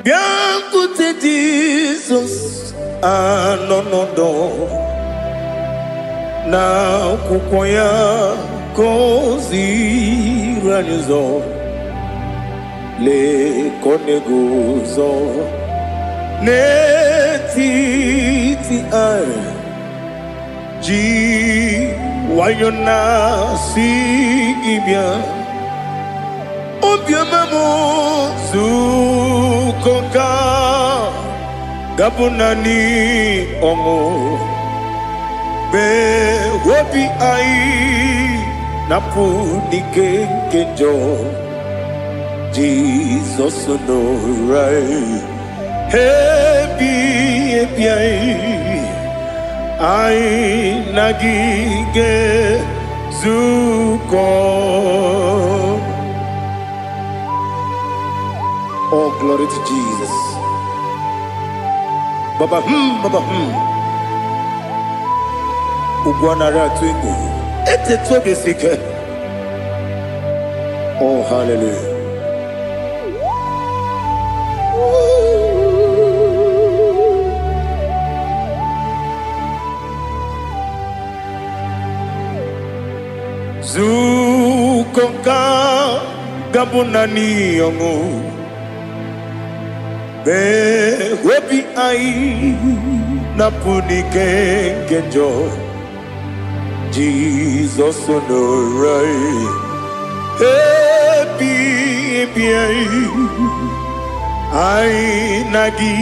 Bianco Jesus, no na kukoya kozi ranizo le koneguzo netiti ai ji wayona si ibia obiamamo zukoka gabunani omo be wobi ai napu nike kenjo Jesus no right happy ai nagige zuko. Oh, glory to Jesus. Baba Ugwanara twingu ete tobe sike. Oh, hallelujah. Zukonka gabunani yongu be webi ai napunike kenjo Jesus no right happy ai nagi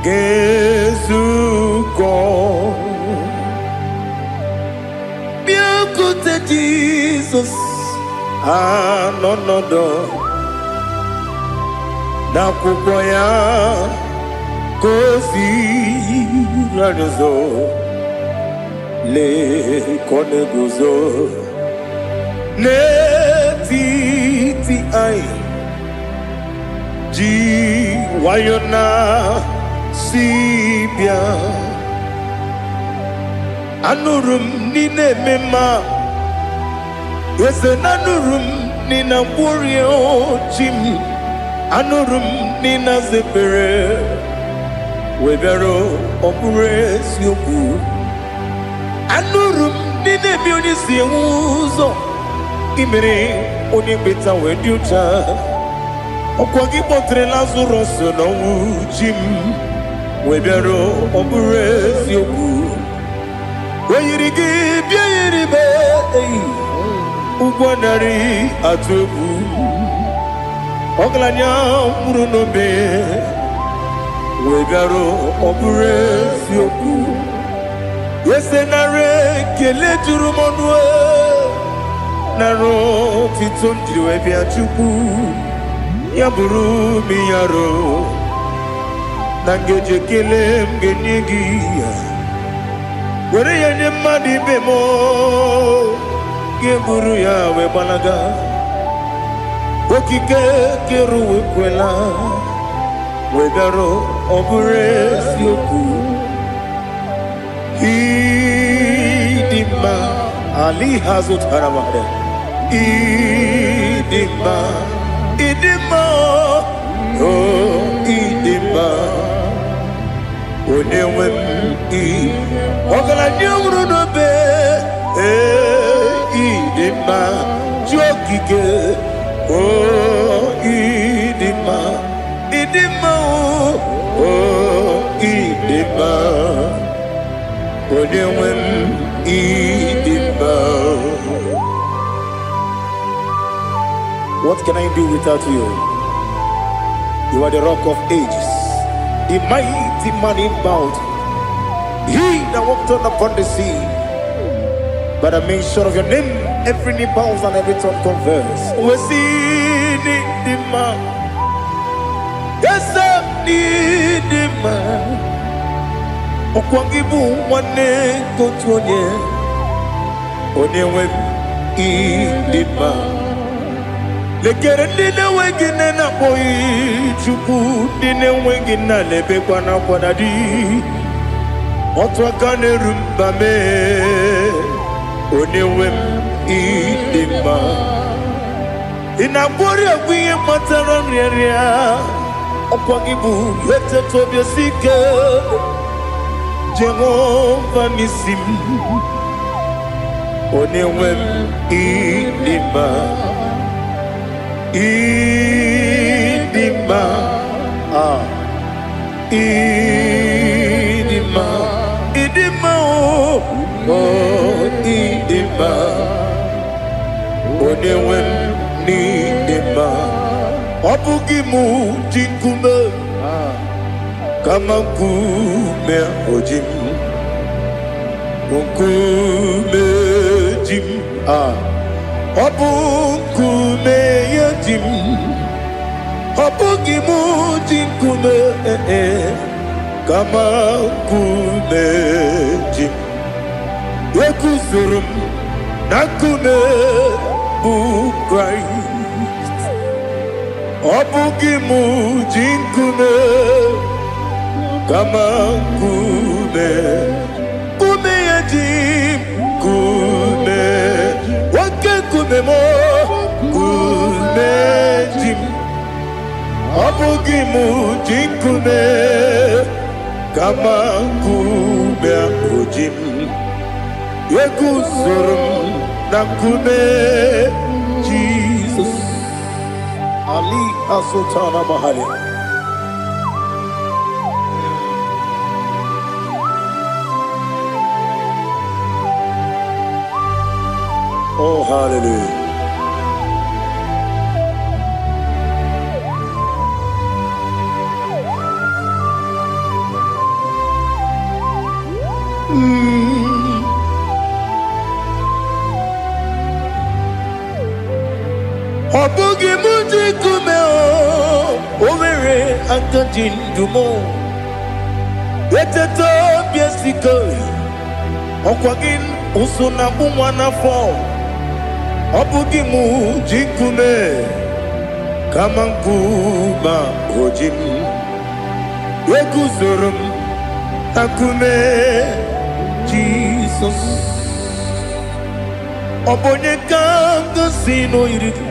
gezuko biakute Jesus no na kukoya kozi ranizo le koneguzo netiti ai ji wayona sibia anurum nine mema yese nanurum nina burio chim anurum nina zepere webero opure sioku anurum nina bioni siuzo imere oni beta weducha okwagi potre lazarus no jim webero opure sioku weyirigi biiribe ugwanari atubu Oglanya murunobe wegaro obure sioku yesenare kele jurumonwe naro titondri webia chuku yaburu miyaro nangeje kele mgenigi were yanye madi bemo geburu ya webalaga okike keru kwela wegaro obure sioku idima ali hazut haramade idima oh idima onewem ogala nyumru no be idima jokike. Oh, idima, oh, idima, odewem idima. What can I do without you? You are the rock of ages, the mighty man in battle. He that walked on upon the sea. By the mention of your name, every knee bows and every tongue converse. We see the man. Yes, I need the man. Okwangibu wane kotonye. Onewe idima. Lekere dine wengine na boy chuku dine wengine lebe kwa na kwa dadi. Otwa kane rumba me. Onewem idima. Inabori agwiye matara nyeria Okwangibu yete tobia sike Jehovah nisim Onewem idima Idima Idima Idima oh Idima Onewem nidima Obugimu jinkume Kama kume ojim Kume jim Obukume yajim Obugimu jinkume Kama kume jim Yekuzurum Nakume bukrai Obugimu jinkume Kama kume Kume yajim Kume Wake kume mo Kume jim Obugimu jinkume Kama kume ojim Yekuzurum Nakume Jesus Ali Asultana Mahali. Oh, hallelujah. Obugi muji kumeo Overe akajin dumo Weteto biesiko Okwagin usuna bumwana fo Obugi muji kume Kamankuma ojim Wekuzurum Akume Jesus Obonye kanga sino irigi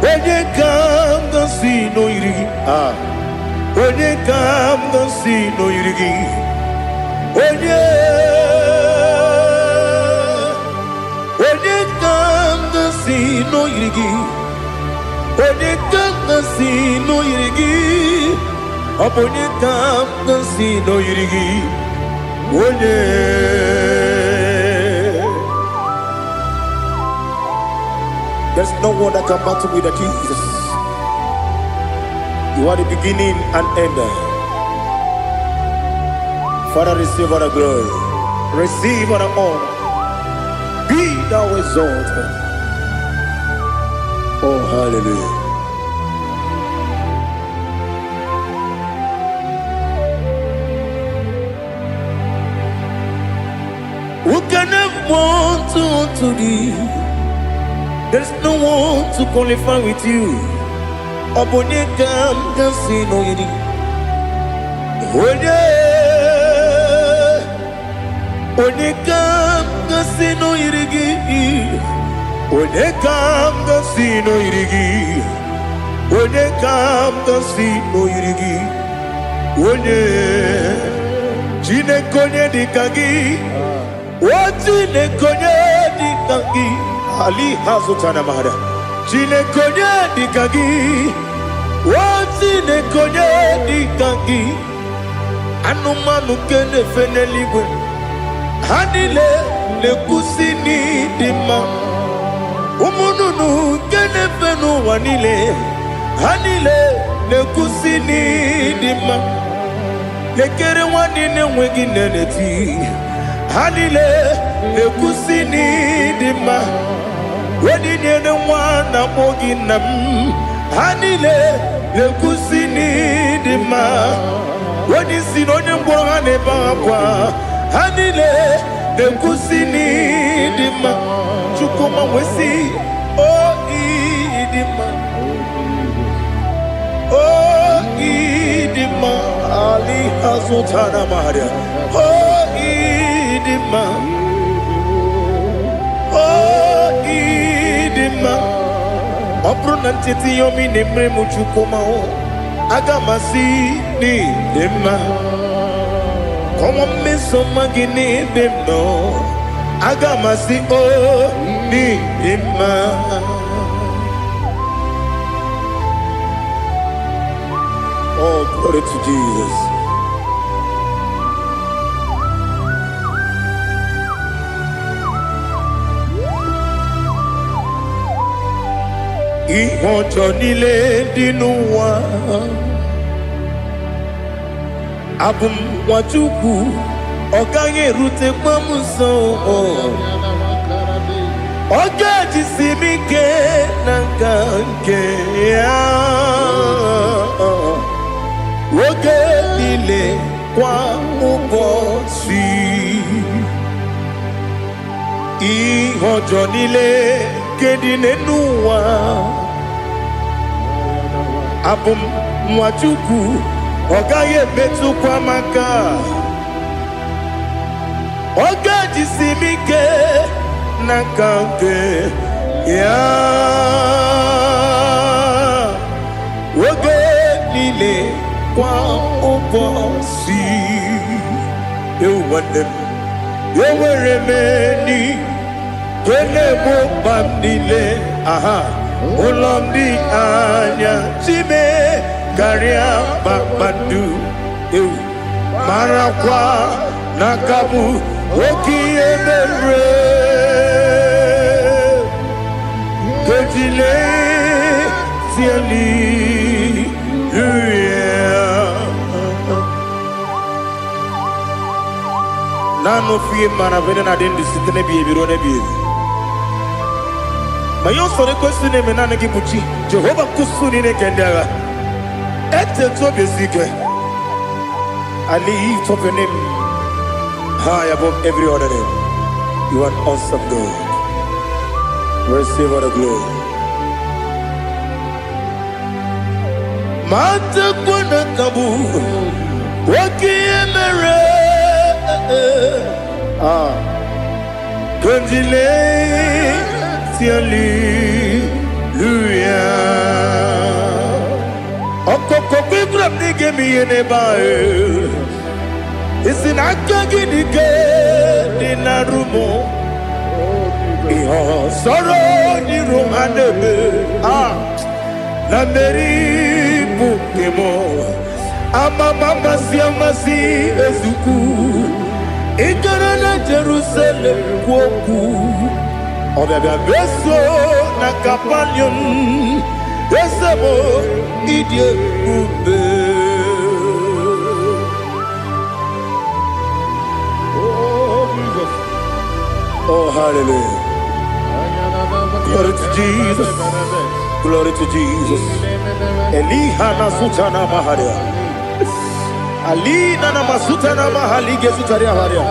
When you come to see no irigi, when you come to see no irigi, when you come to see no irigi, when you come to see no irigi, when you come to see no irigi, when you there's no one that can battle with Jesus. You are the beginning and end. Father, receive our glory. Receive our honor. Be thou exalted. Oh, hallelujah. Who can have one to thee? There's no one to qualify with you. Obonye kam kasino yidi. Onye kam kasino yidi. Onye kam kasino yidi. Onye kam kasino yidi. Onye chine konye dikagi. Wachine konye dikagi. Ali Hazutana Mahada. Chine konye dikagi. Wachine konye dikagi. Anumanu kene feneligwe. Hanile le kusini dima. Umununu kene fenu wanile. Hanile le kusini dima. Lekere wanine wengi neneti. Hanile le kusini dima. Wedi nyene mwana mogi nam. Hanile le kusini dima. Wedi sinonye mbwangane bangwa. Hanile le kusini dima. Chukuma wesi oh idima. Oh idima. Ali Hazutana Maria. Oh idima. Oh idima. Obrunantiti yomi nemre muchukuma o. agamasi ni dema. Come on, miss some magini dem no. Agamasi oh ni dema. Oh, glory to Jesus. Ihojo nile dinuwa abum wajuku oganye rute pamuso ogaji simike nangange ya woge nile kwa ubosi ihojo nile kedinenuwa abum mwachuku ogaye betu kwa maka ogaji simike nakange ya woge nile kwa ubosi you want them you were many kene mo bandile aha ulomdi anya chime garia babandu eu marakwa nakabu okiemere kejile tiali nano fie mana vene na den disitene bi ebiro na bi mayo sore kwesi ne menane gibuchi Jehova kusuni ne kendara ete to besike I lift up your name high above every other name. You are awesome God. Receive all the glory. Mata kuna kabu wakiemere Kundile Hallelujah. Okokokikra nige mi enebae. Isina kagi nige dinarumo. Iho soro ni romanebe. Na meri bukemo. Amama siamasi ezuku. Ikarana Jerusalem woku. Obebe beso na kapanion Besamo idie ube Oh Jesus. Oh hallelujah. Glory to Jesus. Glory to Jesus. Elihana sutana maharia Alina na masutana mahalige sutaria haria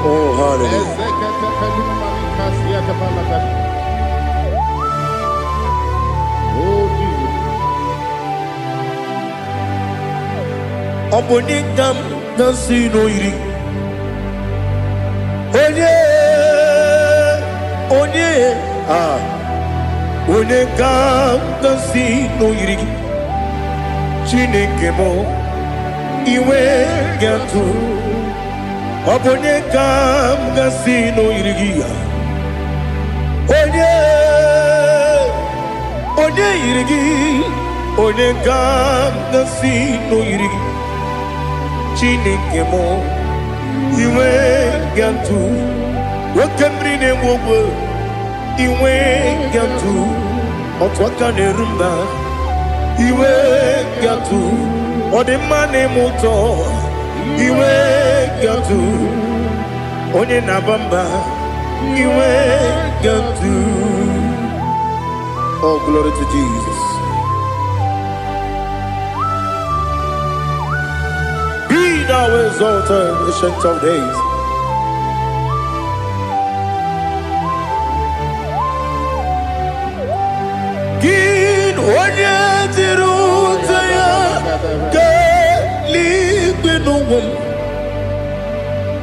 Oh hallelujah. Oh Jesus. Oboningam dansino iri. Onye oningam dansino iri. Chineke mo iwe gantu. Oboningam dansino iri. Onye irigi, onye gam nasi no irigi. Chineke mo, iwe gantu. Wakemri ne mwogo, iwe gantu. Otwaka ne rumba, iwe gantu. Odemane moto, iwe gantu. Onye nabamba, iwe gantu. Oh, glory to Jesus. Be thou exalted, ancient of days. Gin onye tirutaya ke ligbinugum.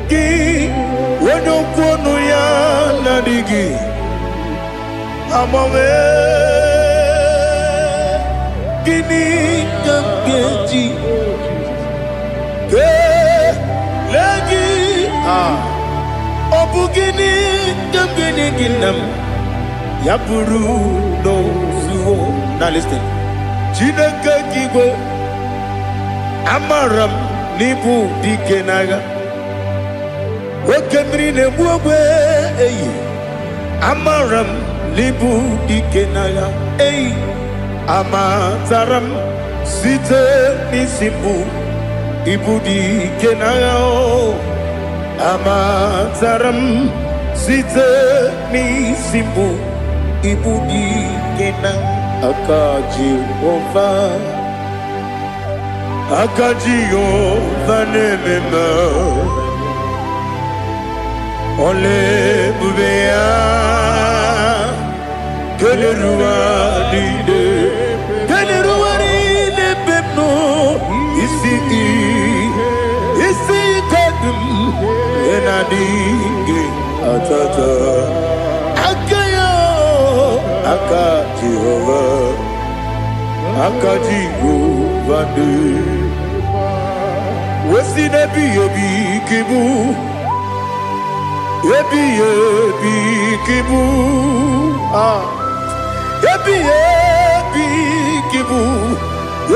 Gin onye kwonu ya nadigi. Amame Gini gamgeji lagi obugini gamgini ginam yaburu no zuo. Now listen. Chineke kigwe amaram nibu dikenaga okemri nebuogwe eyi amaram nibu dikenaga eyi amataram site nisimbu ibu dikenaga amataram site nisimbu ibu dikenaga. Akajihova nemema ole bubea keleruaride bebno isi kadum enadinge atata Akajihova de Wesi nebi kibu Ebi kibu Ebi kibu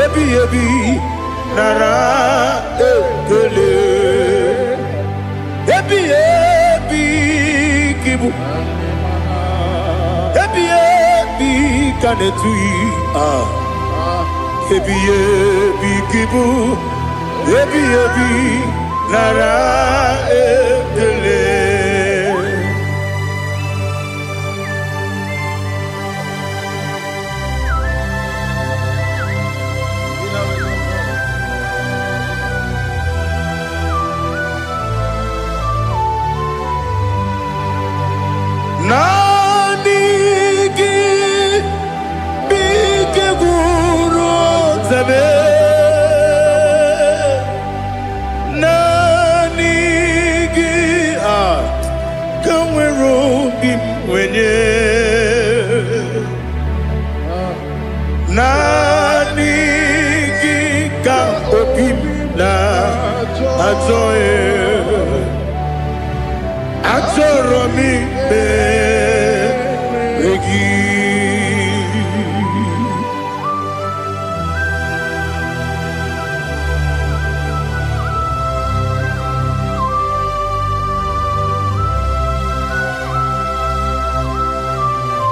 Ebi nara ekele Ebi kibu Ebi kanetui Ebi kibu Ebi nara ekele.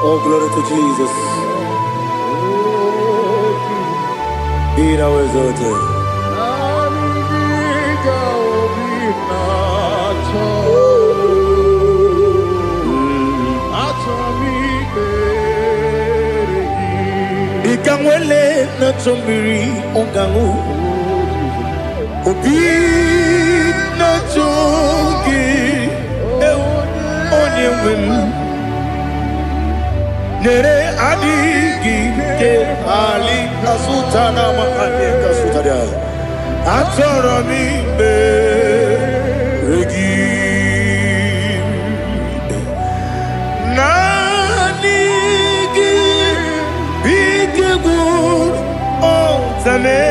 Oh, glory to Jesus. Be thou exalted. Ikamwele na chombiri ongangu Obi na chongi onye wim Nere adigi ke ali asutana mahane kasutaria Atoro mi be regi Nanigi bige gur ontame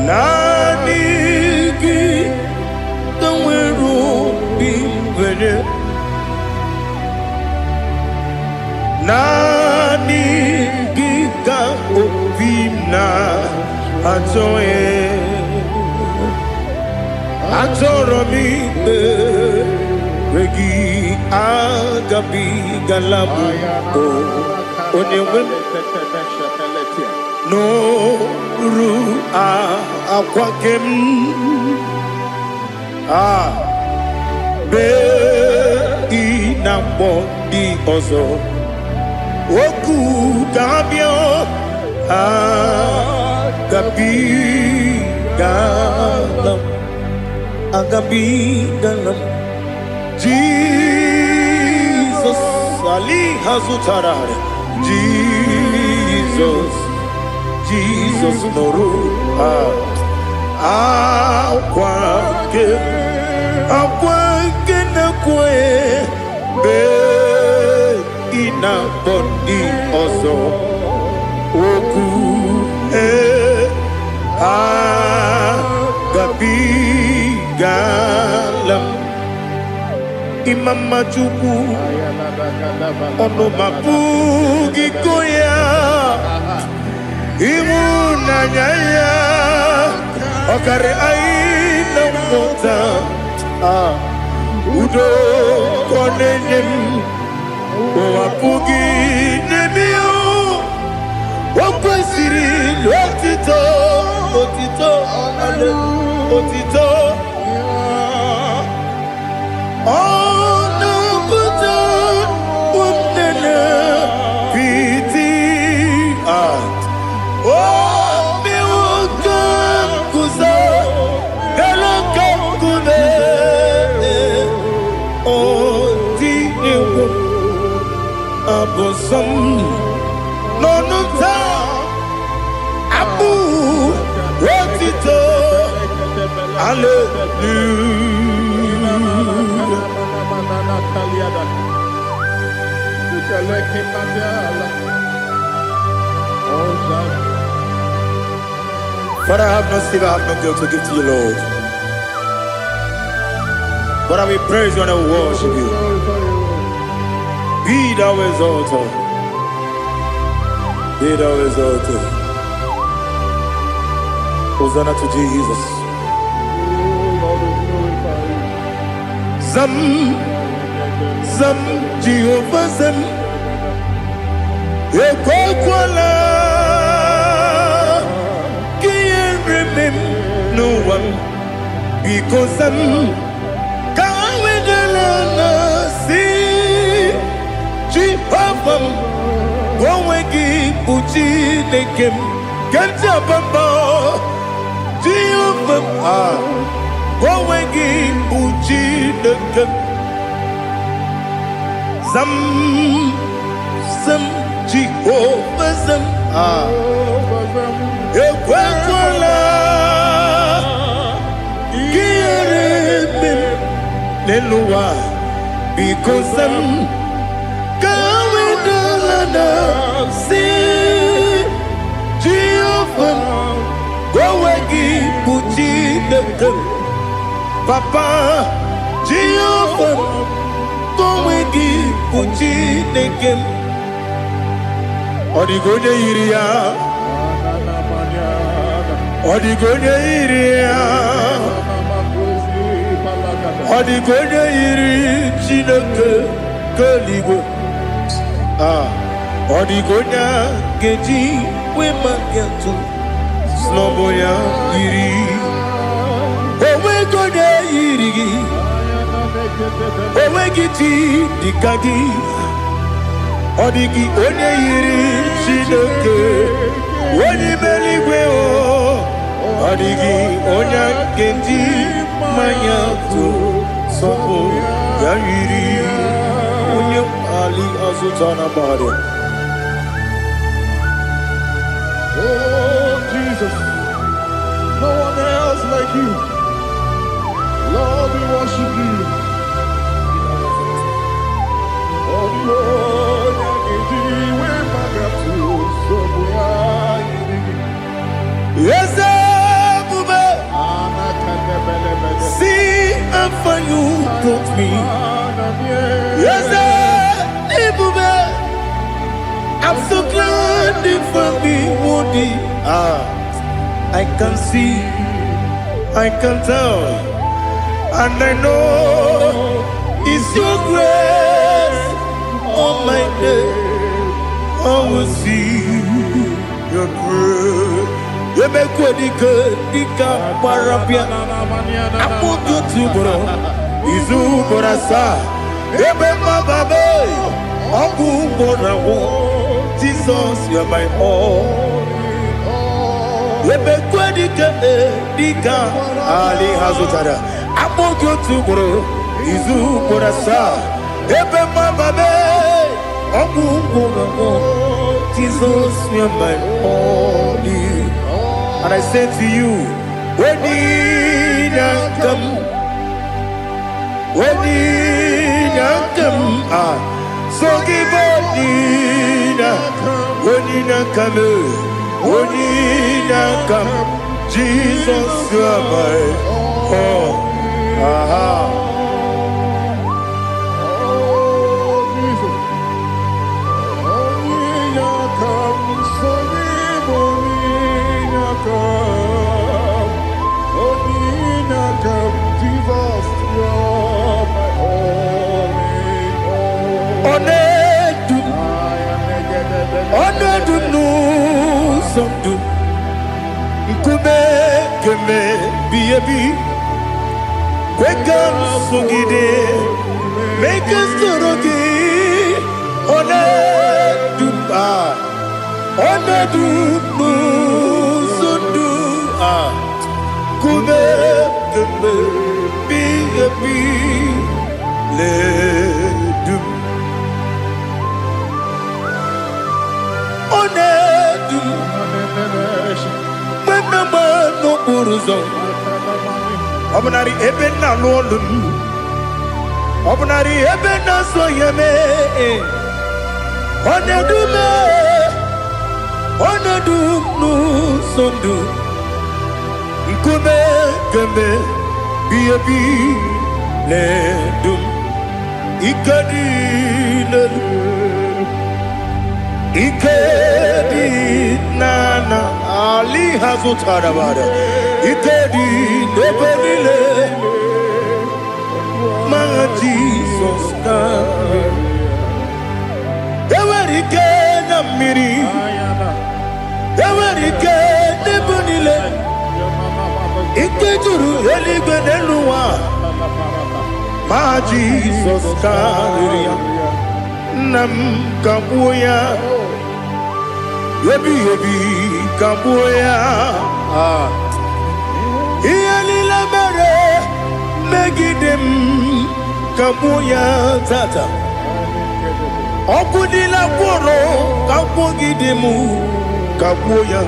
Nanigi kamweru bimwene Nani gika opina atoye atoro mi regi agabi galabu onyewe no ru akwakem be inambo di ozo Oku gabio agabi galam Jesus Ali hazutarare Jesus moru akwake na kwe be ina body ozo oku mama chuku ono mapugi koya imu nanyaya okare aina mota udo konenem wapugi nemio wakwesiri lotito otito ale otito ono buta umnene piti at mi wakam kuza galakam kune abosam nonunta abu wotito hallelujah. Father, I have no silver, I have no gold to give to you, Lord. But I will praise you and I will worship you. Be thou exalted. Be thou exalted. Hosanna to Jesus. Zam, Zam, Jehovah Zam. Ekokwala, can't remember no one because Zam can't wait alone. See, Jehovah, go wegi puchi nekem, kanja bamba. Jehovah, go wegi puchi nekem. Zam, Zam, Jehovah Zam. Ekokwala, kiyeremem, neluwa, because Zam kawedalana si Jehovah, go wegi puchi nekem. Papa, Jehovah, go wegi puchi nekem. Odigonya iria, Odigonya iria, Odigonya iri chineke keligo. Odigonya geji wema getu sloboya iri. Owe gonya iri, owe giti dikagi. Odigi onye yiri Chineke onye meligwe o odigi onye kenji manya to sopo ya yiri onye ali azutana bade. Oh Jesus, no one else like you. Lord, we worship you. Yes, see how far you brought me. Yes, I'm so glad for me, Woody. I can see, I can tell, and I know it's your grace. On my day, I will see your grace. You make what you could, Dika Parapia. I put you to bro. Izu Borasa. You make my baby. Abu Bonawo. Jesus, you're my all. You make what you could, Dika Ali Hazutada. I put you to bro. Izu Borasa. You make my baby. Jesus, you're my only. And I say to you, when you come, so give up when you come, Jesus, you're my all. Baby, wake up, Sugide, make us to Ona du sundu kube bi le du ona du mama no buruzo obnari ebe na lolun obnari ebe na soyeme ona du me ona du nu sondu nkume gembe bi le dum ikadi nana ali hazutara bada ikadi nebele ma Jesus ka ewerike na miri ewerike nebele ikejuru eligbe neluwa ma Jesus ka nam kabuya yebi kabuya iyalila mere megidem kabuya tata okudila kworo kabugidemu kabuya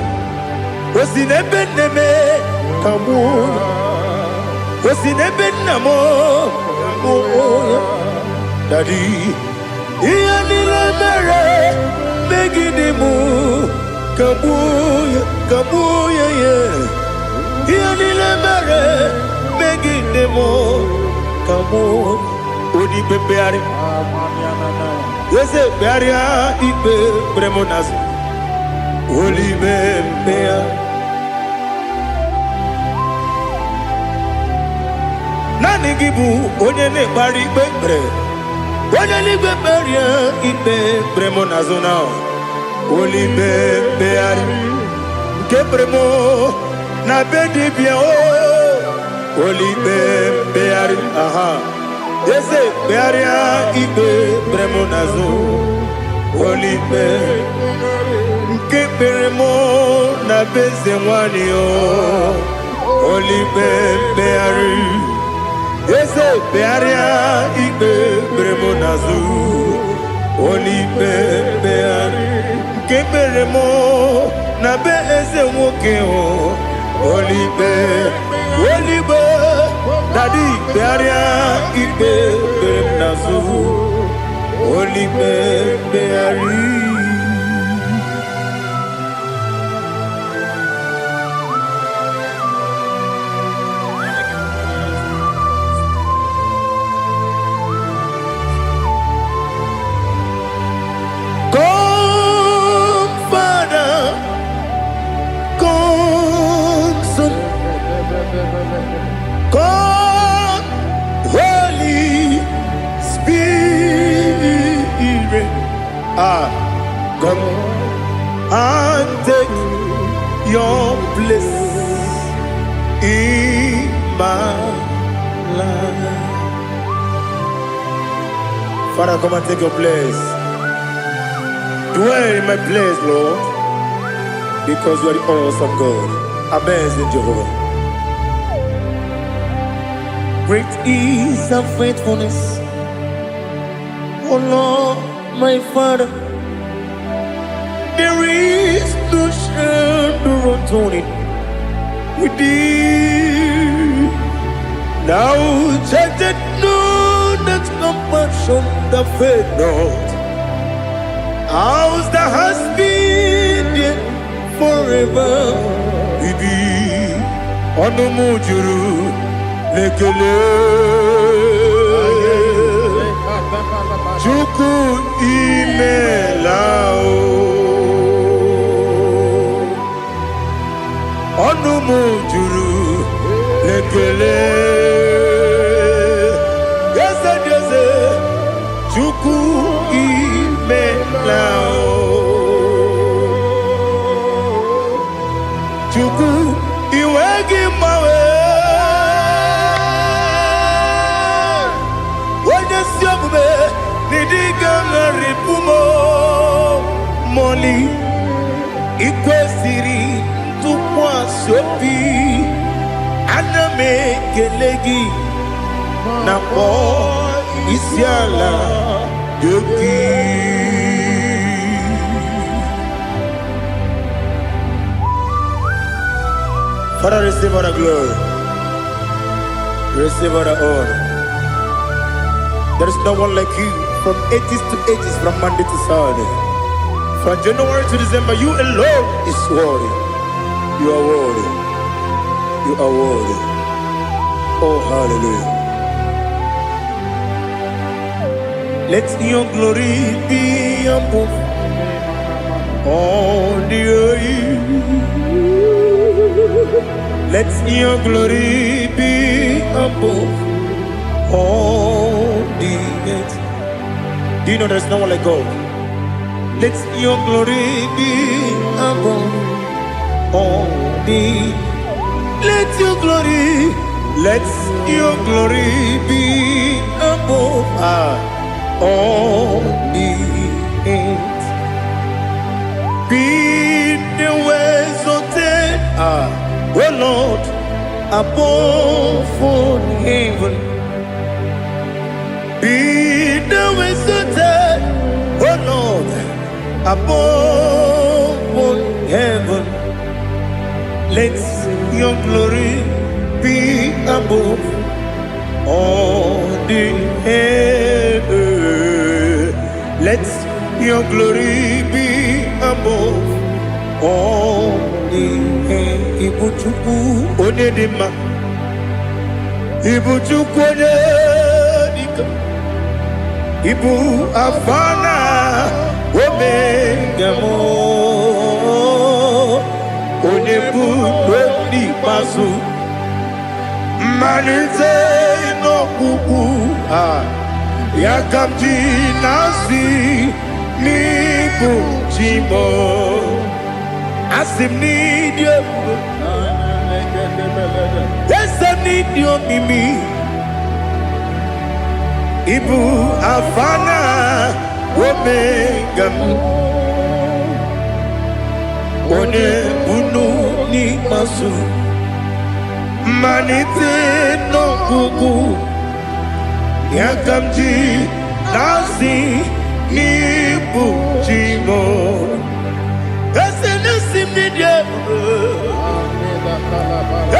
osinebenneme kabuya osinebennamo kabuya daddy iyalila mere megidemu kabuya ye iyalila mere megidemu kabuya odi pepeari yese pearia ipe premonas oli bempea nani gibu onye ne bari pepre onye ligbe peria ipe premonazona oli bempeari nke premo na bedibia o oli bempeari aha yese pearia ipe premonazo oli be nke premo na bezemwani o oli bempeari yese pearia ipe premonazo oli bempeari nke premo na bezemwoke o oli be daddy pearia ipe premonazo oli bempeari. God, Holy Spirit, come and take your place in my life. Father, come and take your place. Dwell in my place, Lord, because you are the awesome God. Amazing Jehovah. Great is thy faithfulness, O Lord, my Father. There is no shadow of turning with thee. Now judged no that compassion that faith not. Ours that has been there forever with thee. On the mujuru lekele Chuku imelao Onu mujuru lekele Yese Chuku imelao Chuku iwegi mawe ikwesiri ntụkwasị obi ana m ekele gị na kpọ isi ala gị. Father, receive all the glory, receive all the honor. There is no one like you from ages to ages, from Monday to Saturday. From January to December, you alone is worthy. You are worthy. You are worthy. Oh, hallelujah. Let your glory be above all the earth. Let your glory be above all the earth. Do you know there's no one like God? Let your glory be above all the. Let your glory be above all the earth. Be the ways of oh Lord, above all heaven. Be the ways of oh Lord, above all heaven. Let your glory be above all the earth. Let your glory be above all the earth. Ibuchukwu onedima, Ibuchukwu onedika, Ibu afana omega mo, onebu weni pasu, manite no kuku yakamji nasi nibu chimo. Asim need you. Yes, I need you, Mimi. Ibu afana omega. One bunu ni masu. Manite no kuku. Yakamji nasi nibu chimo.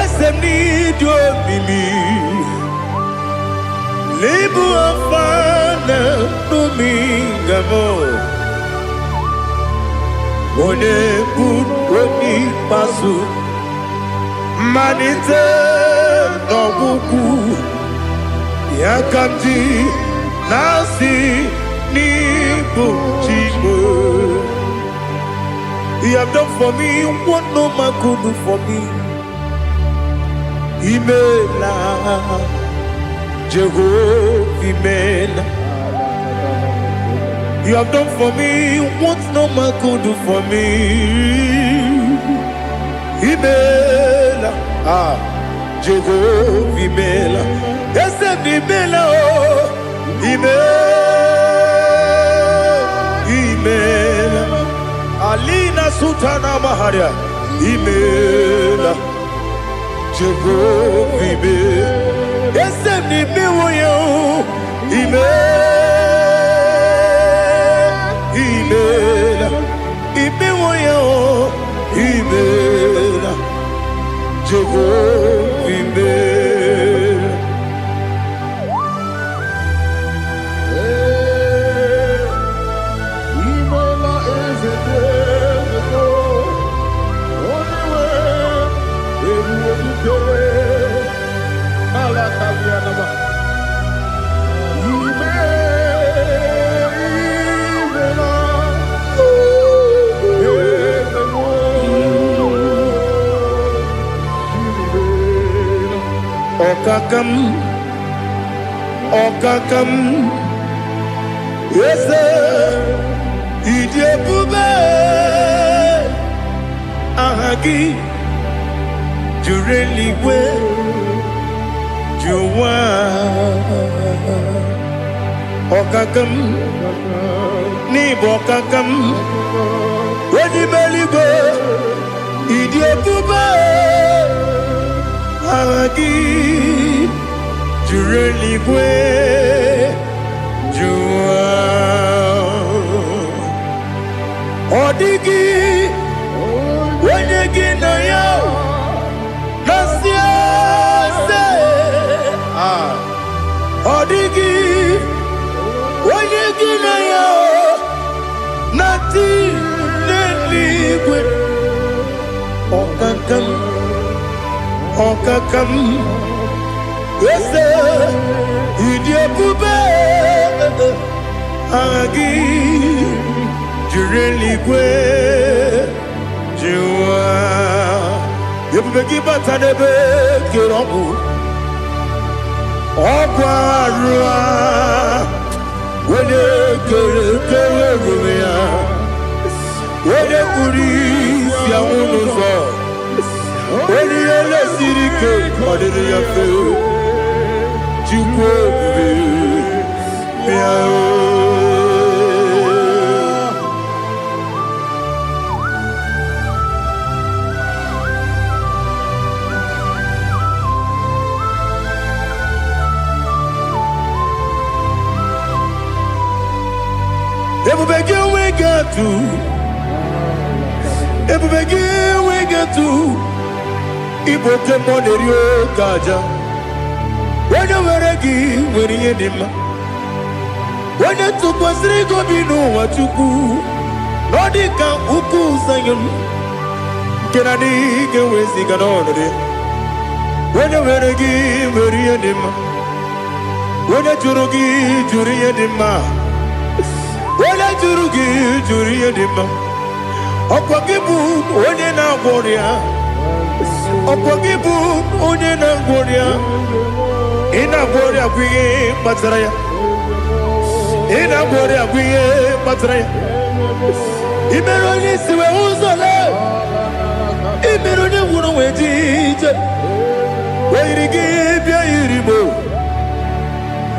Esem need you, Mimi. Lebu afana dominga mo. One buni pasu. Manite no buku. Yakamji nasi ni buchimo. You have done for me what no man could do for me. Imela, Jehovah, Imela. You have done for me what no man could do for me. Imela, Jehovah, Imela. Yes, Imela, Imela. Alina Sutana Maharia, Imela, Jehovah, Imela. Yes, Imela, Imela, Imela, Jehovah, Imela. Okakam, yes, Idiabube, Ahagi, Jureli we, Juwa, Okakam, Nibokakam, when you belly go, idiot to buy, Agagi, Jureli Gwe, Jua, Odigi, when you get a yow, Nasia, Odigi, when you get a yow, Nothing. Okakam, yes, idiot, Bube, Agi, Jureli Gwe, Jua, you begin but a debate, Kirobu, Oquarua, when you go, when you police, Yamuno. When you let City Cake, what did you feel? You Ever begin we get to. Ever begin we get to. Iboke monerio kaja. When you were a give, when you did when you took was Rigo Bino, what you do. Nodika Uku Sayon. Can I dig away Siganone? When you were a give, when you did when you Jurugi, Juria Dima. When I Jurugi, Juria Dima. Opagibu, when you now warrior. Opagibu, Unina Goria, Ina Goria, we Matraya, Ina Goria, we Matraya. Imeroni, we also love. Imeroni, wouldn't wait it. Where to give your Iribo?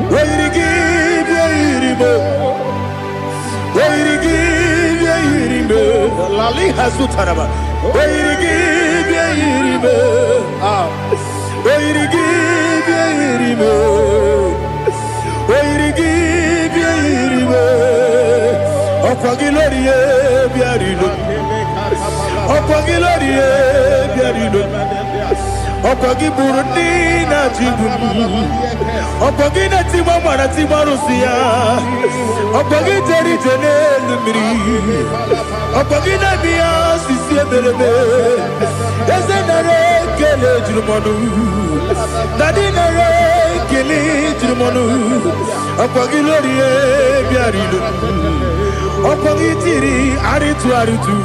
Where to give your Iribo? Where to give your Iribo? Lali Hasutaraba. Where to give your Iribo? Where to give your Iribo? Where to give your Iribo? Opagilorie, Biarino. Opagilorie, Biarino. Opagiburina Tibum. Opagina Timamana Timarusia. Opagiteri Tenelumri. Opagina Mia Sisia Berebe. Yazenare Kele Jumanu. Nadinare Kele Jumanu. Opagilorie Biarino. Opagitiri Aritu Aritu.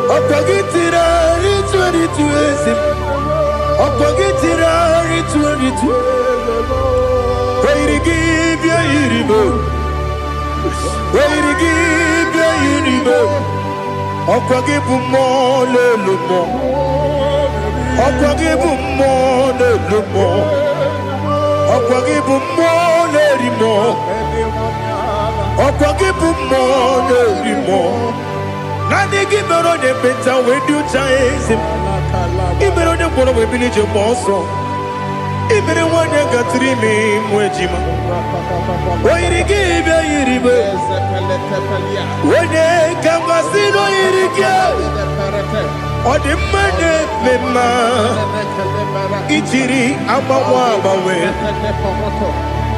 Opagitira Aritu Aritu Esim. Opagitira Aritu Aritu. Where to give your Iribo? Where to give your Iribo? Opagibu more, little more. Opagibu more, little more. Opagibu more, little more. Opagibu more, little more. Nani give me on the better when you chase him. Even on the one of a village of Mosso. Even the one that got 3 names, Wejima. Why to give your Iribo? When they come, I see no Irigo. Or the money, Mema. Ichiri, Amawabawe.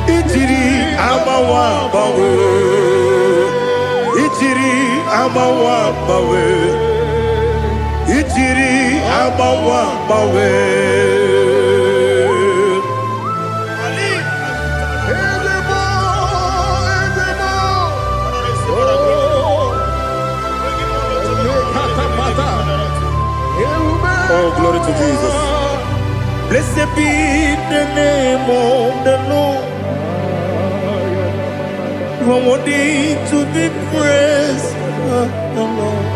Ichiri, Amawabawe. Ichiri, Amawabawe. Ichiri, Amawabawe. Oh, glory to Jesus. Blessed be the name of the Lord. You are worthy to be praised, the Lord.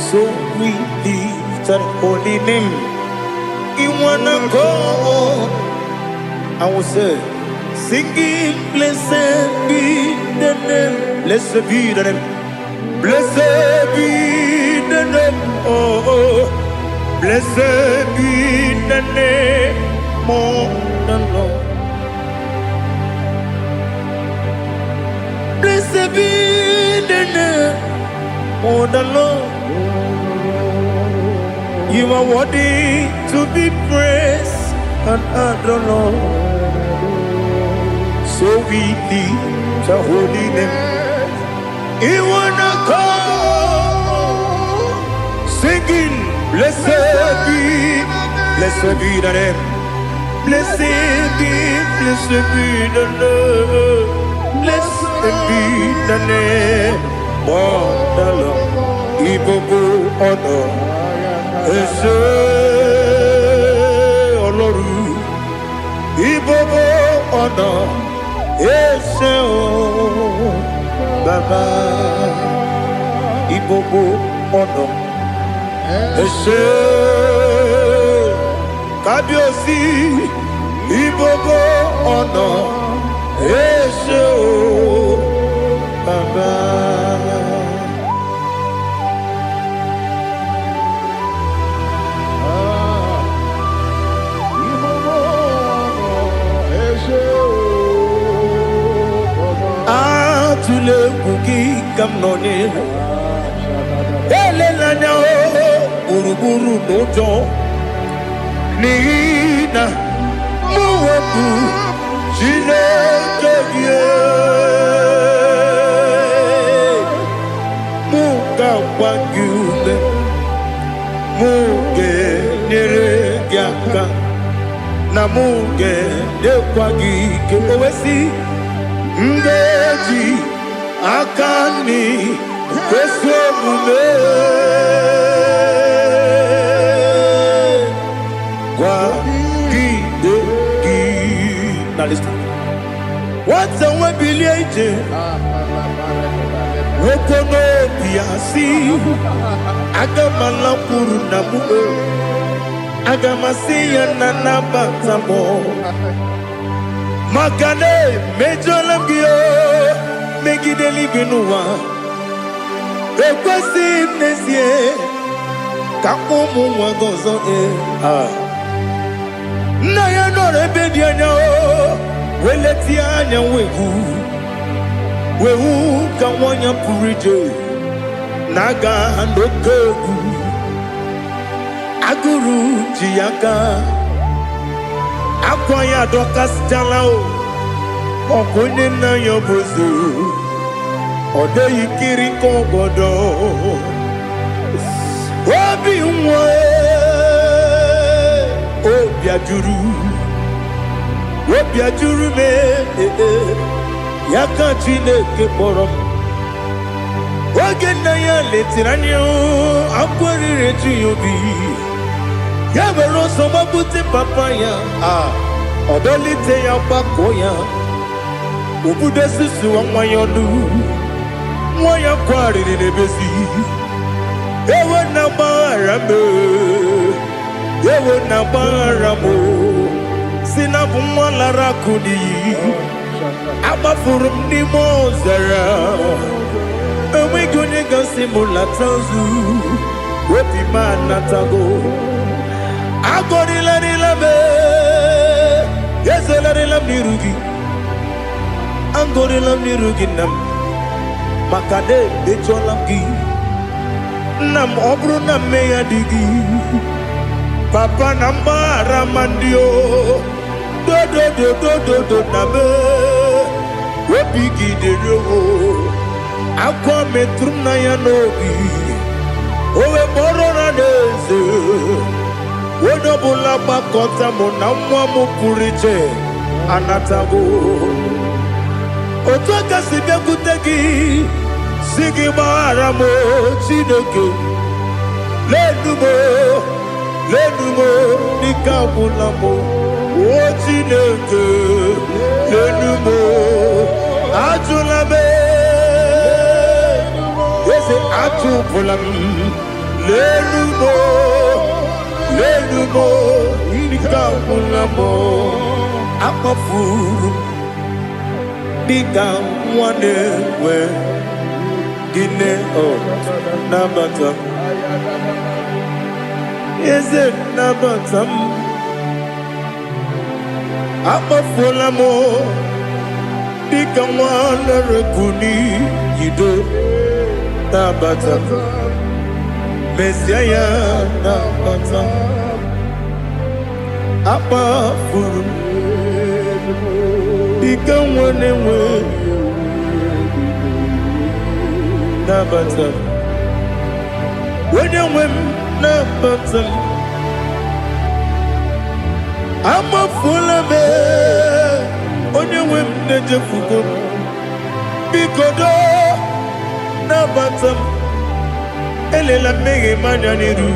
So we lift that holy name. You wanna go? I will say, singing, blessed be the name. Blessed be the name. Blessed be the name, oh, blessed be the name of the Lord. Blessed be the name of the Lord. You are worthy to be praised and adored, Lord. So we lift your holy name. You wanna come singing, blessed be the name. Blessed be the Lord. Blessed be the name of the Lord. Ibogo honor, Ese Oloru. Ibogo honor, Ese Baba. Ibogo honor, Ese Kabiosi. Ibogo honor, Ese Baba. Tule kuki kamnone ele lanya uruburu nojo nina muwetu chineke muka wangule muge nere gyaka na muge dekwagi ke owesi ngeji akani kwesomume kwa gidegi. Now listen. What's a webileje? Wokono piasi agamala puru namu agamasiya nanabatamo Makane mejolamgio megideli benua ekwesi nesie kakomu wagozo na ya no rebedi anya weleti anya wehu kawanya purije naga ndokogu aguru jiyaka Akwaya dokas jalao Okunye na yobozu Ode yikiri kogodo Obi mwe Obi ajuru me Yaka chineke porom Oge na ya letiranyo Akwari reji yobi Yabero soma buti papaya Odolite ya bakoya Ubude susu wa mwayonu Mwaya kwari nebezi Ewe na marame Ewe na maramo Sinabu mwalara kudi Abafurum ni mozara Ewe gune gasi mulatanzu Wepi manatago Agorila nilabe Yesela nilam nirugi Angorila nirugi nam Makade becholam gi Nam obru nam meya digi Papa nambara mandio Do nabe Wepigi de yo Akwa metrum na ya nogi Owe borona neze Wodobula bakota mona mwamu purije anatago Otoka sibe kutegi Sigi baramo chineke Lenumo nikabulamo O chineke Lenumo Ajulame Yese ajupulam Lenumo Nikabulamo Akafuru Nika mwanewe ine oh nabata eze nabata abafola mo dika mwana rekuni yido nabata Messiah nabata abafuru dika mwana we nabata when you win nabata I'm a full of it on your win the fugo because nabata elela mege mananiru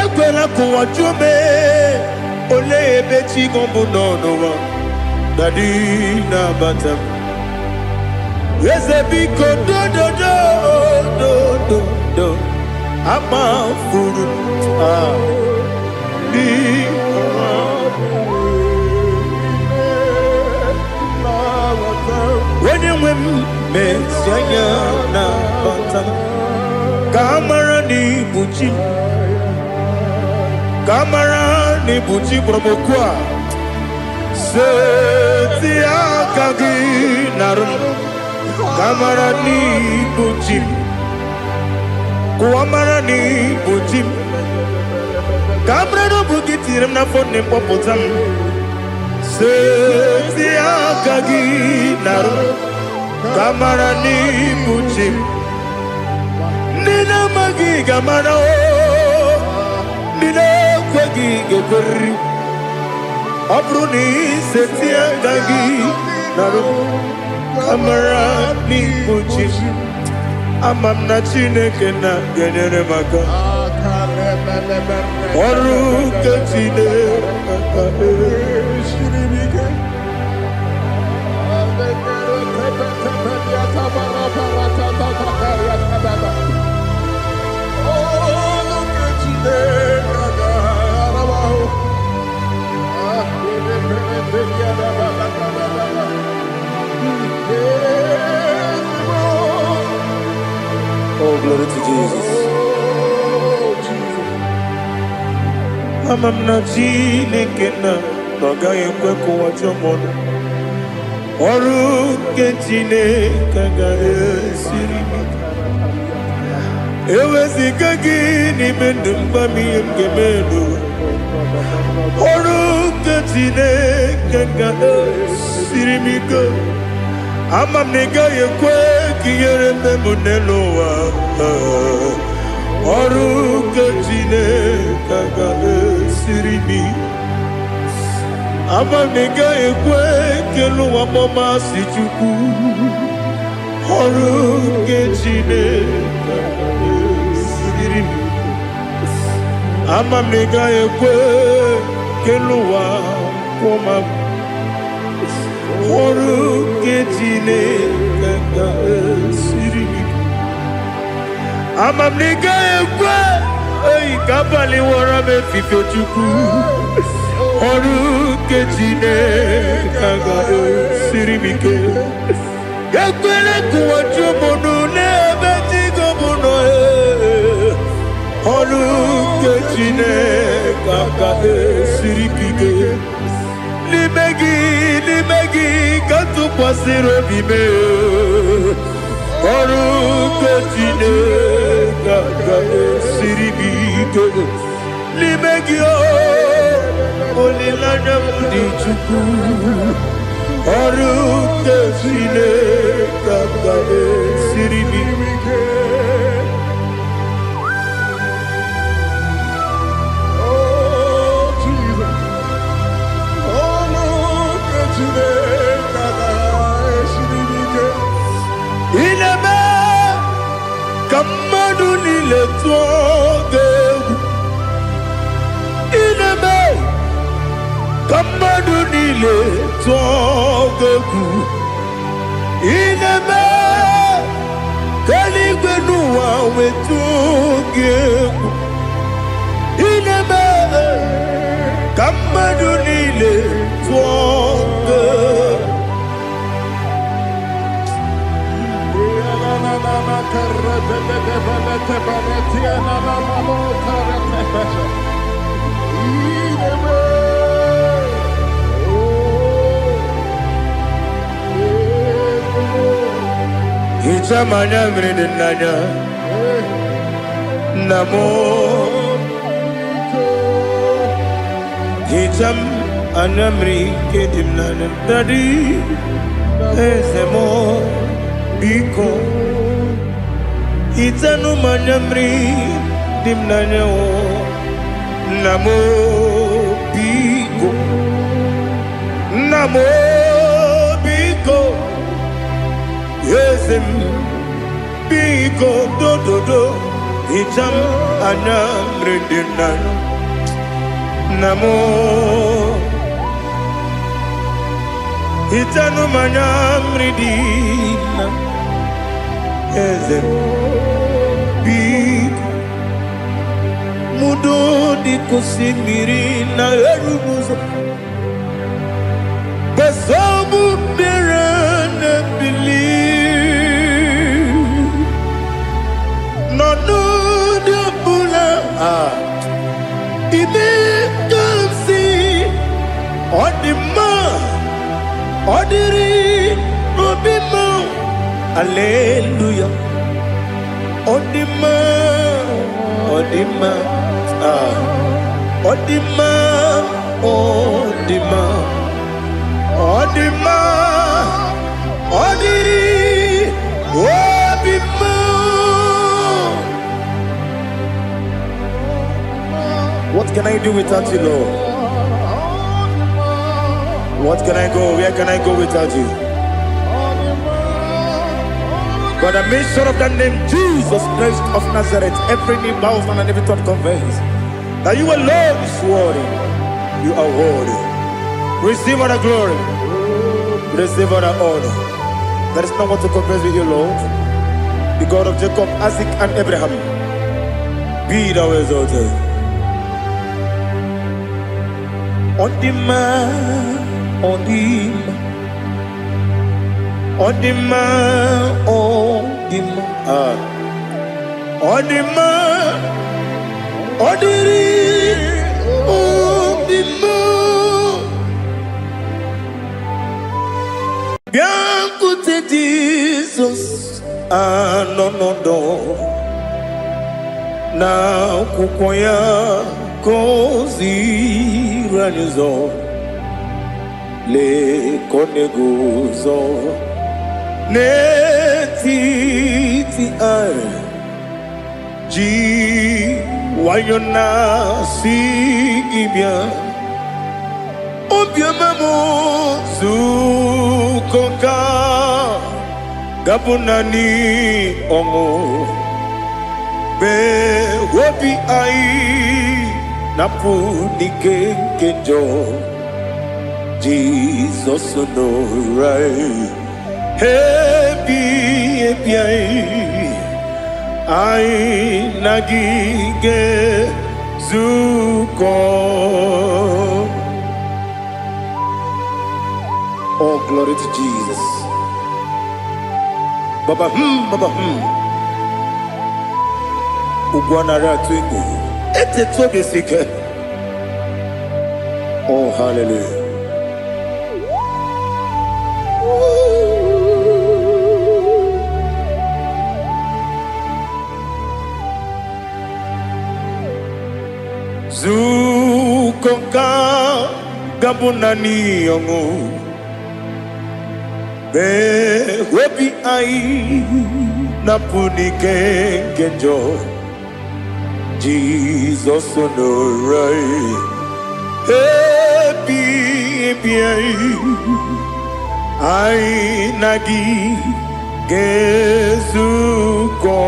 ekwela kuwa chume ole ebechi gombo no dadi nabata Ezebiko do ama furu di when you win Messiah na bata kamara ni buchi promokwa setia kagi narum Kamarani bujim, kuamarani bujim. Kamrano bukitiram na phone popotam. Setia kagi naru, kamarani bujim. Nina magi kamara o, nina kwagi gekuri. Abruni setia kagi naru. Kamarani bujim amamna chineke na genere maka oru kachine shiribike Oh, glory to Jesus. I'm not Jinekena, Nogay Kweko Wajomono. Oru Ketine Kagae Sirima. Ewezi Kagini Mendumbami Gemedo. Oru Ketine Kagae Sirimiko. Ama nega yekwe kiyere memuneloa Oru kachine kagae sirimi Ama nega yekwe keluwa mama sichuku Oru kachine kagae sirimi Ama nega yekwe keluwa mama Oru ketine kaka sirimi Amamnika ekwe Ei kapali wara me fifo chuku Oru ketine kaka sirimi ke Ekwele kuwa chumono nebe tigo mono Oru ketine kaka sirimi ke Limegi katu pasiro bime Oru ketine kaka siribike Limegi olilana mudi chuku Oru ketine kaka siribike Ineme kamadu nile tuoge Ineme kamadu nile tuoge Ineme kaligwenu wawe tuoge Ineme kamadu nile tuoge Itamanya mridinanya Namo Itam anamri kedimnana Dadi Ezemo Biko Itanu manyamri dimnanya Namo Biko Namo Biko Yesem Biko do Itam anamri dimnanya Namo Itanu manyamri dimnanya Ezem Biko Mudo di kusimiri na erumuzo Basabu birana believe No de bula Ime kamsi Odima Odiri Obima Alleluia Odima Odima Odima Odima Odima Odiri Obima. What can I do without you, Lord? What can I go? Where can I go without you? But the mention of that name, Jesus Christ of Nazareth, every knee bows down and every tongue confesses that you alone is worthy. You are worthy. Receive all the glory. Receive all the honor. There is no one to confess with you, Lord. The God of Jacob, Isaac, and Abraham. Be thou exalted. On the man, on the man. On the man, on the man, on the man, on the man. Bianco te Jesus, no. Na kukoya kozi ranizo, le koneguzo. Netiti ai ji wayona sigibia obiamamo zukoka gabunani omo be wobi ai napunike kenjo Jesus no right. Happy, I nagige zuko. Oh, glory to Jesus. Baba Ugwana ratwingu. Ete tobe sike. Oh, hallelujah. Zukonka gabunani yongu be webi ai napunike kenjo Jesus no right happy ai nagi gezuko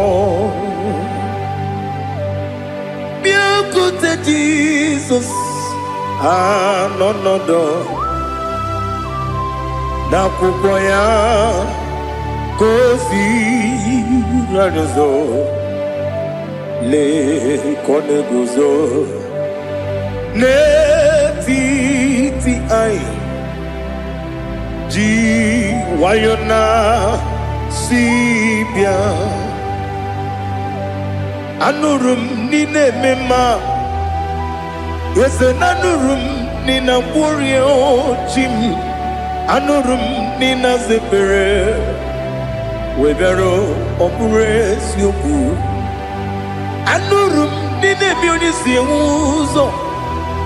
Jesus, no. Na kukoya kozi ranizo le koneguzo netiti ai ji wayona sibia Anurum nine mema. Yes, anurum nina warrior Jim. Anurum nina zepere. Webero operates yoku. Anurum nine munisi uzo.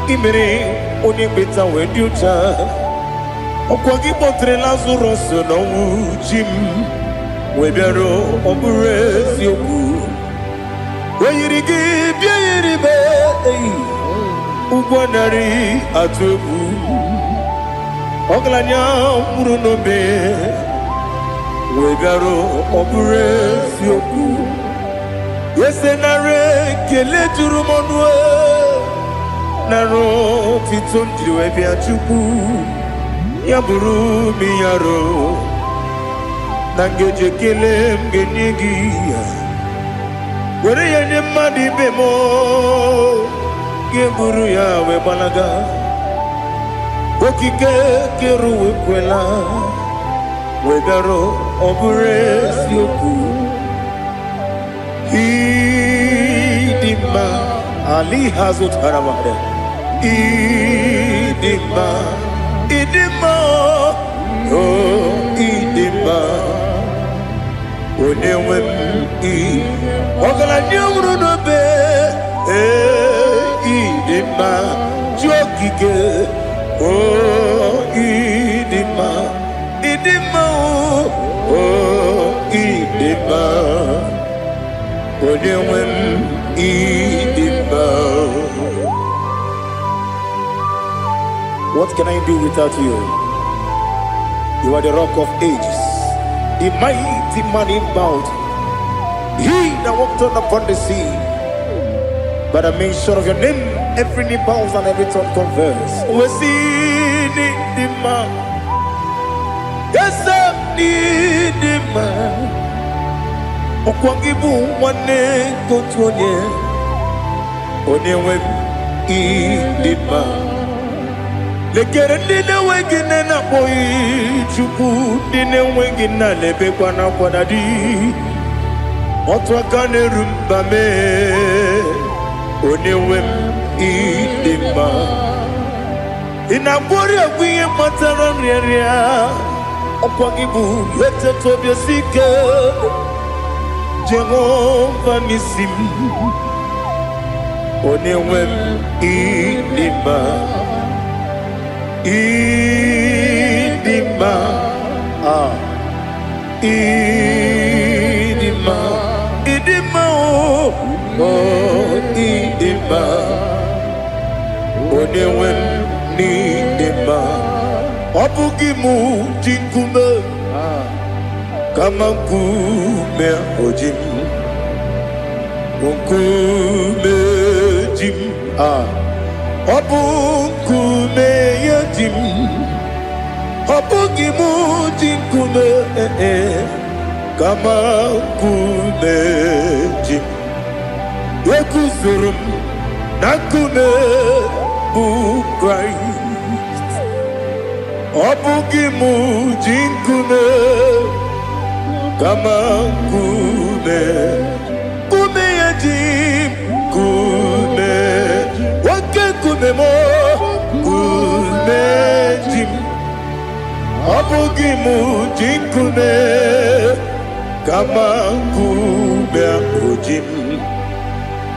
Imere onibeta weducha. Okwagi potre Lazarus no Jim. Webero operates yoku. Weyirigi biayiribe Ugwanari atubu Oglanya murunobe Wegaro oburesi yoku Yesenare kele turumonwe Naro titondriwe biachuku Yaburu miyaro Nangeje kele mgenyigia Where ya ni madi bemo Geburu ya we balaga Okike keru we kwela Wegaro obure siyoku Idima Ali hazut haramade Idima Oh idima Onewem I Ogala nyumru no be Idima Jokike Idima Idima Onewem Idima. What can I do without you? You are the rock of ages, the mighty man in battle. He that walked on upon the sea. By the mention of your name, every knee bows and every tongue converse. We see the man. Yes, I need the man. Okwangibu wane kotonye. Onewe the man. Lekere dine wengine na boy chuku dine wengine lebe kwa na kwa dadi. Otwa kane rumba me Onewem idima Inabori agwiye matara nyeria Okwangibu yete tobye sike Jehova nisim Onewem idima Idima Idima Idima Idima Onewem Idima Obugimu jinkume Kama kume ojim Unkume jim Obukume yajim Obugimu jinkume Kama kume Yekuzurum nakume bu Christ Obugimu jinkume Kama kume Kume yajim Kume Wake kume mo Kume jim Obugimu jinkume Kama kume ojim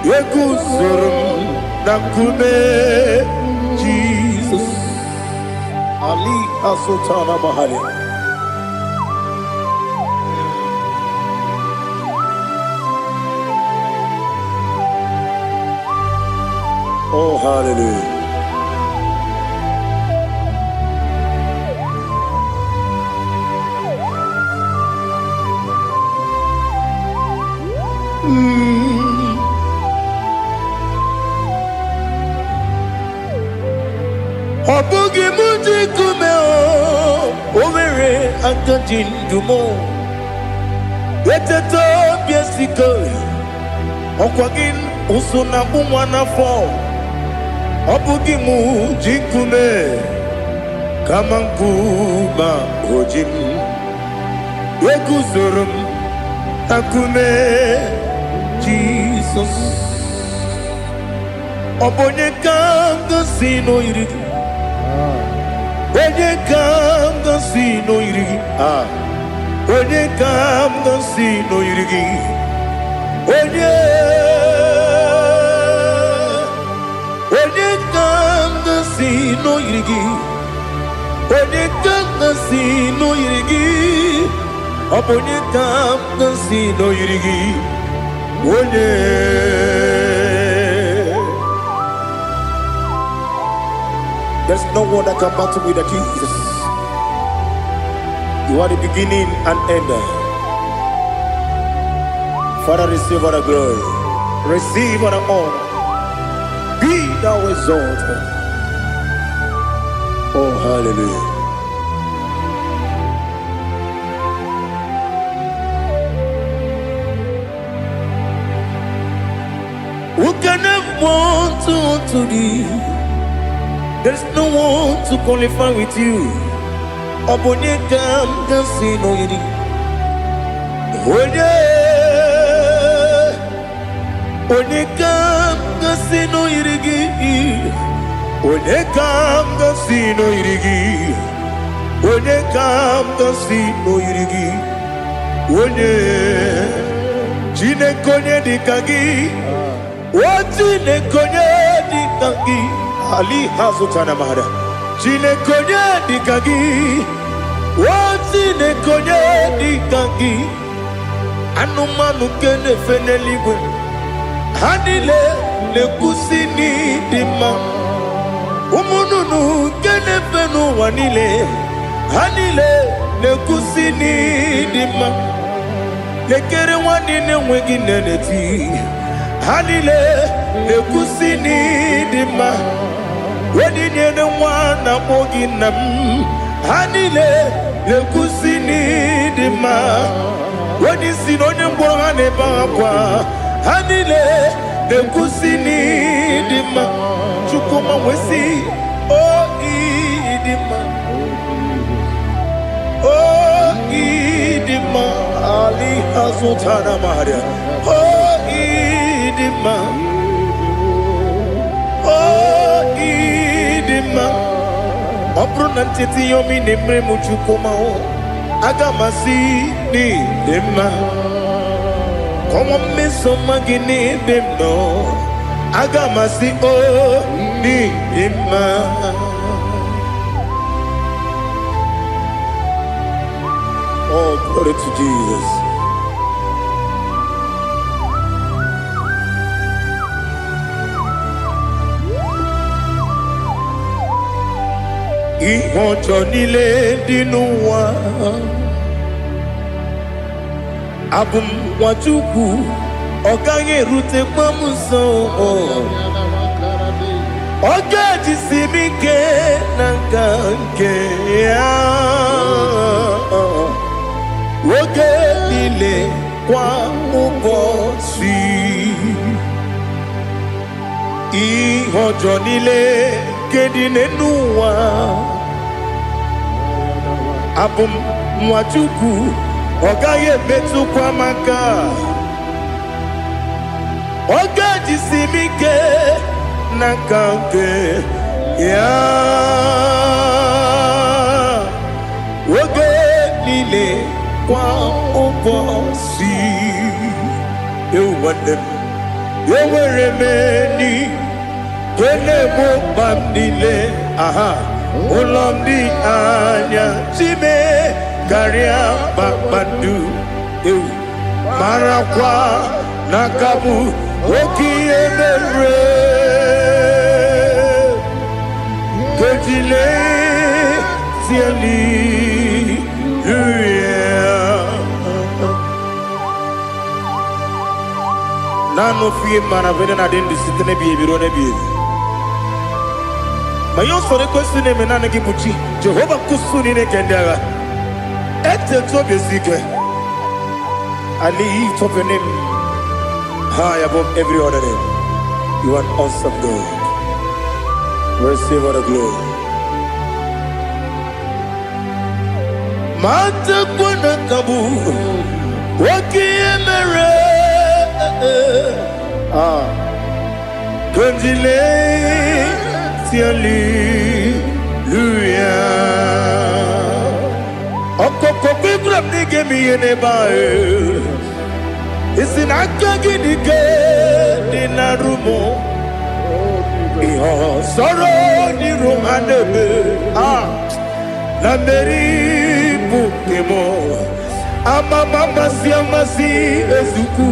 Yekuzurum nakume Jesus Ali Asotana Mahali. Oh hallelujah. Obugi muji kumeo Overe akajin dumo Yeteto biesiko Okwagin usuna bumwana fo Obugi muji kume Kamankuba ojim Yekuzurum Akume Jesus Jesus. Obonye kanga sino irigi. Onye kanga sino irigi. Onye kanga sino irigi. Onye kanga sino irigi. Onye kanga sino irigi. Obonye kanga sino irigi. Onye. There's no one that can battle with Jesus. You are the beginning and end. Father, receive all the glory. Receive all the honor. Be thou exalted. Oh, hallelujah. Who can have one to thee? There's no one to qualify with you. Obonye kanga sino yiri. Onye kanga sino yirigi. Onye kanga sino yirigi. Onye kanga sino yirigi. Onye Chinekonye dikagi. Chinekonye dikagi. Ali hazutana mahada. Chinekonye dikagi. Chinekonye dikagi. Anumanu kene feneligwe. Hanile le kusini dima. Umununu kene fenu wanile. Hanile le kusini dima. Lekere wanine wengi neneti. Hanile le kusini dima. Wedi nyene wana mogi nam. Hanile le kusini dima. Wedi sinonye mbwangane bangwa. Hanile le kusini dima. Chukuma wesi oh idima. Oh idima. Ali hazutana maria. Oh idima. Oh idima. Opronantiti yomi nemre muchukuma o. Agamasi ni dema. Como me somagini demno. Agamasi o ni dema. Oh, glory to Jesus. Ihojo nile dinuwa. Abum wajuku. Ogange rute mamuso. Oga jisimike nangange ya. Oge nile kwa ubosi. Ihojo nile kedine nuwa. Abum mwachuku. Ogaye betu kwa maka. Oga jisimike nangange ya. Oge nile kwa ubosi. You want them. You were remaining. Kene mo bandile. Aha. Ulomdi anya. Chime. Garia babandu. Marakwa. Nakabu. Oki emere. Kejile. Tiali. Nano fiye mana vene na den disitene biye birone biye. Mayon sore kwesune menane kibuchi. Jehova kusuni ne kendera. Ete tobe zike. I lift up your name high above every other name. You are awesome God. Receive all the glory. Mata kuna kabu. Waki emere. Gondile Hallelujah. Okoko Bibram nige mi yenebae. Isin akagi nige dinarumo. Iho soro ni romanebe. Na meri bukemo. Ama mama siamasi ezuku.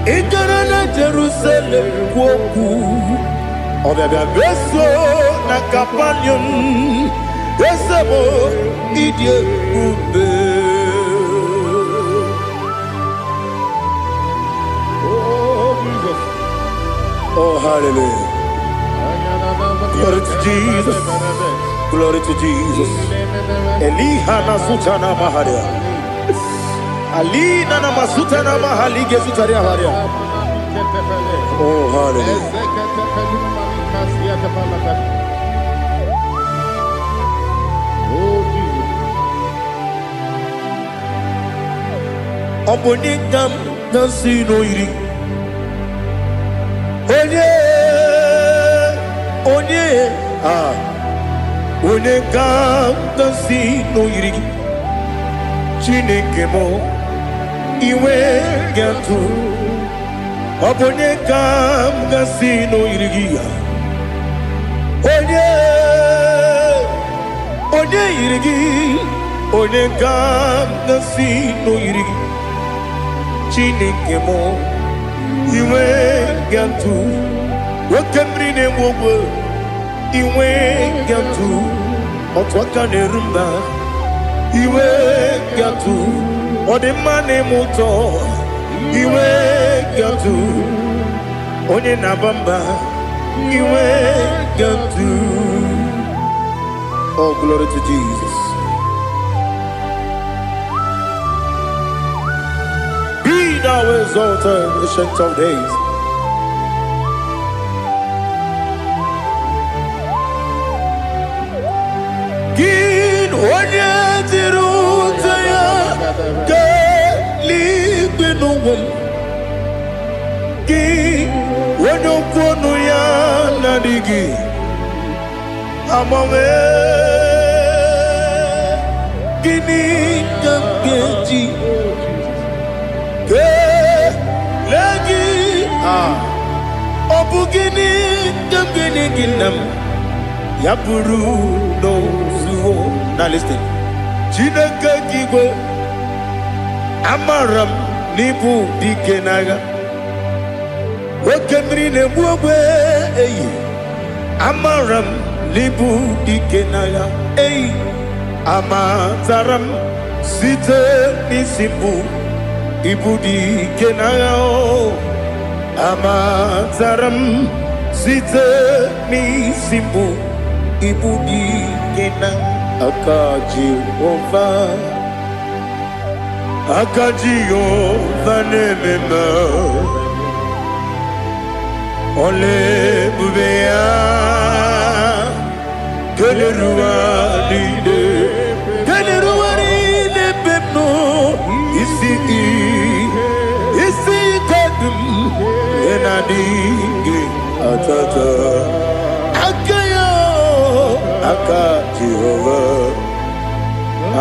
Ikarana Jerusalem woku. Obebe beso na kapanium. Besamo idie ube. Oh, Jesus. Oh, hallelujah. Glory to Jesus. Glory to Jesus. Elihana sutana maharia. Alina na masutana mahali gesutaria haria. Oh, hallelujah. Oh, Jesus. Oponingam nasino iri. Onegam nasino iri. Chineke mo iwe gantu. Oponegam nasino iri. Onye irigi, onye gam nasi no irigi. Chineke mo, iwe gantu. Wakemri ne mwogo, iwe gantu. Otwaka ne rumba, iwe gantu. Odemane moto, iwe gantu. Onye nabamba, iwe gantu. Oh, glory to Jesus. Be thou exalted, ancient of days. Gin onye tirutaya ke ligbinugum. Gin onye kwonu ya nadigi. Amame gini kamgeji ke lagi obu gini kamgini ginam yapuru no zuo. Now listen. Chineke kigwe amaram nibu dikenaga wakemri ne buogwe eyi amaram libu dikenaya ei amataram site nisibu ibu dikenaya o amataram site nisibu ibu dikenaya akaji ova nemema ole bubea que le ruaride pepno ici kadum enadinge atata akayo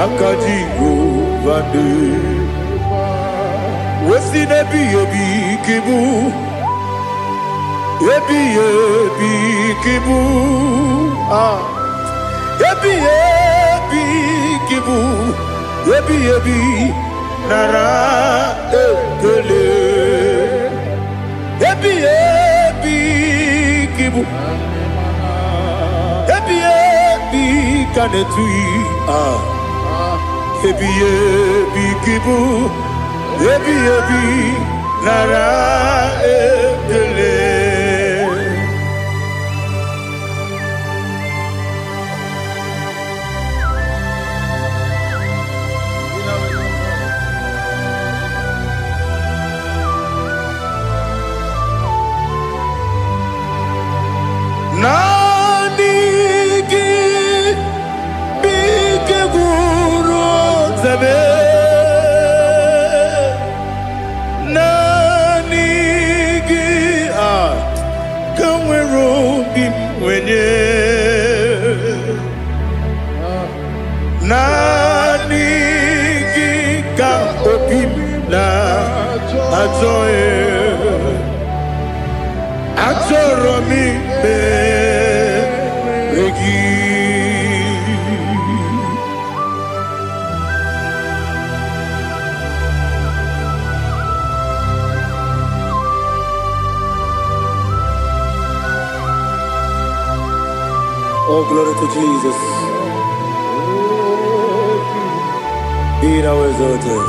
akajigo vande wesi nebi kibu ebi kibu ebi kibu ebi nara ekele ebi kibu ebi kanetui ebi kibu ebi nara ekele. Nanigi bike guru zabe nanigi bim wenye nani kika obim na ajoye ajoro mi be regi. Oh, glory to Jesus. Be thou exalted.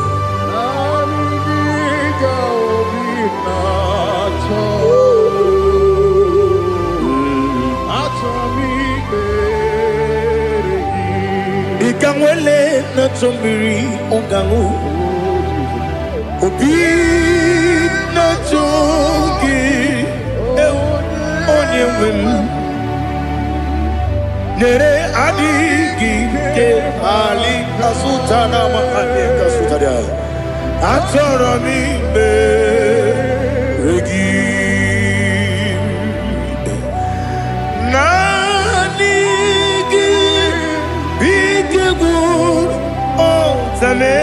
Ikangwele na chombiri ongangu obi na chogi onyewem nere adigi ke ali asutana mahane kasutaria atoro mi be regi nanigi bigegu otame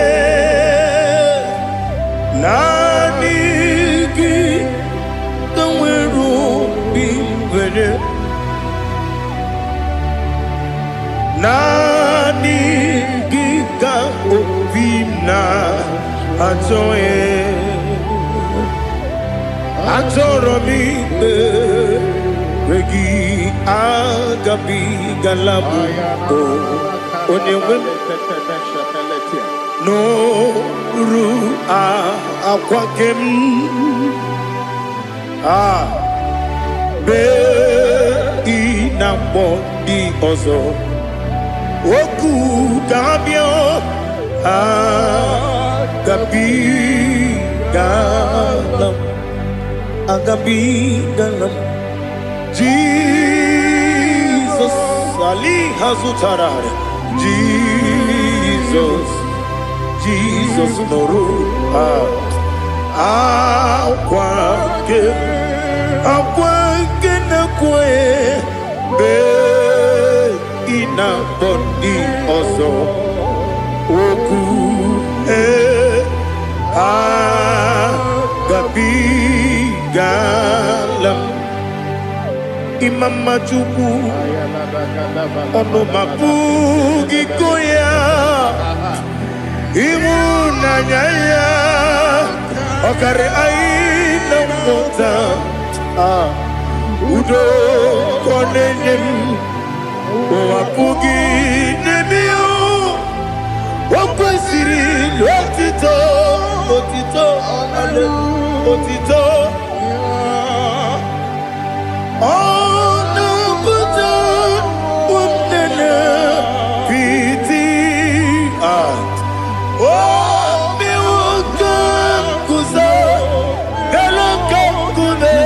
nanigi kanweru bingwene nani gika obina atoye atoro mi regi agabi galabu onyewe no ru akwakem be inambo di ozo Oku gabio agabi galam Jesus Ali hazutarare Jesus noru akwake na kwe be ina boni ozo oku gabi galam imama chuku ono mapugi koya imuna nyaya okare aina mota udo konenyem wapugi nemio wakwesiri lotito ale otito ono buto umnene piti miwaka kuza galaka kune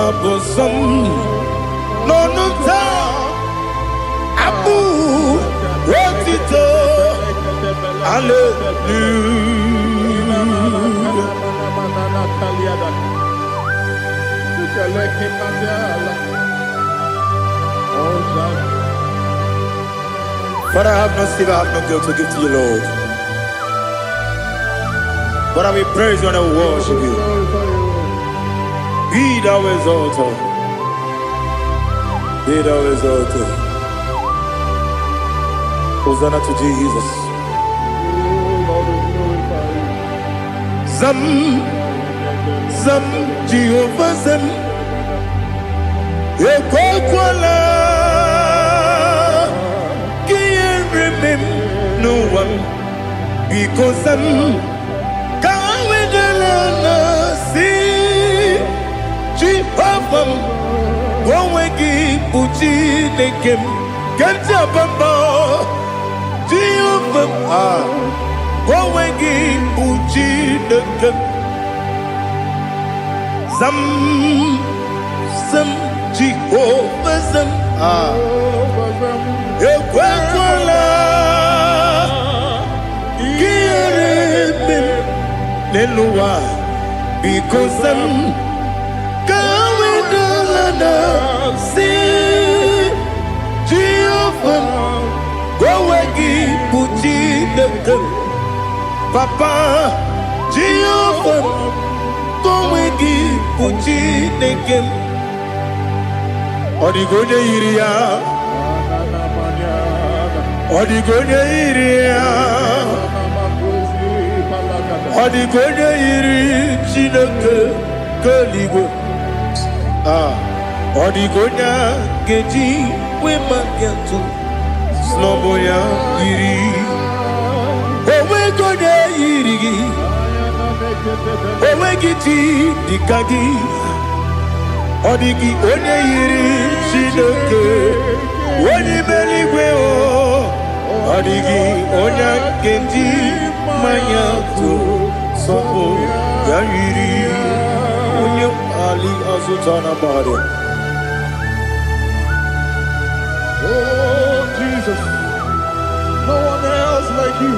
abosom nonuta abu rotito hallelujah. But I have no silver, I have no gold to give to you, Lord. But I will praise you and I will worship you. Be thou exalted. Be thou exalted. Hosanna to Jesus. Zam Jehovah Zam Ekwakwala Can't remember no one because Zam Kawedalana see Jehovah Wawegi Uchi Nekem Kenta Bamba Jehovah Wawegi Uchi Nekem Zam Jehovah Zam Ekwakwala Kieremem Nelua because I'm going to see Jehovah. Go away, Puchi the Papa Jehovah. Go away, Puchi the Odigonya iria, Odigonya iria, Odigonya iri chineke keligo. Odigonya geji we magetu snoboya iri. Owe gonya iri, owe giti dikagi. Odigi onye yiri Chineke onye meligwe o. Odigi onye kenji manya to sopo ya yiri onye ali azutana bade. Oh Jesus, no one else like you.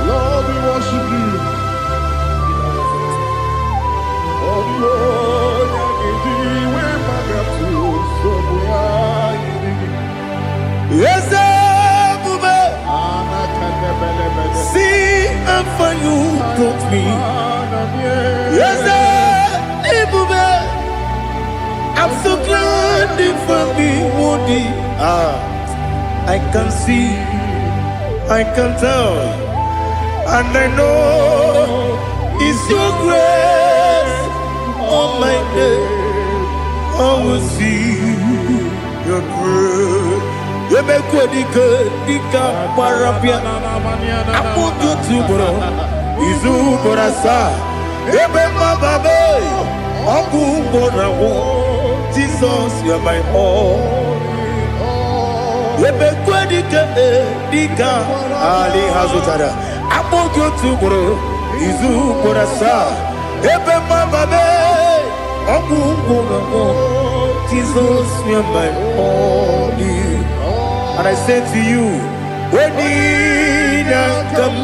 Lord, we worship you. Yes, see how far you brought me. Yes, I'm so glad for me, Woody. I can see, I can tell, and I know it's your grace. On my day, I will see your grace. You make what you could, Dika Parapia. I want you to bro. Izu Borasa. You make my baby. Aku Borawo. Jesus, you're my all. You make what you could, Dika Ali Hazutada. I want you to bro. Izu Borasa. Ebe mababe, Jesus, you're my only. And I say to you, when you come,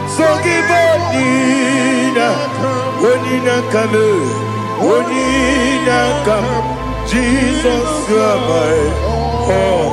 so give up when you come, Jesus, you're my all.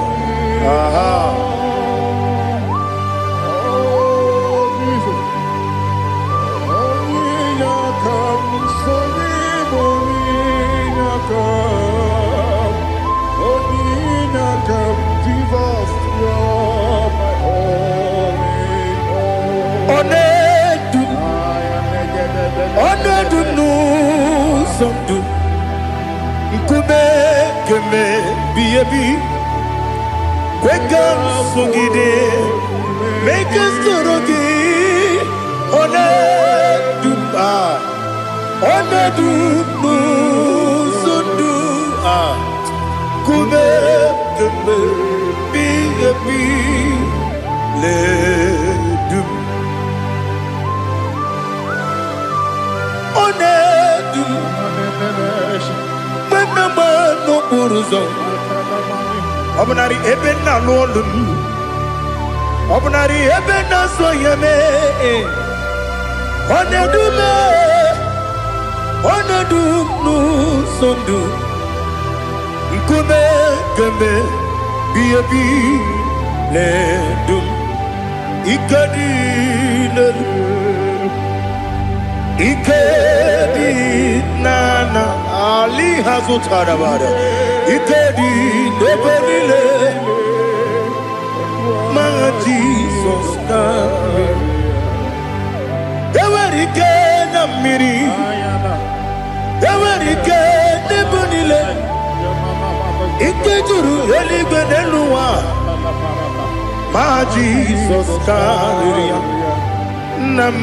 Make us Obnari ebena lolum, Obnari ebena soyeme, Onedu no sondu, Nkume keme, Biabi ledum, Ikedi nana Ali Hazutarabada. Ikedi nebenile ma Jesus kame ewerike na miri ewerike nebenile ikejuru eligbe neluwa ma Jesus kame nam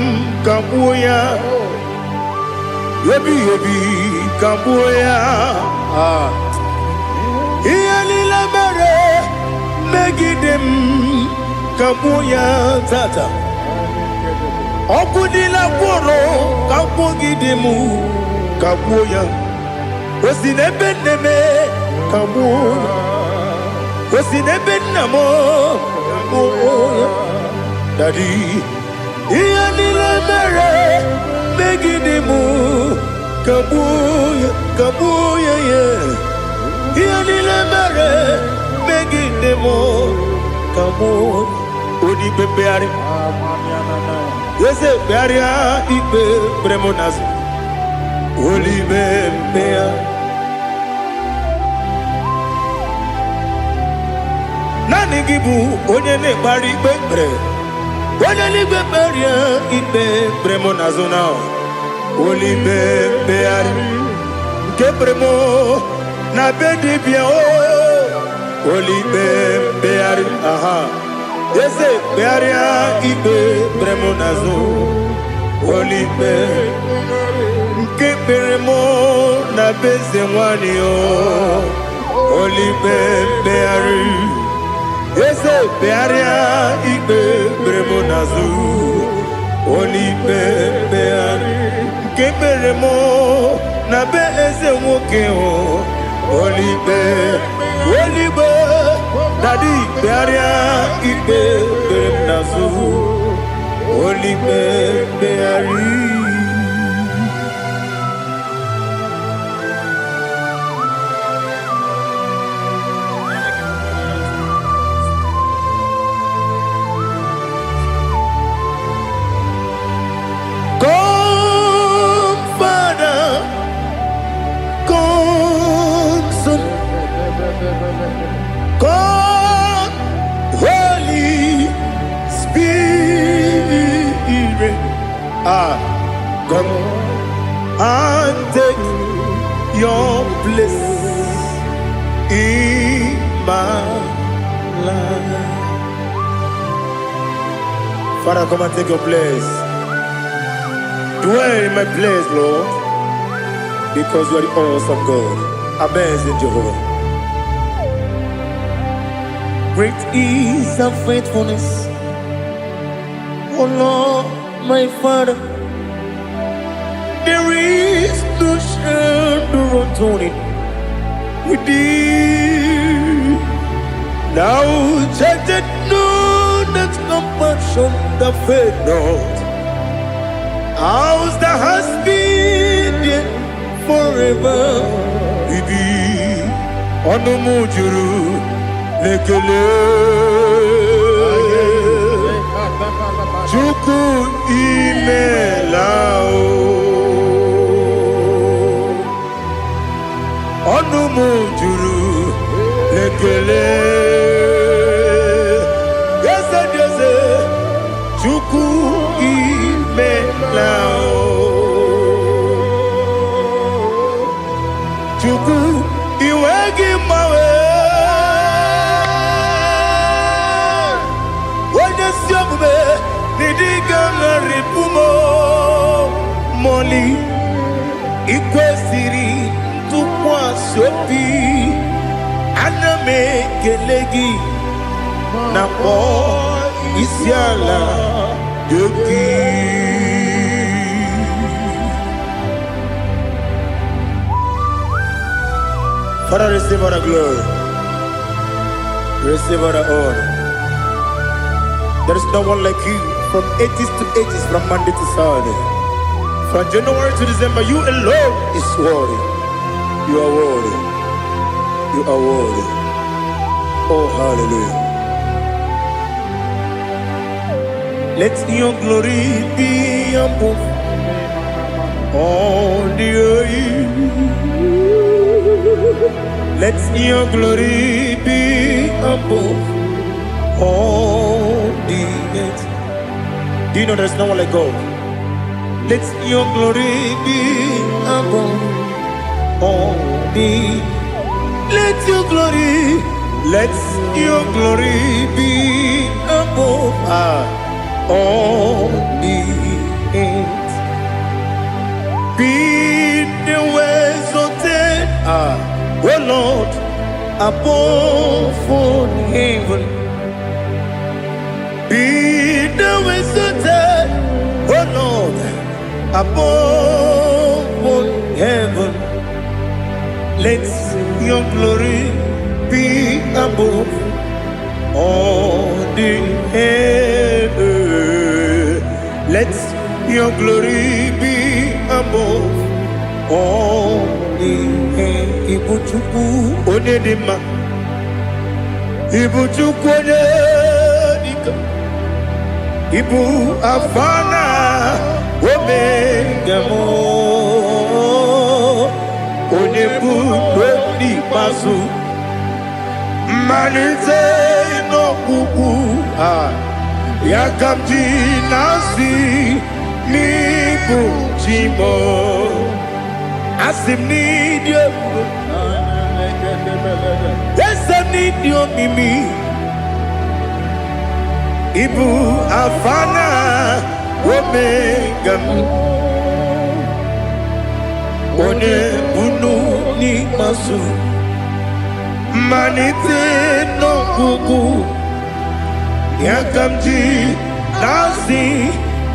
kabuya yebi kabuya Iyalila mere megidem kabuya tata. Okudila kworo kabugidemu kabuya. Osinebenneme kabuya. Osinebennamo kabuya. Daddy, Ianile mere, Megidimu, Kabuya, Kabuya, yeah. Ianile mere, Megidimu, Kabuya, Udi Bebeari, yes, Bearia, Ibe, Bremonas, Uli Bebeari. Nani gibu onye ne-ekpari ikpe ekpere onye n'igwe kperie ikpe bremo na zona olibe mkpegharị nke bremo na be dibịa olibe mkpegharị aha eze kpegharịa ikpe bremo na zo olibe nke bremo na be eze nwanyị olibe mkpegharị eze bearia ikpe bremo nazu olibe beari nke beremo na be eze nwoke olibe dadi bearia ikpe brem nazu olibe beari. God, Holy Spirit, come and take your place in my life. Father, come and take your place. Dwell in my place, Lord, because you are the awesome God. Amazing Jehovah. Great is thy faithfulness, O Lord, my Father. There is no shadow of turning with thee. Thou judgest none that compassion that faith not. Ours that has been there forever with thee. Onumujuru lekele Chuku imelao Onumujuru lekele Yese Chuku imelao Chuku iwegi mawe Moli ikwesiri tụkwasị obi ana m ekele gị na kpọ isi ala gị. Father, receive all the glory, receive all the honor. There is no one like you. From ages to ages, from Monday to Saturday, from January to December, you alone is worthy. You are worthy. You are worthy. Oh, hallelujah. Let your glory be above all the earth. Let your glory be above all the earth. Do you know there's no one like God? Let your glory be above all the. Let your glory be above all the earth. Be the exalted, oh Lord, above all heaven. Be the exalted, oh Lord, above all heaven. Let your glory be above all the heaven. Your glory be above all the earth. Ibuchukwu onedima, Ibuchukwu onedika, Ibu afana omega mo, onebu lodi pasu, manite no kuku yakamji nasi. Nibu Jimo Asim need you. Yes, I need you, Mimi. Ibu Afana Omega One Bunu Ni Masu Manite no Kuku Yakamji Nasi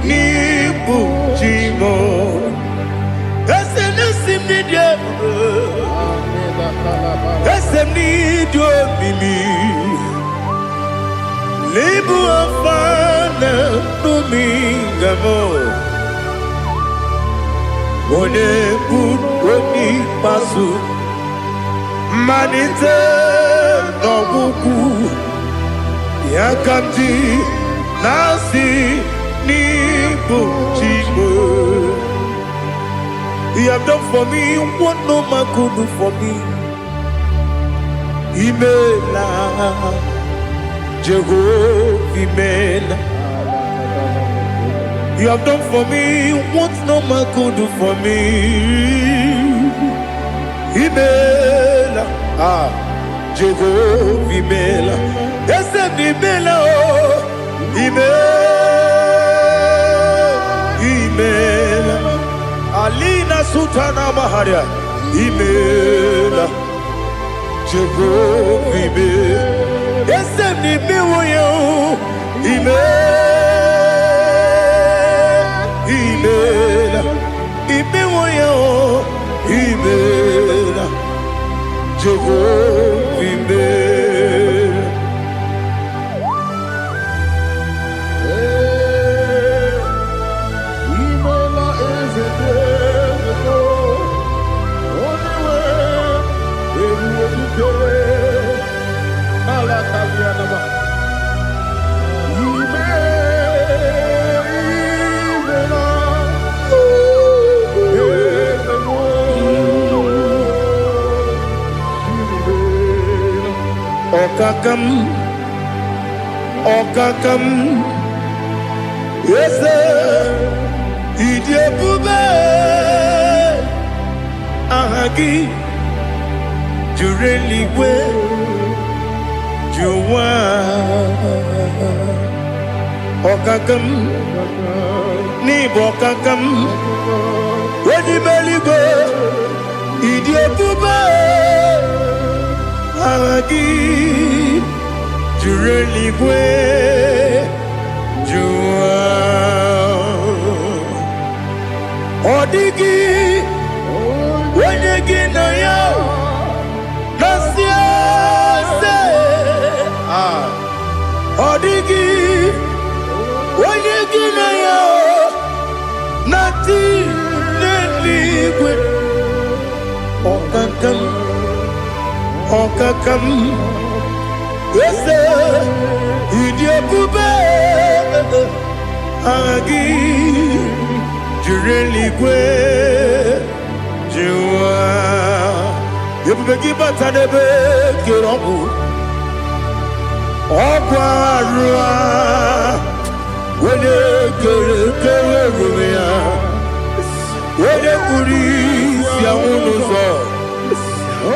Nibu Jimo Esenesim Nidia Esem Nidio Mimi Libu Afana Numingamo One Buni Pasu Manite Nobuku Yakamji Nasi Nibu Jimo. You have done for me what no man could do for me. Imela Jehovah Imela. You have done for me what no man could do for me. Imela Jehovah Imela. Yes, Imela Imela Alina Sutana Maharia Imela Jehovah Imela Yes, Imela Imela Imela Jehovah Imela. Okakam, yes, Idiabube, Ahagi, Jureliwe, Juwa, Okakam, Nibokakam, Wedibeligo, Idiabube, Ahagi. Jureligwe Jua Odigi Wenyegi na yo Nasia se Odigi Wenyegi na yo Nati Neligwe Okakam Okakam Yes, Idiabube Agi Jureligwe Jua Yebubegi Batanebe Kirobu Okwarua Wede Kere Rumia Wede Kuri Siamunuzo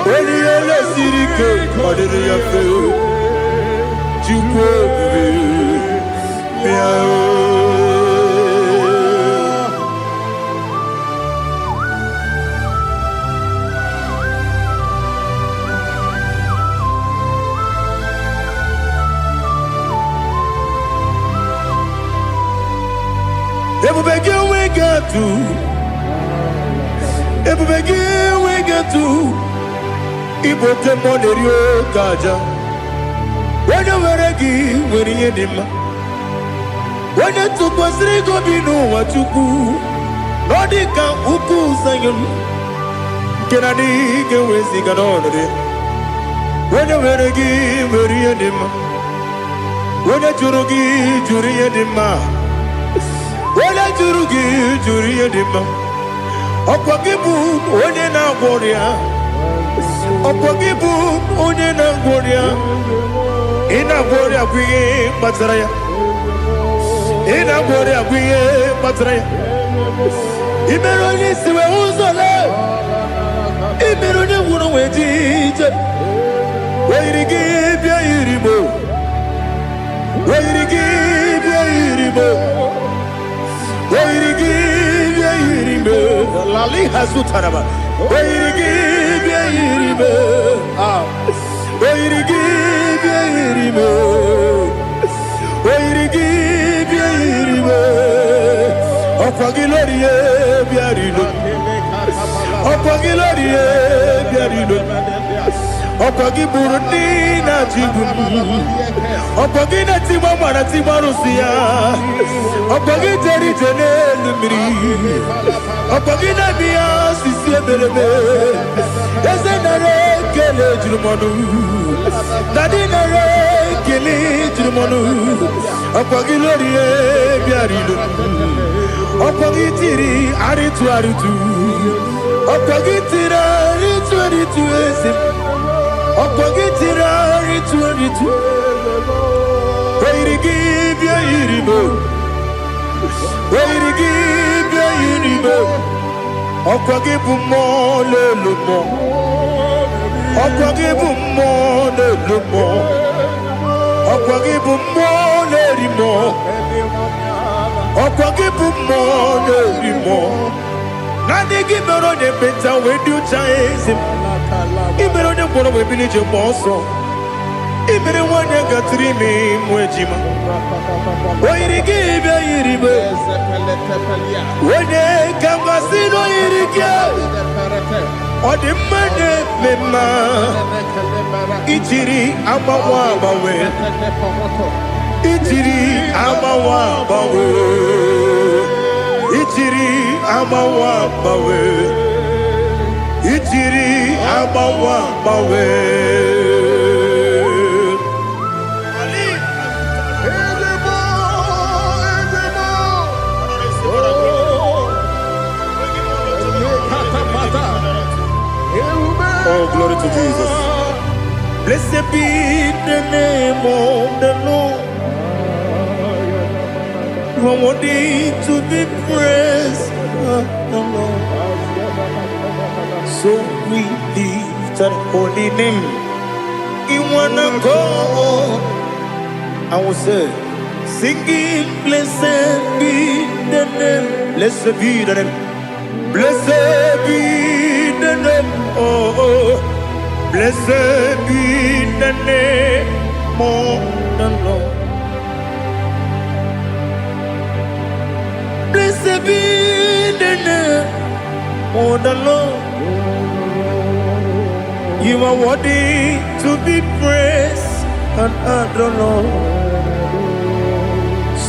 Wede Ele Sirike Kodiri Yafe Ebubegi we get to Iboke Monerio Kaja. When you were a gee, when you did, When you took was Rigo Binu, what you do, Nordica, Uku, Zion. Can I dig away, Ziganone? When you were a give, Marianima. When I Jurugi, Juriadima. When I Jurugi, Juriadima. Opagibu, Odena Warrior. Opagibu, Odena Warrior. In a warrior, we Matraya. In a warrior, we Matraya. Imeroni, we also love. Imeroni, wouldn't wait. Where to give your Iribo? Where to give your Iribo? Where to give your Iribo? Lali Hasutaraba. Where to give your Iribo? Where to give your Iribo? Where to give your Iribo? Opagilorie Biarino. Opagilorie Biarino. Opagi Burundi na Jibu, Opagi na Timama na Timarusia, Opagi Jerry Jenelmiri, Opagi na Mia Sisia Berebe, Yazenare Kele Jumanu, Nadinare Kele Jumanu, Opagi Lorie Biarino, Opagi Tiri Aritu Aritu, Opagi Tira Aritu Aritu Esim. Opagitira ritualitu. Where to give your Iribo? Where to give your Iribo? Opagibu more lumo. Opagibu more lumo. Opagibu more limo. Opagibu more limo. Nani give me on the better when you chase him. Ibero de bono we village moso. Ibero one ya gatrimi mwejima. Where give ya iribe. Wene kamasino irikia. Odi mane mema. Ichiri amawa bawe. Ichiri amawa bawe. Ichiri amawa bawe. Ichiri amawa bawe. Oh, glory to Jesus. Blessed be the name of the Lord. You are worthy to be praised, the Lord. So we lift that holy name. You wanna go? I will say, singing, blessed be the name. Blessed be the name. Blessed be the name. Oh, blessed be the name of the Lord. Blessed be the name of the Lord. You are worthy to be praised and adored.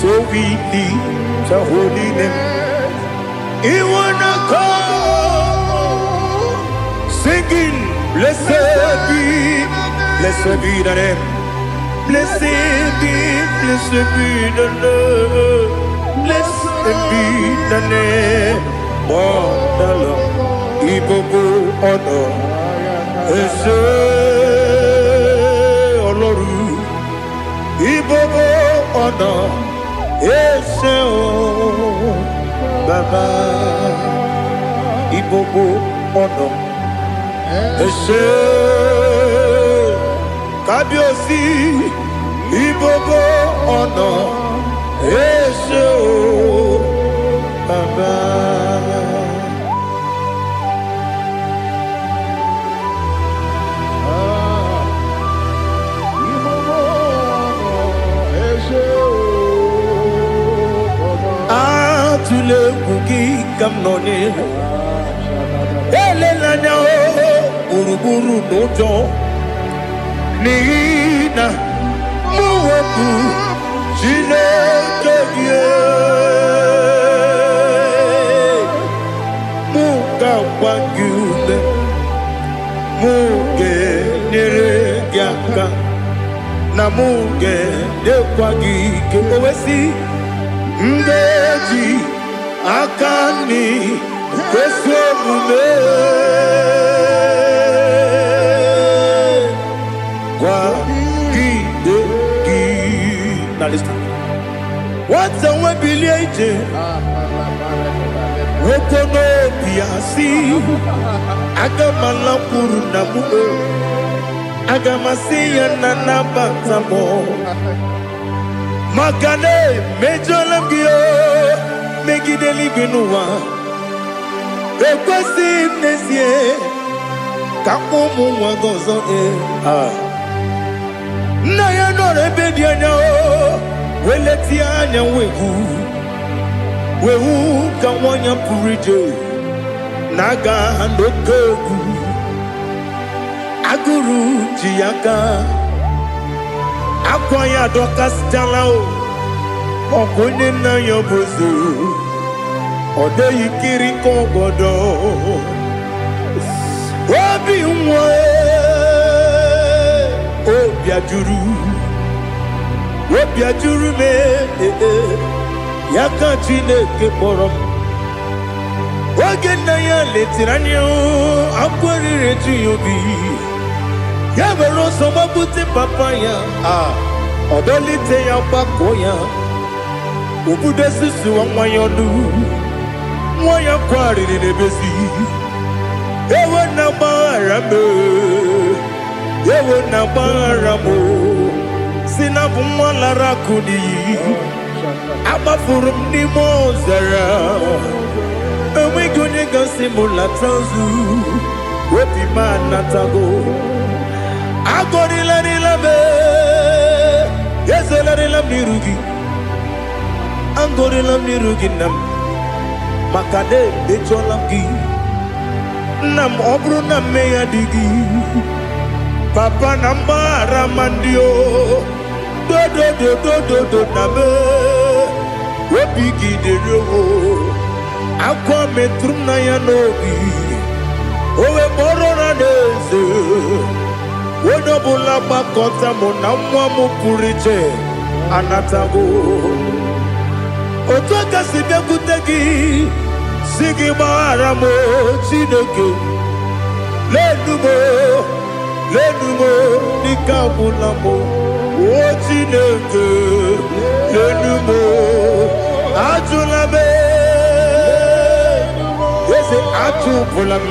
So we lift the holy name. You wanna come singing, blessed be the name. Blessed be the Lord. Blessed be the name of the Lord. Ibogo honor. Ese Oloru, Ibobo ọ̀nà, Ese o Baba, Ibobo ọ̀nà, Ese Kábíyèsí, Ibobo ọ̀nà, Ese o Baba. Tule kuki kamnoni ele lanya o buruburu nojo nina muwetu chile kebie aka na muge dekwa gike owesi ngeji akani kweso mume kwa gide gi. Now listen. What's a webileje? Wokono biasi agamala puru na mume agamasi ya nana batamo makane mejolambio megideli binuwa ekwesi nesie kakomu wagozo na ya nore bedi anya weleti anya wehu kawanya purije naga ndokogu aguru jiyaka akwaya doka stalao okunye na yobozu ode yikiri kogodo obi nwa obi ajuru me yaka Chineke kpọrọ oge nna ya letiri anya akwarịrị ji obi ya were ọsọ gbapute papa ya ọdọlite ya gbakọ ya obodo susu nwa ya ọnụ nwa ya kwarịrị n'ebezi ewe na gbaghara m si na bụ nwa lara akụ n'iyi agbafuru m n'ime ọzara enweghị onye gasị m lata nzu obi m anatago agọrịlarịla m ezelarịla m n'iru gị agọrịla m n'iru gị nna m maka na emejọla m gị nna m ọ bụrụ na mmehie dị gị papa na mgbaghara ma ndị o dodododododo na me obi gị dịrị o akwa metụrụ na ya n'obi owe kpọrọ na n'eze onye ọbụla gbakọta mụ na nwa m pụrụ iche anatago otu aka si bịakwute gị si gị gbaghara m Chineke lenumo dịka ọbụla m o Chineke lenumo ajụla m eze ajụpụla m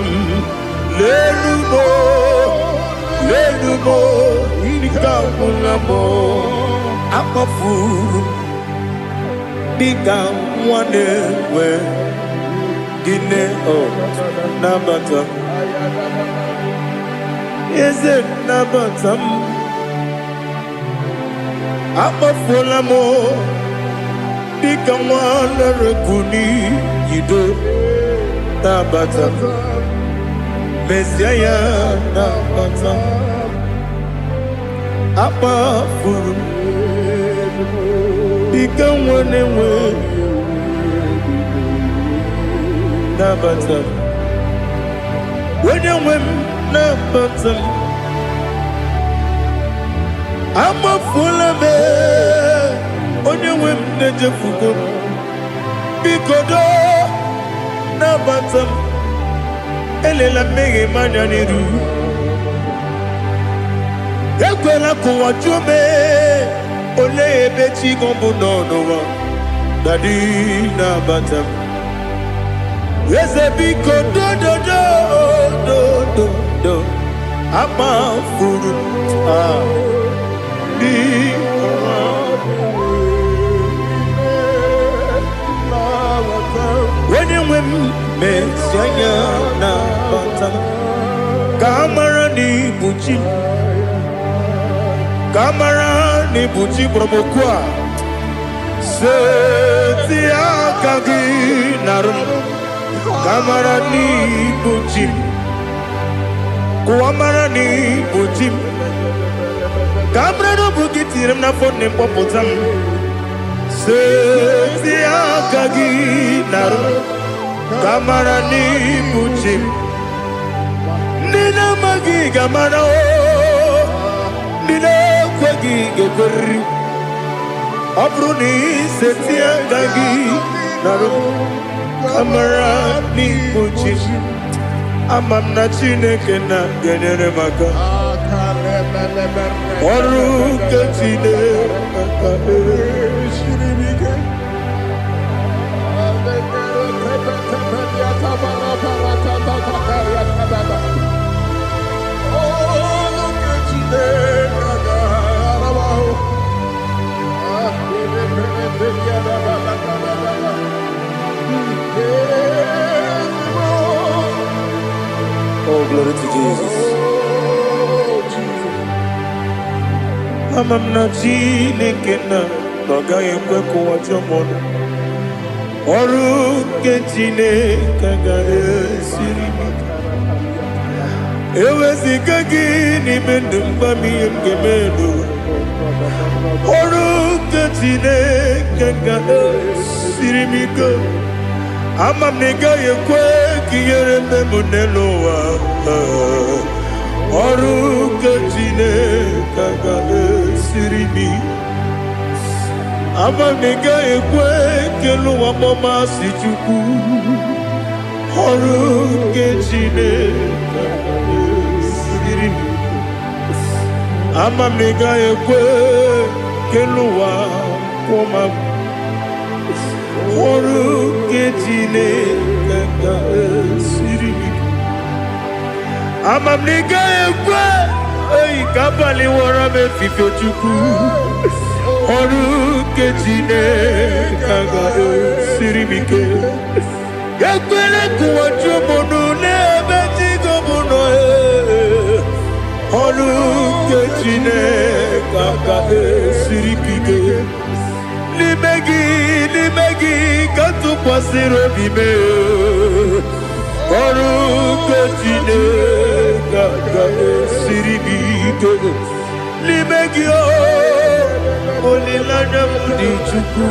lenumo dịka ọbụla m akpafuru dịka nwa na-enwe gịnị nabata eze nabata m akpafuola m dịka nwa na-erekuni yido nabata mesia ya nabata akpafuru dịka nwa na-enwe nabata onye nwe m nabata m amafuola m onye nwe m na-ejefugo m biko do nabata m elela mmehie m anya n'iru ekwela ka ụwa jụọ m olee ebe chi gị bụ n'ụwa dadi nabata m eze biko do amafuru di onye nwe m mesi anya na bata ka amara n'ibu chi ka amara n'ibu chi kpọrọmokwu a seti aka gị narụ kamara n'ibu chi kuamara n'ibu chi kamara n'obu gị tiri m n'afọ na mkpọpụta m seti aka gị narụ kamara n'ibu chi ndị na-amaghị gamara o Dine kwagi gekori Abruni setia gagi Naru Kamara ni kuchishi Amam na chineke na genere maka Oru ketine Shiribike Oh, glory to Jesus. Amam na chineke na Nogaye kweko wajomono Oru ketine kaga esiribike Ewezika gini mendumba miyemgemelo Oru ketine kaga esiribike Amam negaye kwe kiyere memunelo wa Oru ketine kaga esiribike Amam negaye kwe kelu wa mama sichuku Oru ketine kaga esiribike Amam negaye kwe kelu wa mama Oru ketine kaga esiribike Amam negaye kwe Ei kabali wara me fifo chuku Oru ketine kaga esiribike Yakwele kuwa chumono nebe tigo mono Oru ketine kaga esiribike Limegi katu pasiro bime Oru ketine kaga esiribike Limegi olilana mudi chuku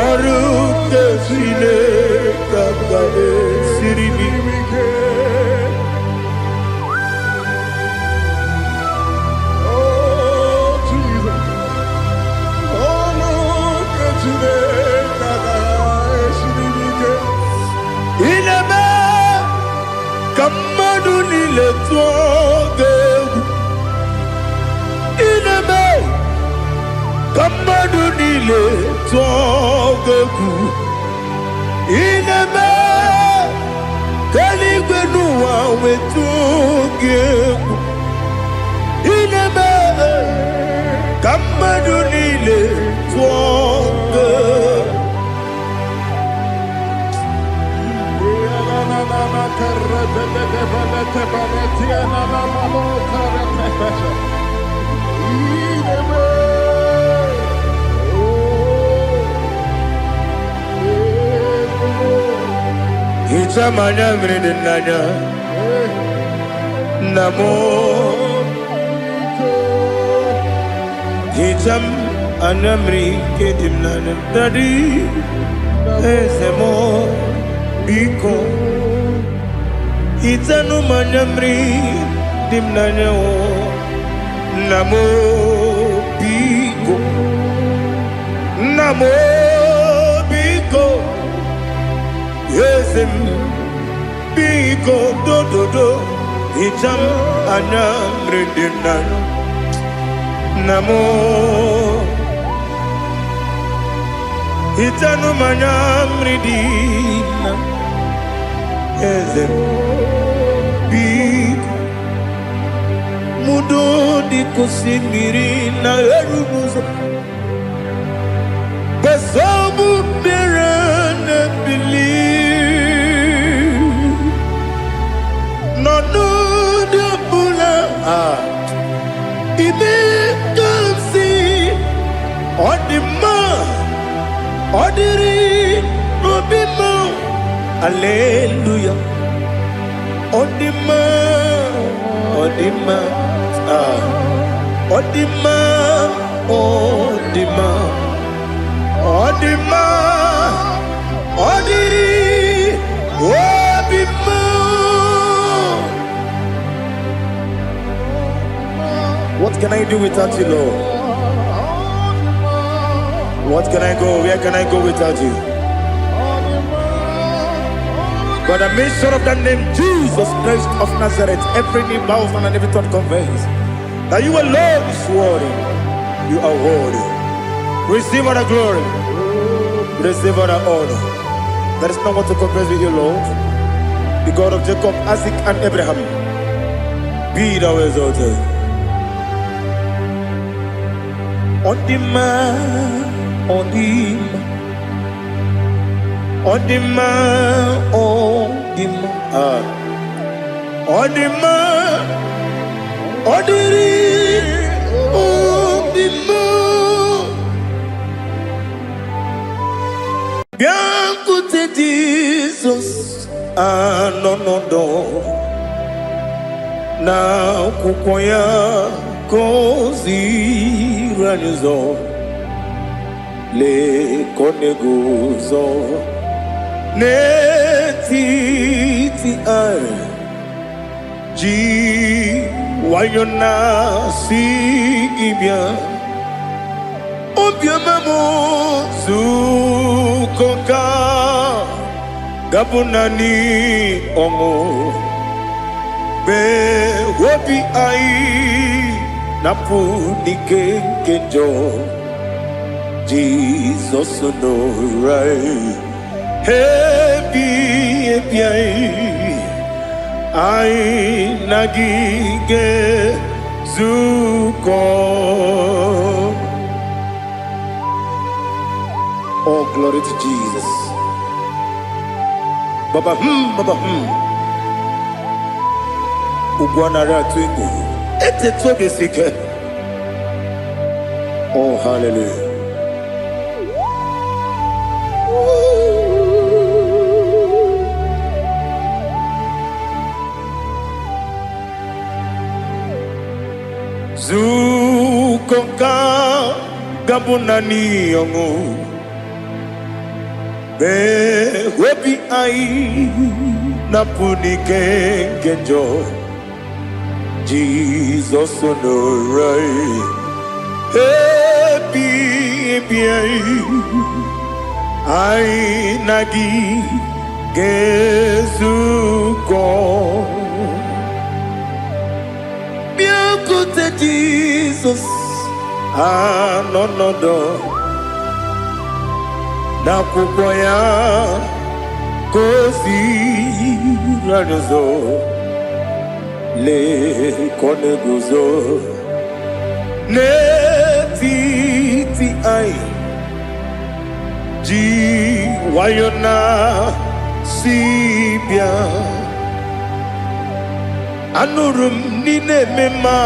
Oru ketine kaga esiribike Ineme kamadu nile tuogegu Ineme kamadu nile tuogegu Ineme kaligwenu wawe tuogegu Ineme kamadu nile tuogegu Itamanya mridinanya Namo Itam anamri kedimnana Dadi Ezemo Biko Itanu manyamri dimnanya o Namo Biko Namo Biko Yesem Biko do do do Itam anamri dimnanya Namo Itanu manyamri dimnanya Ezem Biko Mudo di kusimiri na erumuzo Basabu birane believe No de bula Ime kansi Odima Odiri Obima Hallelujah Odima Odima Odima Odima Odima Odiri Obima can I do without you, Lord? What can I go? Where can I go without you? But the mention of that name, Jesus Christ of Nazareth, every knee bows and every tongue confesses that you alone is worthy. You are worthy. Receive all the glory. Receive all the honor. There is no one to compare with you, Lord. The God of Jacob, Isaac, and Abraham. Be thou exalted. On the man, on the man, on the man, on the man, on the man, on the man. Bien côté Jesus, ah non non non, na kukoya kozi ranizo, le koneguzo, ne titi ay, ji wayona si ibia. Obiamamo zukoka gabunani omo be wobi ai napu nike kenjo Jesus no right hebi ai nagige zuko. Oh, glory to Jesus. Baba, Baba, Ugwanara twingu. Ete tobe sike. Oh, hallelujah. Zukonka gabunani yongu. Be webi ai napuni kenjo Jesus no right happy ai nagi gezuko bien côté Jesus ah non non non na kukoya kozi ranizo le koneguzo ne titi ai ji wayona sibia anurum nine mema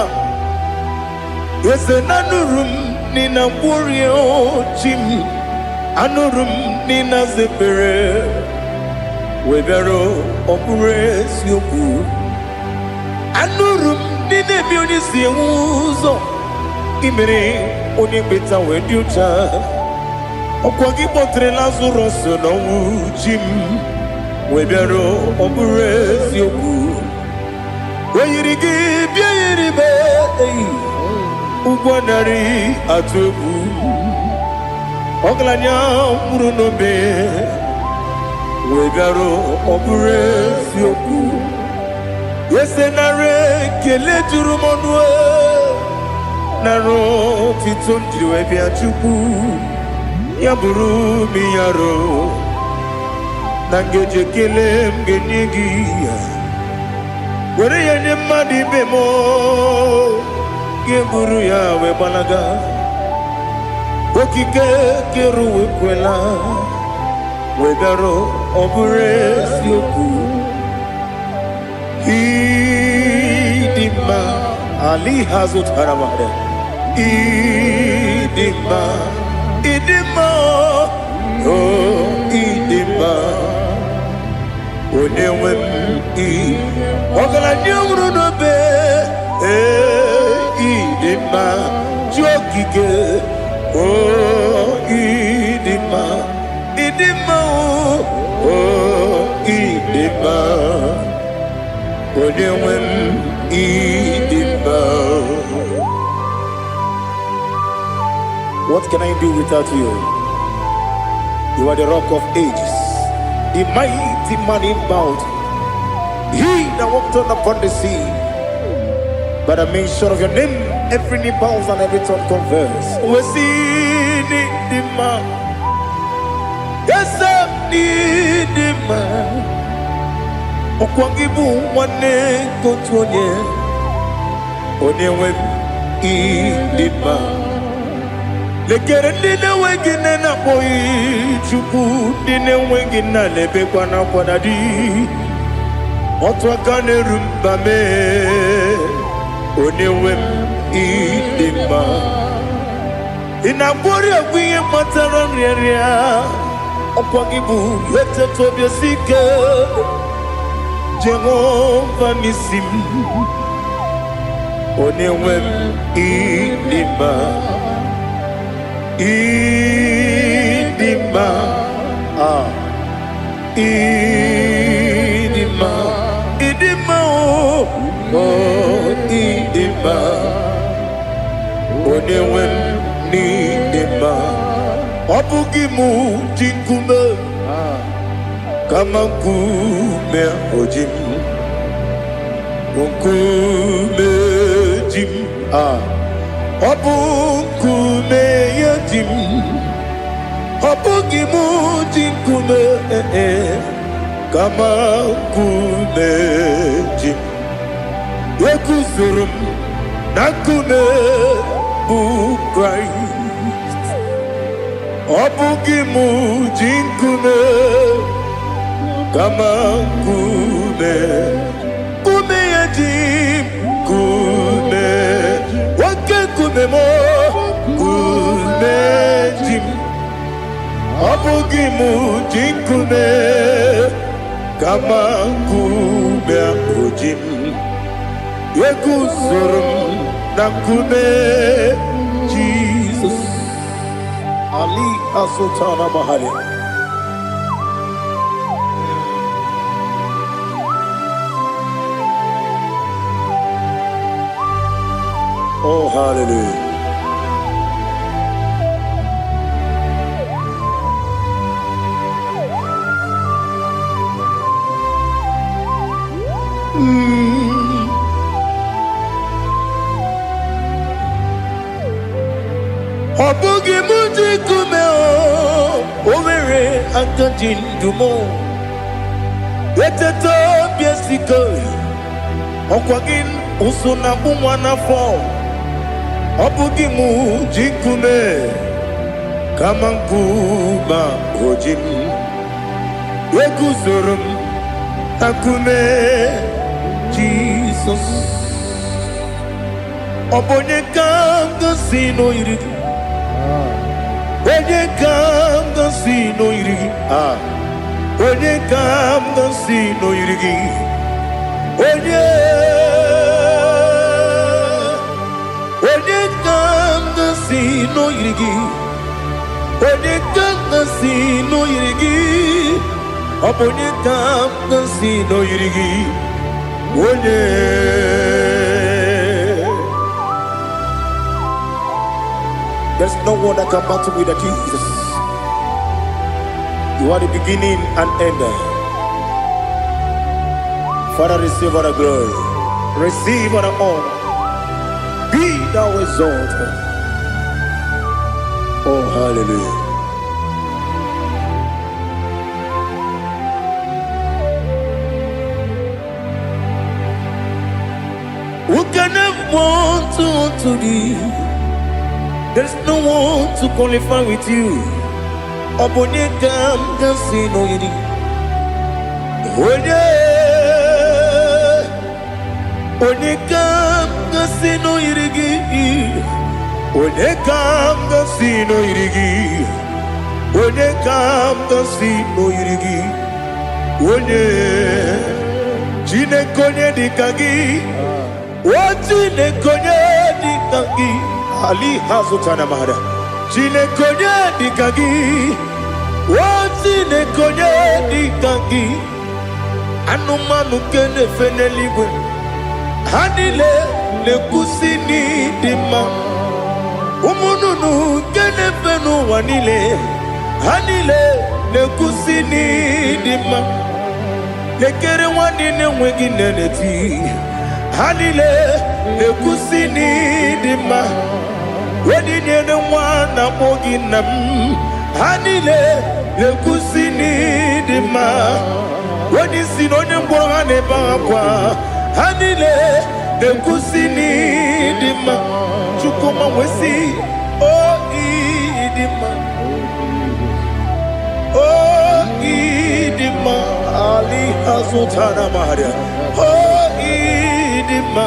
yese nanurum nina burio chim anurum nina zepere webero opures yoku anurum nina bionisi uzo imere onibeta weducha okwagi potre Lazarus no uchim webero opures yoku weyirigi biayiribe ugwanari atubu Oglanya murunobe wegaro opures yoku yesenare kele turumonwe naro titondri webia chuku yaburu miyaro nangeje kele mgenigi were yene madi bemo geburu ya webalaga Okike keruwe kwela wegaro opures yoku idima ali hazut haramade idima oh idima onewem ogala nyumru no be idima jokike oh idima oh idima onewem idima What can I do without you? You are the rock of ages, the mighty man in battle. He that walked on upon the sea. By the mention of your name, every knee bows and every tongue converse. We see the man. Yes, I need the man. Okwangibu wane kotonye. Onyewe the man. Lekere dine wengine na boyi chuku dine wengine lebe kwa na kwadadi. Otwa kane rumba me. Onewem idima inabori agwiye matara nriya okwagibu yete tobia sike Jehova nisim onewem idima idima idima idima idima onewem ni idima obugimu jinkume kama nkume ojim nkume jim obukume yajim obugimu jinkume kama nkume jim Yekuzurum nakume bu Christ Obugimu jinkume kama kume Kume yajim kume Wake kume mo kume jim Obugimu jinkume kama kume ojim Yekuzurum nakume Jesus Ali Asultana Mahali. Oh hallelujah. Obugi muji kumeo Owere akajin dumo Yeteto biesiko Okwagin usuna bumwana fo Obugi muji kume Kamankuma ojim Yeguzurum akume Jesus Obonye kanga sino irigi Onye kam dansi no irigi Onye kam dansi no irigi Onye kam dansi no irigi Onye kam dansi no irigi Onye kam dansi no irigi Onye There's no one that can battle with Jesus. You are the beginning and end. Father, receive all the glory. Receive all the honor. Be thou exalted. Oh, hallelujah. Who can have one to thee? There's no one to qualify with you. Obonye kam dansi no yidi. Onye kam dansi no yidi. Onye kam dansi no yidi. Onye kam dansi no yidi. Onye chine konye dikagi. Chine konye dikagi. Ali Hazutana Mahada. Chine konye dikagi. Chine konye dikagi. Anumanu kene feneliwe. Hanile le kusini dima. umununu kenefenu wanile hanile nekusini dima nekere wanine wengi neneti hanile nekusini dima wedine ne wana moginam hanile nekusini dima wedisi nonye mbwangane bakwa hanile nekusini dima chukuma wesi o idima o idima ali hazutana maria o idima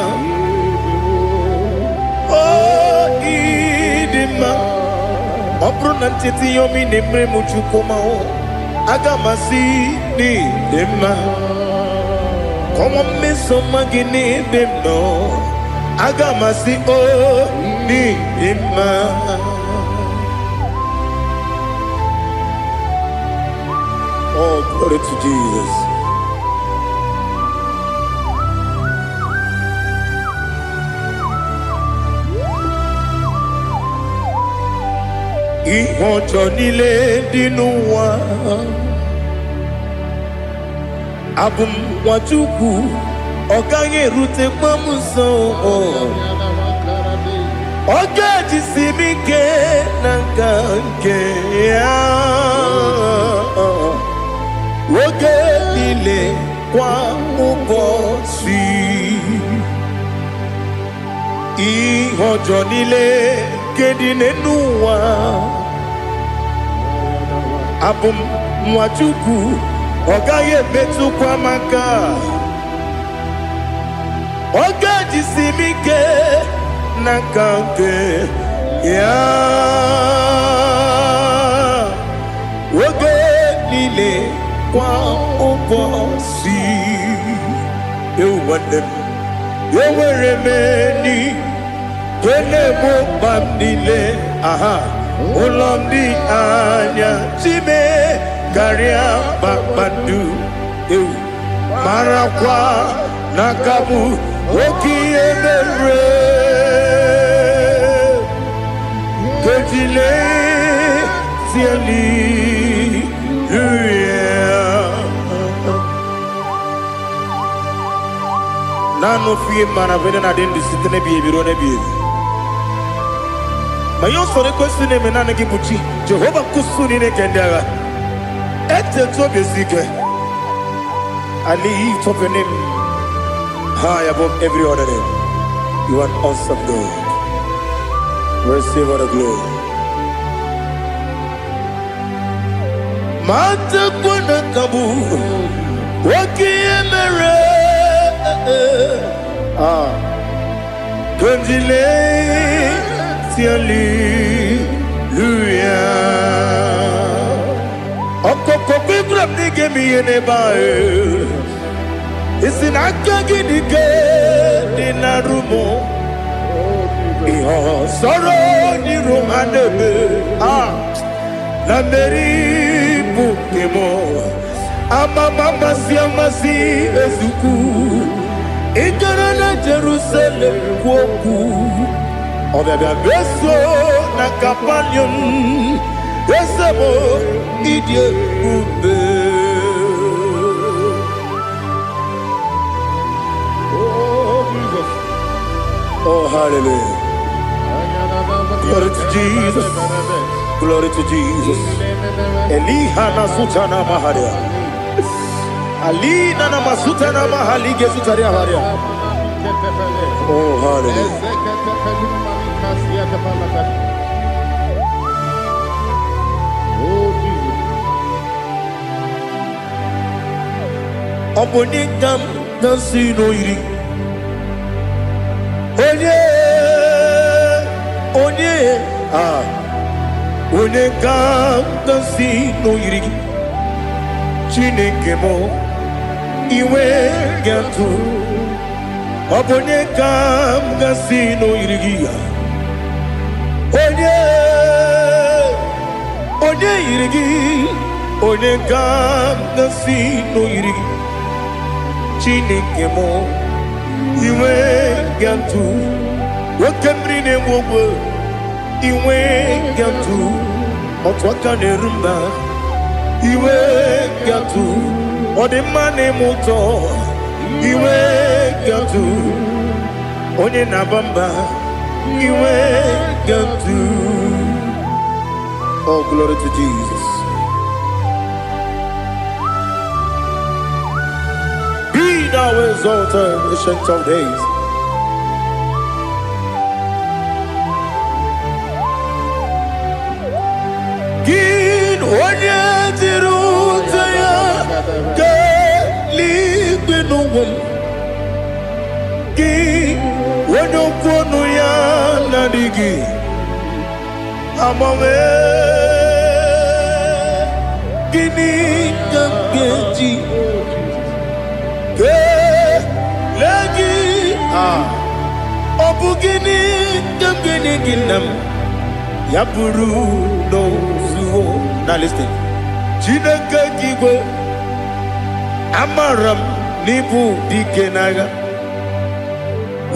o idima obronantiti yomi nemre muchukuma o agamasi ni dima como me somagini demno agamasi o ni dima. Oh, glory to Jesus. Ihojo nile dinuwa abum wajuku oganye rute mamuso ogaji simike nanganke ya woge nile kwa ubosi ihojo nile kedine nuwa abum wajuku ogaye metu kwa maka ogaji simike nakanke ya woge nile kwa ubosi ewandem yeweremeni kene mo bamdile aha ulomdi anya chime Garia Babandu Marakwa Nakabu Oki Emere Kejile Tiali Nano fiye manavene na dendi sitene biye birone biye Mayon sore kwesune menane kibuchi Jehova kusuni ne kendera Ete to besike. I lift up your name high above every other name. You are awesome God. Receive all the glory. Mata kuna kabu waki emere Kundile tiali luya Okokokwe grabni gemi yenebae Isinaka gidike dinarumo Iho soro ni romanebe Nameri bukemo Amama siamasi ezuku Ikarana Jerusalem kwoku Obebe beso na kapanion Esemo idie ube. Oh Jesus. Oh hallelujah. Glory to Jesus. Glory to Jesus. Elihana sutana maharia. Alina na masutana mahalige sutaria haria. Oh hallelujah. Obonikam nasino iri Onekam nasino iri Chineke mo iwe gantu Obonekam nasino iri iri Onekam nasino iri Chineke mo iwe gantu Wakemrine mwogo iwe gatu otwaka nerumba iwe gatu odimane muto iwe gatu onye nabamba iwe gatu. Oh, glory to Jesus. Be thou exalted, ancient of days. Gin onye tirutaya ke ligbinugum. Gin onye kwonu ya nadigi amame gini kamgeji ke lagi obu gini kamgeni ginam ya buru no zuo. Now listen. Chineke kigwe amaram nibu dikenaga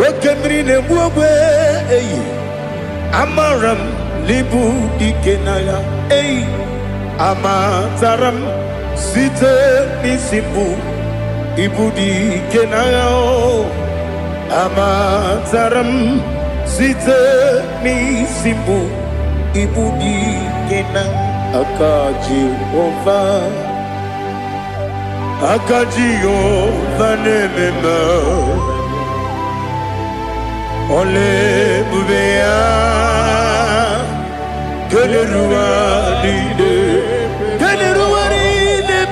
okemri ne buogwe eyi amaram nibu dikenaga eyi amataram site nisimbu ibu dikenaga o amataram site nisimbu ibu dikenaga. Akajihova nemema ole bubea keleruaride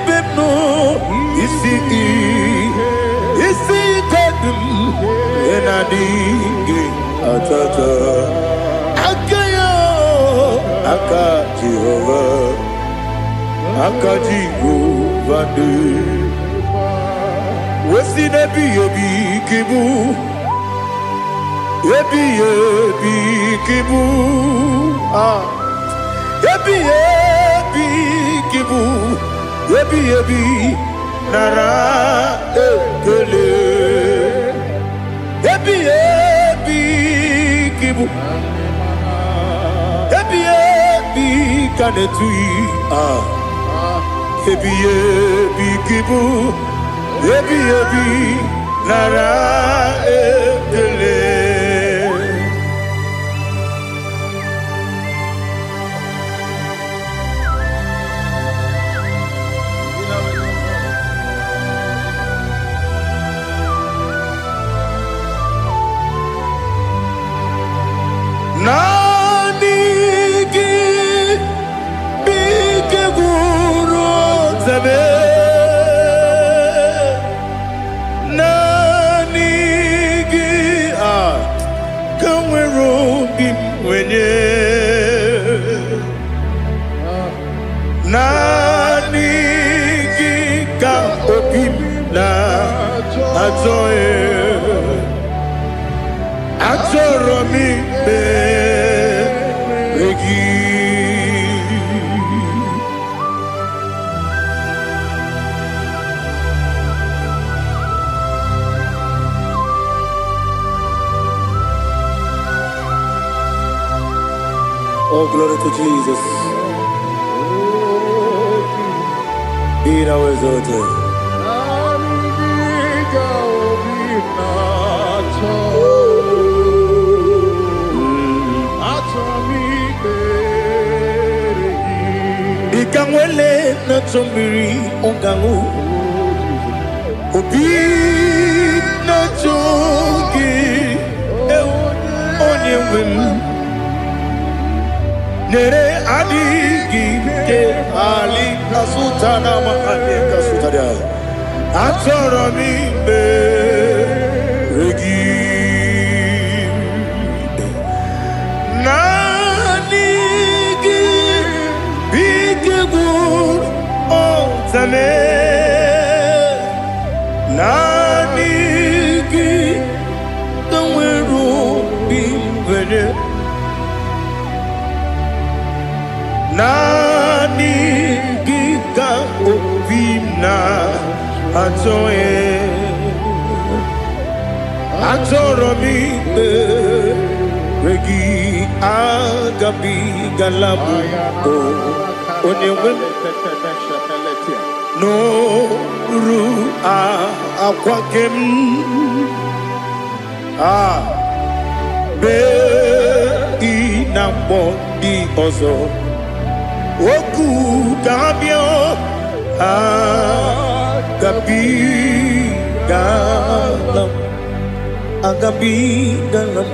pepno isi kadum enadinge atata Akajihova de Wesi nebi ebi kibu Ebi kibu Ebi kibu Ebi nara ekele Ebi kibu Ebi kanetui Ebi kibu Ebi nara ekele. Oh, glory to Jesus. Be thou exalted. Ikangwele na chombiri ongangu Obi na chogi onye wim Nere adigi ke ali kasutana mahane kasutaria Atoro mi be regi Nanigi bigegu otame Nanigi kanweru bimbere Nani gika obina atoe atoro mi regi Agabi galabu onyewe no ru akwakem be inambo di ozo oku gabio agabi galam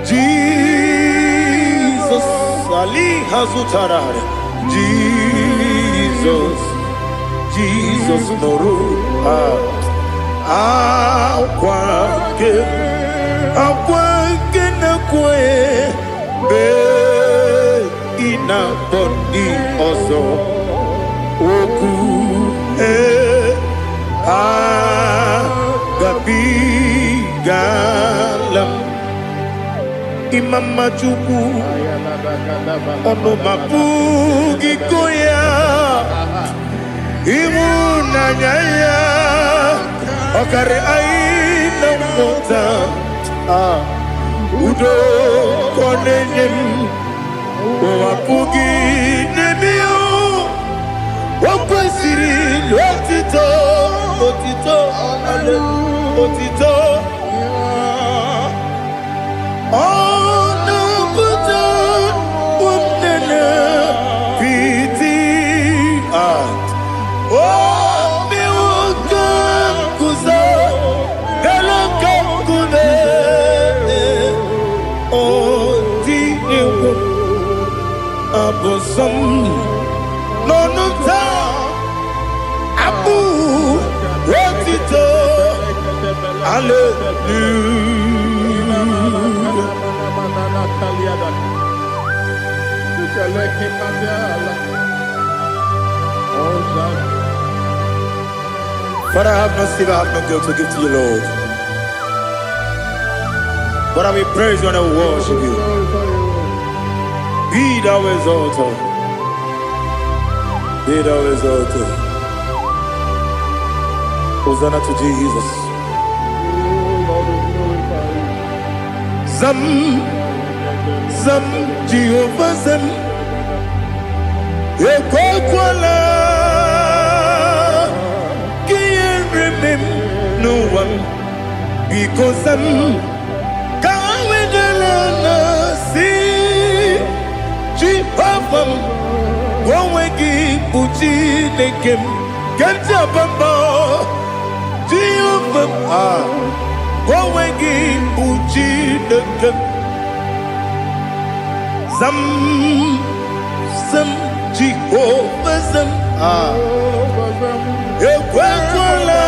Jesus Ali Hazutarare Jesus Noru Akwake na kwe be ina boni ozo oku gabi galam Imam Majuku ono mapugi koya imuna nyaya okare aina mota udo konenyem mapugi nemio wakwesiri lotito otito Oh no, but piti oh me welcome kuza hello kune oh di ewo abosom no ta abu wotito hallelujah. Father, I have no silver, I have no gold to give to you, Lord. But I will praise you and I will worship you. Be thou exalted. Be thou exalted. Hosanna to Jesus. Zam Jehovah Zam Ekwakwala Can't remember no one because Zam Kawedalana see Jehovah Wawegi Puchi Nekem Kenta Bamba Jehovah Wawegi Puchi Nekem Zam Jehovah Zam Ekwakwala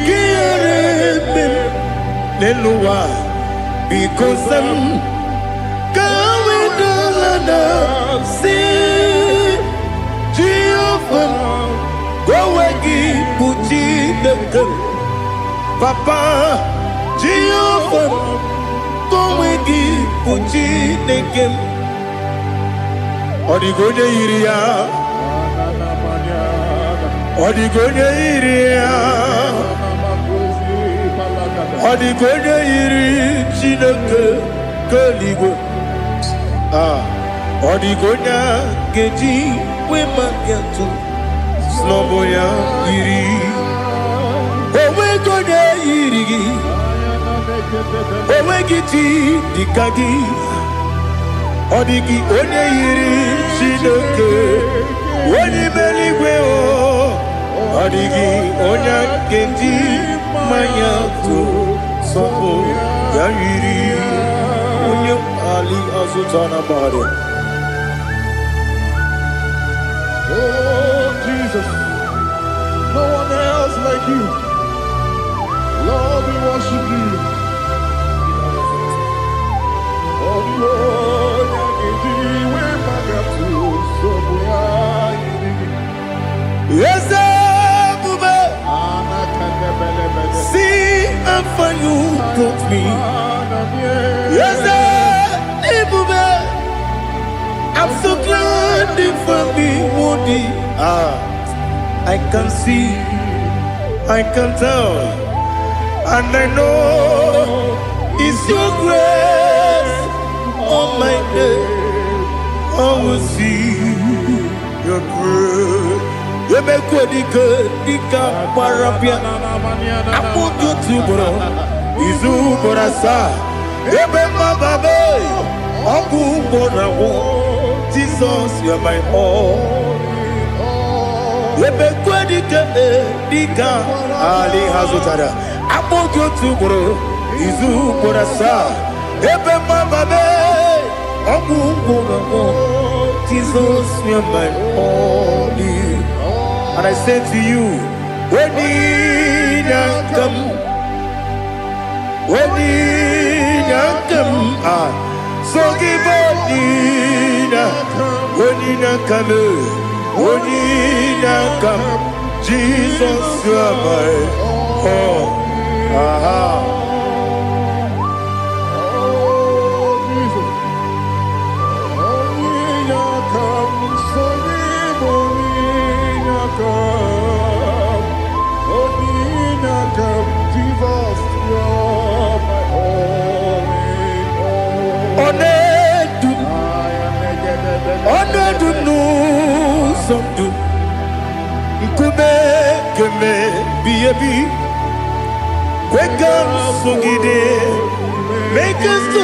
Kieremem Neluwa because Zam Kawedalana see Jehovah Wawagi Puchi Nekem Papa Jehovah Wawagi Puchi Nekem Odigonya Iria Odigonya Iri Chineke Kaligo Odigonya Geji Wemakiatu Sloboya Iri Owegonya Iri Owegiti Dikagi Odigi onye yiri Chineke onye meligwe o Odigi onye kendi manya to sopo ya yiri onye Ali Azutana Bahari. Oh Jesus, no one else like you. Lord, we worship you. Oh Lord, yes, see how far you brought me. Yes, I'm so glad for me, Woody. I can see, I can tell, and I know It's your grace on my day. I will see your grace. You make what you could, you can't parapia. I put you to bro. Izu borasa. You make my baby. Aku bonawo. Jesus, you are my all. You make what you can. Ali Hazutada. I put you to bro. Izu borasa. You make my baby. Aku bonawo. Jesus, you are my all. And I say to you, when you come, so give up, when you come, Jesus, you are my all. Make us to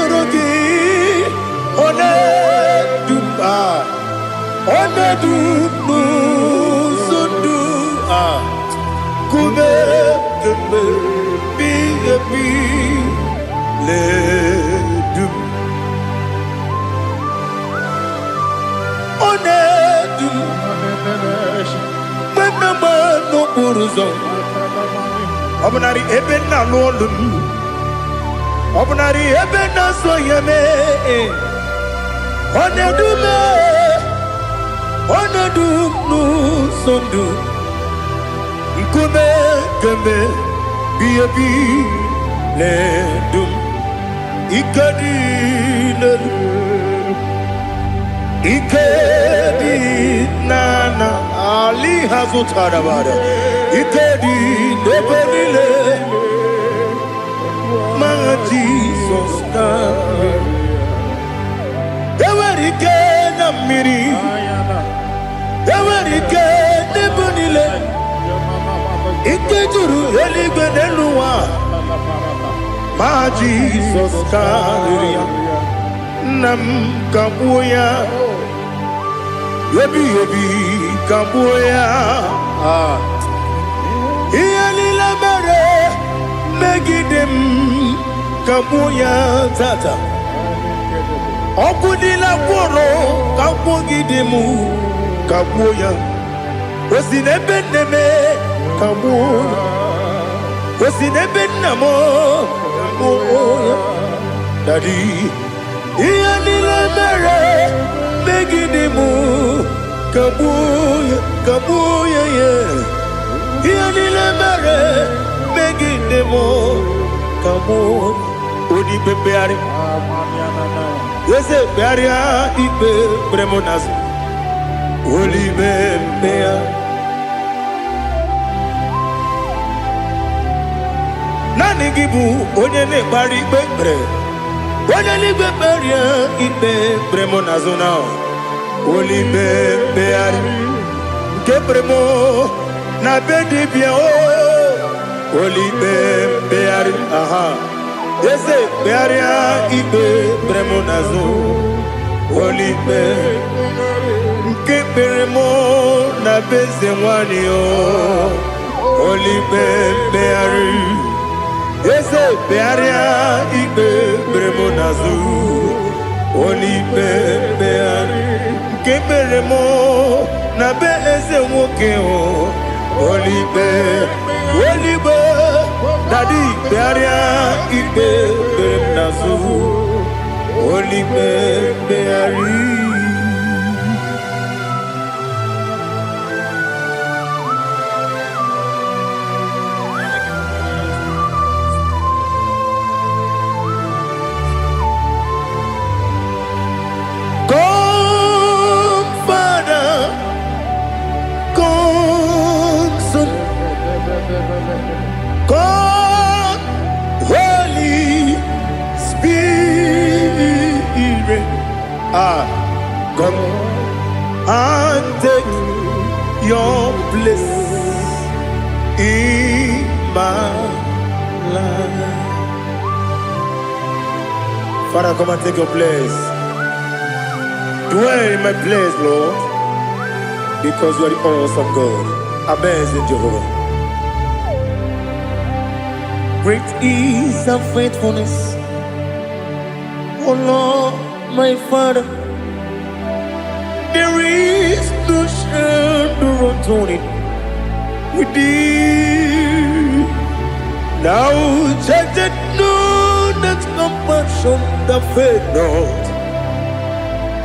Obnari ebena lolum, obnari ebena soyeme, onedu nu sondu, nkume keme biyebi ledum, ikadi nana ali hazutara bada. Ikedi nebelile, my Jesus name. Ewerike na miri, ewerike nebelile. Ikejuru eligwe neluwa, my Jesus name. Nam kabuya, yebi kabuya. Iyalila mere megidem kabuya tata. Okudila kworo kabugidemu kabuya. Osinebendeme kabuya. Osinebenamo kabuya. Daddy. Iyalila mere megidemu kabuya yeah. Iyalila mere megidemo kabuya. Odi bebeari. Yese bearia ibe bremonazi. Oli bebea. Nani gibu onye ne bari bebre. Onye ni beberia ibe bremonazo now. Oli bebeari. Kebremo na bedi bia o. Oli bebeari aha. Yese bearia ibe bremonazo. Oli be. Kebremo na beze mwani o. Oli bebeari. Yese bearia ibe bremonazo. Oli bebeari. Kebremo na beze woke o. Oli be. Daddy bearia ibe bremonazo. Oli beari. Come and take your place in my life. Father, come and take your place. Dwell in my place, Lord, because you are the awesome God. Amazing Jehovah. Great is thy faithfulness, O Lord, my Father. There is no shadow of turning with thee. Thou judgest none that compassion that faith not.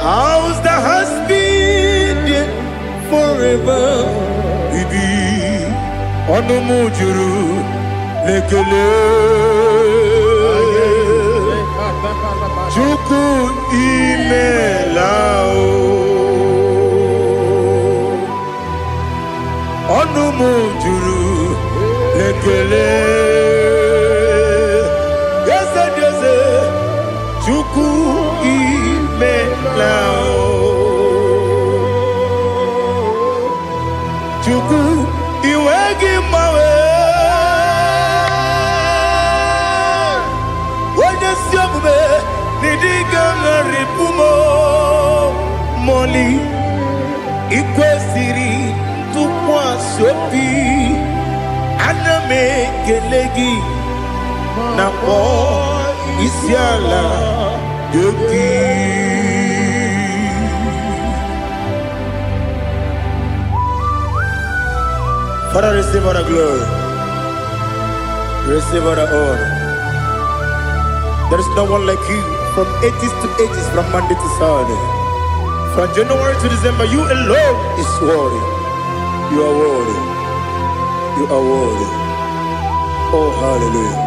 Ours that has been there forever with thee. Onomujuru lekele Chuku imelao Onomujuru lekele Yese Chuku imelao Chuku iwegi mawe Wanyasiamume nidiga ngaripumo Moli ikwesiri tukwa sopi Aname kelegi na po isiala yoki Father, receive all the glory, receive all the honor. There is no one like you from ages to ages, from Monday to Saturday. From January to December, you alone is worthy. You are worthy. You are worthy. Oh, hallelujah.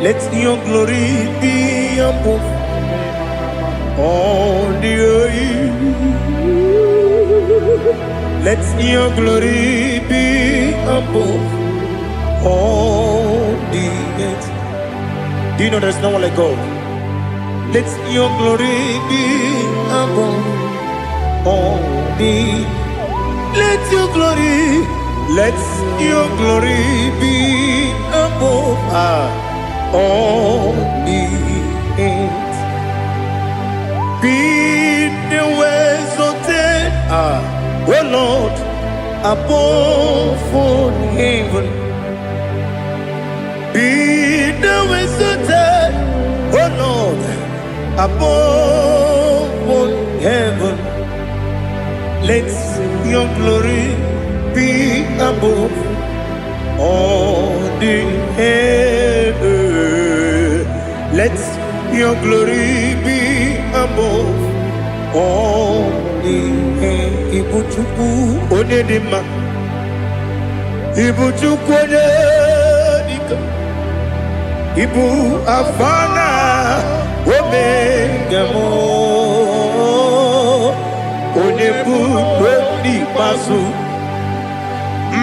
Let your glory be above all the earth. Let your glory be above all the earth. Do you know there's no one like God? Let your glory be above all the. Let your glory be above all the earth. Be the ways of oh Lord, above all heaven. Be the ways of oh Lord, above all heaven. Let your glory be above all the heaven. Let your glory be above all the heaven. Ibuchuku onedima, Ibuchuku onedika, Ibu afana omega mo, Onebu doni pasu,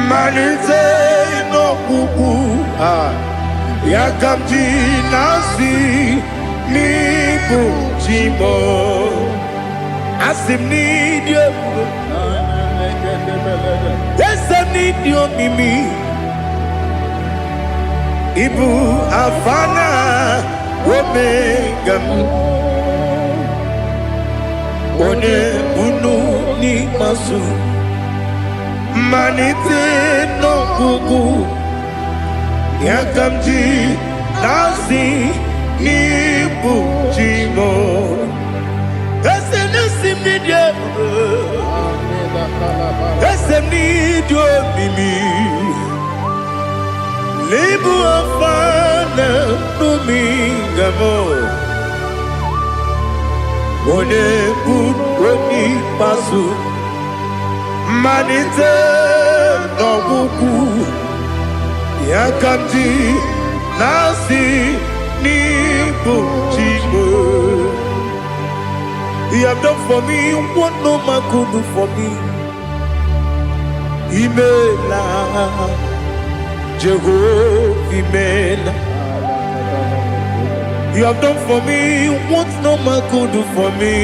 Manite no kuku Yakamji nasi Nibu jimo Asim need you. Yes, I need you, Mimi. Ibu afana omega One bunu ni masu Manite no kuku Yakamji nasi Nibu jimo Esenesim need you. Esem need you, Mimi. Libu afana numingamo. One buni pasu. Manite no buku. Yakamji nasi nibu jimo. You have done for me what no man could do for me. Imela, Jehovah, Imela. You have done for me what no man could do for me.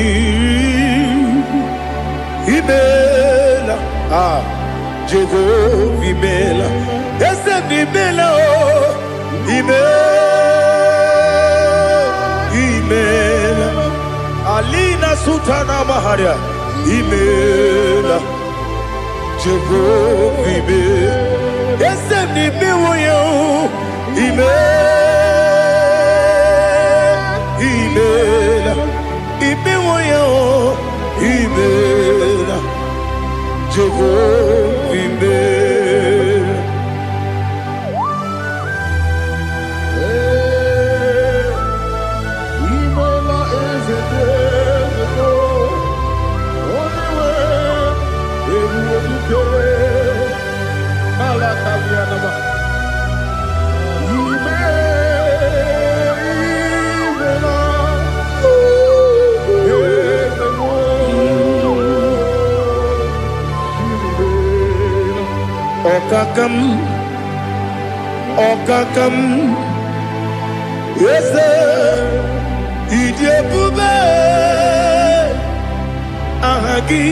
Imela, Jehovah Imela, yes, Imela, Imela, Alina Sutana Maharia, Imela, Jehovah Imela, yes, Imela, Imela, Imela, Jehovah Imela. Imela is a devil, only way you can. Malakavianaba. Okakam, yes, Idiabube, Ahagi,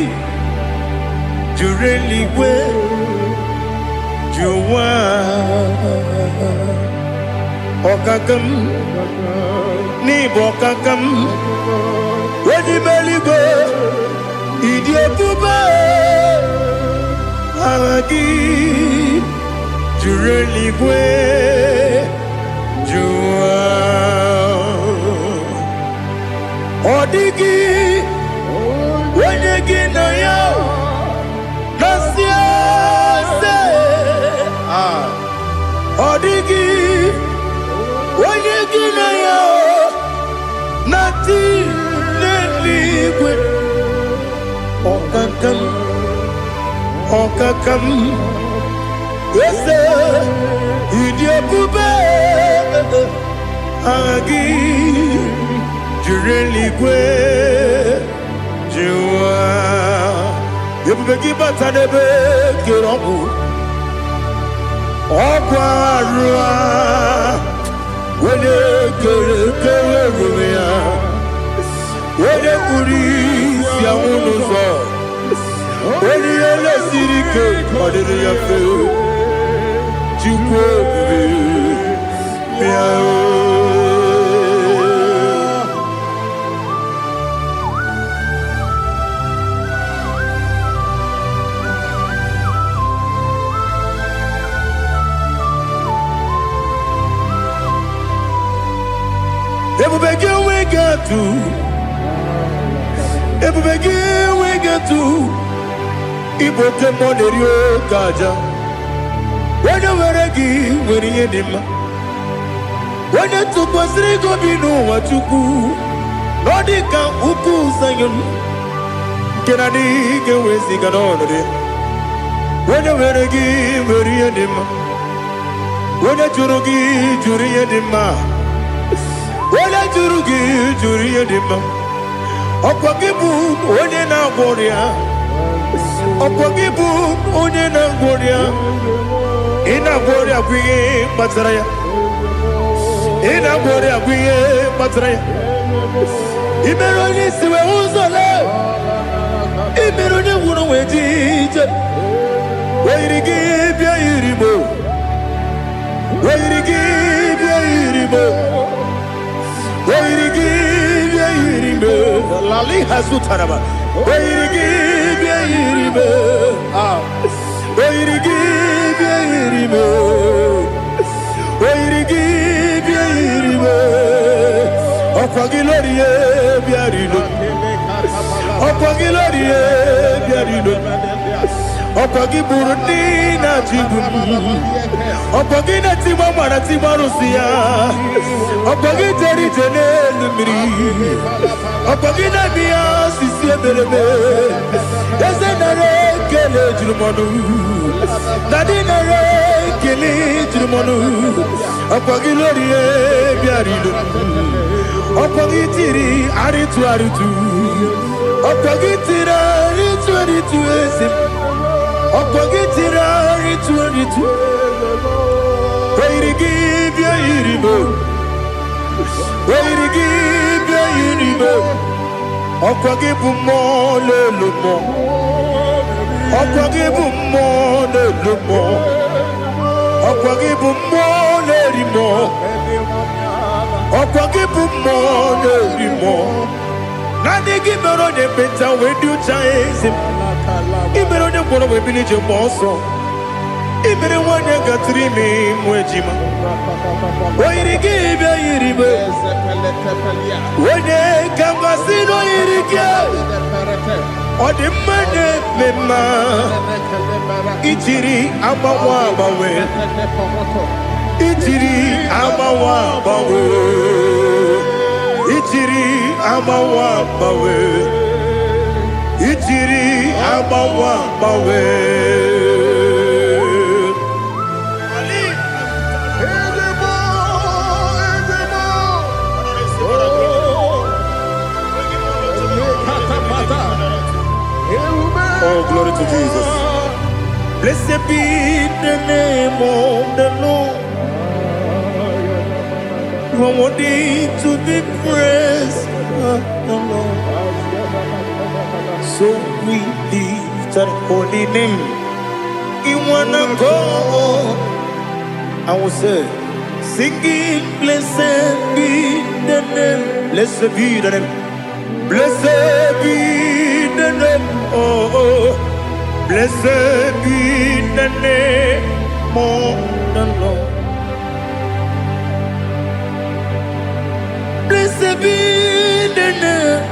Jureliwe, Juwa, Okakam, Nibokakam, Wedimeligo, Idiabube, Ahagi. Jureligwe, Jua, Odigi, Wenegi na yo, Nasia se, Odigi, Wenegi na yo, Nati neligwe, Okakam. Yes, Idiabube, Agi, Jureligwe, Jua, Yabubeki Batanebe, Kirobu, Okwarua, Wede Kerumia, Wede Kuris, Yamunuzo, Wede Yele Sirike, Kodiri Yafu. Everybody we get to Ibotemonerio Kaja. When you were a gift, when you did him, when you took was Rico, you know what you do. Nodika Uku Sayon, can I dig away Siganone? When you were a gift, when you did him, when you Jurugi, Juria Dima, when I Jurugi, Juria Dima, Opagibu, when you now warrior, Opagibu, when you now warrior. Ina gloria kuye matraya. Ina gloria kuye matraya. Imeroni siwe uzole. Imeroni wuno wejije. Weirigi bia irimo. Weirigi bia irimo. Weirigi bia irimo. Lali hasutaraba. Weirigi bia irimo. Weirigi bia irimo. Weirigi bia irimo. Okwagilorie bia irimo. Okwagilorie bia irimo. Okwagiburundi na jibu. Okwagina timama na timarusia. Okwagiteri jene numiri. Okwagina biya sisi eberebe. Ezenare kele jurumonu. Nadinare kele jurumonu. Okwagilorie bia irimo. Okwagitiri aritu. Okwagitira aritu esim. Okwagitira aritu. Weirigi bia irimo. Where you give your universe. Okwagibu mo lelumo. Okwagibu mo lelumo. Okwagibu mo lerimo. Okwagibu mo lerimo. Nani gimero de beta we do chaise. Ibero de bono we bilije moso. Ibero wanya gatrimi mwejima. Where give your universe. Wene kamasino irikia Odi mane mema Ichiri amawa bawe Ichiri amawa bawe Ichiri amawa bawe Ichiri amawa bawe Oh, glory to Jesus. Blessed be the name of the Lord. You are worthy to be praised, the Lord. So we lift that holy name. You wanna go? I will say, singing, blessed be the name. Blessed be the name. Blessed be the name. Oh, blessed be the name of the Lord. Blessed be the name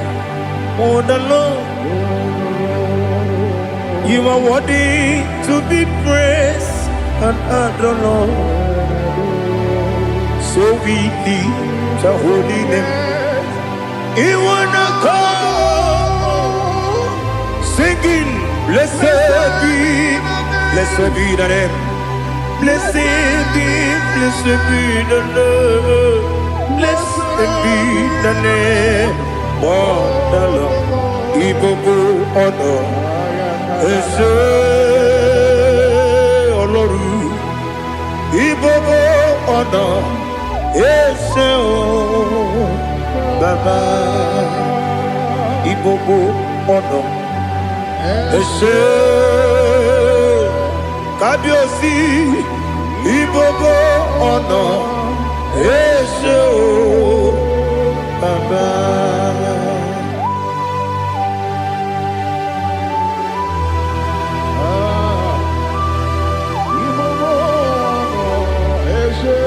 of the Lord. You are worthy to be praised and adored, Lord. So we lift the holy name. You wanna call, singing, blessed be the name. Blessed be the Lord. Blessed be the name of the Lord. Ibobo honor, Ese Oloru. Ibobo honor, Ese Baba. Ibobo honor. Ese Kabiosi Ibobo ono Ese Baba Ibobo ono Ese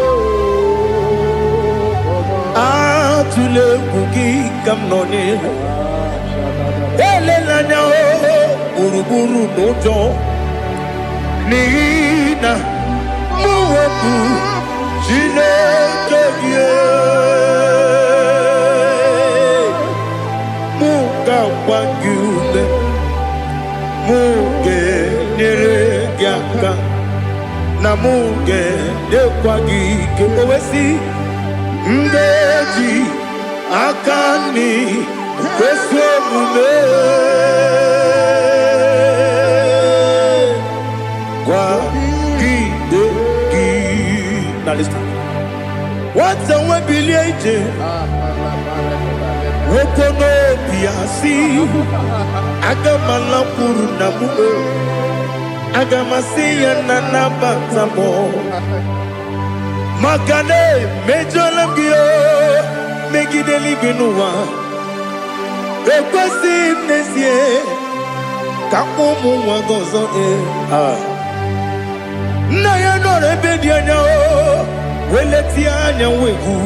Atule kuki kamnoni Elena Uruburu nojo Nina Muwabu Jinekeye Muga wangule Muge nere gyaka Na muge dekwagi Owesi Mbeji Akani Kweso mume Now listen. What's the way biliaje? Wokono biasi. Agamala puru namu. Agamasiya nanabatamo. Makane mejolamgio. Megideli binua. Ekwasi nesie. Kakomu wagozo na ya no rebedi anya o weleti anya wehu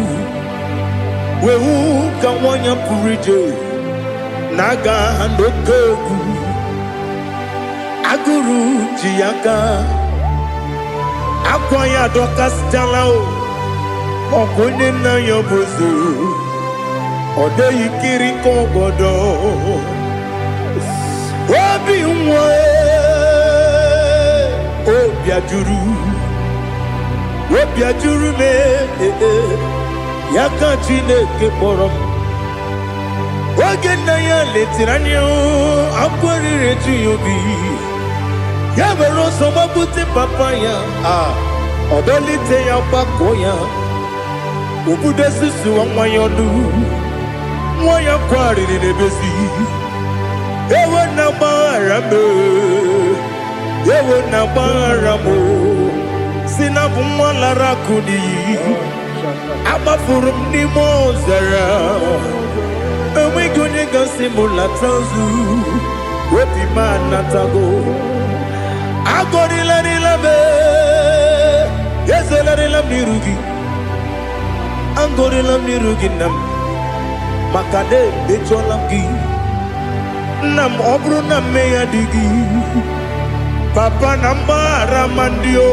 ka wanya purije naga ndokogu aguru jiyaka akwanya dokastala o okonye na yobozu ode yikiri kogodo obi nwa Obiajuru me Yaka Chineke kpọrọ Oge nna ya letiri anya akwarịrị eju ya obi Ya mere ọsọ mabute papa ya Ọdọlite ya gbakọ ya Ubudesisu wamayonu Waya kwari ni nebesi Ewe na barame Ewe na baramo Sinabu mwalara kudi Abafurum ni mozara Ewe gune gasimula tanzu Wepi manatago Agori lani labe Yeze lani lamni rugi Angori lamni rugi nam Makade becho lamgi Nam obru nam meya digi Papa namara mandio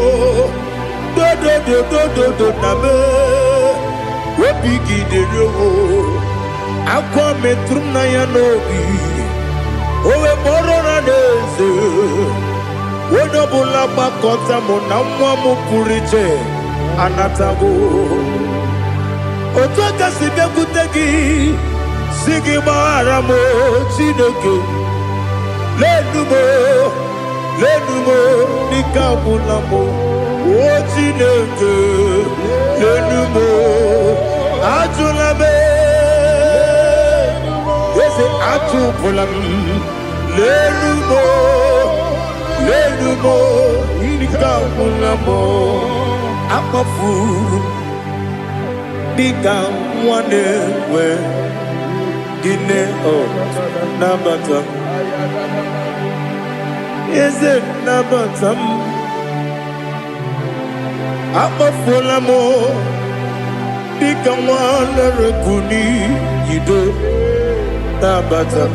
Do nabe Wepi gidero Akwa metrum na yanobi Owe borona neze Wodobula bakota mona mwamu puriche Anatago Otoka sibe kutegi Sigi baramo chineke Lenumo Nikabulamo O chineke Lenumo Ajulabe Yese ajupulam Lenumo Nikabulamo Akafu Bika mwane we Gine o Nabata Is it Nabatam Akafulamo Bika mwane rekuni Yido Nabata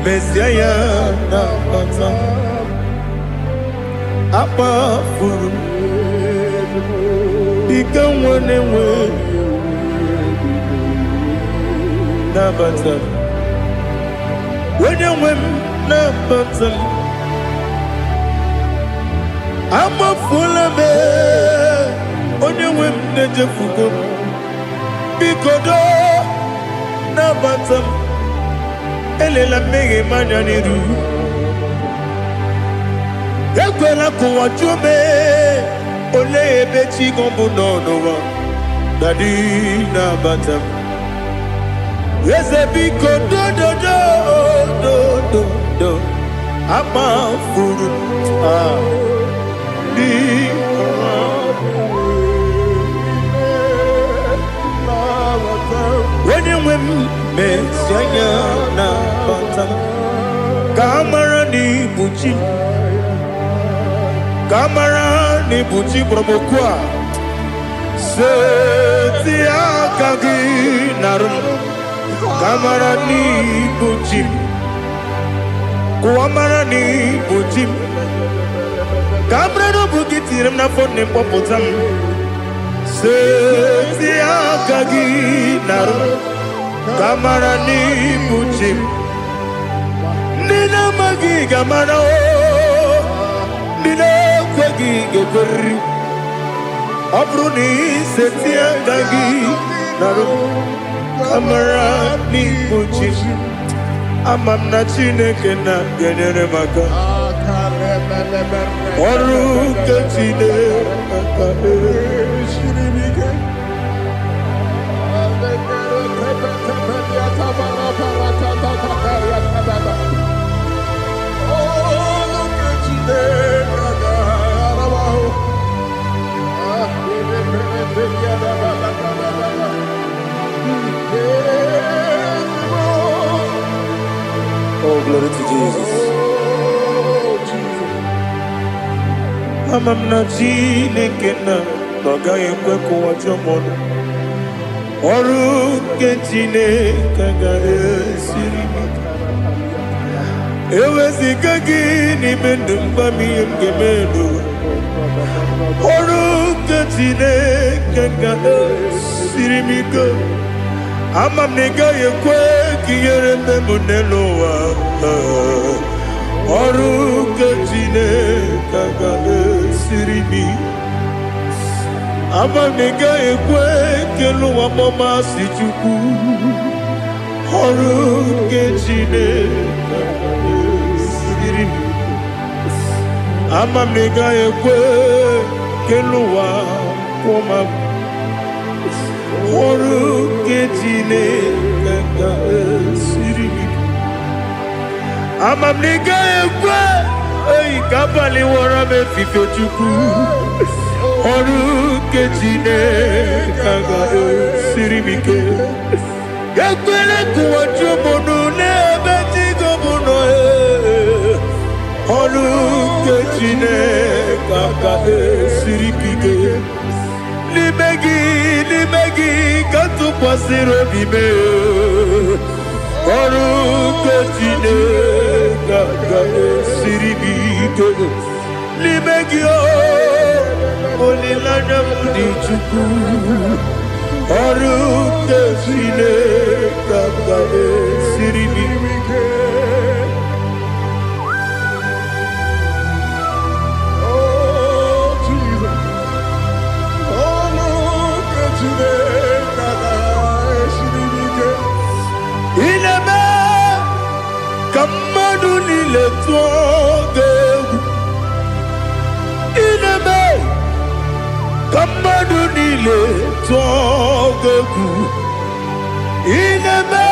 Mesiaya Nabata Akafuru Bika mwane we Nabatam When you win Nabatam I'm a full of it On you win Nejefugo Bikodo Nabatam Elela mege manjaniru Ekwela kuwa chume Ole ebechi gombu nonowa Dadi Nabatam Yes, a big do. I'm a fool. When you win, Miss Yana, Kamara ni Buchi Promokwa. Setia Kagi Narum. Kamarani Bujim Kuamarani Bujim Kamrano Bukitiram na phone Popotam Setia Kagi Naru Kamarani Bujim Nina Magi Gamano Nina Kwagi Geberi Abruni Setia Kagi Naru Kamarani Bujim Amam na Chineke na genere maka Oru kachine Shiribike Oh, glory to Jesus. Amam na Chineke na Noga yekwe kuwa chomono Oru Chineke ga esiribike Ewezika gini mendumba miyemgemenu Oru Chineke ga esiribike Amam nega yekwe kiyere memunelowa Oru Chineke ga esiribi Amam nega yekwe keluwa mama sichuku Oru Chineke ga esiribi Amam nega yekwe keluwa mama Oruketine kaka sirimi. Amamnika ekwe. Hey, kapali wara me fifo chuku. Oruketine kaka sirimike. Yakwele kuwacho mono ne beti gomono. Oruketine kaka siripike. Limegi katu pasiro bime. Oruketine kaka siripike. Limegi olilana mudi chuku. Oruketine kaka siripike. Kamadunile togeku ineme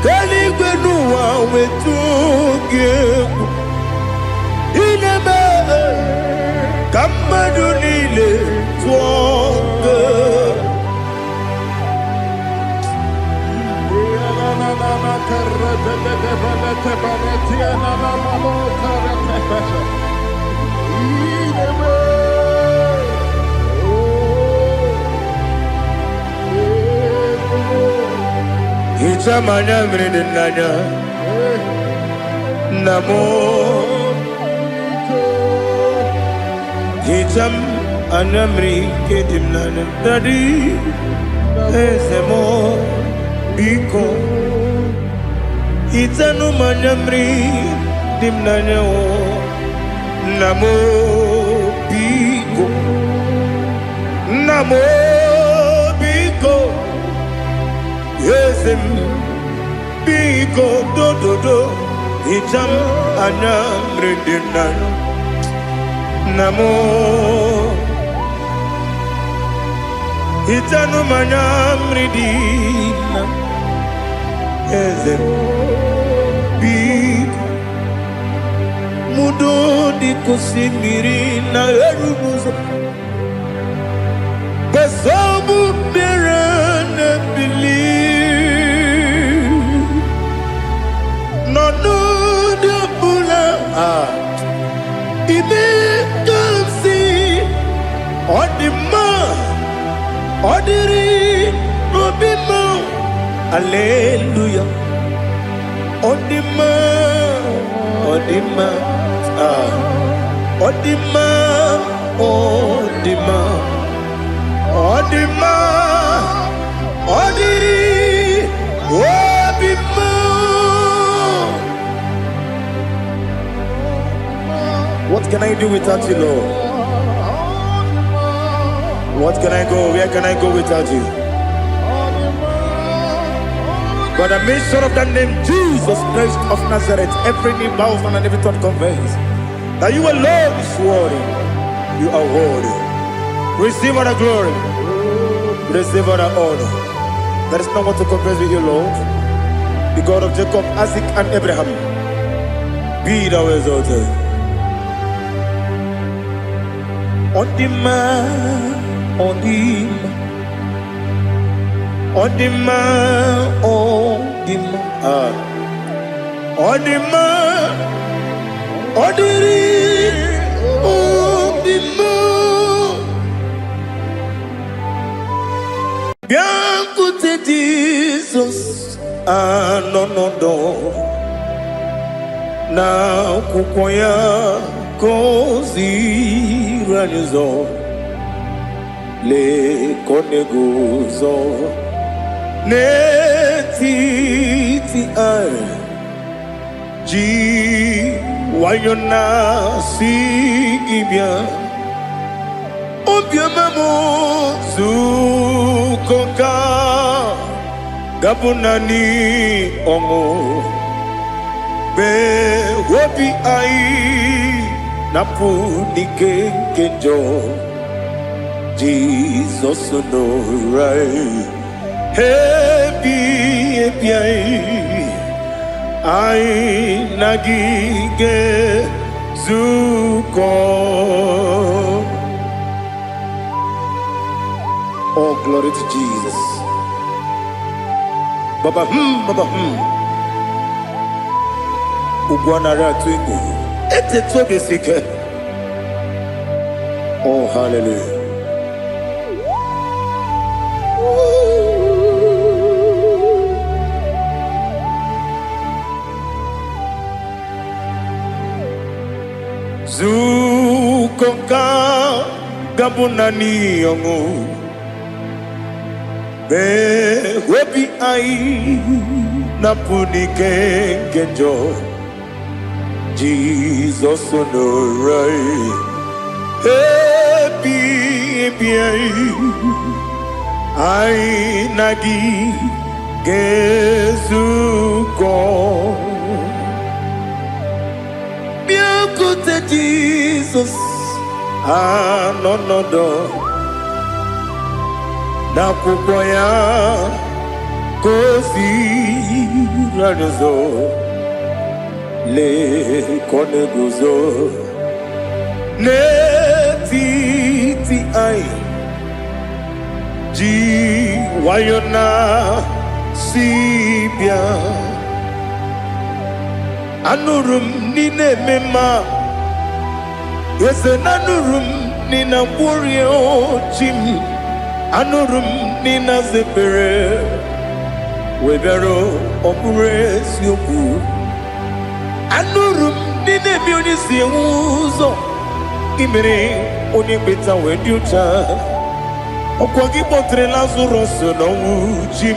kaligbenuwa wetugeku ineme kamadunile togeku. Itamanya mridinanya namo Itam anamri kedimnana dadi ezemo biko Itanu manamri dimnanya o namo biko namo biko Yesem biko do Itam anamri dimnanya namo Itanu manamri dimnanya Ezem biko mudo di kusimiri na erumuzo besobu birane believe no de bula ime kansi odima odiri obima Hallelujah. Odima, Odima, Odima, Odima, Odima, Odiri, Odima. What can I do without you, Lord? What can I go? Where can I go without you? By the mention of that name, Jesus Christ of Nazareth, every knee bows and every tongue confesses that you alone is worthy. You are worthy. Receive all the glory. Receive all the honor. There is no one to confess with you, Lord. The God of Jacob, Isaac, and Abraham. Be thou exalted. On the man, on the man. Odima, Odima, Odima, Odiri, Odima. Bianco te Jesus, no. Na kukoya kozi ranizo, le koneguzo. Netiti ay ji wayona sigibia obiamamo zukoka gabunani ongo be wobi ai napu nikenjo Jesus no right. Happy I nagige zuko. Oh, glory to Jesus. Baba Baba Ugwana ratwingu. Ete tobe sike. Oh, hallelujah. Zukonka gabunani yongu be webi ai napunike kenjo Jesus no right happy ai nagi gezuko Jesus, no do. Na kukoya kosi radozo le koneguzo ne ti ai ji wayona sibia anurum nine mema. Yes, anurum nina warrior chim anurum nina zepere webero opures yoku anurum nina bionisi uzo imere onibeta weducha okwagi potre lazarus no chim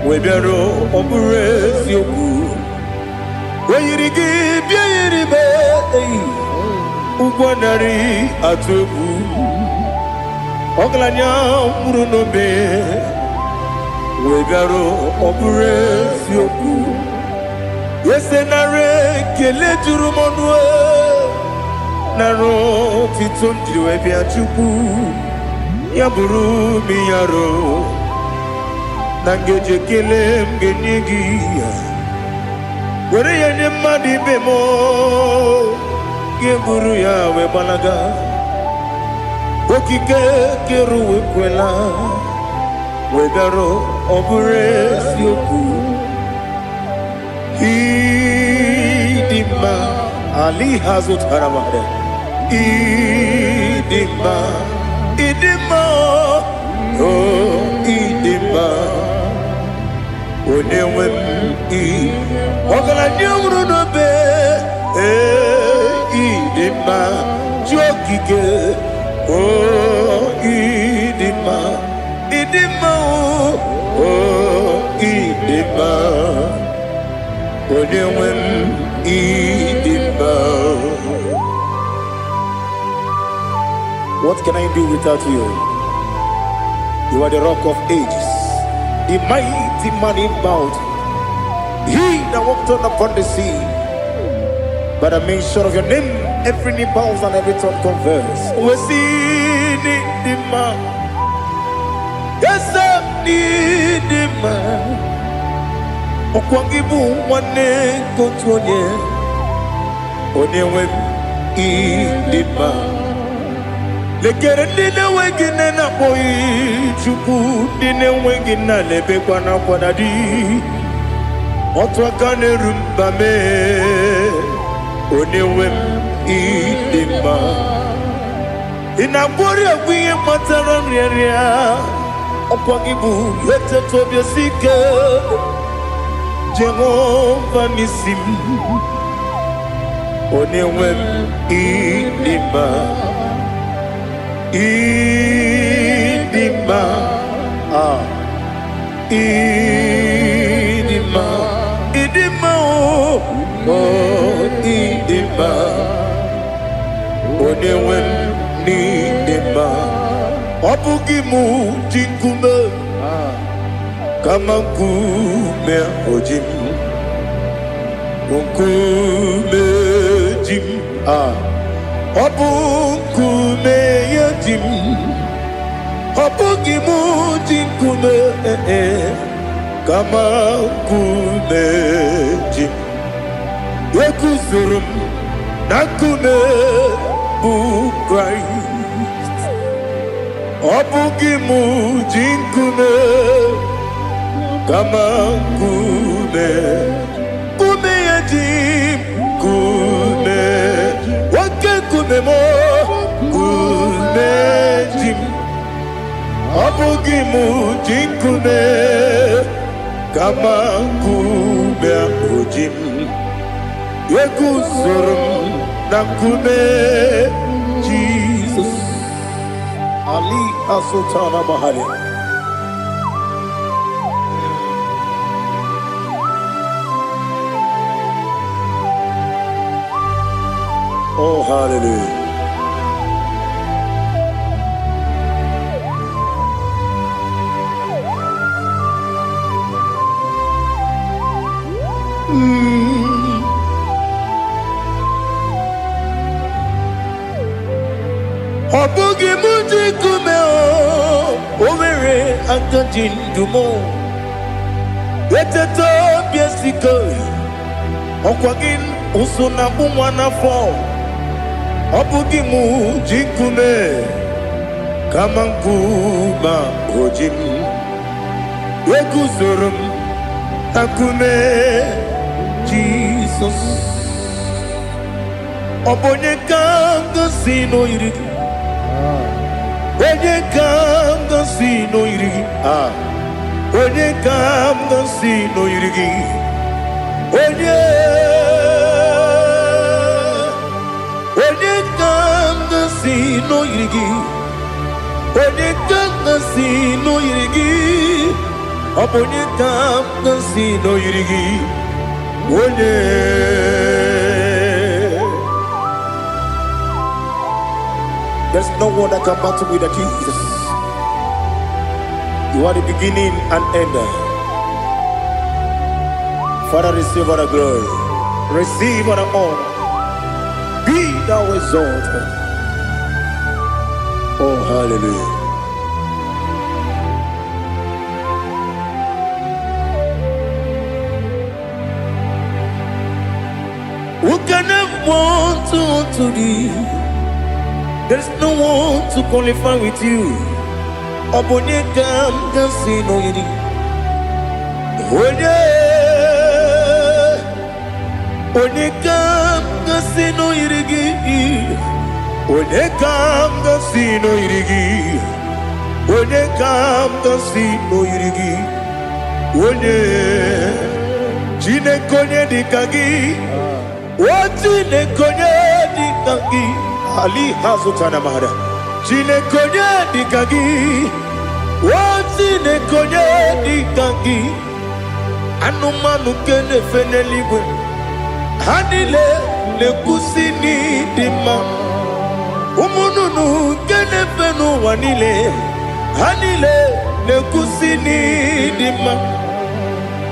webero opures yoku weyirigi biayiribe Ugwanari atubu Oglanya murunobe Wegaro oburesi oku Yesenare kele jurumonwe Naro titondriwe biachuku Yaburu miyaro Nangeje kele mgenyigi Were yenye madi bemo Geburu ya we balaga Okike keru we kwela Wegaro obure sioku Idima Ali hazut haramade Idima Oh idima Onewem Ogala nyumru no be Idima jokike oh idima oh idima odewem idima. What can I do without you? You are the rock of ages, the mighty man in battle. He that walked on upon the sea. By the mention of your name, every knee bows and every tongue converse. We see the man. Yes, I need the man. Okwangibu wane kotonye. Onewe the man. Lekere dine wegine na boy chuku dine wegina lebe kwa na kwadadi. Otwa kane rumba me. Onewem idima Inabori agwiye matara nriya Okwagibu yete tobye sike Jehova nisim Onewem idima Idima Idima Idima oh idima Onewem nidima Obugimu jinkume Kama nkume ojim Nkume jim Obu nkume yajim Obugi mujikume kama kumeji Yekuzurum nakume bu Christ Obugi mujikume kama kume yajim kume wake kume mo kume jim Abugi mujikume kama kume ujim Yekuzurum na kume Jesus Ali Asultana Mahali. Oh, hallelujah. Obugi mujikume overe akajindumo Eteto biesiko Okwagin usuna bumwana fo Obugi mujikume kama nkuma ojim Yekuzurum akume Jesus Obonye kanga sino irigi Onye kanga sino irigi Onye kanga sino irigi Onye kanga sino irigi Onye kanga sino irigi Onye kanga sino irigi Onye There's no one that can battle with Jesus. You are the beginning and end. Father, receive all the glory. Receive all the honor. Be thou exalted. Oh, hallelujah. Who can have one to thee? There's no one to qualify with you. Obonye kam kasino yidi. Onye kam kasino yidi. Onye kam kasino yidi. Onye kam kasino yidi. Onye chine konye dikagi. Chine konye dikagi. Ali Hazutana Mahada. Chine konye dikagi. Chine konye dikagi. Anumanu kene feneligwe. Hanile le kusini dima. Umununu kene fenu wanile. Hanile le kusini dima.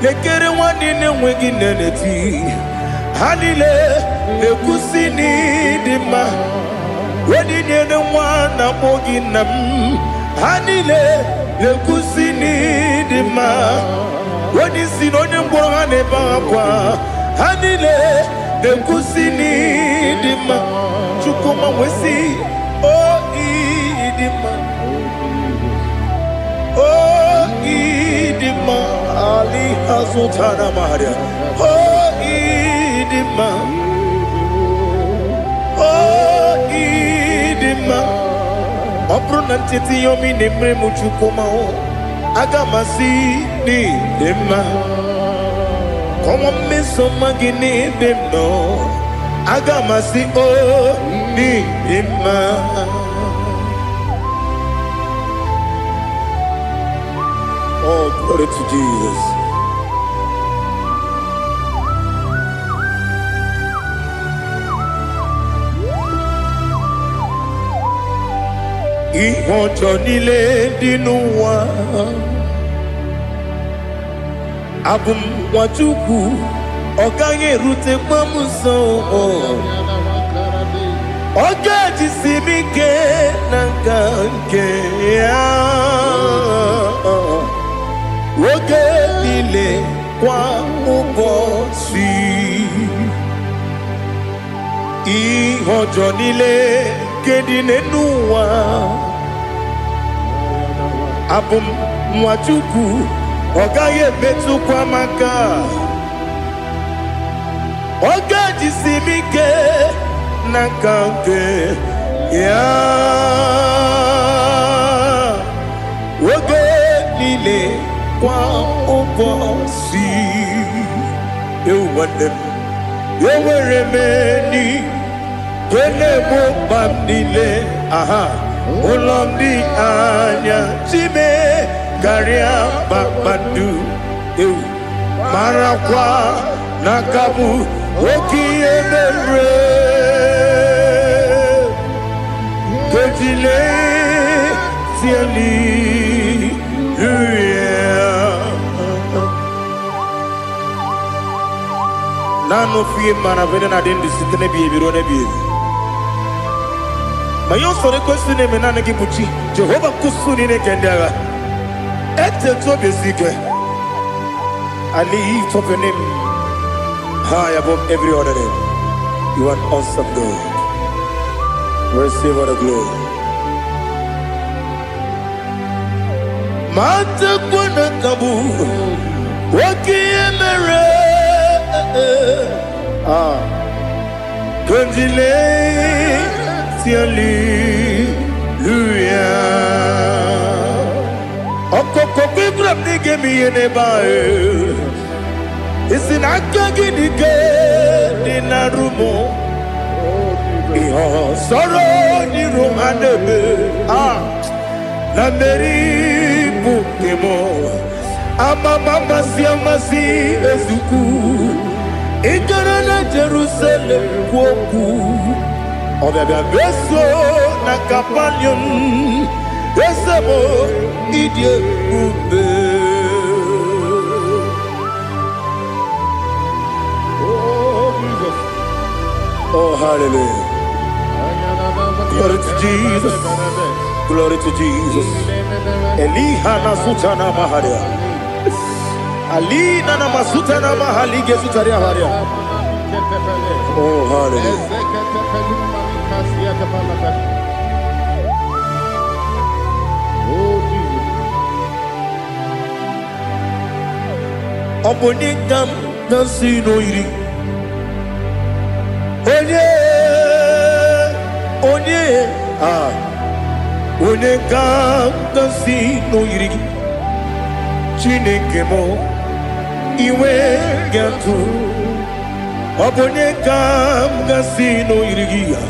Lekere wanine wengi neneti. Hanile le kusini dima. Wedi nyene mwana mogi nam Hanile le kusini dima Wedi sinonye mbora neba kwa Hanile le kusini dima Chukuma wesi Oh idima Oh idima Ali Hazutana Maria Oh idima Obruna titi yomi nemre muchukoma o Agamasi ni dema Komo meso magini demno Agamasi o ni dema Oh, glory to Jesus. Ihojo nile dinuwa Abum wajuku Okanye rute mamuso Ogaji simike nanganke ya Woge nile kwa ubosi Ihojo nile kedine nuwa Abum mwachuku Ogaye metu kwa maka Ogaji simike nanganke ya Woge nile kwa ubosi Ewanem Eweremeni Kene mo bamnile Aha Olomdi anya Chime Garia babandu Ew Marakwa Nakabu Oki emere Kejile Tiali Nano fiye mana vene na den disitene biye birone biye. Mayon sore kwesune menane kibuchi. Jehova kusuni ne kendaga. Ete to besike. I lift up your name high above every other name. You are awesome God. Receive all the glory. Mata kuna kabu. Waki emere. Kondile tiali luya Okoko kikram nige miyene bae Isinaka gidike dinarumo Iho soro ni romanebe Nameri bukemo Ama mama siamasi ezuku Ikarana Jerusalem woku Obebe beso na kapanion Besamo idye ube Oh Jesus Oh hallelujah Glory to Jesus Glory to Jesus Elihana sutana maharia Ali nana masuta na mahali gesutaria haria. Oh hallelujah. Oh Jesus. Obonikam nasino iri. Onye Onekam nasino iri. Chineke mo Iwe gatu Obonye kam gasino irigia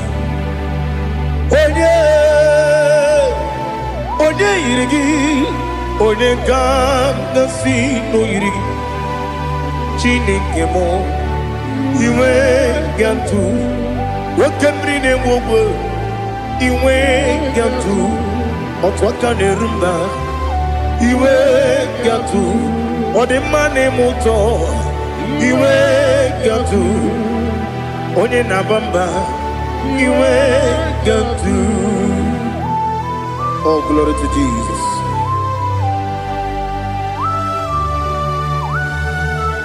Onye irigi Onye kam gasino irigi Chineke mo Iwe gatu Wakemrine mwogo Iwe gatu Otwakane rumba Iwe gatu Ode mane muto Iwe gatu Onye nabamba Iwe gatu Oh glory to Jesus.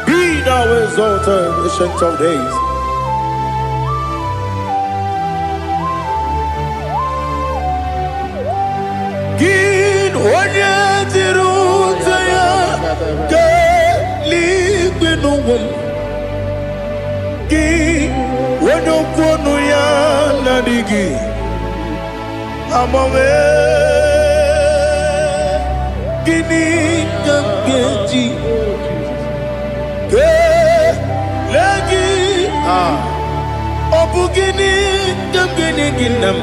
Be thou exalted, ancient of days. Gin onye tirutaya Liquinum Gin onye kwonu ya nadigi Amame Gini kamgeji Ke lagi Obu gini kamgini ginam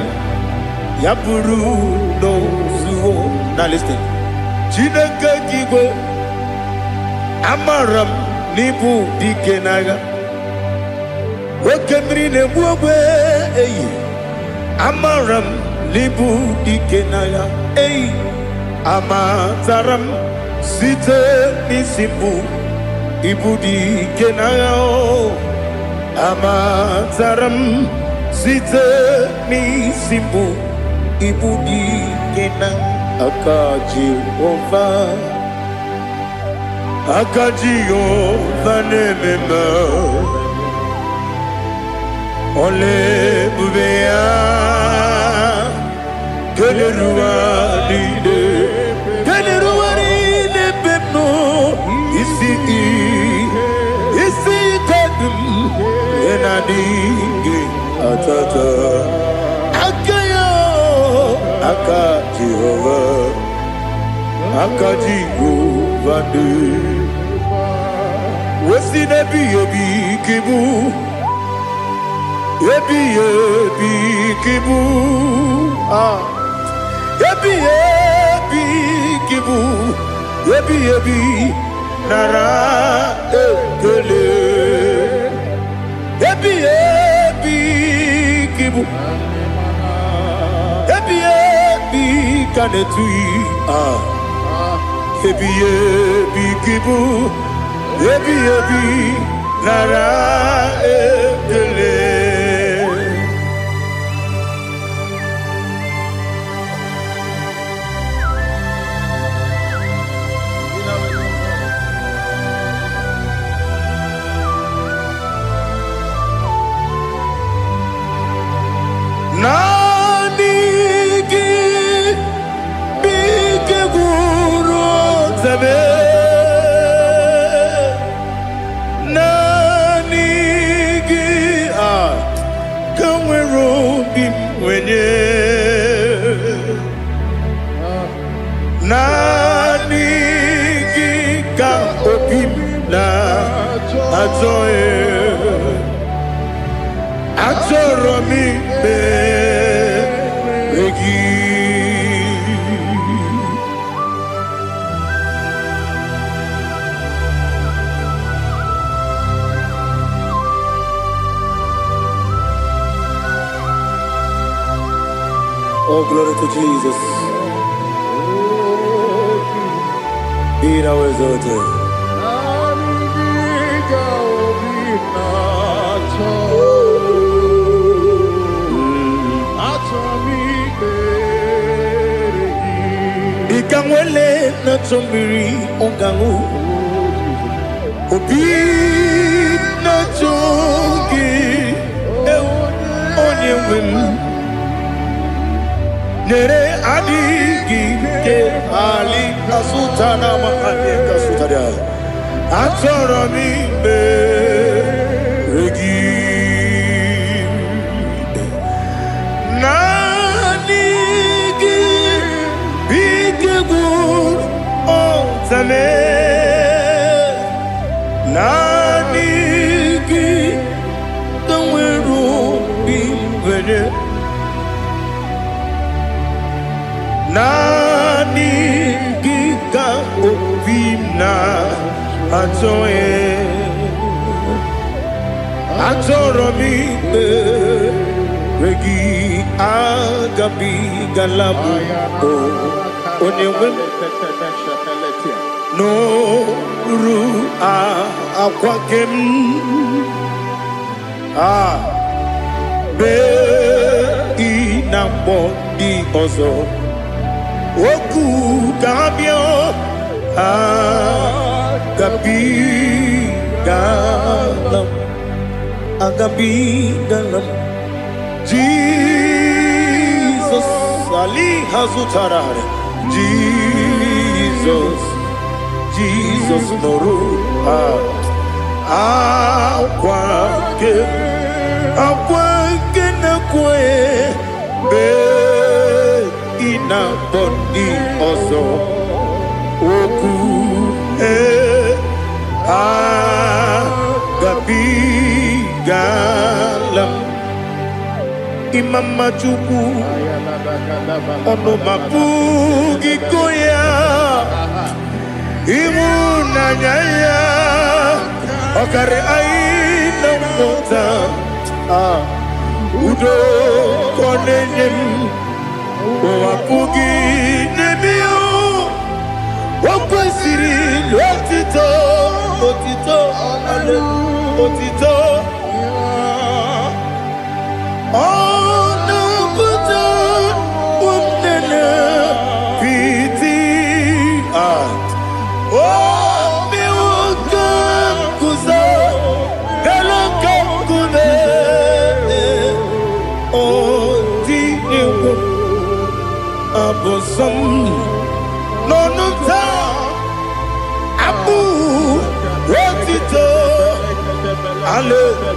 Yaburu no zuo. Now listen. Chineke kigwe Amaram nibu dikenaga Wakemri nebuwe Amaram nibu dikenaga Amataram site nisimbu Ibu dikenaga Amataram Site ni simbu ibu di kenang akaji ova nemema ole bubea keleruwa ride beno isi kadum enadinge atata akayo akaji Jehova de Wesi nebi kibu Ebi kibu Ebi kibu Ebi nara ekele Ebi kibu Ebi kanetui Ebi kibu Ebi nara ekele Nanigi bike guru zabe Nanigi kamwero bimwenye Nanigi ka opim na atoe Atoro mi begi Oh, glory to Jesus. Be now exalted. Ikamwele na chombiri ongangu Obi na chongi onye wim Nere adigi ke ali asutana mahane kasutaria Atoro mi regi Nanigi bige gur zame Nanigi kamweru bimwenye Nanigi ka opimna atoe Atoro mi regi agabi galabu onyewe no ru akwakem be inambo di ozo oku gabio agabi galam Jesus Ali Hazutarare Jesus Noru akwake na kwe be ina boni ozo oku galam Imam Majuku ono mapugi koya imuna nyaya okare aina mota udo konenyem mapugi nebio wakwesiri lotito otito some no no ta abu wetito hallelujah.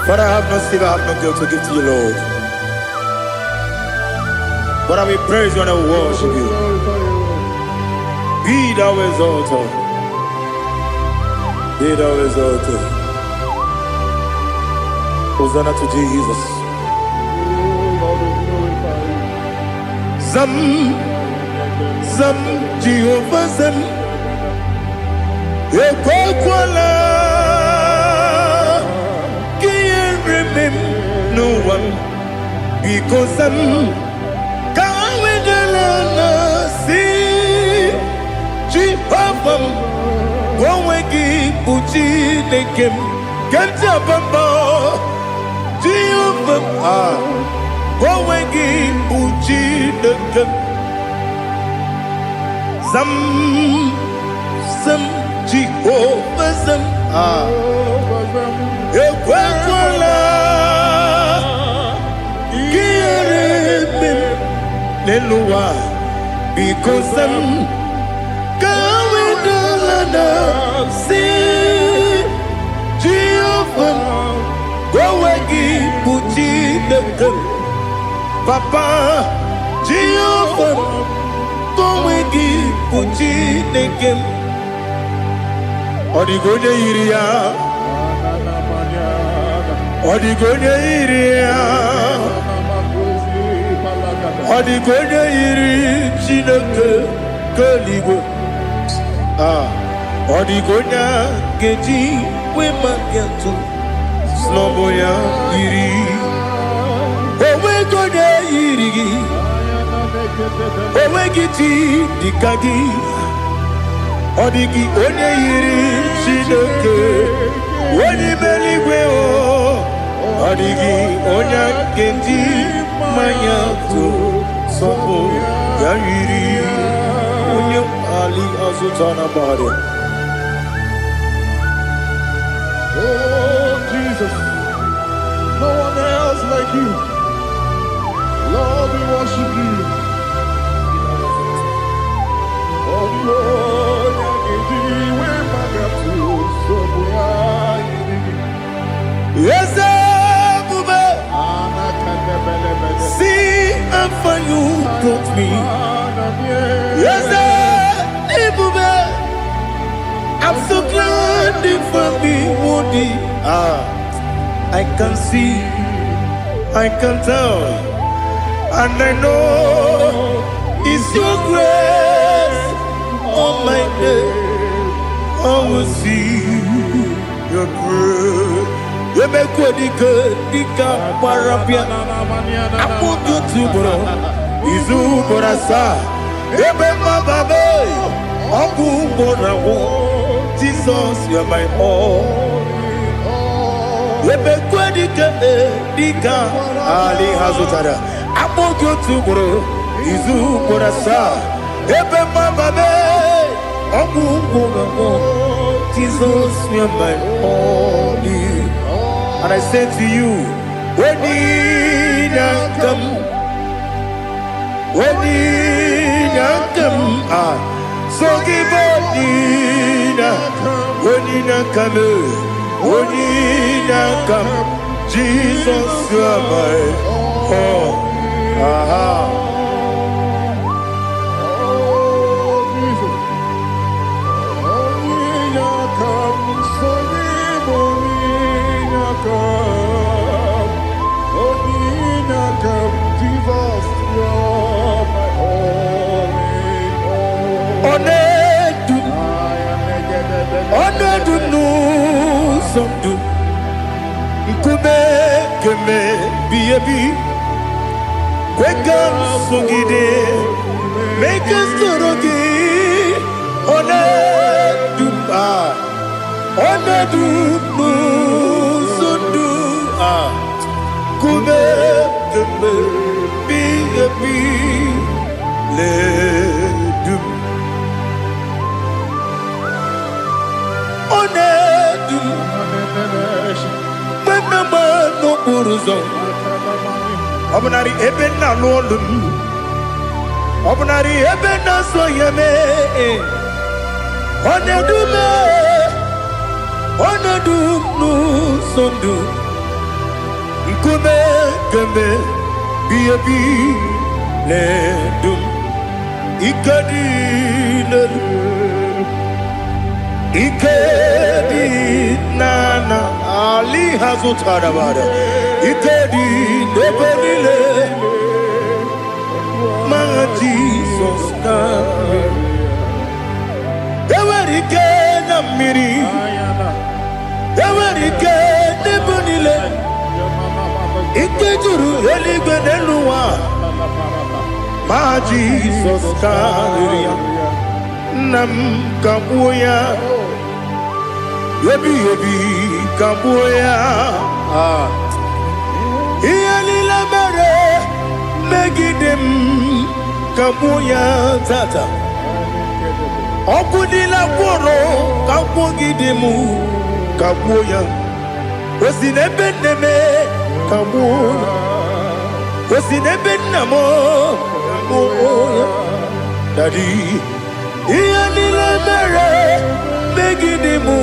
Father, I have no silver, I have no gold to give to you, Lord. But I will praise you and I will worship you. Be thou exalted. Be thou exalted. Hosanna to Jesus. Zam, Zam, Jehovah Zam. Ekwakwala. Can't remember no one. Because I'm Wawegi Puchi Nekem Ganja Bamba Jehovah Wawegi Puchi Nekem Zam Zam Jehovah Zam Ekwakwala Kieremem Neluwa because I'm see Jehovah Wawagi Puchi Nekem Papa Jehovah Wawagi Puchi Nekem Odigonya Iria Odigonya Iria Odigonya Iri Chineke Kaligo Odigonya Geji Wemagentu Sloboya Iri Owegonya Iri Owegiti Dikagi Odigi Onye Iri Chineke Oni Meligwe Odigi Onya Geji Mayantu Sobo Ya Iri Onye Ali Azutana Bahari. Oh, Jesus, no one else like you. Lord, we worship you. Oh, Lord, yes, see how far you brought me. Yes, I'm so glad for me, Woody. I can see, I can tell, and I know it's your grace on my day. I will see your grace. You make what you could, Dika Parapia. I put you to bro. Izu Borasa. Remember, baby. Aku Borawo. Jesus, you're my all. You make what you could, Dika Ali Hazutara. I put you to bro. Izu Borasa. Remember, baby. Aku Borawo. Jesus, you're my all. And I say to you, when you come, so give up, when you come, Jesus, you are my all. Make us uzo. Obunari ebena lolum. Obunari ebena soyeme. Onedume. Onedum nu sondu. Nkume kembe. Biebi ledum. Ikadi lelu. Ikedi nana Ali Hazutarabada Ikedi nebenile Ma Jesus name Ewerike na miri Ewerike nebenile Ikejuru eligwe neluwa Ma Jesus name Nam kabuya Yebi kabuya Iyalila mere Megidem kabuya tata Okudila kworo kabugidemu kabuya Osinebendeme kabuya Osinebenamo kabuya Daddy Iyalila mere Megidemu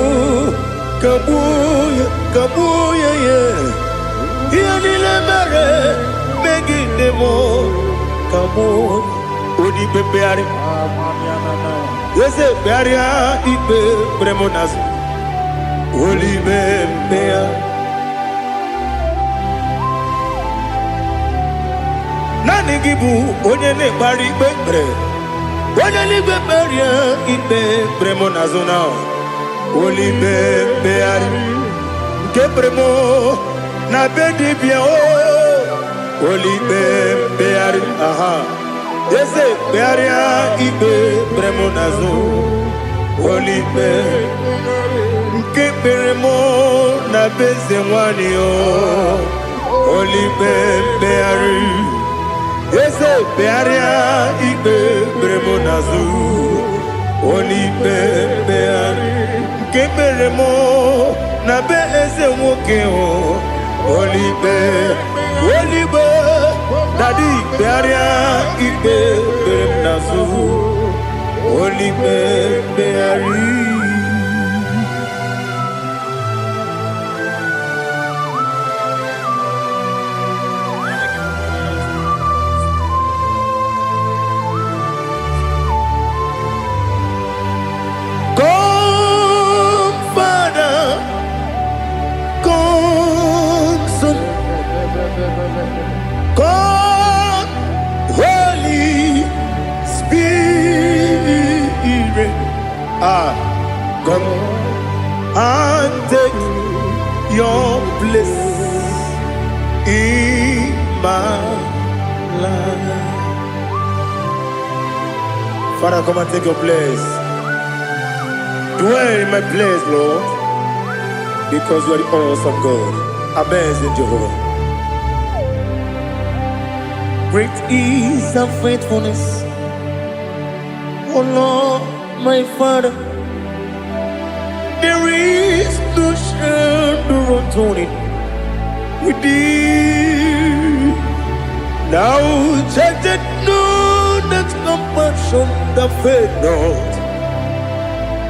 kabuya kabuya yeah Iyalila mere Megidemu kabuya Odi bebeari Yese bearia ibe bremonas Oli bebea Nani gibu onye ne bari bebre Onye ligbe beria ibe bremonazo now Oli bebeari Nke bremo na bedibia oh Oli bebeari aha Yese bearia ibe bremonazo Oli be Nke bremo na bezemwani oh Oli bebeari Yese bearia ibe bremonazo Oli bebeari Keberemo na be eze nwoke o Olibe Daddy bearia ibe bremonazo Olibe beari God, Holy Spirit, come and take your place in my life. Father, come and take your place. Dwell in my place, Lord, because you are the awesome God. Amazing Jehovah. Great is thy faithfulness, O Lord, my Father. There is no shadow of turning with thee. Thou changest not that compassion that faith not.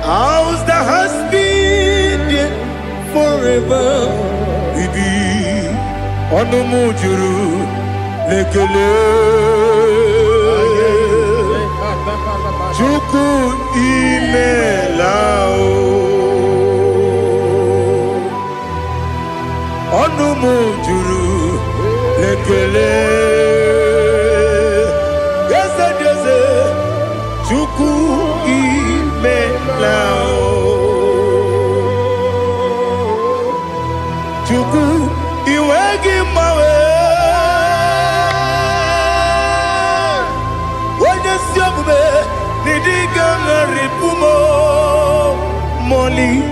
Ours that has been forever with thee. Onomujuru lekele Chuku imelao Onumujuru lekele Yese Chuku imelao Chuku iwegi mawe Moli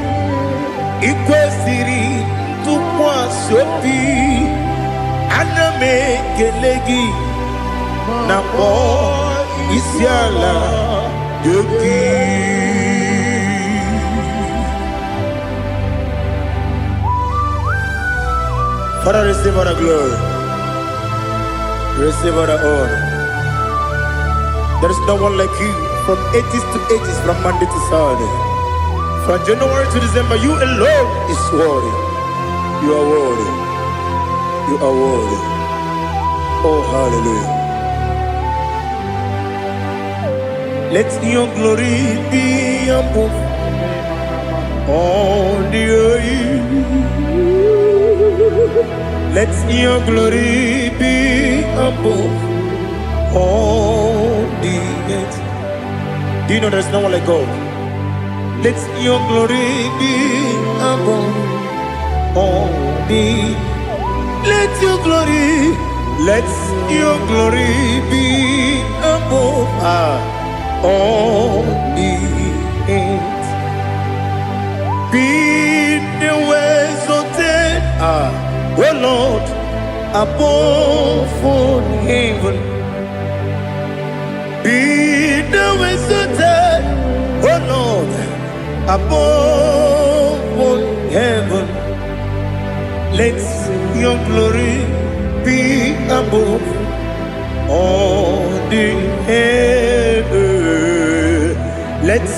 ikwesiri tukwasopi aname kelegi na po isiala yoki Father, receive all the glory. Receive all the honor. There is no one like you from ages to ages, from Monday to Saturday. From January to December, you alone is worthy. You are worthy. You are worthy. Oh, hallelujah. Let your glory be above all the earth. Let your glory be above all the earth. Do you know there's no one like God? Let your glory be above all the. Let your glory be above all the earth. Be the ways of death, oh Lord, above all heaven. Be the ways of death, oh Lord, above all heaven. Let your glory be above all the earth. Let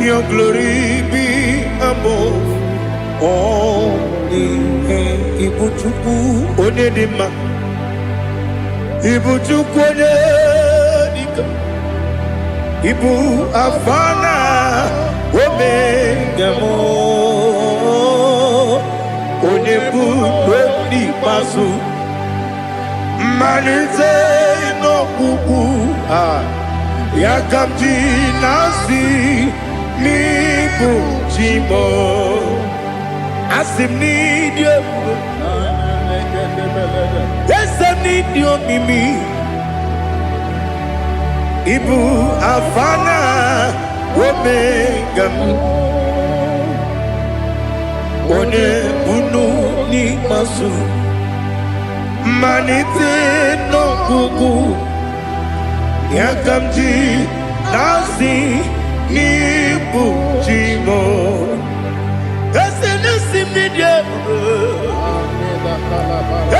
your glory be above all the earth. Ibuchuku onedima, Ibuchuku onedika, Ibu afana omega mo, onebu oni pasu, manite no kuku yakamji nasi nibu jimo asim nidio esem nidio mimi ibu afana omega one bunu ni masu manite no kuku yakamji nasi nibu jimo esem nasi nidio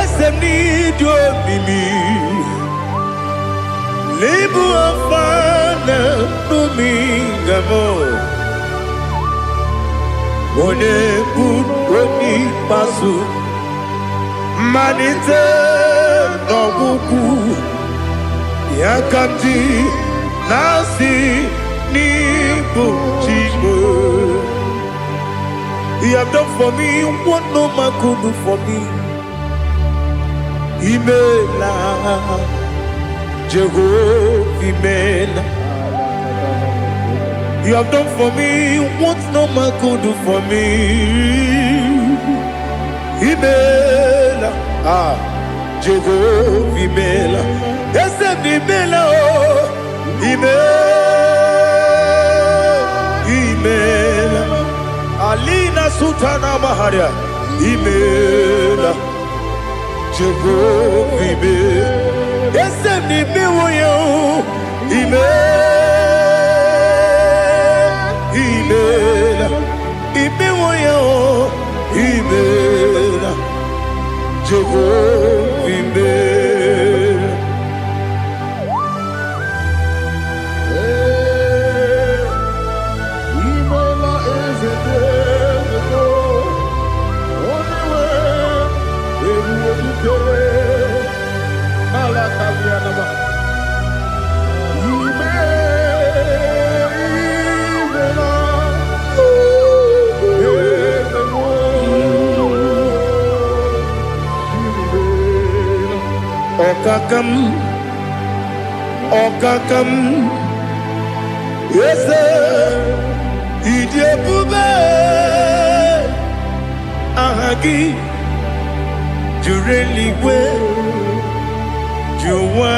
esem nidio mimi libu afana numingamo one bunu pasu manite no kuku yakamji nasi nibu jimo. You have done for me what no man could do for me. Imela Jehovah Imela. You have done for me what no man could do for me. Imela Jehovah Imela. Yes, Imela, Imela, Alina Sutana Maharia, Imela, Jehovah Imela. Yes, Imela, Imela, Imela, Jehovah Imela. Okakam, yes, Idiopube, Ahagi, Jureliwe, Juwa,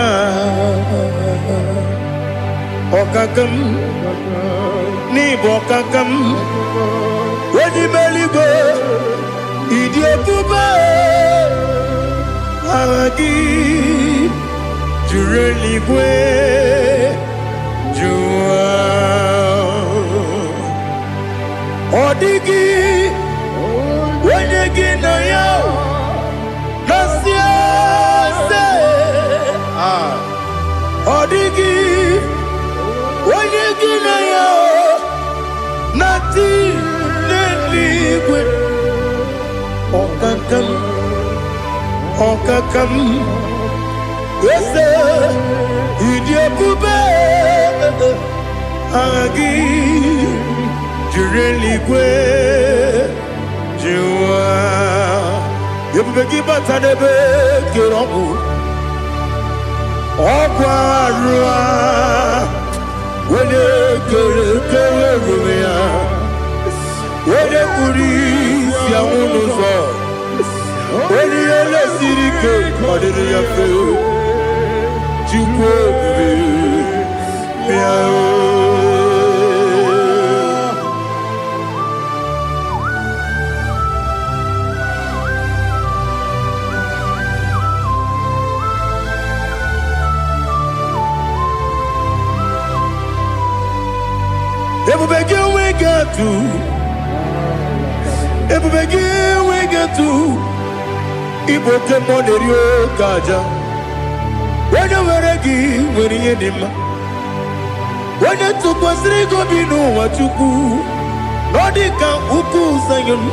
Okakam, Nibokakam, Wedimeligo, Idiopube, Ahagi. Jureligwe Jua Odigi Wenyegi na yo Okakam, Okakam, yes, Idiabube, Agi, Jureligwe, Jua, Yabegi Batanebe, Kirobu, Okwarua, Wene Kerumia, Wene Kuris, Yamunuzo, Wene Yele Sirike, Kodini Yafu, Jukwe, Miao. Ebubege we get to Iboke Monerio Kaja. When you were a give, when you had him. When you took was Rigo Bino, what you do, Nodika Uku Sayon.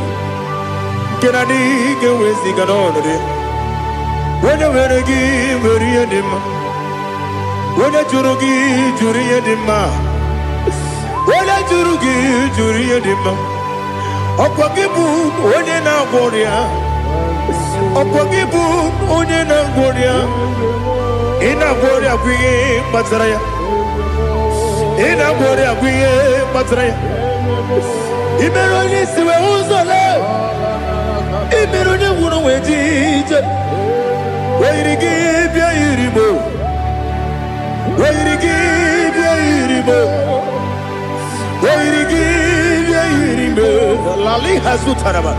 Can I dig away Siganone? When you were a give, when you had him. When you Jurugi, Juri had him. Wala jurugi juri edima Okwagibu onye na gworia Okwagibu onye na gworia Ina gworia kwiye matraya Ina gworia kwiye matraya Imero ni siwe uzole Imero ni wunu wejije Wairigi bia iribo Wairigi bia iribo Lali Hazutaraba.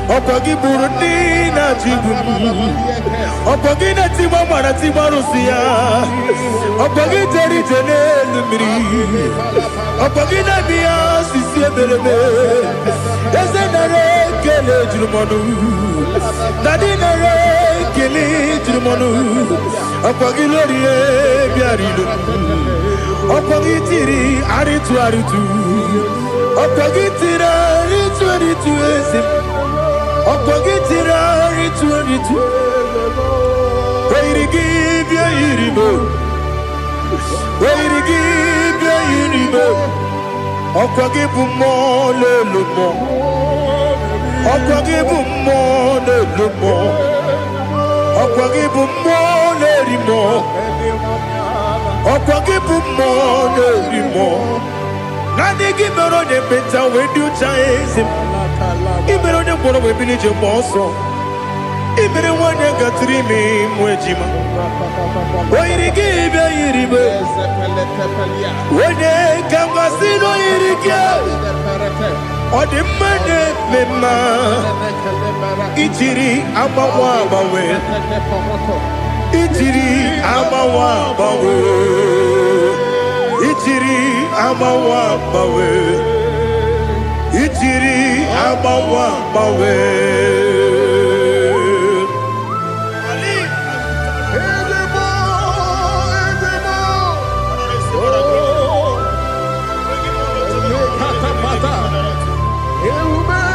Okwagi Burundi na Jibu Okwagi na Timama na Timarusia Okwagi Teri Jene Miri Okwagi na Mia Sisi Eberebe Ezenare Kele Jurumonu Nadinare Kele Jurumonu Okwagi Lorie Biarido Okwagi Tiri Aritu Aritu Okwagi Tiri Aritu Aritu Esim Okwagetira ritu Wairigi bia iribo Wairigi bia iribo Okwagibu mo lelumo Okwagibu mo lelumo Okwagibu mo lerimo Okwagibu mo lerimo Nani gimero ne beta wedu chaezim Ibero ne bono we bilije moso Ibere wane gatrimi mwejima Wairigi bia iribe Wene kambasino irike Odimane mema Ichiri amawa bawe Ichiri amawa bawe Ichiri amawa bawe Ichiri amawa bawe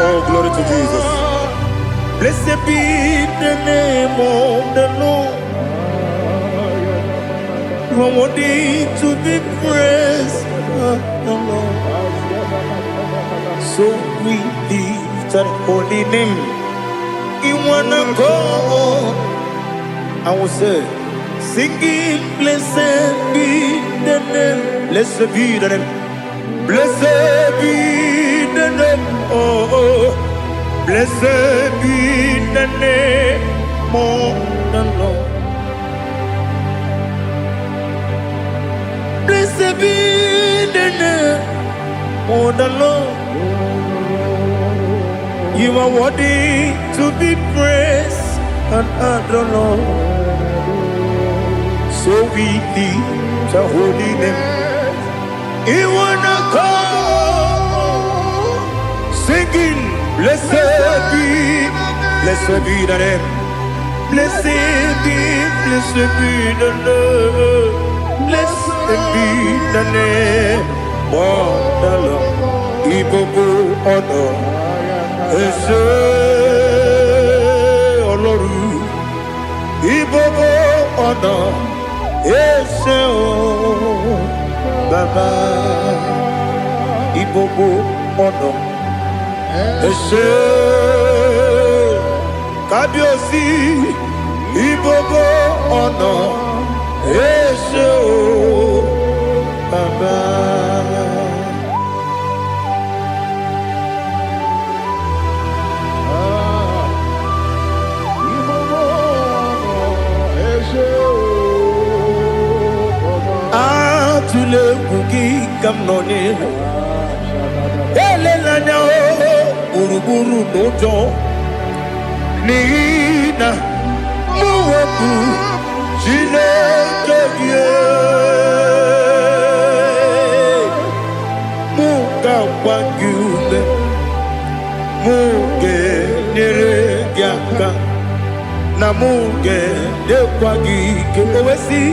Oh, glory to Jesus. Blessed be the name of the Lord. You are worthy to be praised, the Lord. So we lift that holy name. You wanna go? I will say, singing, blessed be the name. Blessed be the name. Blessed be the name. Oh, blessed be the name of the Lord. Blessed be the name of the Lord. You are worthy to be praised and adored. So we lift the holy name. You wanna go singing. blessed be the name. Blessed be the name. Blessed be the name. Wonderful, Ibobo honor, Ese Oloru, Ibobo honor, Ese Baba, Ibobo honor, Ese Kabiosi, Ibobo honor, Ese Baba. Tule kuki kamnone elelanya buruburu nojo nina muweku jinekeye muka wangule muge neregiaka na muge dekwagi kewesi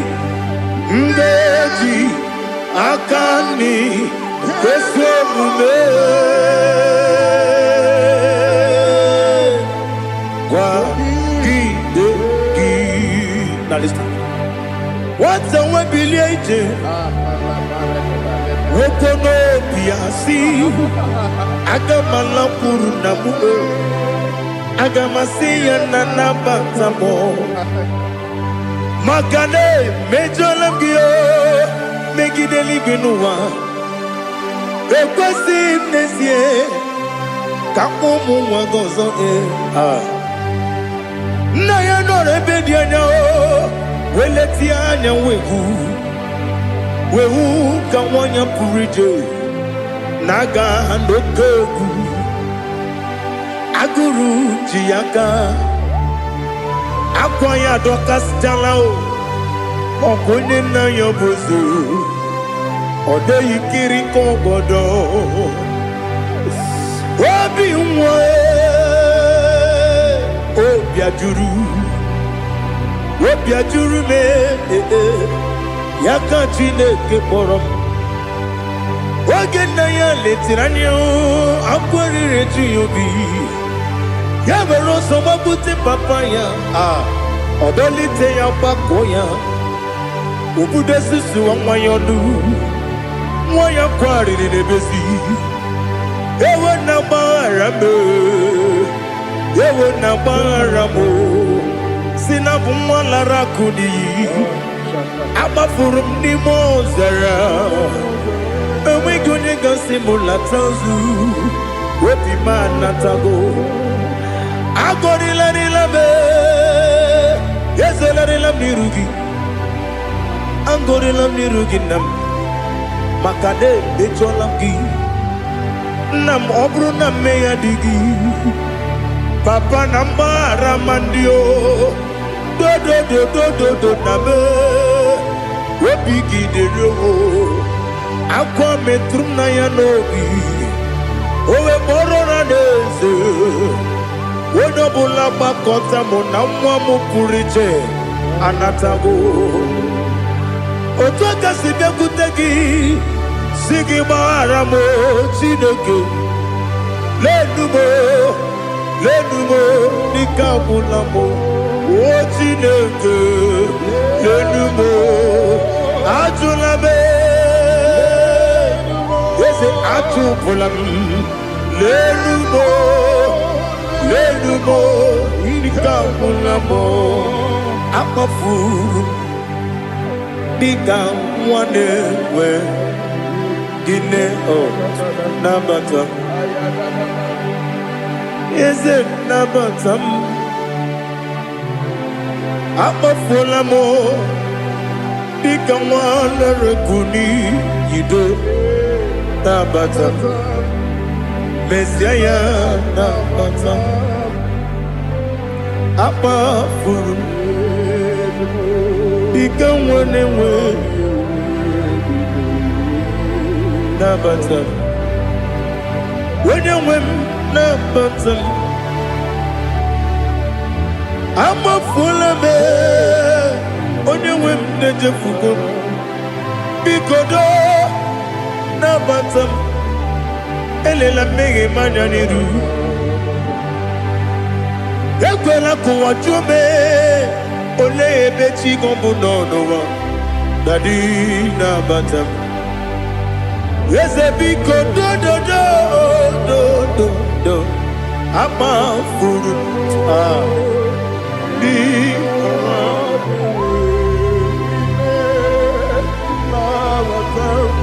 ndeji akani kwesomume kwa gidegi. Now listen. What's the way biliaje? Wokono biasi agamala puru na muwe agamasiya na nabatamo Makane mejolamgio megideli benua ekwesi nesie kakomu wagozo na ya no rebedi anya weleti anya wehu kawanya purije naga ndokogu aguru jiyaka Akwaya dokas jalao Okone na yobozu Ode yikiri kogodo Obi mwe Obi ajuru me Yaka chineke porom Oge na ya letiranyo Akwari reju yobi Yabero soma buti papaya Odolite ya bakoya Ubude susu wa mayonu Mwaya kwari ni nebesi Ewe na barame Ewe na baramo Sinabu mwalara kudi Abafurum ni mozara Ewe gune gasi mulatanzu Wepi manatago Agori la be, yes la nirugi. Angori la nirugi nam, makade becholamgi. Nam obru nam meya digi. Papa namba ramandio, do nabe. Wepigi de yo, akwa metrum na yanogi. Owe borona dese. Wodobula bakota mona mwamu purije anatago Otoka sibe kutegi Sigi baramo chineke Lenumo nikabulamo O chineke Lenumo Ajulame Yese ajupulam Lenumo Lenumo, Nikamulamo, Akafu, Nikamwane, Dine, Nabata. Is it Nabatam? Akafulamo, Nikamwana, Rekuni, Yido, Nabata. Messiah Nabata Apa Furu Become one and way Nabata When you win na batam ama fulame onye nwe m na-ejefugo bikodo na batam elela mmehie manya n'iru ekwela kụwa jume ole ebe chi gọbụ n'ọnụwa dadi na batam eze biko do ama furu di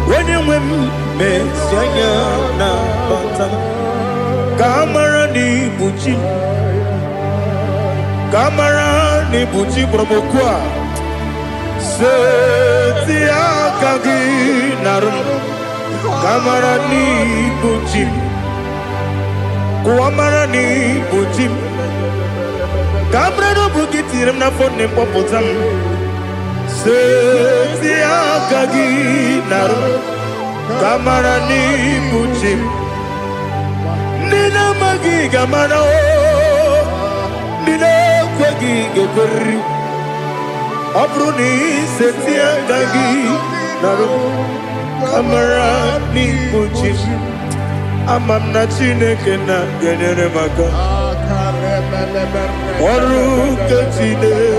when you win mesianya na batam kamara ni buchi promokwa setia kagi narum kamara ni buchi kuamara ni buchi kamara no bukitirim na phone popotam setia kagi narum kamara ni buchi nina magi kamara o nina kwagi gebri abruni setia kagi narum kamara ni buchi amam na chineke na genyere maka ọrụ nke chineke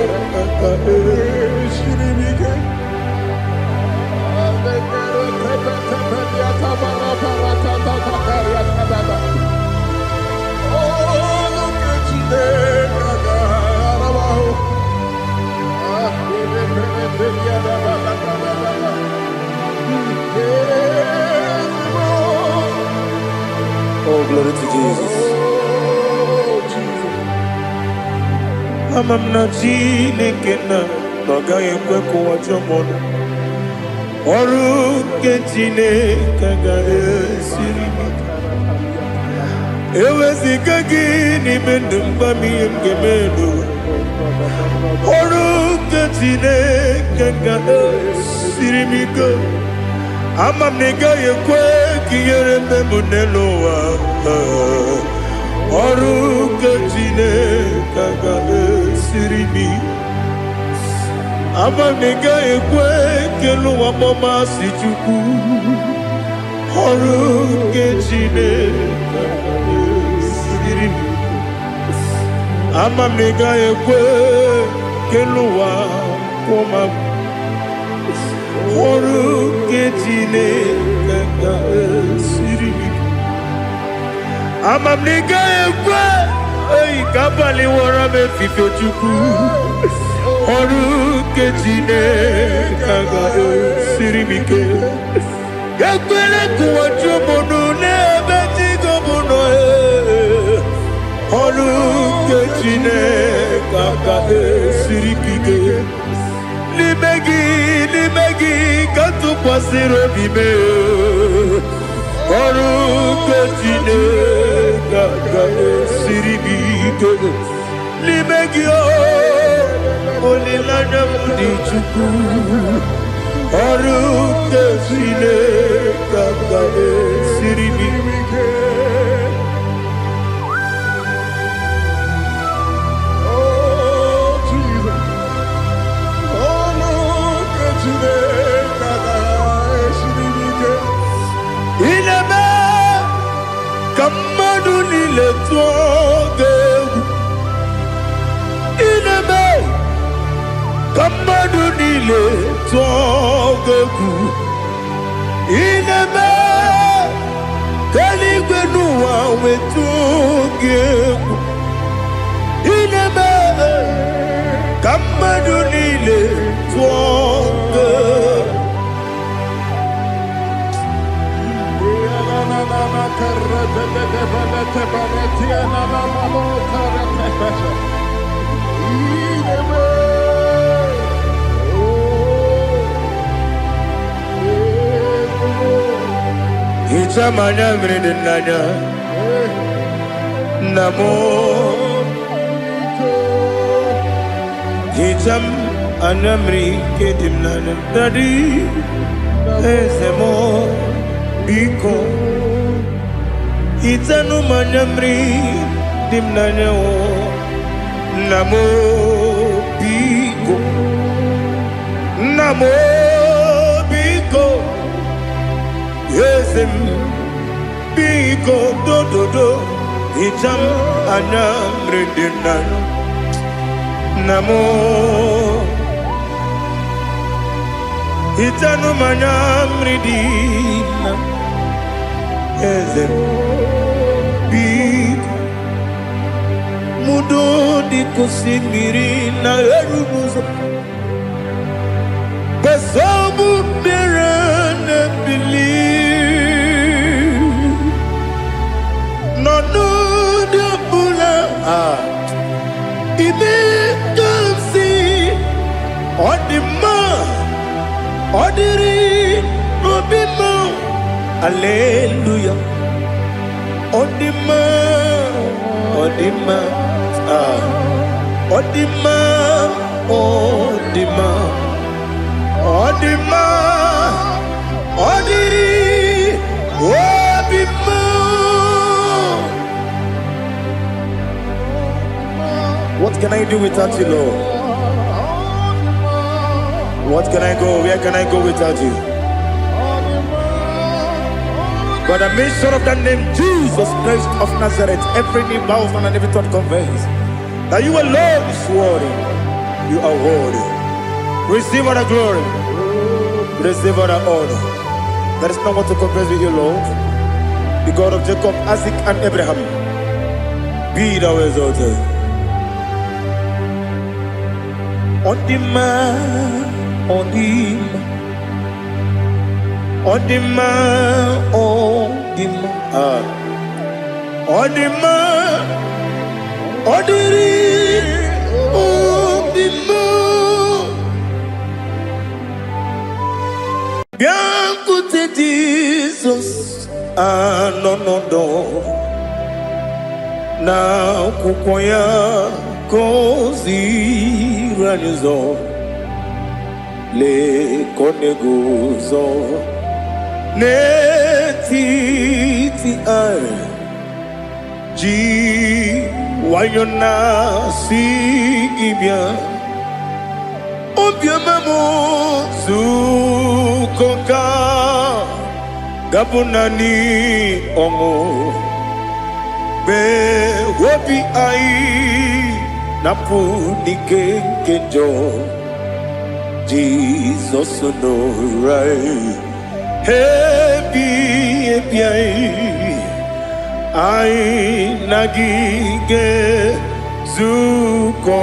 Oh, glory to Jesus. amam na chineke na agaghị ekwe ka ụwa jọọ m ọrụ nke chineke ga-esiri m eweziga gị n'ime ndụ mgbam ihe m ga-eme n'ụwa ọrụ nke chineke ga-esiri m ike amam na ị gaghị ekwe ka ihere mme m n'elu ụwa ọrụ nke chineke ga-esiri m amam na ị gaghị ekwe ka elu ụwa mọmasị Chukwu ọrụ nke chineke ga-esiri m amam na ị gaghị ekwe ka elu ụwa kwụma m ọrụ nke chineke ga-esiri m amam na ị gaghị ekwe ka abalị wara m efife Chukwu ọrụ nke chineke ga-esiri m ike ekwela ka ụwa jụọ m n'ebe chi gọbụ nọ ọrụ nke chineke ga-esiri m ike n'ime gị ka tụkwasịrị obi m ọrụ nke chineke ga-esiri m ike n'ime gị olileanya m dị Chukwu ọrụ nke chineke ga-esiri m ike mmadụ niile tụọ gị egwu ineme ka mmadụ niile tụọ gị egwu ineme ka eluigwe n'ụwa wee tụọ gị egwu ineme ka mmadụ niile tụọ gị egwu Ichamanya mrede nanya namo Icham anamri kedim nanya Dadi ezemo biko itanu manyamri dimnanya namo biko yesem biko do itam anyamri dimnanya namo itanu manyamri dimnanya yesem biko mudo di kusimiri na erubuzo besobu berana believe no de bula ibe dansi odima odiri obima hallelujah odima odima odiri obima. What can I do without you, Lord? What can I go? Where can I go without you? By the mention of that name, Jesus Christ of Nazareth, every knee bows and every tongue confesses that you alone is worthy. You are worthy. Receive all the glory. Receive all the honor. There is no one to compare with you, Lord. The God of Jacob, Isaac, and Abraham. Be thou exalted. On the man, on the man. On the man, on the man, on the man, on the man. Bien côté Jesus, no. Na kukoya kozi ranizo le koneguzo. Netiti ai ji wayona si ibia obia mamo zukoka gabunani omo be wobi ai napu nikenjo Jesus no right. Happy I nagige zuko.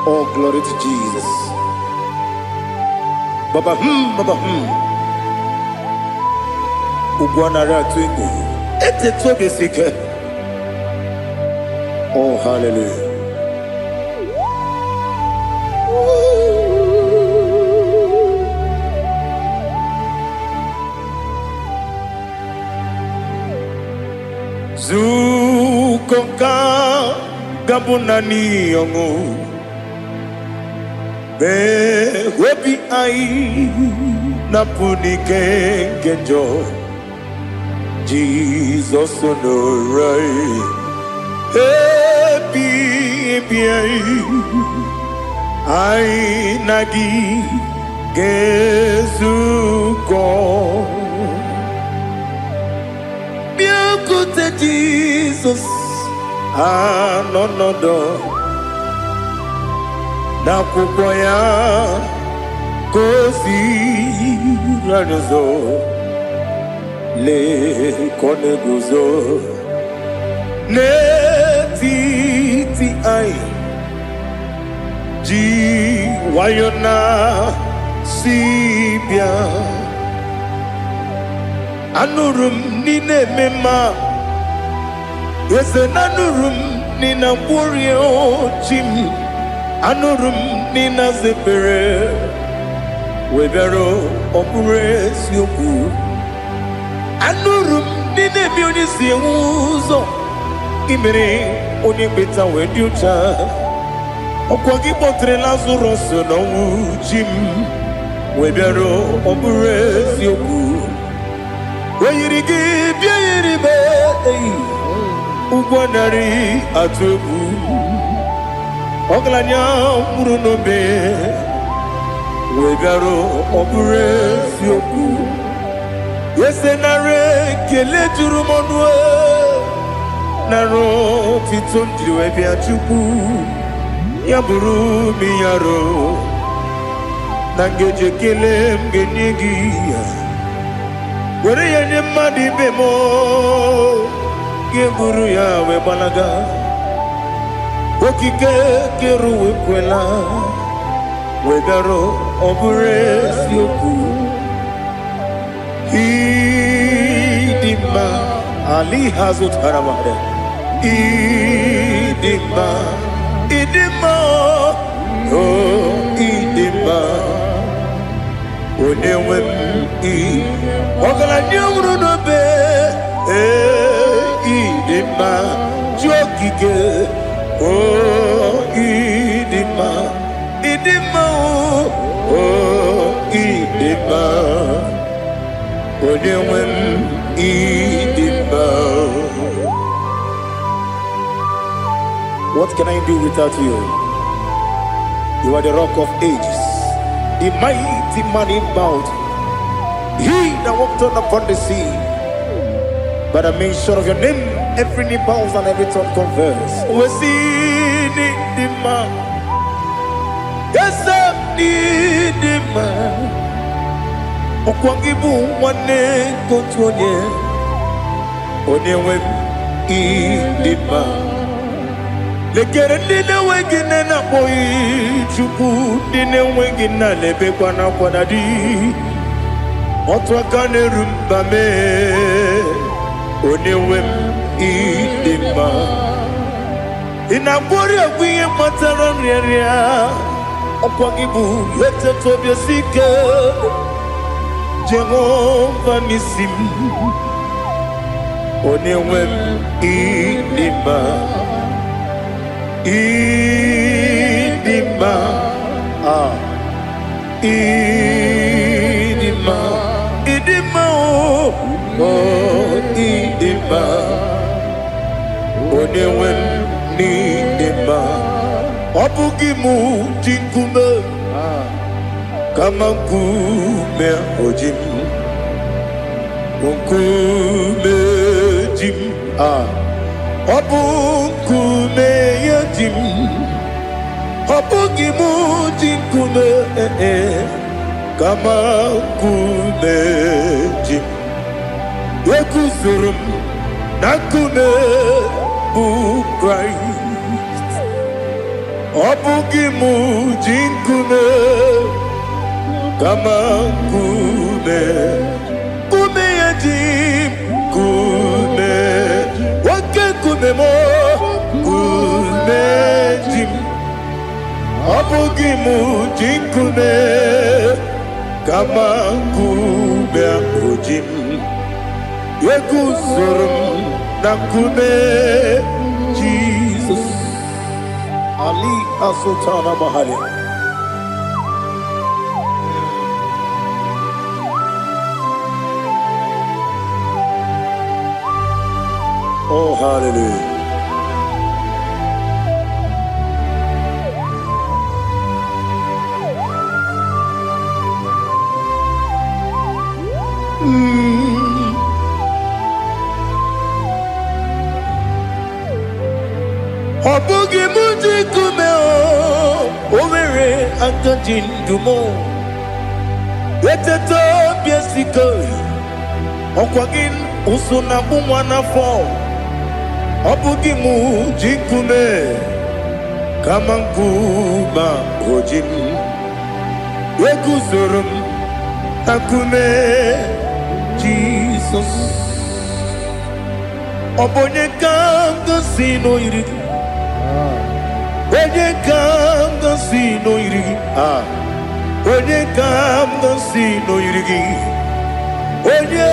Oh, glory to Jesus. Baba Ugwana ratwingu. Ete tobe sike. Oh, hallelujah. Zukoka gabunani yongu be webi ai napuni kenjo Jesus no right happy ai nagi gezuko. Jesus, no na kukoya kosi ranizo le koneguzo netiti ai ji wayona sibia anurum nine mema. Yes, anurum nina warrior chim anurum nina zepere webero opures yoku anurum nine bionisi uzo imere onibeta weducha okwagi potre lazuro so no chim webero opures yoku Oyirigi biayiribe Ugwanari atubu Oglanya murunobe Wegaro obure sioku Yesenare kele jurumonwe Naro titondriwe biachuku Yaburu miyaro Nangeje kele mgenyigia Were yenye madi bemo Geburu ya we balaga Okike keru we kwela Wegaro obure sioku Idima Ali hazut haramade Idima Oh Idima Onewem Ogala nyumru no be Idima Jokike Oh Idima Oh Idima Onewem Idima. What can I do without you? You are the rock of ages, the mighty man in battle. He that walked on upon the sea. By the mention of your name, every knee bows and every tongue confess. We see the man. Yes, I need the man. Okwangibu wane kotonye. Onewem idima. Lekere dine wengine na boy chuku dine wengine lebe kwa na kwadadi. Otwa kane rumba me Onewem idima Inabori agwiye matara nyeria Okwangibu yete tobye sike Jehova nisim Onewem idima Idima Idima Idima oh Idima Onewem Idima Obugimu jinkume Kama nkume ojim Nkume jim Obukume yajim Obugimu jinkume Kama nkume jim Yekusurum nakume bu Christ Obugimu jinkume Kama kume Kume yajim Kume Wake kume mo Kume jim Obugimu jinkume Kama kume ojim Yekusurum nakume Jesus Ali Asultana Mahali. Oh, hallelujah. Obugi muji kumeo Overe antojin dumo Yeteto biesiko Okwagin usuna bumwana fo Obugi muji kume Kamankuma ojim Yekusurum takume Jesus Obonye kanga sino irigi Onye kanga sino irigi Onye kanga sino irigi Onye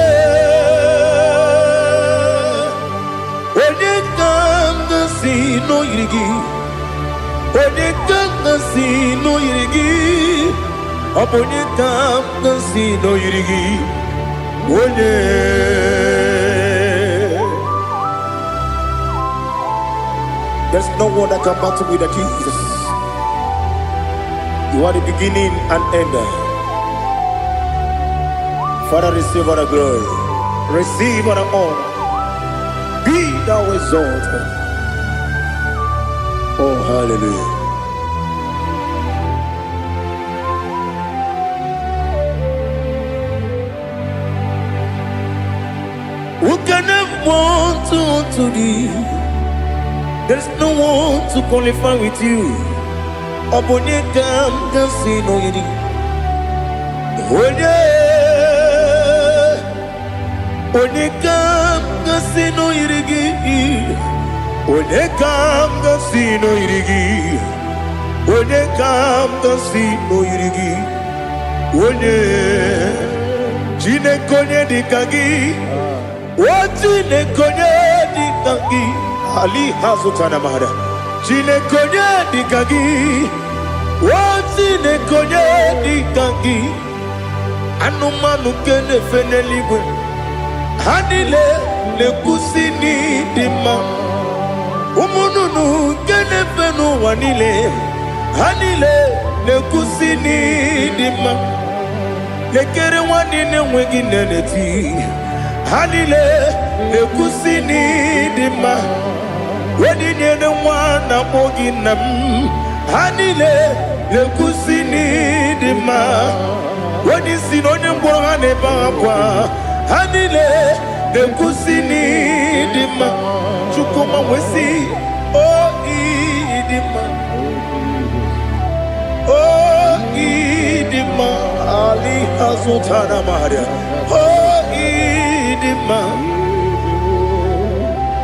kanga sino irigi Onye kanga sino irigi Onye kanga sino irigi There's no one that can battle with Jesus. You are the beginning and end. Father, receive all the glory. Receive all the honor. Be thou exalted. Oh, hallelujah. Who can have one to thee? There's no one to qualify with you. Abonye kam kasi no yidi. Onye kam kasi no yidi. Onye kam kasi no yidi. Onye kam kasi no yidi. Onye jine konye dikagi. Wajine konye dikagi. Ali hazutana mahada. Jine konye dikagi. Wajine konye dikagi. Anumanu kene feneligwe. Hanile le kusini dima. Umununu kene fenu wanile. Hanile le kusini dima. Lekere wanine wengi neneti. Hanile le kusini dima. Wedi nyene mwana mogi nam. Hanile le kusini dima. Wedi sinonye mbwangane bangwa. Hanile le kusini dima. Chukuma wesi oh idima. Oh idima. Ali hazutana maria. Oh idima.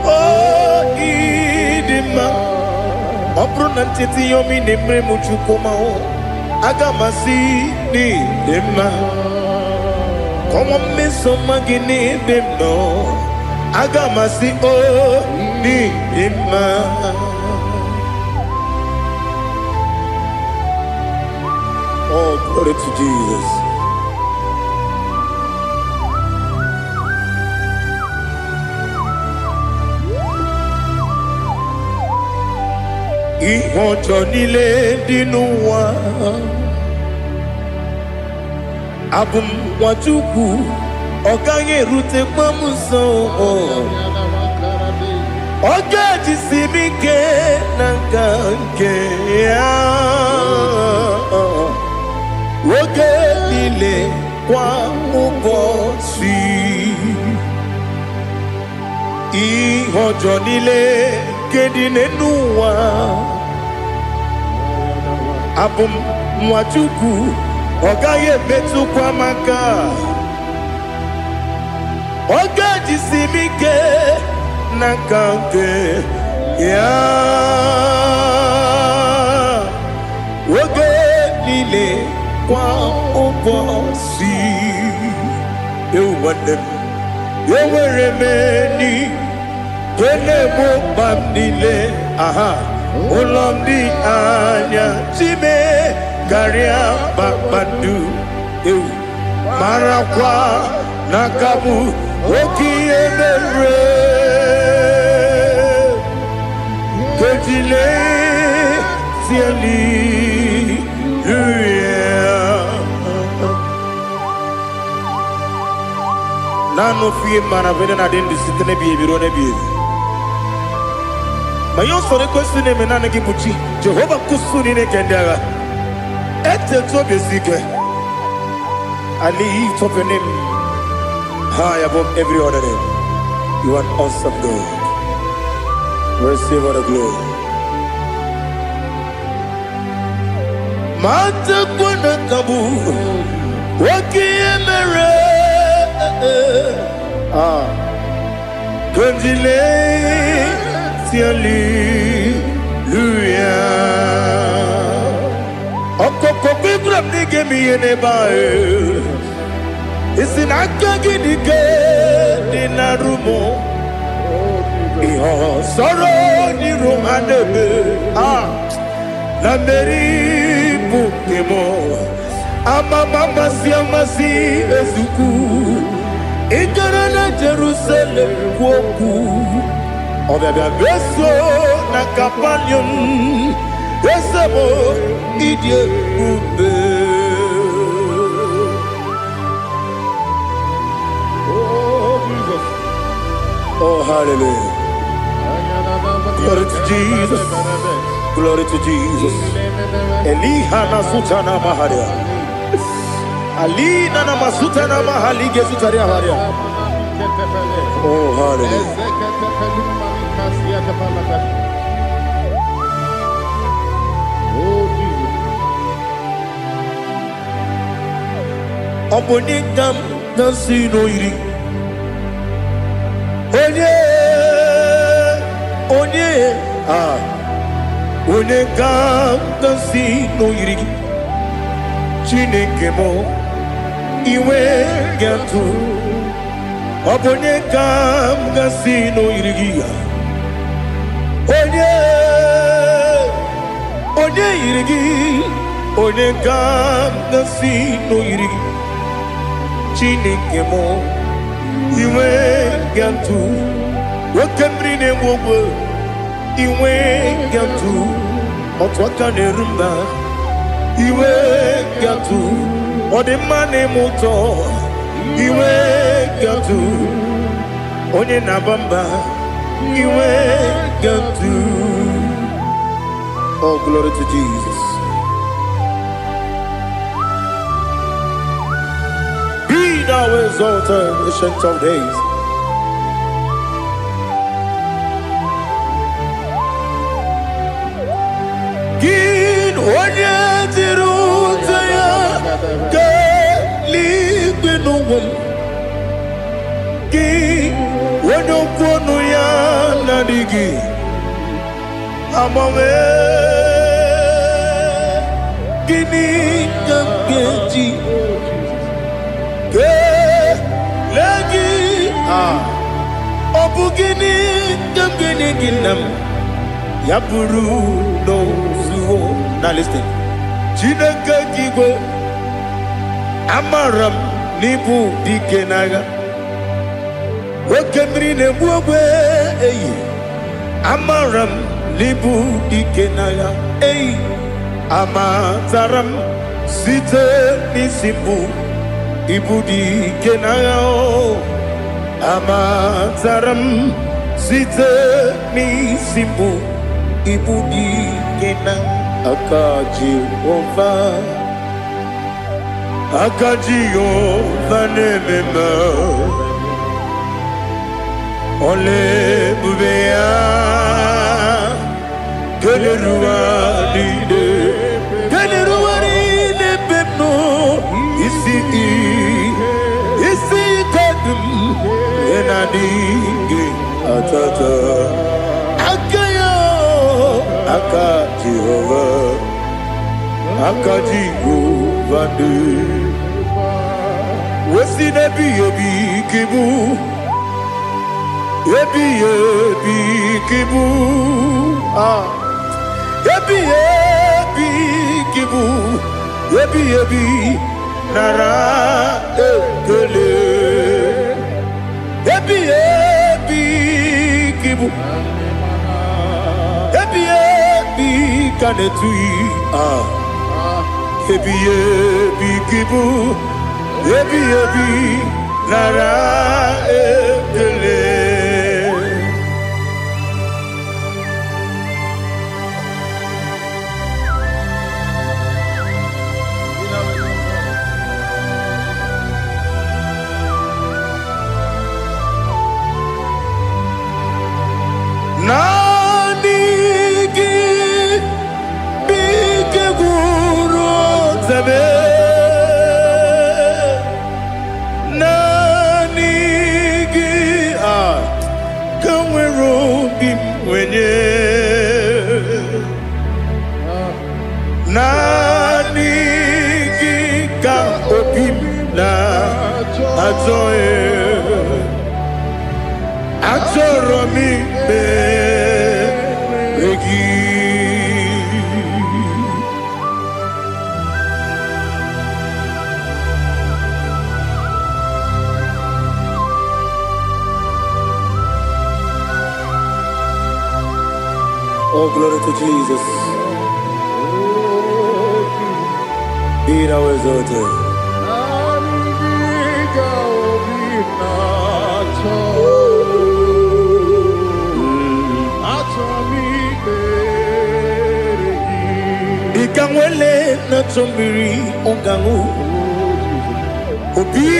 Oh idima. Opronantiti yomi nemre muchukuma o. Agamasi ni dema. Como me somagini demno. Agamasi o ni dema. Oh, glory to Jesus. Ihojo nile dinuwa abum wajuku oganye rute pamuso ogaji simike nanganke ya woge nile kwa ubosi ihojo nile kedinenuwa abum mwachuku ogaye metu kwa maka ogaji simike nakanke ya woge nile kwa ubosi ewanem yeweremeni kene mo bamnile aha Olomdi anya chime garia babadu eu marakwa nakabu okiemere kejile siali nano fie mana vena na dendi sitene biebiro ne biebiro. Mayon sore kwesune menane gibuchi Jehovah kusuni ne kendera ete to besike I lift up your name high above every other name. You are awesome God. Receive all the glory. Mata kuna kabu wakiemere Kundile Hallelujah. Okoko kikram nige miyene bae. Isinaka gidike dinarumo. Iho soro ni romanebe. Namberi bukemo. Ama mama si ezuku. Ikarana Jerusalem woku Obabia beso na kapanium Besamo idie ube Oh Jesus Oh hallelujah Glory to Jesus Glory to Jesus Elihana sutana maharia Alina na masuta na mahali gesutaria haria. Oh hallelujah. Oh Jesus. Obonikam nasino iri. Onye Onekam nasino iri. Chineke mo iwe gatu Obonye kam gasino irigia Onye irigi Onye kam gasino irigi Chineke mo iwe gatu Wakemri ne mwogo iwe gatu Otwaka ne rumba iwe gatu Ode mane muto iwe gatu Onye nabamba iwe gatu Oh glory to Jesus. Be thou exalted, ancient of days. Gin onye tirutaya Liquinum Ki Wonokono ya Nadigi Amame Gini Kamgeji Ke Lagi Obugini Kamgini Ginam Yapuru no Zuho. Now listen Chinaka Kigo Amaram nibu dikenaga Wakemri ne buwe Amaram nibu dikenaga Amataram site nisimbu Ibu dikenaga Amataram site nisimbu Ibu dikenaga Akaji ova Akajiyo vanemema Ole bubea Keleruaride Keleruaride pepno Isi kadum Enadinge atata Akayo Akajihova Akajiyo vande Wesi nebi ebi kibu Ebi kibu Ebi kibu Ebi nara ekele Ebi kibu Ebi kanetui Ebi kibu Ebi nara ekele Nanigi bike guru zabe Nanigi kamweru bimwenye Nanigi ka opim na ajoe Ajoro mi begi Oh, glory to Jesus. Be thou exalted. Ikangwele na chombiri ongangu Obi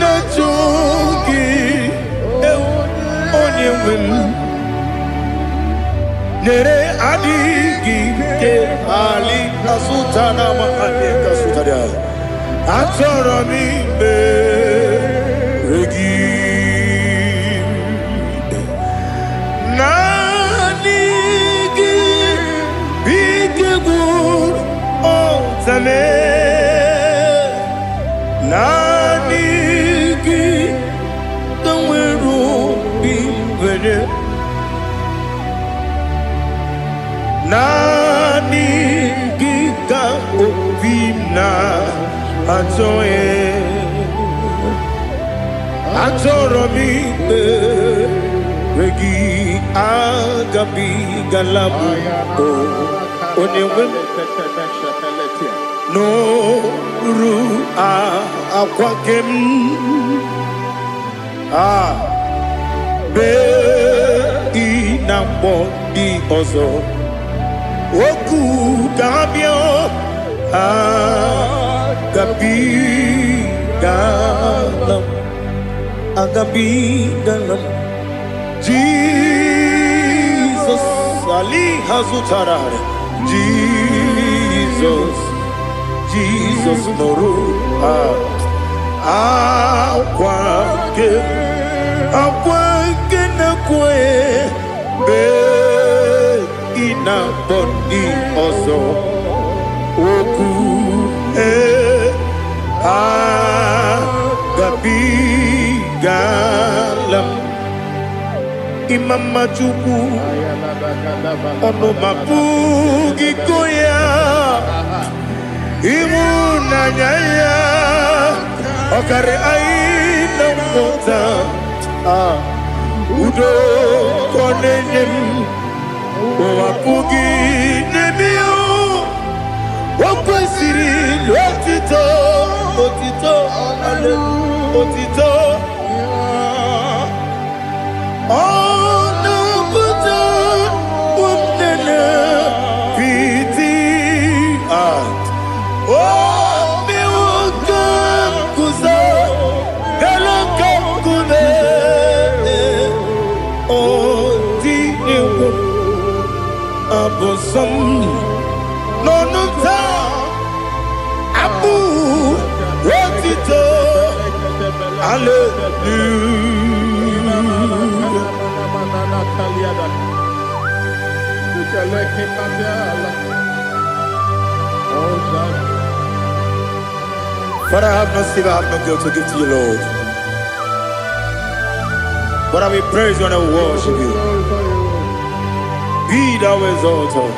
na chogi onye wim Nere adigi ke ali asutana mahane kasutaria Atoro mi be regi Nanigi biggur otame Nanigi kanweru bimwere Nani gika obina atoye atoro mi regi agabi galabu onewe no ru akwakem be inambo di ozo Oku gabio agabi galam Jesus Ali hazutarare Jesus noru akwake na kwe be ina boni ozo oku gabi galam imama chuku ono mapugi koya imuna nyaya okare aina mota udo konenyem Wapugi nebio Wakwesiri lotito Otito Ono buta Wumnene Piti Miwoka kuza Galaka kune Odinewo Abosom Nonuta Abu Wotito Hallelujah Father, I have no silver, I have no gold to give to you, Lord. But I will praise you and I will worship you. Be thou exalted.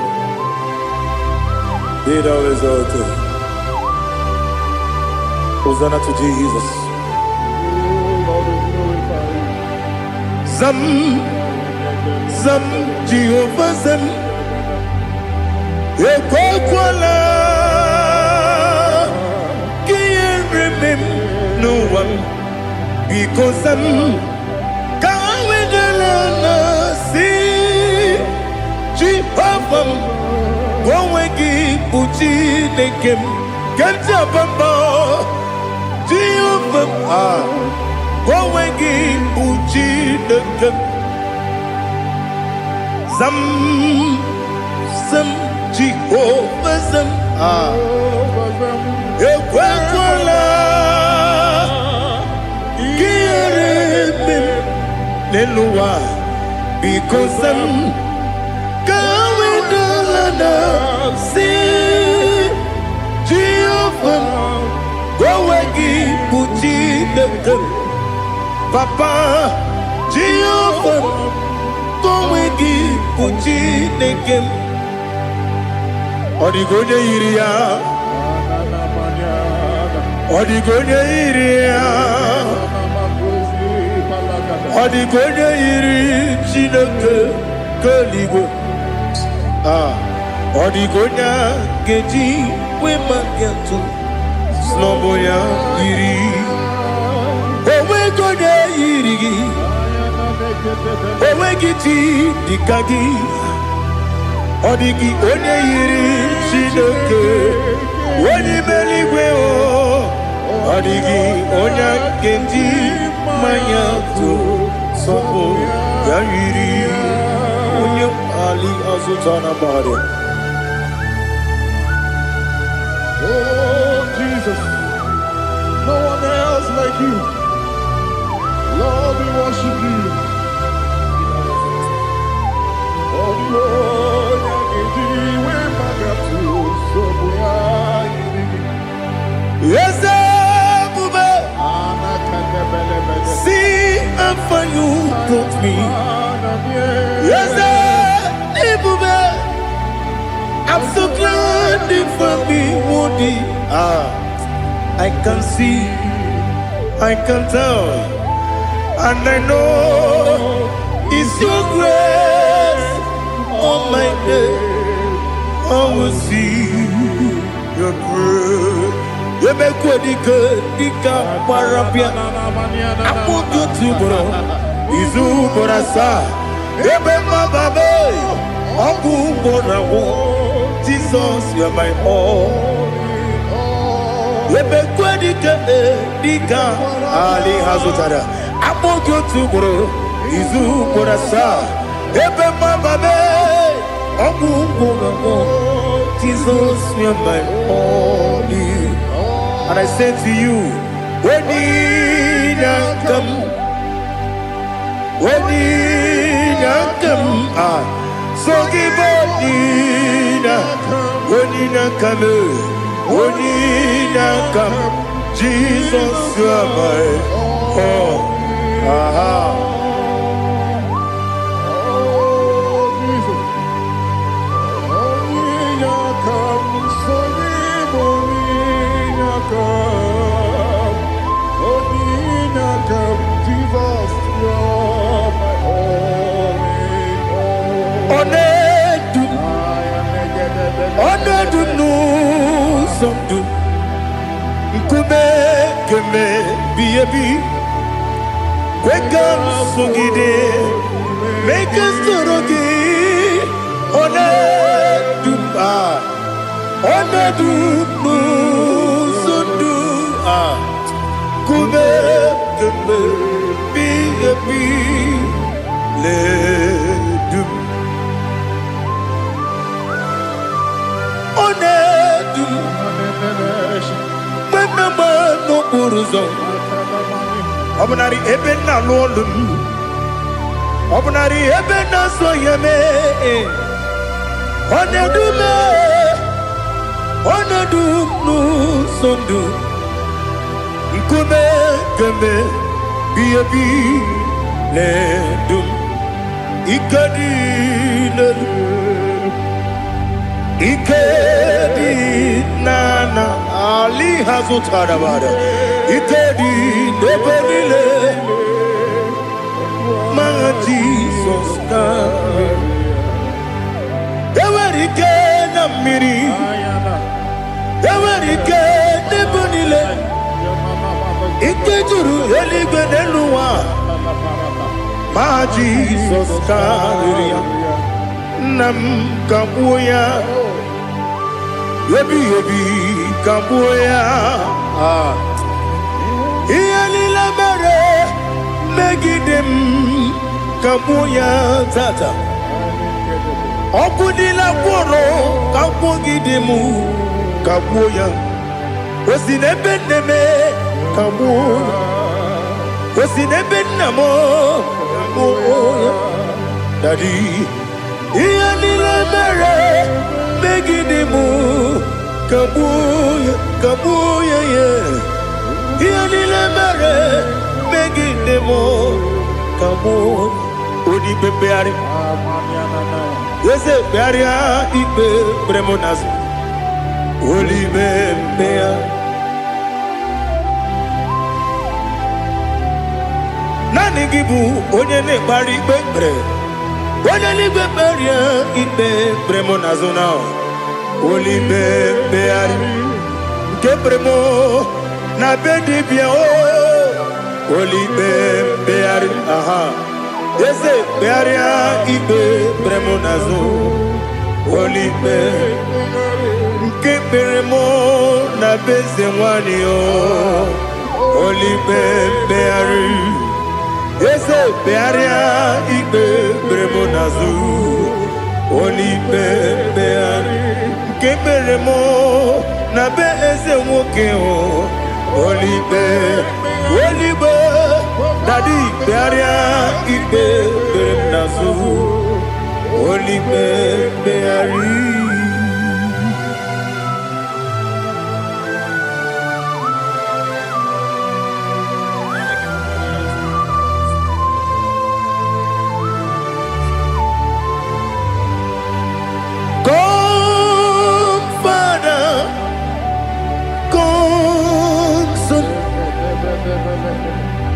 Be thou exalted. Hosanna to Jesus. Zam Jehovah Zam Ekwakwala Can't remember no one because Zam Kawedalana see Jehovah Wawegi Uchi Nekem Ganja Bamba Jehovah Wawegi Uchi Nekem Zam Jehovah Zam Ekwakwala Kieremem Neluwa because Zam Kawedalana see Jehovah Wawegi Uchi Nekem Papa Jehovah Wawegi Uchi Nekem Odigonye iria Odigonye iri Chineke Kaligo. Odigonya Geji, women get to Snowboya Iri. Owe Goya Iri. Owe Giti, Dikagi. Odigi Onya Iri, Shidoke. Wani Meligwe. Odigi Onya Geji, Mayato, Sobo Yairi. Ali Azutana Bahari. Oh Jesus, no one else like you. Lord, we worship you. Oh Lord, yes, see how far you brought me. Yes, I'm so glad for me, Woody. I can see, I can tell, and I know it's your grace on my day. I will see your grace. You make what you could, Dika Parapia. I want you to bro. Izu Borasa. You make my baby. Abu Bonawo. Jesus, you're my all. You make what you could, Dika Ali Hazutara. I want you to bro. Izu Borasa. You make my baby. Abu Bonawo. Jesus, you're my all. And I say to you, when you come, so give up, when you come, Jesus, you are my all. Wake up, Sugide, make us to Obnari ebena lolum, Obnari ebena soyeme, Onedu nu sondu, Nkume keme biyebi ledum, Ikedi nana Ali Hazutara Bada. Ikedi nebenile Manga Jesus kame Ewerike na miri Ewerike nebenile Ikejuru eligwe neluwa Ma Jesus kame Nam kabuya Yebi kabuya Iyalila mere megidem kabuya tata Okudila kworo kabugidemu kabuya Osinebendeme kabuya Osinebenamo kabuya Daddy Iyalila mere megidemu kabuya yeah Iyalila mere megidemu kabuya Odi pepeari Yese pearia ipe premonas Oli bepea Nani gibu onye ne bari bepre Onelibe beria ibe bremo nazona. Olibe beari ke bremo na bedi bia o. Olibe beari aha. Ese bearia ibe bremo nazo. Olibe ke bremo na beze wani o. Olibe beari. Ese bearia ibe bremo nazo. Olibe beari ke bremo na beze woke o. Olibe Daddy bearia ibe bremo nazo. Olibe beari.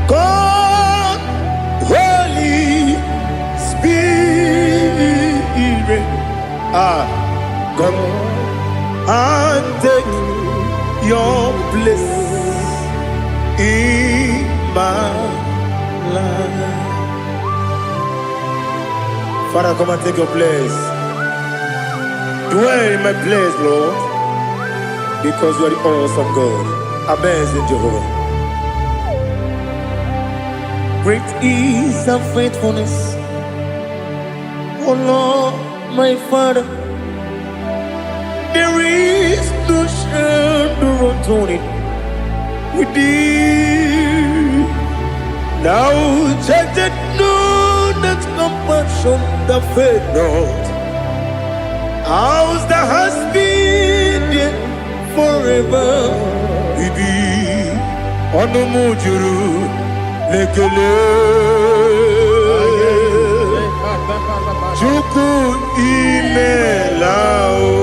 God, Holy Spirit, come and take your place in my life. Father, come and take your place. Dwell in my place, Lord, because you are the awesome God. Amazing Jehovah. Great is thy faithfulness, O Lord, my Father. There is no shadow upon it with thee. Thou changest not that compassion that faith not. Ours that has been there forever with thee. Onomujuru lekele Chuku imelao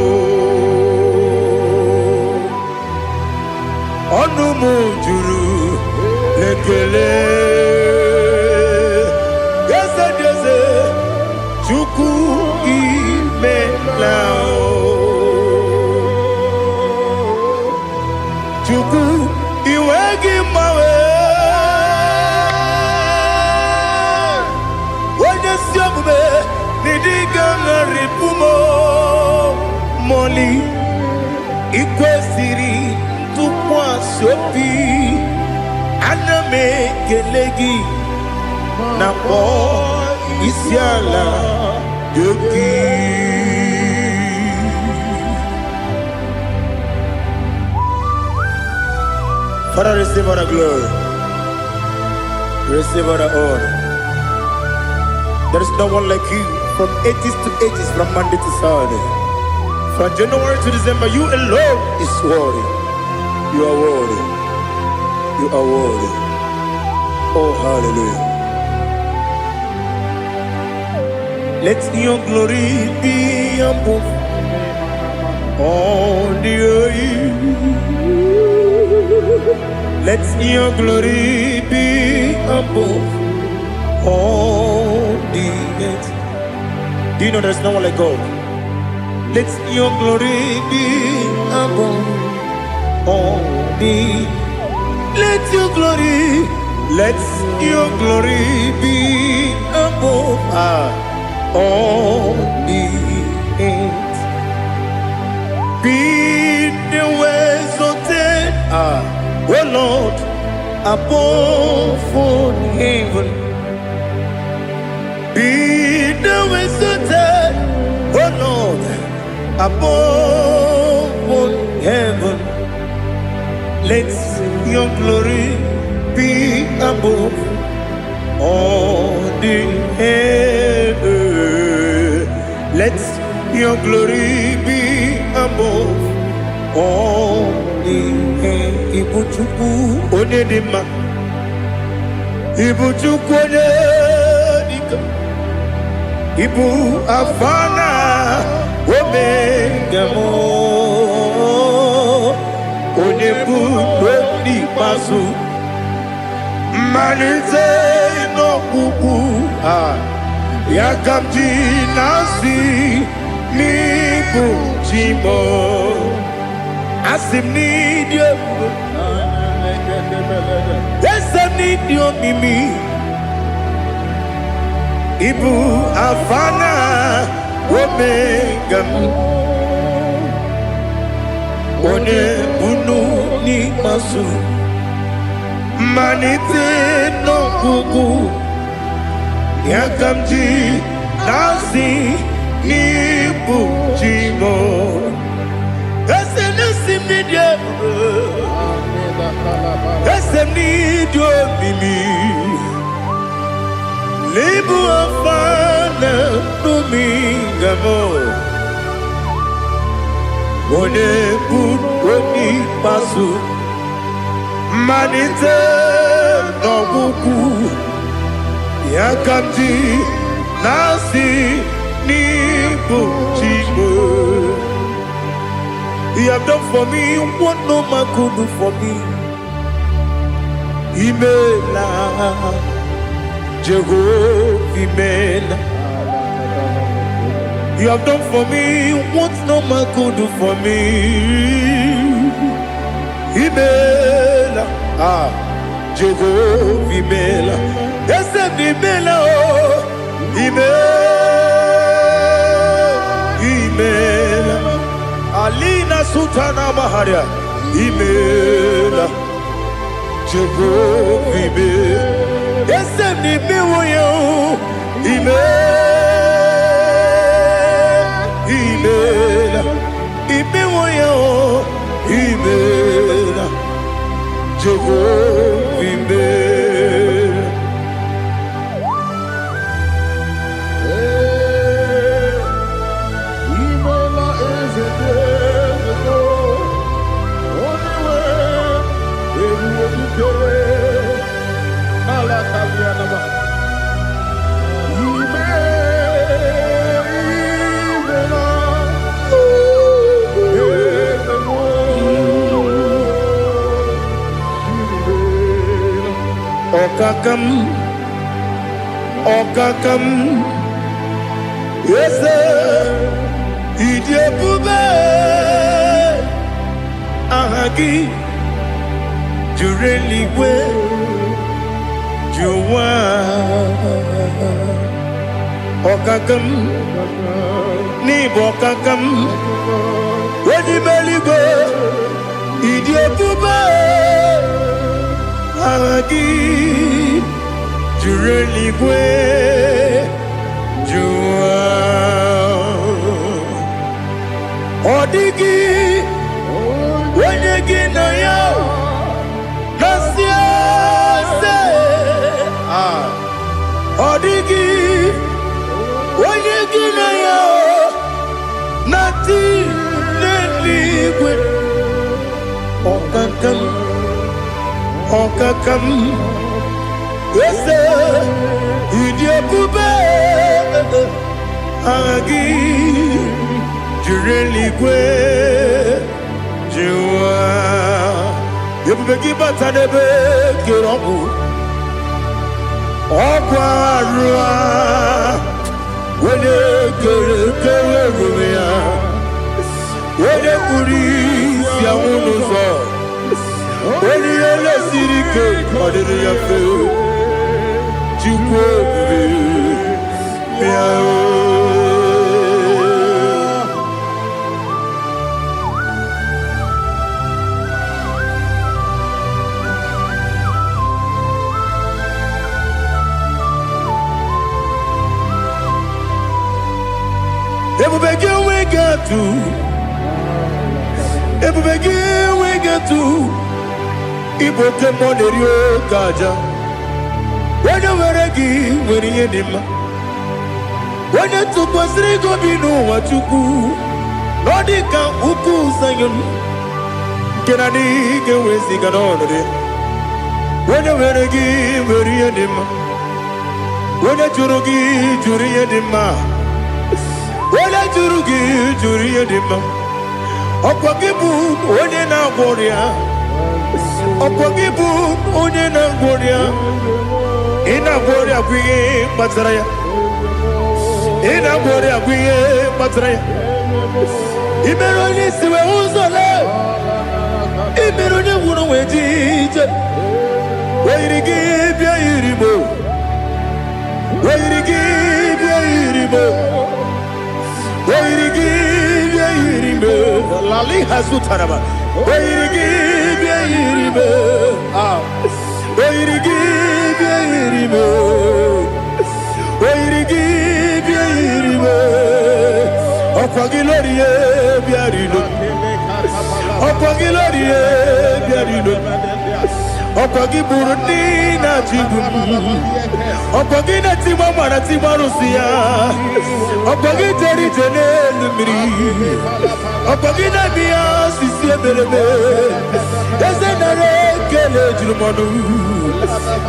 Onumujuru lekele Yese Chuku imelao Chuku iwegi mawe Moli ikwesiri tukwa sopi aname kelegi na po isiala yoki. Father, receive all the glory, receive all the honor. There is no one like you. From ages to ages, from Monday to Saturday, from January to December, you alone is worthy. You are worthy. You are worthy. Oh, hallelujah. Let your glory be above all the earth. Let your glory be above all the earth. Do you know there's no one like God? Let your glory be above all the. Let your glory be above all the earth. Be the exalted, oh Lord, above all heaven. Be the exalted, oh Lord, above all heaven. Let your glory be above all the heaven. Let your glory be above all the heaven. Ibuchuku onedima, Ibuchuku onedika. Ibu afana omega mo onebu lodi pasu manize no kuku Yakamji nasi nibu jimo asim nidio esem nidio mimi ibu afana omega one bunu ni masu manite no kuku Yakamji nasi nibu jimo Esem nidio Esem nidio mimi Libu afana numingamo One buni pasu Manite no buku Yakamji nasi nibu jimo He have done for me what no man could do for me. Imela, Jehovah, Imela. You have done for me what no man could do for me. Imela, Jehovah, Imela. Yes, Imela, Imela. Alina Sutana Maharia Imela Jehovah Imela Esem ni miwoyo Imela Imiwoyo Imela Jehovah Imela Okakam, yes, Idiabube, Ahagi, Jureliwe, Juwa, Okakam, Nibokakam, Wedibeligo, Idiabube, Ahagi. Jureligwe Jua Odigi Wenyegi na yo Nasiase Odigi Wenyegi na yo Nati Neligwe Okakam Yes, Idiabube Agi Jureligwe Jua Yebubeki Batanebe Kirobu Okwarua Wene Kere Rumia Wene Kuri Siamunuzo Wene Yele Sirike Kodini Yafe Ebubegi we get to Iboke Monerio Kaja. When you were a gay, when you had him, when you took was Rigo, you know what you do. Nodika Uku Sayon Can I dig away Siganone? When you were a gay, when you had him, when you Jurugi, Juri had him, when I Jurugi, Juri had him, Opagibu, when you now warrior, Opagibu, when you now warrior. Ina gloria kwi Mazaraya ina bore agwiye matre imeroni siwe uzole imeroni wunu wejije weirigi bia iribo weirigi bia iribo weirigi bia iribo lali hazutaraba weirigi bia iribo weirigi bia iribo weirigi bia iribo okwagilorie bia rilo okwagilorie bia rilo okwagi burundi na jibu okwagi na timama na timarusia okwagi jeri jene lumiri okwagi na biya sisi eberebe eze nare kele jirumonu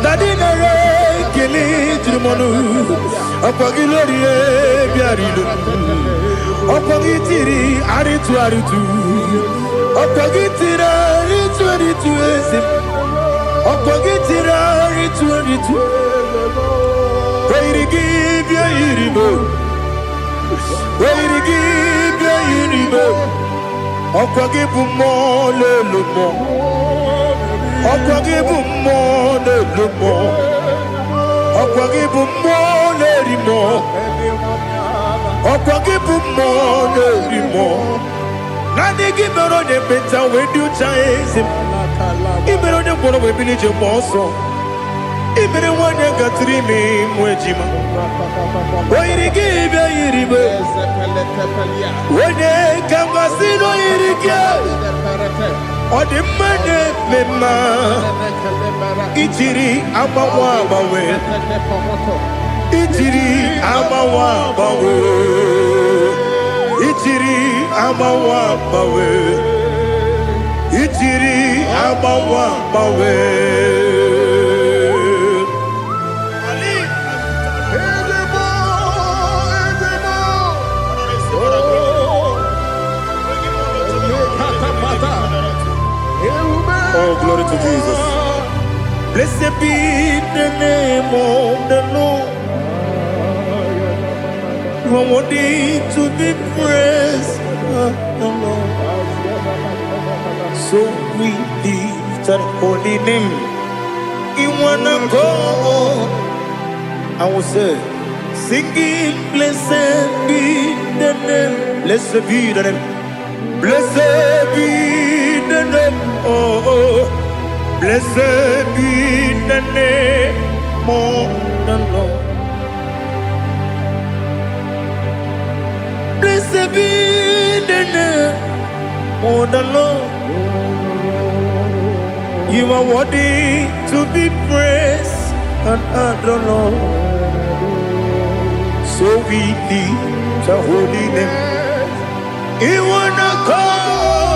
nadi nare kele jirumonu okwagi lorie biarilo okwagi tiri aritu okwagi tira aritu eze okwagitira ritu weirigi bia iribo okwagibu mo lelumo okwagibu mo lelumo okwagibu mo lerimo okwagibu mo lerimo nani gimero de beta wedu chaise ibero de bono we bilije moso ibere wanya gatrimi mwejima oirigi bia iribe wone kangasino irige odimane mema itiri amawa bawe itiri amawa bawe itiri amawa bawe itiri amawa bawe Oh, glory to Jesus. Blessed be the name of the Lord. You are worthy to be praised, the Lord. So we lift that holy name. You wanna go? I will say, singing, blessed be the name. Blessed be the name. Blessed be the name. Oh, blessed be the name of the Lord. Blessed be the name of the Lord. You are worthy to be praised and adored, Lord. So we lift the holy name. You wanna come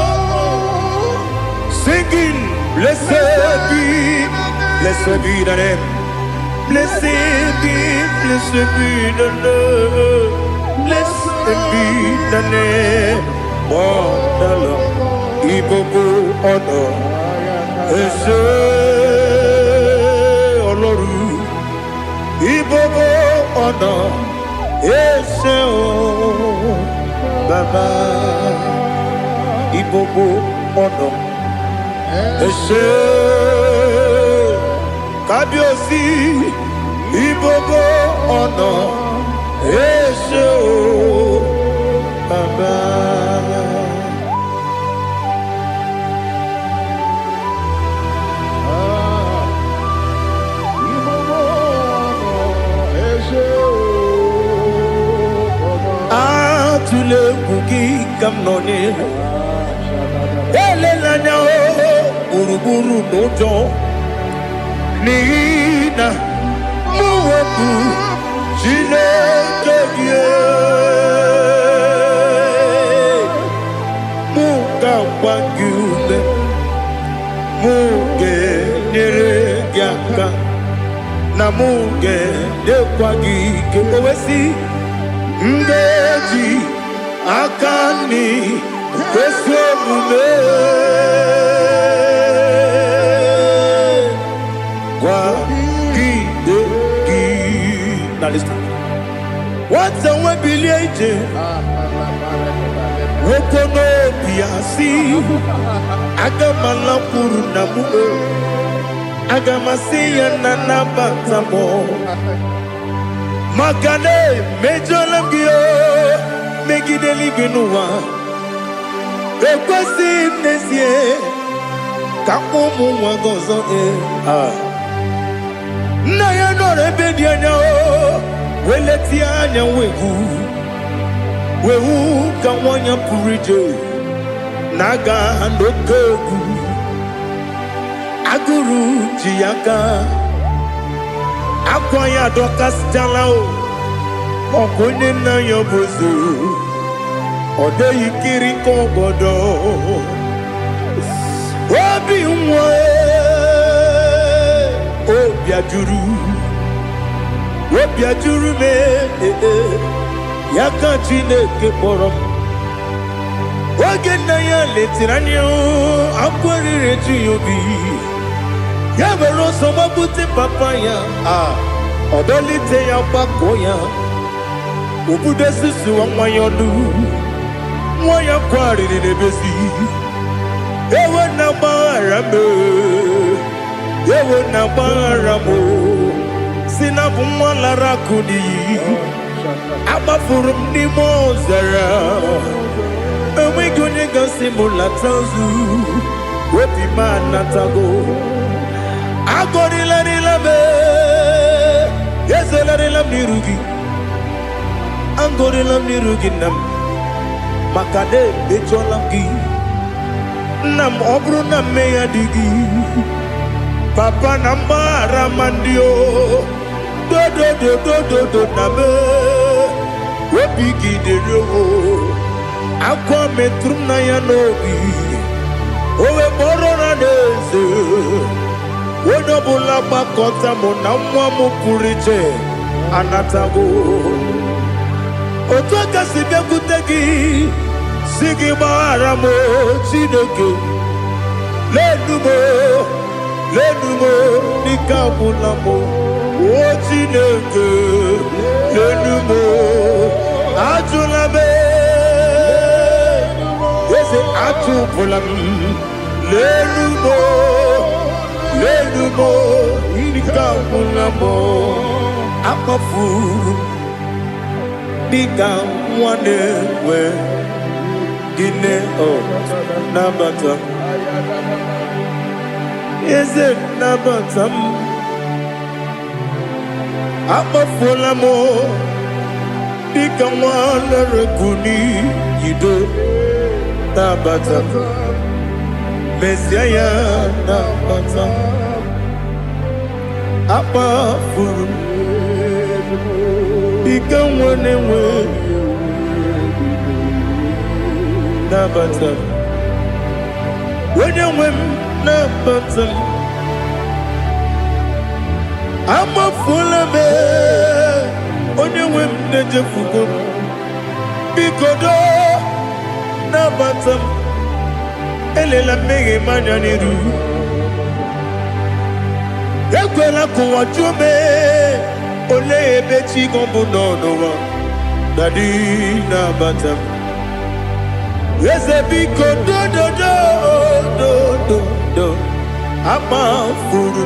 singing, blessed be the name. Blessed be the name. Blessed be the name of the Lord. Ibobo honor. Ese Oloru Ibobo ọ̀nà Ese o Baba Ibobo ọ̀nà Ese Kábíyèsí Ibobo ọ̀nà Ese o Baba. Tule kuki kamnoni ele lanya o buruburu nojo nina muweku jile kebie muka wangyule muge nere gyaka na muge dekwagi kewesi ndeji akani kwesomume kwa gidegi. Now listen. What's a webilie? Wokono biasi. Agamala purunamu. Agamasiya nanabatamo. Makane mejolamgio. Megideli benua. Ekwasi nesie. Kakomu wagozo na ya no rebedi anya o weleti anya wehu ka wanya purije naga ndokogu aguru jiaka akwa ya dokas jala o okonye na yobozu ode yikiri kogodo Obi mwe Obi ajuru me Yaka Chineke kpọrọ Oge na ya letiri anya akwarire ji obi Ya mere ọsọ mabute papa ya Ọdọlite ya gbakọ ya Obude susu nwa ya ọnụ Nwa ya kwariri n'ebezi Ewe na baramo Sinabu mwalara kuni Abafurum ni mozara Ewe gunye gasi mulatazu Wepi manatago Agori larilabe Yeze larilam nirugi Angori lam nirugi nam Makade becholamgi Nam obru na meya digi Papa nambara mandio Do nabe Wepigi de roho Akwa metrum na ya nobi Owe moro na neze Wonobula bakota mo na mwamu purije Anatago Otoka sibe kutegi Sigi baramo Chineke Lenumo Nikabulamo O Chineke Lenumo Ajulabe Ese Ajupulam Lenumo Nikabulamo Akafu Nikamwane Gine Nabata Is it Nabatam Apafulamo Nikamwana Rekuni Yido Nabatam Messiah Nabatam Apafulu Nikamwane Nabatam when you win Nabatam I'm a full of it when you win the Jefugo Bikodo Nabatam Elela Mege Mananiru Ekwela Kuwa Jume Ole Bechi Gombu no Daddy Nabatam Yes, a big do I'm a fool.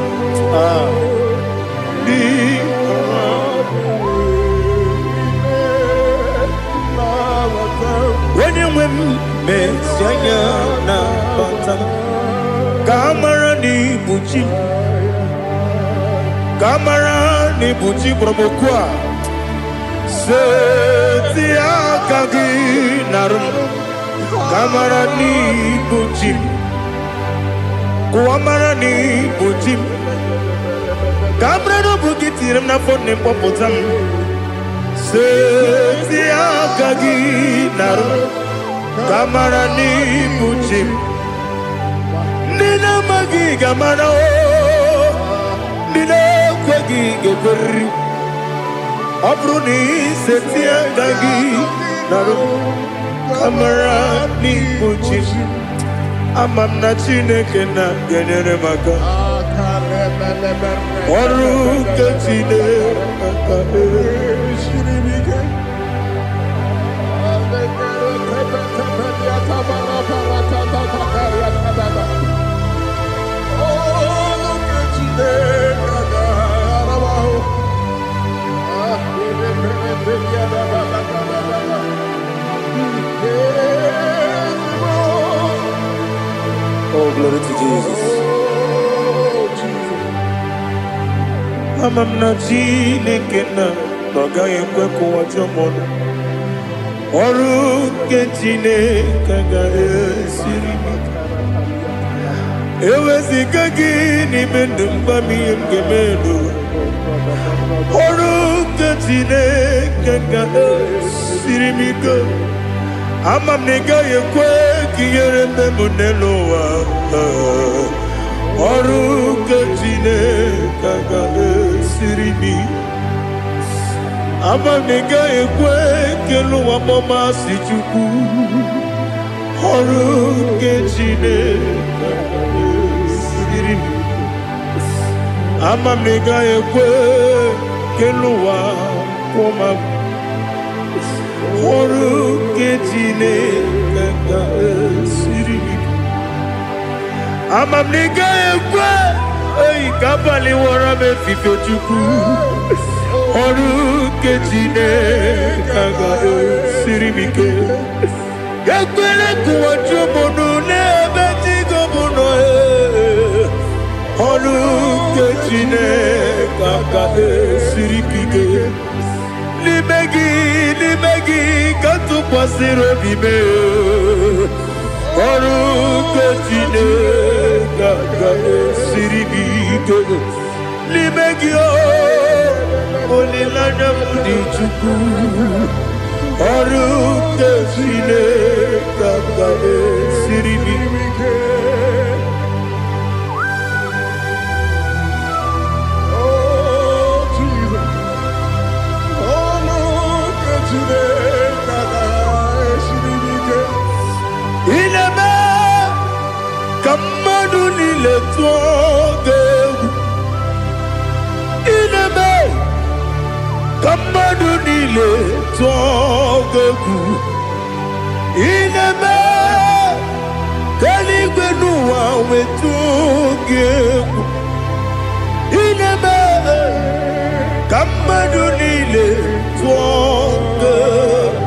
When you win, Messiah, Kamara ni buchi promokwa. Setia kagi narum. Kamara ni buchim, Kuamara ni buchim. Kamara no bukitiram na phone popotam. Setia kagi naru. Kamara ni buchim. Nina magi kamara o. Nina kwagi geberi. Abruni setia kagi naru. Kamara ni buchim Amamna Chineke na genere maka Waru kachine Glory to Jesus. Amam na Chineke na agaghị ekwe ka ụwa jọọ m. Ọrụ nke Chineke ga-esiri m. Eweziga gị n'ime ndụ mgbam ihe m ga-eme n'ụwa. Ọrụ nke Chineke ga-esiri m ike. Ama m na ị gaghị ekwe ka ihere eme m n'elu ụwa. Ọrụ nke Chineke ga-esiri m ike. Ama m na ị gaghị ekwe ka elu ụwa gbamasị Chukwu. Ọrụ nke Chineke ga-esiri m ike. Ama m na ị gaghị ekwe ka elu ụwa kwụma m. Ọrụ nke Chineke ga-esiri m ike. Ama m na ị gaghị ekwe ka abalị wara m efife Chukwu. Ọrụ nke Chineke ga-esiri m ike. Ekwela ka ụwa jụọ m ọnụ n'ebe chi gị bụ nọ. Ọrụ nke Chineke ga-esiri m ike. N'ime gị ka tụkwasịrị obi m. Ọrụ nke Chineke ga-esiri m ike. N'ime gị olileanya m dị Chukwu. Ọrụ nke Chineke ga-esiri m ike. Ineme ka mmadụ niile tụọ gị egwu. Ineme ka mmadụ niile tụọ gị egwu. Ineme ka eluigwe n'ụwa wee tụọ gị egwu. Ineme ka mmadụ niile tụọ gị egwu.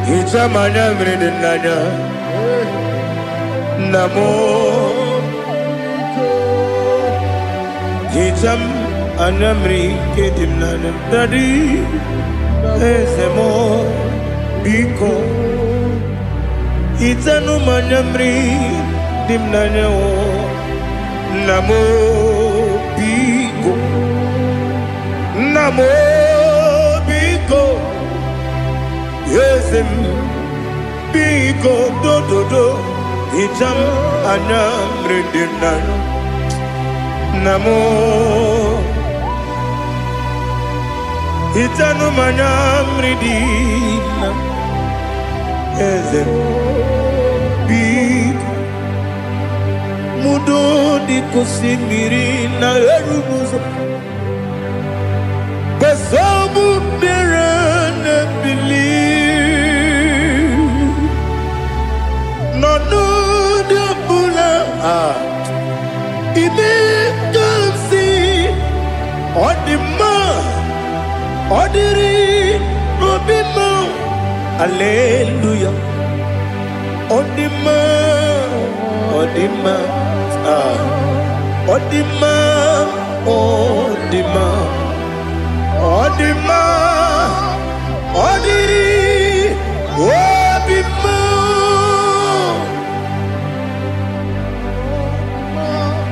Hicham anya mmiri dị n'anya nna m. Hicham anya mmiri nke dị m n'anya Daddy eze m biko. Hichanụ m anya mmiri dị m n'anya nna m biko. Nna m biko. Eze m biko dododo. Hicham anya mmiri dị m n'anya nna m. Hichanụ m anya mmiri dị m n'anya eze m biko. Mudo dị ka osimiri na-eru n'ụzọ. Nsogbu bịara na-ebili. N'ọnọdụ ọbụla ime ka m si ọ dị mma. Ọ dịrị obi m. Hallelujah. Ọ dị mma. Ọ dị mma. Ọ dị mma. Ọ dị mma. Ọ dị mma. Ọ dịrị obi m.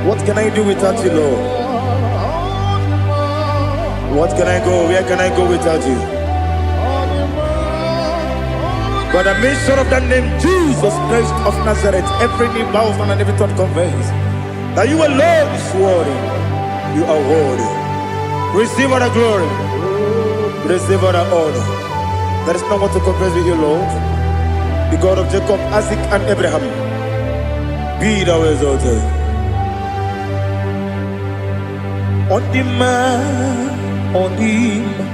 What can I do without you, Lord? What can I go? Where can I go without you? By the mention of that name, Jesus Christ of Nazareth, every knee bows and every tongue confesses that you alone is worthy. You are worthy. Receive all the glory. Receive all the honor. There is no one to compare with you, Lord. The God of Jacob, Isaac, and Abraham. Be thou exalted. On the man, on the man,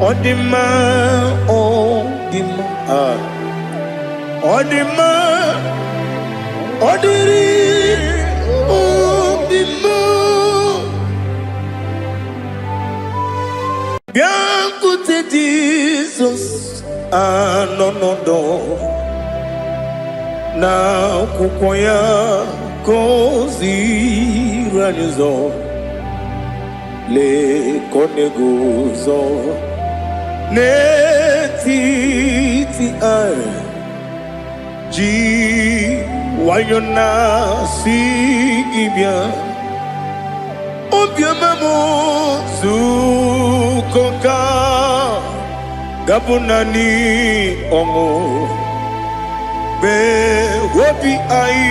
on the man, on the man. Odima, Odiri, Odima. Biancote Jesus, no. Na kukoya kozi ranizo, le koneguzo, ne titi ai. Ji wayona si ibia obia mamo zukoka gabunani omo be wobi ai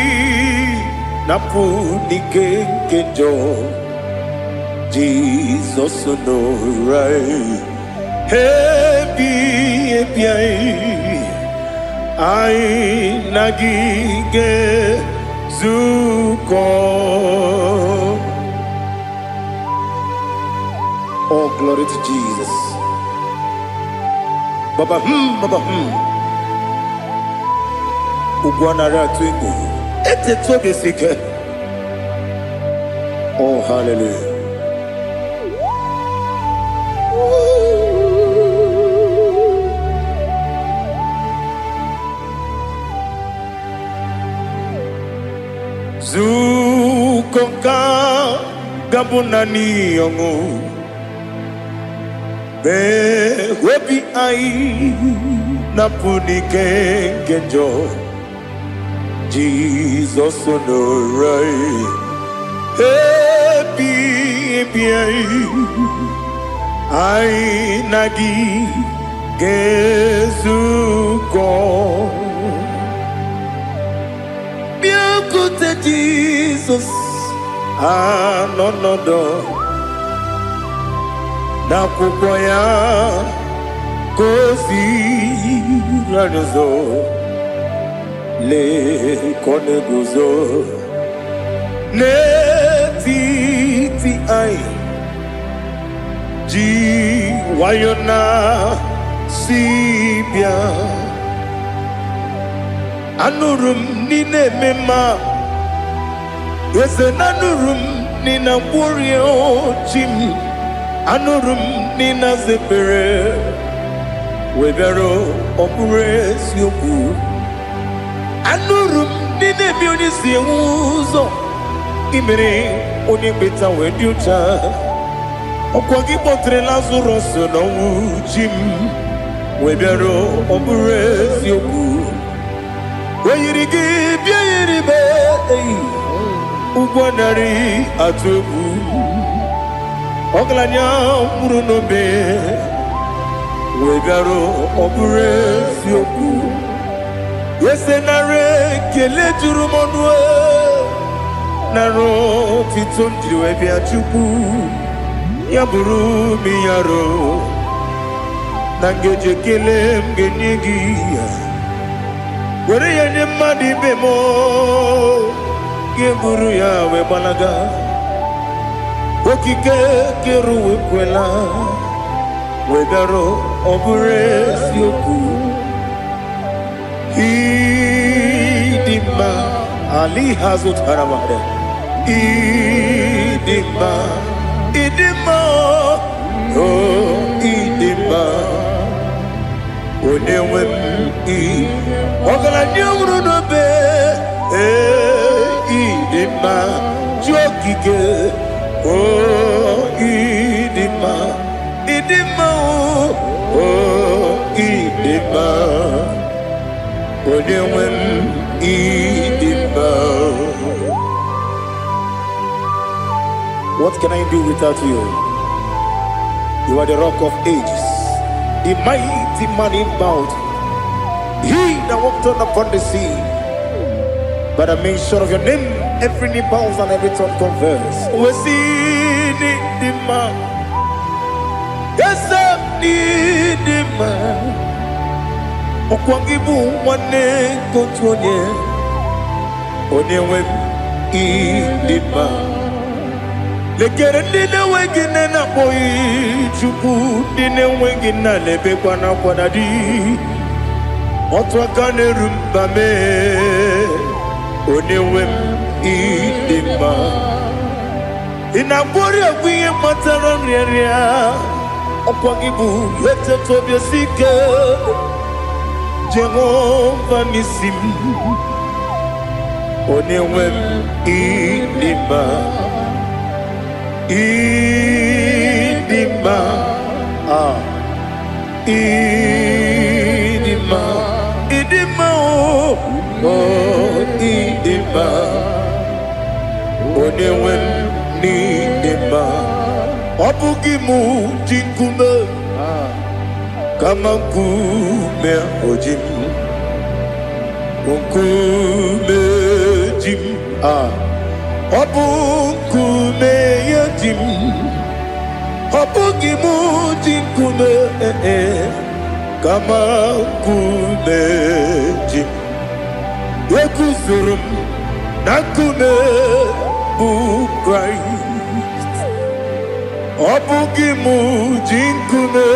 napu nikenjo Jesus no right happy I nagige zuko. Oh, glory to Jesus. Baba Ugwana ratwingu. Ete tobe sike. Oh, hallelujah. Zukonka gabunani yongu be webi ai napunike genjo Jesus no right happy ai nagi gezuko biancote Jesus no na kukoya kozi ranizo le koneguzo ne titi ai ji wayona sibia anurum nine mema yese nanurum nina burio chim anurum nina zepere webero opure sioku anurum nine mioni siuzo imere oni beta wediucha okwagi potre Lazarus no chim webero opure sioku weyirigi biayiribe ugwanari atubu oglanya murunobe wegaro obure sioku yesenare kele jurumonwe naro titondiri bia chuku yaburu miyaro nangeje kele mgenigi were yenye madi bemo geburu ya we balaga okike keru wekwela wegaro obure sioku idima ali hazut haramade idima oh idima onewe ogala nyumru no be idima jokike oh idima oh idima onewe idima. What can I do without you? You are the rock of ages, the mighty man in mountain. He that walked on upon the sea. By the mention of your name, every knee bows and every tongue confess. We see the man. Yes, I need the man. Okwangibu wane kotonye. Onewe idima. Lekere dine wengine na boy chuku dine wengine lebe kwa na kwa dadi. Otwakane rumbame Onewem idima Inabori agwiye matara nyeria Okwagibu yete tobye sike Jehova nisim Onewem idima Idima Idima Idima oh Idima Onewem Idima Obugimu jinkume Kama kume ojim Unkume jim Obukume yajim Obugimu jinkume Kama kume jim Yekuzurum nakume Christ Obugimu jinkume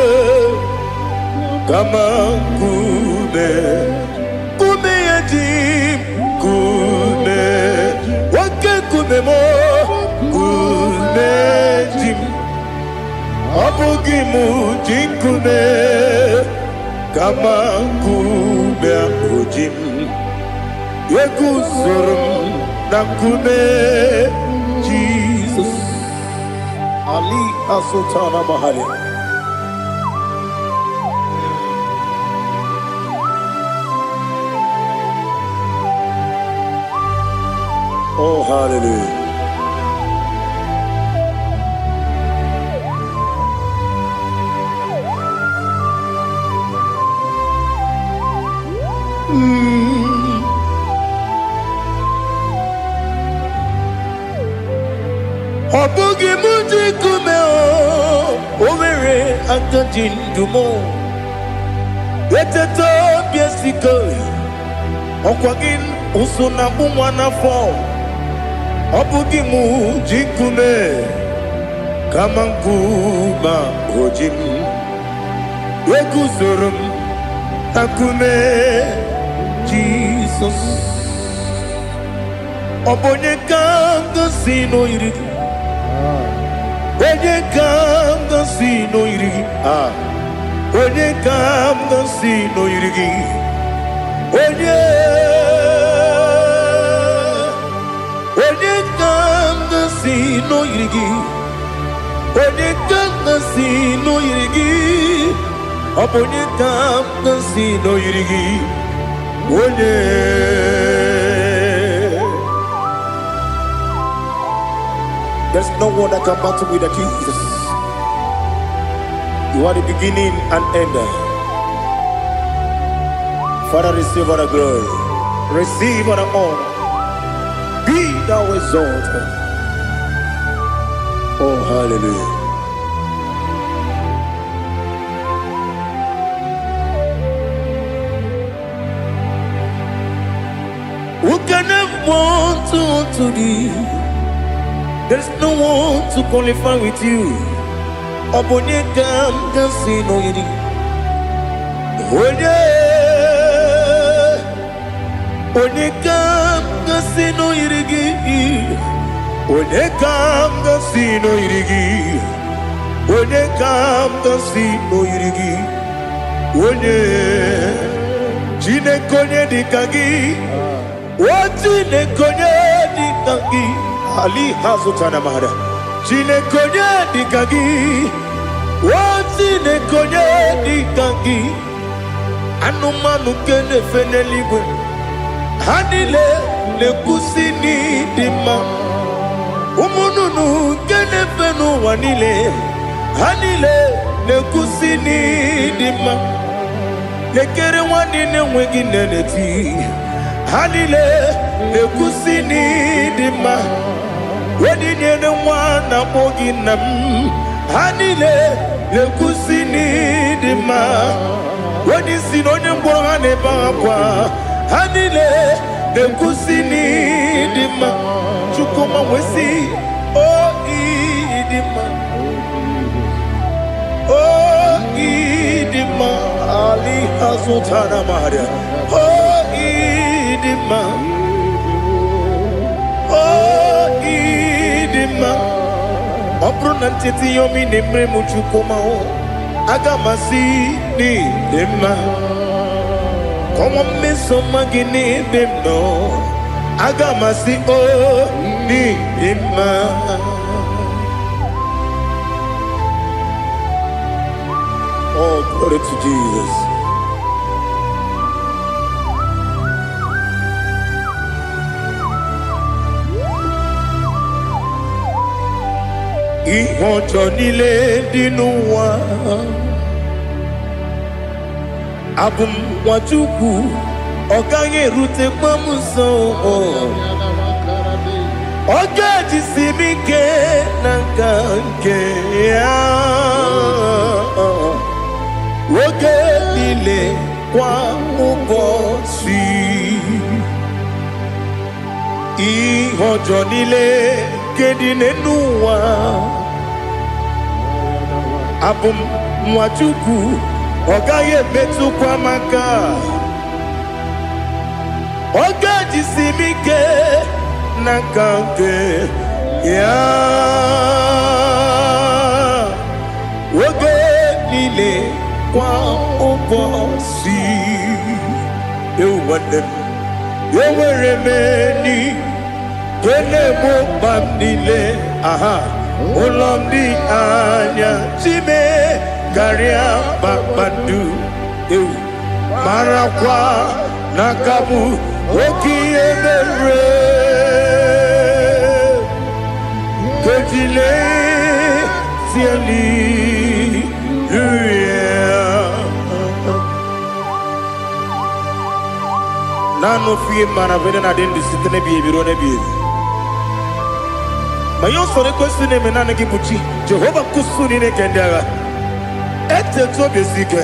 Kama kume Kume yajim Kume Wake kume mo Kume jim Obugimu jinkume Kama kume ojim Yekuzurum nakume Jesus Ali Asutana Mahali Oh hallelujah Obugi muji kume o Owere antojin dumo Eteto biesiko Okwagin usuna bumwana fo Obugi muji kume Kamankuma ojim Yeguzurum takume Jesus Obonye kanga sino irigi Onye kanga sino irigi Onye kanga sino irigi Onye kanga sino irigi Onye kanga sino irigi Onye kanga sino irigi Onye There's no one that can battle with Jesus. You are the beginning and end. Father, receive all the glory. Receive all the honor. Be thou exalted. Oh, hallelujah. Who can have one to thee? There's no one to qualify with you. Obonye kam kasino yidi. Onye kam kasino yidi. Onye kam kasino yidi. Onye kam kasino yidi. Onye chine konye dikagi. Wachine konye dikagi. Ali Hazutana Mahada Chine konye dikagi Wachine konye dikagi Anumanu kene feneligwe Hanile le kusini dima Umununu kene fenu wanile Hanile le kusini dima Lekere wanine wengi neneti Hanile le kusini dima Wedi nyene mwana mogi nam Hanile le kusini dima Wedi sinonye mbwangane bakwa Hanile le kusini dima Chukuma wesi oh idima Oh idima Ali Sutana Maria. Oh, Idima. Oh, Idima. Opronantiti yomi nemre muchukoma. Agamasi ni dema. Come on, miss some magini demno. Agamasi oh ni dema. Oh, glory to Jesus. Ihojo nile dinuwa abum wajuku oganye rute pamuso ogaji simike nangange ya woge nile kwa ubosi ihojo nile kedine nuwa abum mwachuku ogaye metu kwa maka ogaji simike nakange ya woge nile kwa ubosi ewanem eweremeni kene mo bamnile aha Olomdi anya chime garia babadu eu marakwa nakabu okiemere kejile siali nano fiye mana vene na dendi sitene biye biro ne biye mayo sore kwesune menane kibuchi Jehova kusuni ne kendara ete to besike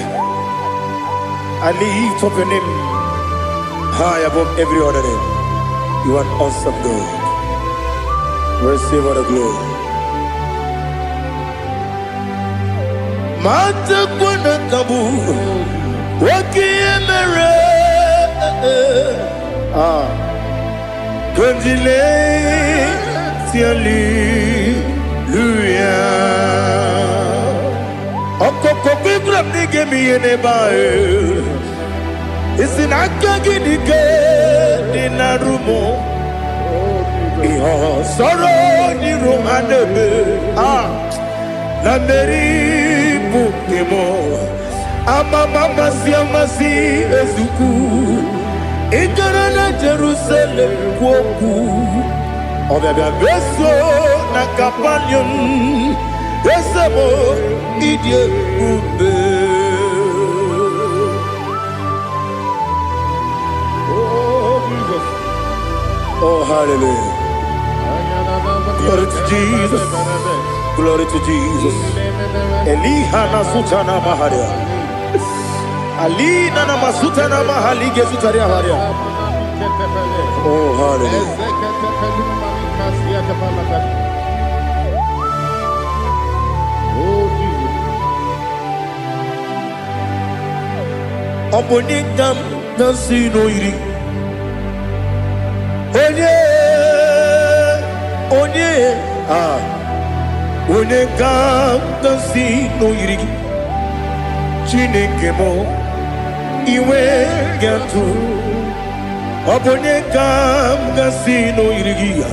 I lift up your name high above every other name. You are awesome God. Receive all the glory. Mata kuna kabu wakiemere Kundile Hallelujah. Okoko grab ni gemi ene bae. Isina kagi ni ke dina rumo. Iho soro ni rumandebe. Na meri bukemo. Ama mama siamasi ezuku. Igara na Jerusalem kwoku. Obia beso na kapanion Esemo idie ube Oh Jesus. Oh hallelujah. Glory to Jesus. Glory to Jesus. Elihana sutana maharia Alina na masutana mahali gesutaria haria Oh hallelujah. Oh Jesus. Obonikam nasino iri. Onye Onekam nasino iri. Chineke mo iwe gatu. Obonekam nasino iri.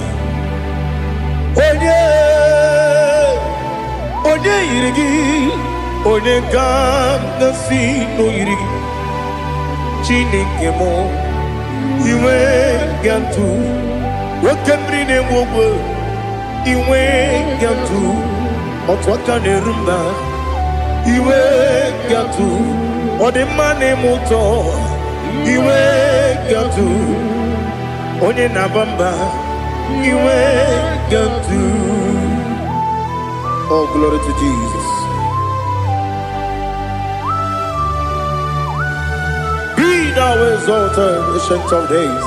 Onye irigi, onye gam nasi no irigi. Chineke mo, iwe gantu. Wakemri ne mwogo, iwe gantu. Otwaka ne rumba, iwe gantu. Odemane moto, iwe gantu. Onye nabamba, iwe gantu. Oh, glory to Jesus. Be thou exalted, ancient of days.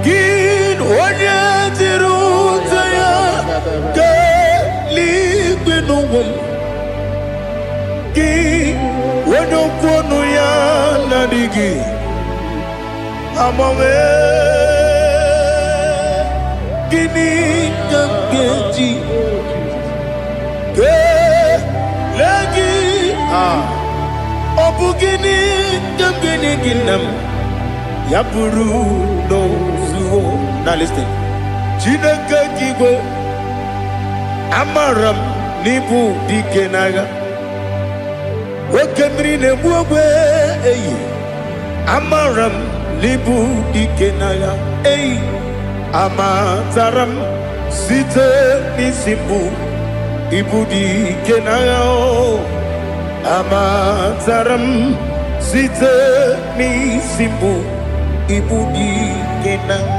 Gin onye tirutaya keli Ki wano kono ya nadigi amawe gini kamgeji ke lagi obu gini kamgini ginam ya buru no zuo. Now listen. Chineke kigwe amaram nibu dikenaga Wakemri ne buwe eyi amaram nibu dikenaga eyi amataram site nisimbu ibu dikenaga amataram site nisimbu ibu dikenaga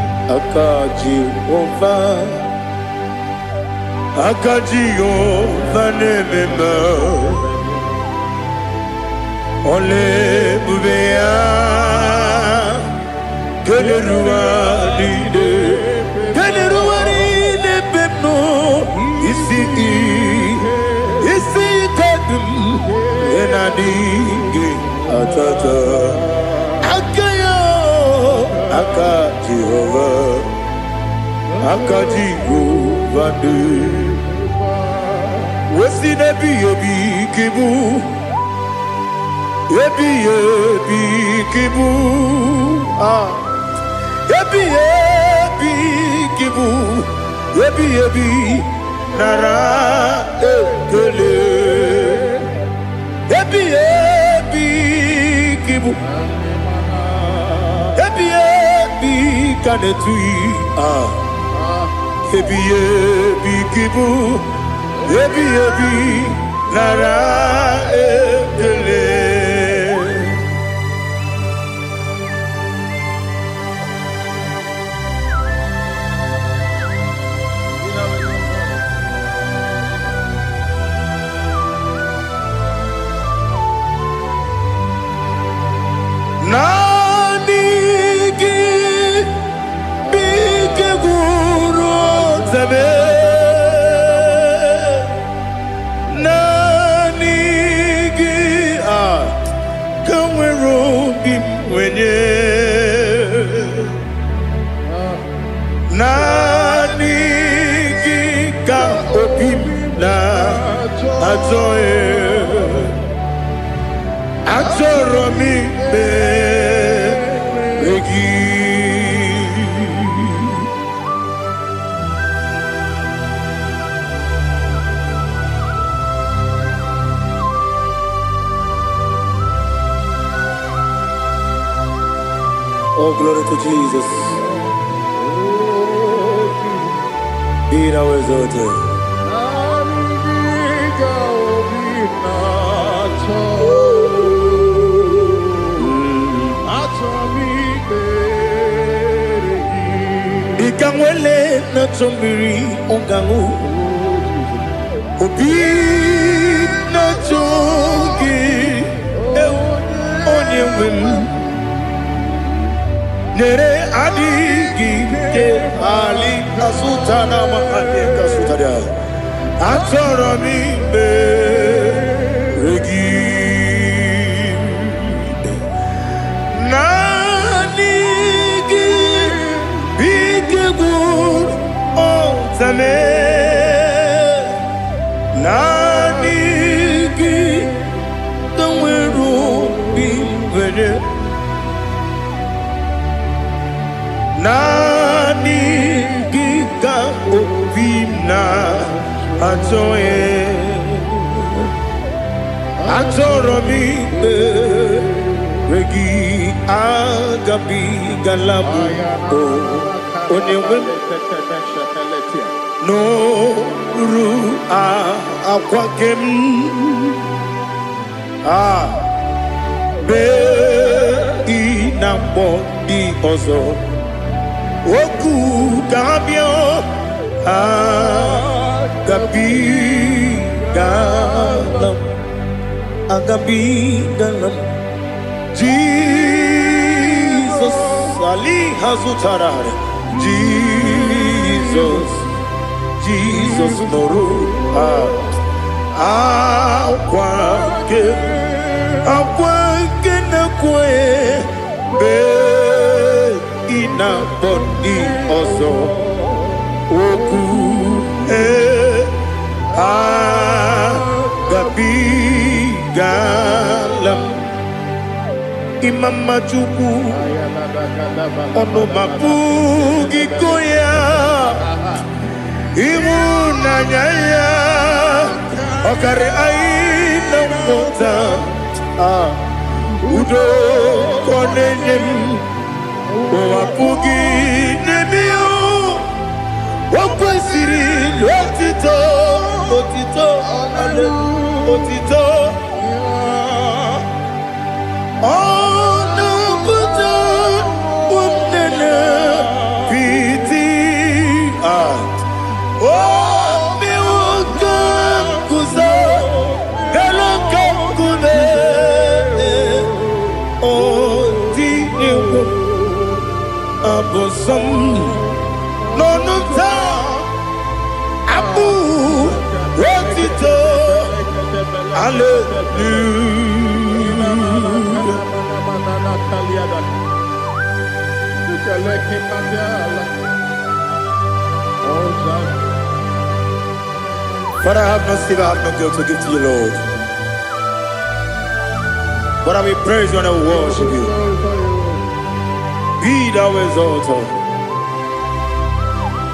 Akaji ova nemema Ole bubea Keleruaride pepno isi kadum Enadige atata Akaji Jehovah de Wesi nebi ebi kibu Ebi kibu Ebi kibu Ebi nara ekele Ebi kibu Kanetui Ebi kibu Ebi nara ekele Oh, glory to Jesus. Be thou exalted. Ikangwele na chombiri ongangu Obi na chogi onye wim Nere adigi ke ali kasutana mahane kasutaria Atoro mi be regi Nanigi bigegu otame Nanigi kamweru bimwere Nani gika obina atoye atoro mi regi agabi galabu onewe no ru akwakem be inambo di ozo Oku gabio agabi galam Jesus Ali Hazutarare Jesus Moru Akwake na kwe be ina boni ozo oku gabi galam imama chuku ono mapugi koya imuna nyaya okare aina mota udo konenyem wapugi nebio wakwesiri lotito otito ale otito ono kuta umnene piti Abosam no ta abu wotito But I have no silver, I have no gold to give to you, Lord. But I will praise you and I will worship you. Be thou exalted.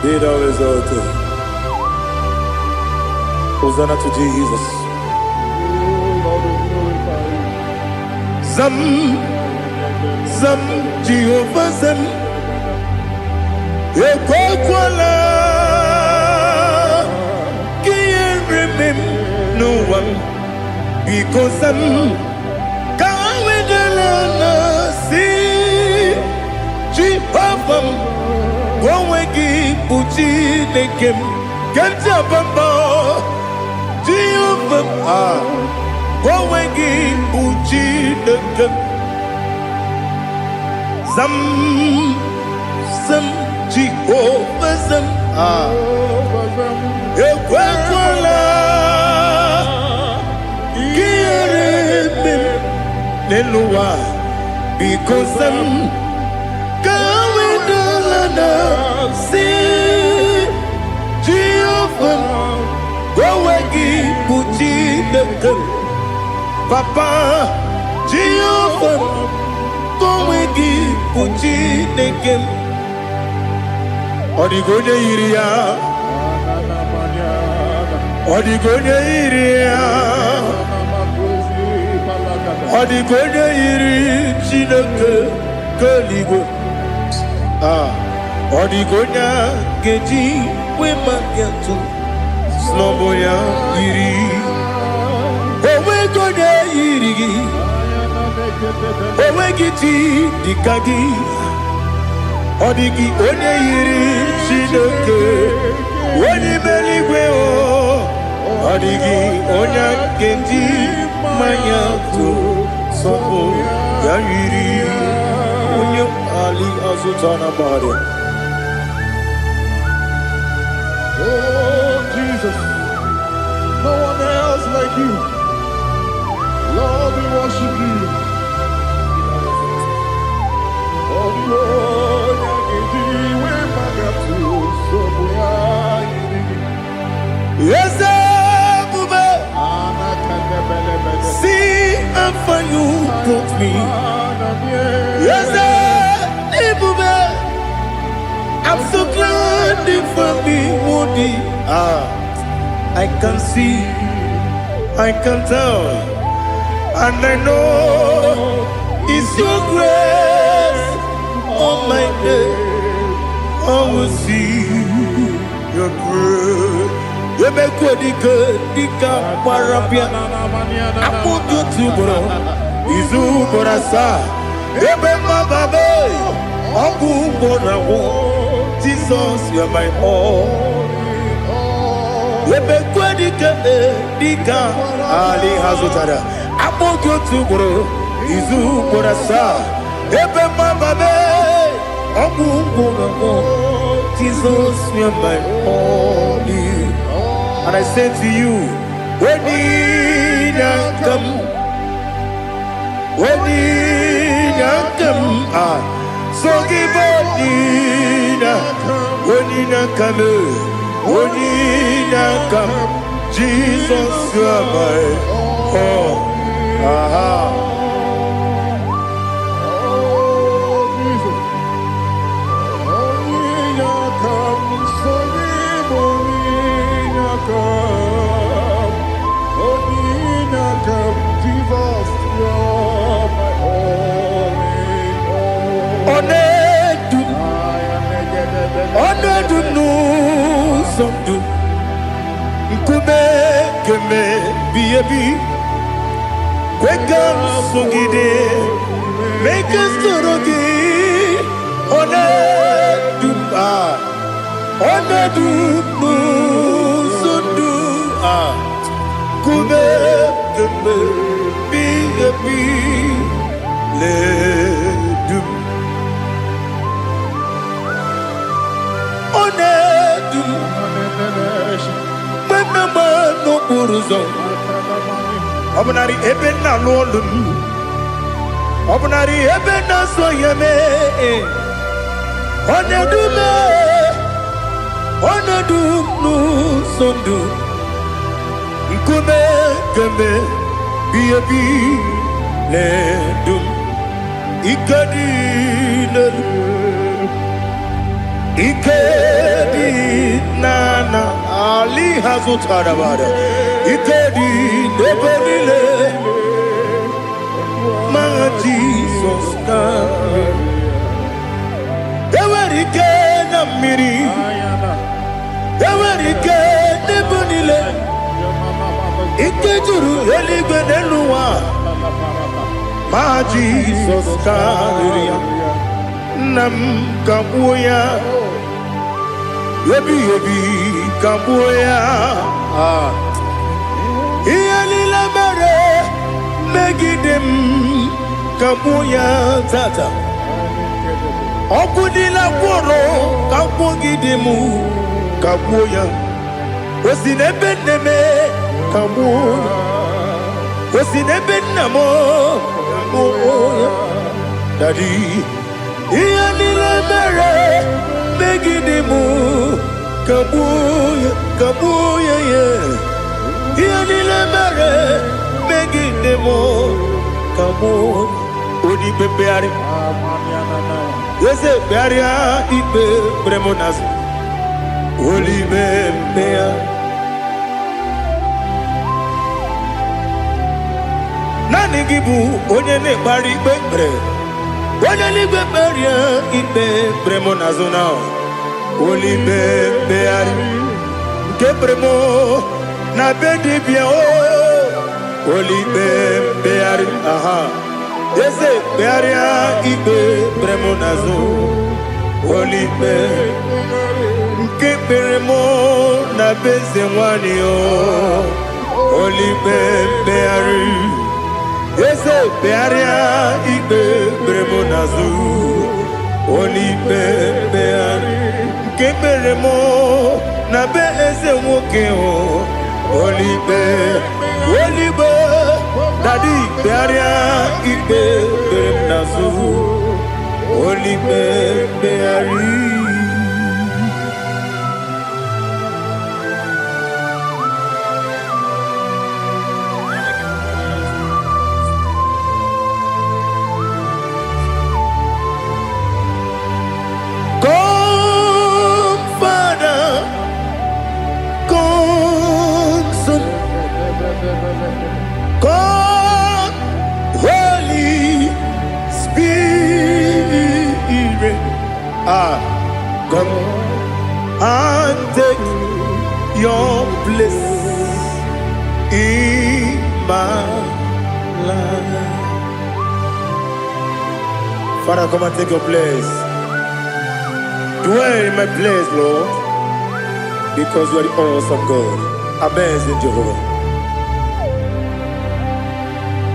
Be thou exalted. Hosanna to Jesus. Zam, Zam, Jehovah Zam. Ekwakwala. Can't remember no one. Because I'm coming to see. Jehovah, Gowegi Puchi Nekem, Ganja Bamba, Jehovah, Gowegi Puchi Nekem, Zam, Jehovah Zam, Ekwakwala, Kieremim, Nelua, because I'm see Jehovah, Gowegi Puchi Nekem, Papa, Jehovah, Gowegi Puchi Nekem, Odigonya Iria, Odigonya Iria, Odigonya Iri Chineke Kaligo. Odigonya geji we magetu Sloboya iri Owe gonya iri Owe giti dikagi Odigi onye iri Chineke Oni meligwe o Odigi onya geji mayatu Sloboya iri Onye ali azutana bari Oh, Jesus, no one else like you. Lord, we worship you. Yes, see how far you brought me. Yes, I'm so glad for me, Woody. I can see, I can tell, and I know it's your grace on my day. I will see your grace. You make what you could, Dika Parapia. I put you to bro. Izu Borasa. Remember, baby. Abu Bonawo. Jesus, you're my all. You make what you could, Dika Ali Hazutada. I put you to bro. Izu Borasa. Remember, baby. Abu Bonawo. Jesus, you're my all. And I say to you, So give Onina, Onina come, Onina come, Jesus, you are my oh, aha. Onina come, so give Onina come, Onina come, Jesus, you are my Onedu no somdu Nkube keme biyebi Kwekam sungide Make us torogi Onedu no somdu Kube keme biyebi Ledu Onedu Menama no buruzo Obunari ebena lolum Obunari ebena soyeme Onedu me Onedu no sondu Nkume keme biyebi ledum Ikadi lelu Ikedi nana Ali hazutarabada Ikedi nebenile Ma Jesus na Ewerike na miri Ewerike nebenile Ikejuru eligwe neluwa Ma Jesus na Nam kabuya Yebi kabuya Iyalila mere Megidem kabuya tata Okudila kworo kabugidemu kabuya Osinebenneme kabuya Osinebennamo kabuya Daddy Iyalila mere Megidemu kabuya kabuya yeah Iyalila mere Megidemu kabuya Odi pepeari Yese pearia ipe premonas Oli bepea Nani gibu onye ne bari bebre Onye ligwe peria ipe premonazona Oli bepeari Nke premo na bedibia o Oli bepeari aha Yese pearia ipe premonazo Oli be Nke premo na bezewani o Oli bepeari Yese pearia ipe premonazo Oli bepeari Nke premo na bezewoke o Oli be Daddy pearia ipe premonazo Oli bepeari God, Holy Spirit, come and take your place in my life. Father, come and take your place. Dwell in my place, Lord, because you are the awesome God. Amazing Jehovah.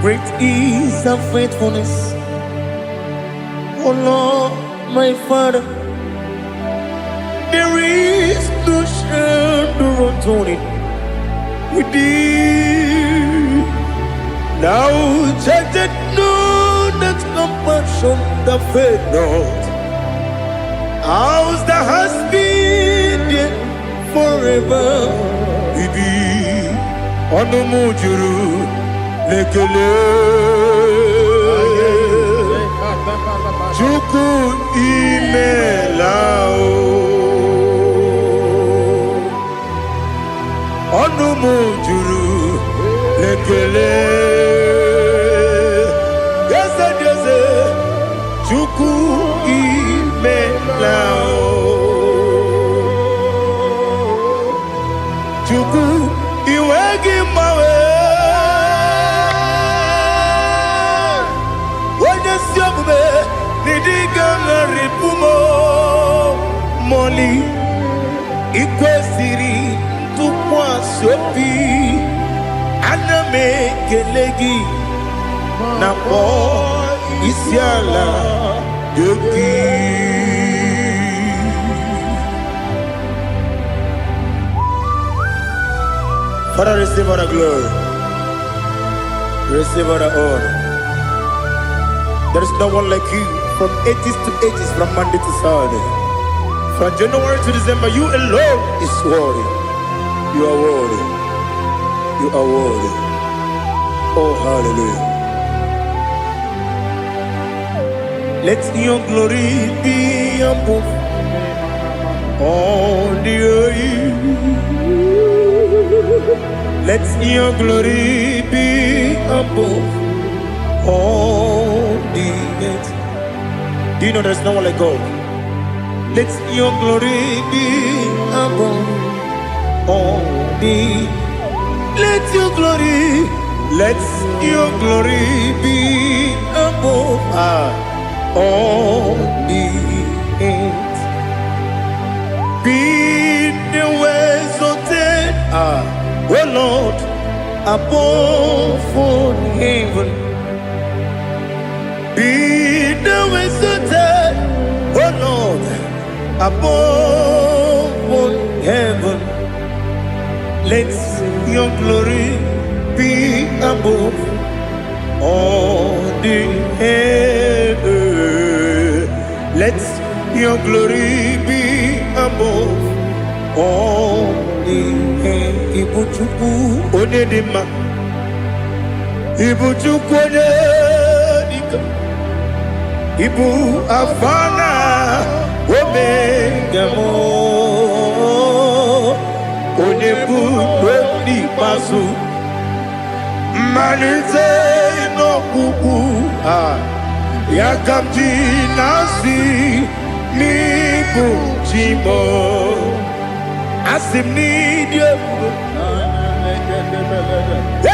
Great is thy faithfulness, O Lord, my Father. There is no shadow unto it. with thee. Now check that no, that compassion that faith not. Ours that has been there forever. With thee, on the mujuru, lekele. Chuku imelao. Onu mujuru lekele. Yese yese. Chuku imelao. Chuku iwegi mawe. Wanyesiogbe nidiga ngaripumo. Moli ikwesiri. Tukwa sopi aname kelegi na po isiala yoki. Father, receive all the glory, receive all the honor. There is no one like you from ages to ages, from Monday to Saturday, from January to December. You alone is worthy. You are worthy. You are worthy. Oh, hallelujah. Let your glory be above all the earth. Let your glory be above all the earth. Do you know there's no one like God? Let your glory be above all the. Let your glory be above all the earth. Be the ways of death, oh Lord, above all heaven. Be the ways of death, oh Lord, above all heaven. Let your glory be above all the earth. Let your glory be above all the earth. Ibuchuku onedima, Ibuchuku onedika, Ibu afana omega mo. Onebu ni pasu manite no kuku yakamji nasi ni kuchimo asim ni dio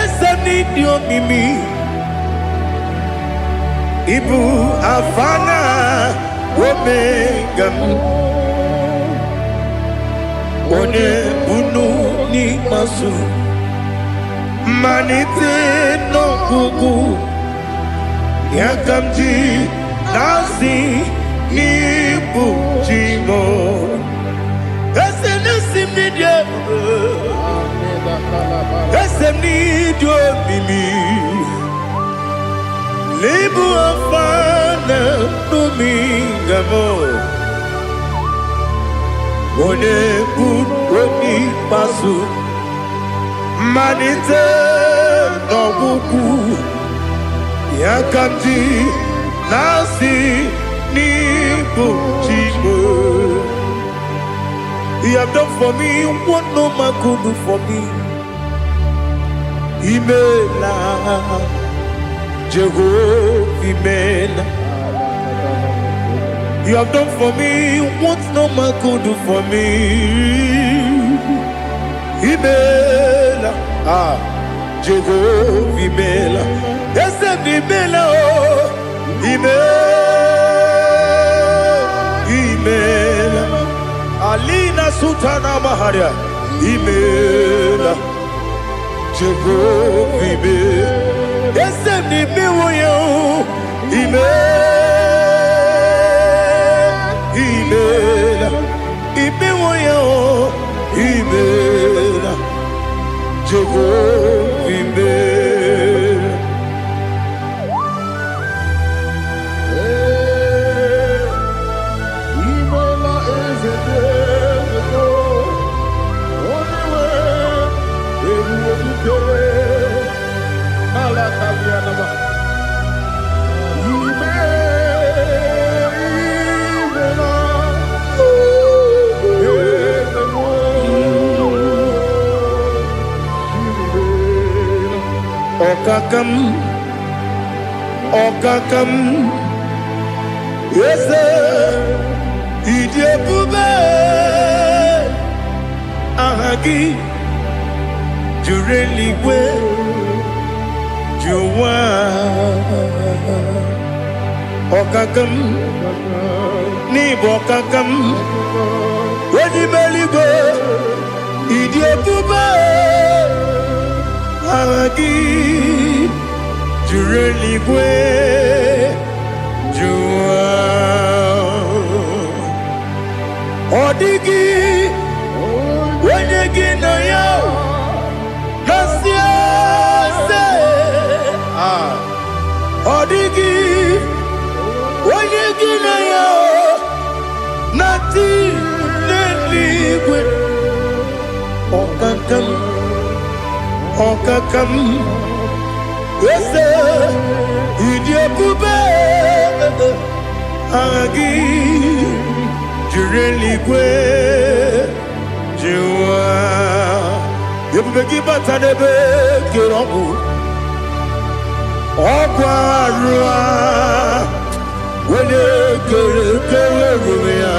asim ni dio mimi ibu afana omega one bunu ni masu manite no kuku yakamji nasi ni bujimo esem ni dia esem ni dio mimi lebu afana numingamo one bunu pasu manite no kuku yakamji nasi ni bujimo. You have done for me what no man could do for me. Imela Jehovah Imela. You have done for me what no man could do for me. Imela Jehovah Imela. Yes, Imela, Imela, Alina Sutana Maharia, Imela, Jehovah Imela. Yes, Imela, Imela, Imela, Okakam, yes, Idiabube, Ahagi, Jureligwe, Juwa, Okakam, Nibokakam, Wadimeligwe, Idiabube, Ahagi. Jureligwe, Jua, Odigi, Wenegi na yo, Nasia se, Odigi, Wenegi na yo, Nati neligwe, Okakam, Okakam. Yes, Idiabube, Agi, Jureligwe, Jua, Yabubeki Batanebe, Kirobu, Okwarua, Wede Kerumia,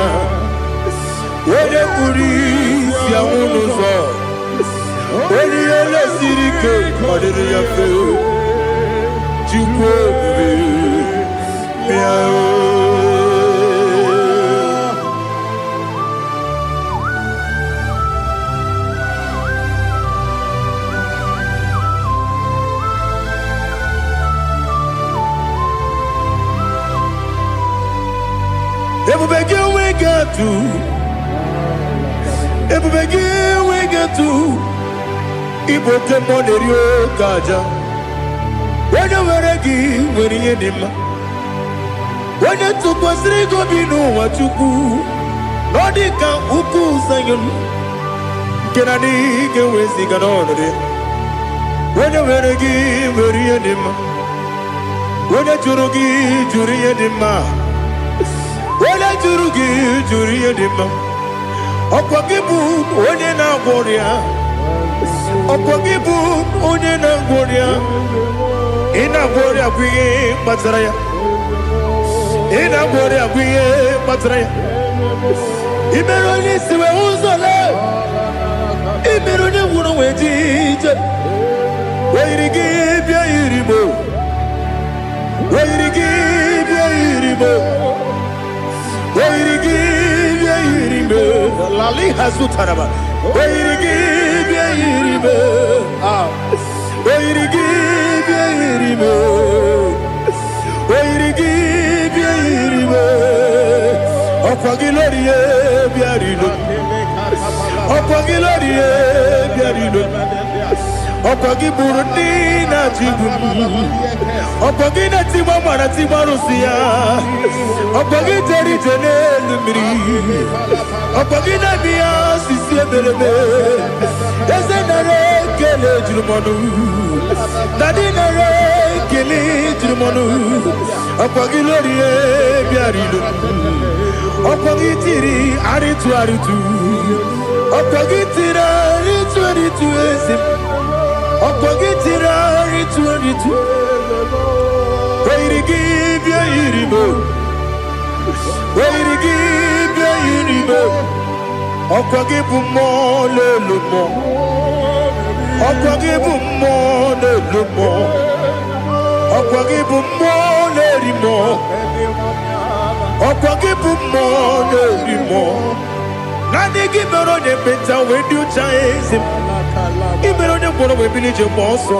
Wede Kuris, Yamunuzo, Wede Yele Sirike, Kodiri Yafu. Everybody we get to Ibokemonerio Kaja. When you were a give, when you did him, when you took was Rigo, you know what you do. Nodika Uku Sayon, can I get away sick on it? When you were a give, when you did him, when you Jurugi, Juria Dima, when I Jurugi, Juria Dima, Opagibu, Odena Warrior, Opagibu, Odena Warrior. Ina gloria kuye matraya. Ina gloria kuye matraya. Imeroni siwe uzole. Imeroni wuno wejije. Wairigi bia iribo. Wairigi bia iribo. Wairigi bia iribo. Lali hazutaraba. Wairigi bia iribo. Wairigi bia iribo. Wairigi bia iribo. Okwagilorie bia iribo. Okwagilorie bia iribo. Okwagiburundi na jibu. Okwagina timama na timarusia. Okwagiteri jenelu miri. Okwagina biya sisi eberebe. Ezenare kele jirumonu. Nadinare kele jirumonu. Okwagilorie bia iribo. Okwagitiri aritu aritu. Okwagitira aritu aritu esim. Okwagitira aritu aritu. Wairigi bia iribo. Wairigi bia iribo. Okwagibu mo lelumo. Okwagibu mo lelumo. Okwagibu mo lerimo. Okwagibu mo lerimo. Nani gimero de beta when you chase him. Gimero de bono we village moso.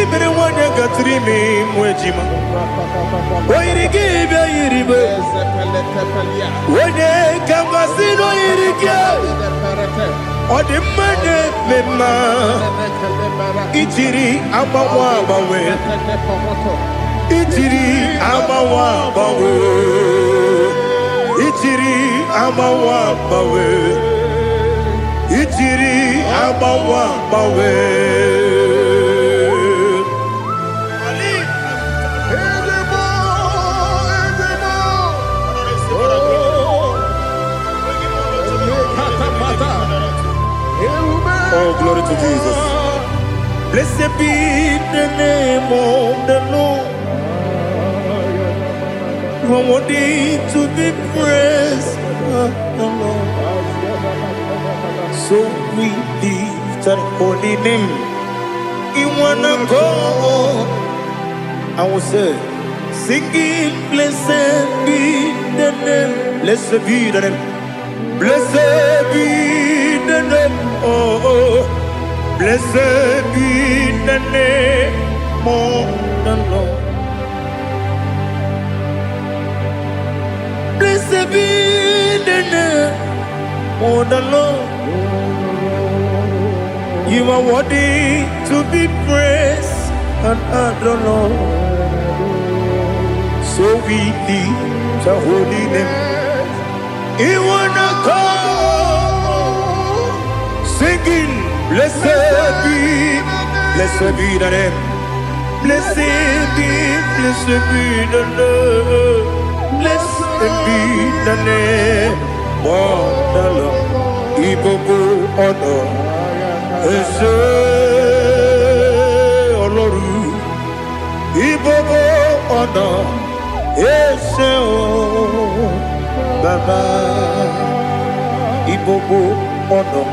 Ibere wanya gatrimi mwejima. Oirigi bia iribe. Wene kamasino irigia. Odimane mema. Ichiri amawa bawe. Ichiri amawa bawe. Ichiri amawa bawe. Ichiri amawa bawe. Oh, glory to Jesus. Blessed be the name of the Lord. You are worthy to be praised, the Lord. So we lift that holy name. You wanna go? I will say, singing, blessed be the name. Blessed be the name. Blessed be the name. Oh, blessed be the name of the Lord. Blessed be the name of the Lord. You are worthy to be praised and adored, Lord. So we lift the holy name. You wanna call, singing, blessed be the name. Blessed be the Lord. Blessed be the name of the Lord. Ibogo honor, Ese Oloru. Ibogo honor, Ese Baba. Ibogo honor,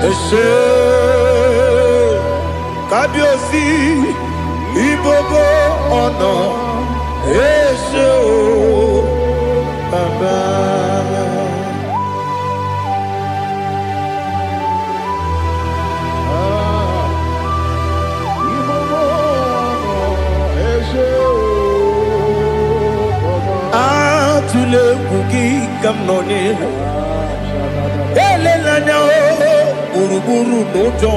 Ese Kabiosi. Ibogo honor, Ese Baba. Tule kuki kamnone ele lanya o buruburu nojo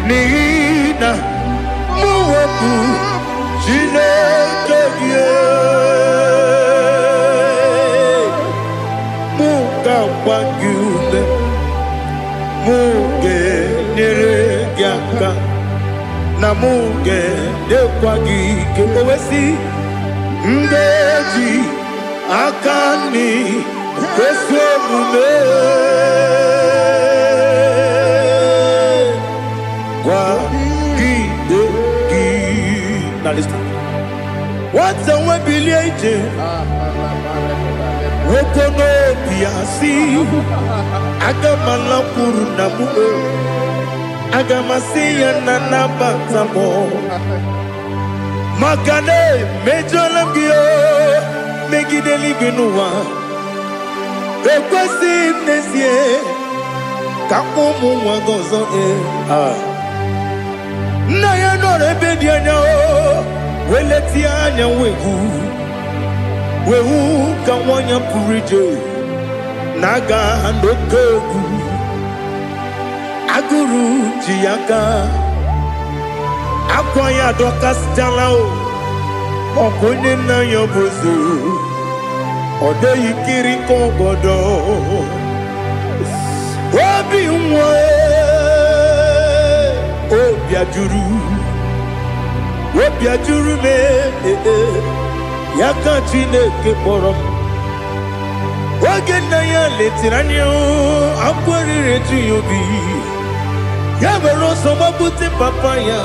nina muweku jinekeye muka wangyule muge nere gyaka na muge dekwagi kewesi ngeji akani kwesomume kwa gidegi. Now listen. What's the way biliaje? Wokono biasi agamala puru na muwe agamasiya na nabatamo Makane mejolamgio megideli benua ekwesi nesie kakomu wagozo na ya no rebedi anya weleti anya wehu kawanya purije naga ndokogu aguru jiyaka Akwaya dokas jalao Okonye na yobozu Ode yikiri kogodo Obi mwe Obi ajuru me Yaka chineke porom Oge na ya letiranyo Akwarire tuyobi Yabero soma buti papaya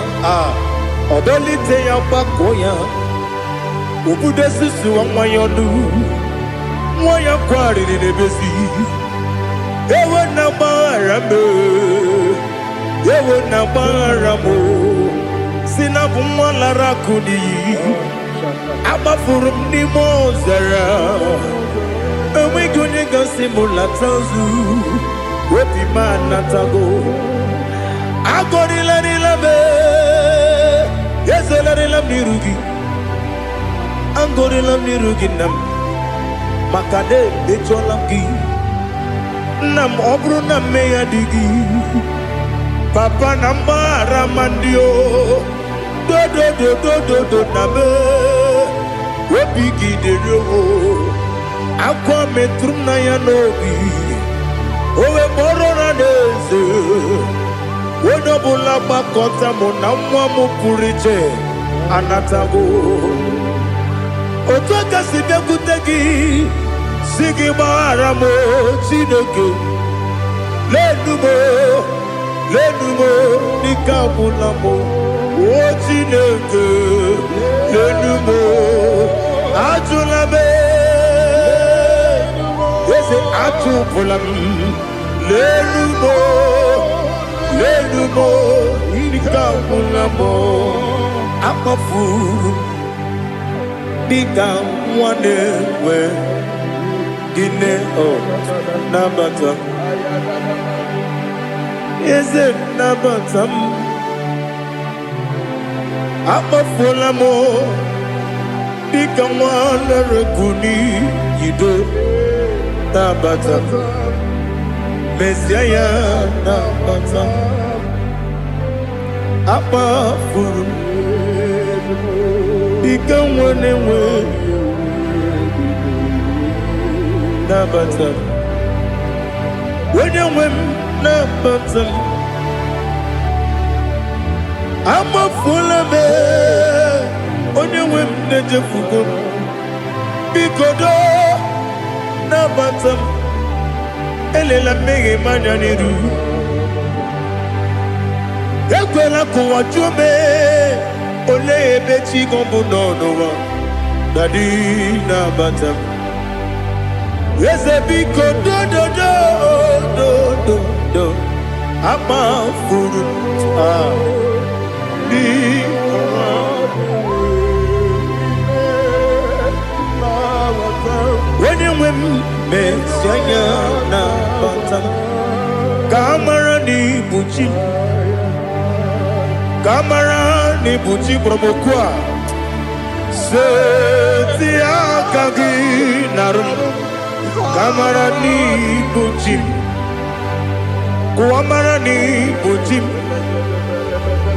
Odolite ya bakoya Ubude susu wa mwayonu Mwaya kwari ni nebesi Ewe na barame Ewe na baramo Sinabu mwalara kuni Abafurum ni mozara Ewe gune gasi mulatazu Wepi manatago Agori la ni labe Ezelarela mirugi, angorela mirugi nam, makade becholamgi, nam obru nam meya digi, papa namara mandio, do nabe, webigi de yo, akwa metrum na ya nobi, owe morona neze. Wonobula bakota mona mwamu puriche anatago otoka sibekutegi sigi baramo chineke lenumo nikabulamo o chineke lenumo ajulabe ese ajupulam lenumo Lenumo, Nikamulamo, Akafu, Nikam one way, Dine o Nabata. Is it Nabatam? Akafulamo, Nikam one Rekuni, you do Nabata. Messiah Nabata Apa Furu Become one away Nabata When you win Nabata I'm a full of it On you win Nejafugo Bikodo Nabata Elela mege mananiru Ekwela kuwa chume Ole ebechi gombu nonowa Dadi na batam Eze biko do Ama furu Di When you win Messiah na batam Kamara ni buchi promokwa Setia kagi narum Kamara ni buchi Kuamara ni buchi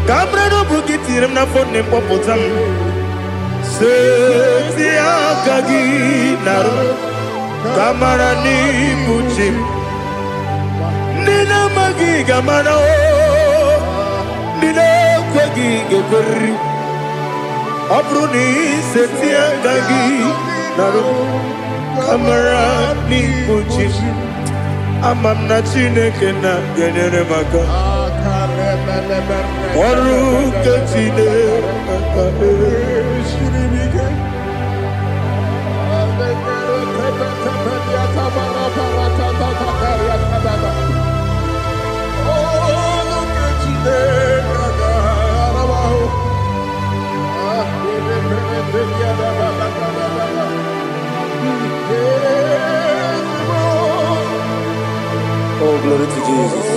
Kamara no bukitiram na phone popotam Setia kagi narum Kamara ni buchi Nina magi gamana o Nina kwagi geberi Abruni setia gagi Naru Kamara ni buchi Amam na chineke na genere maka Oru kachine Shiribike Oh, glory to Jesus.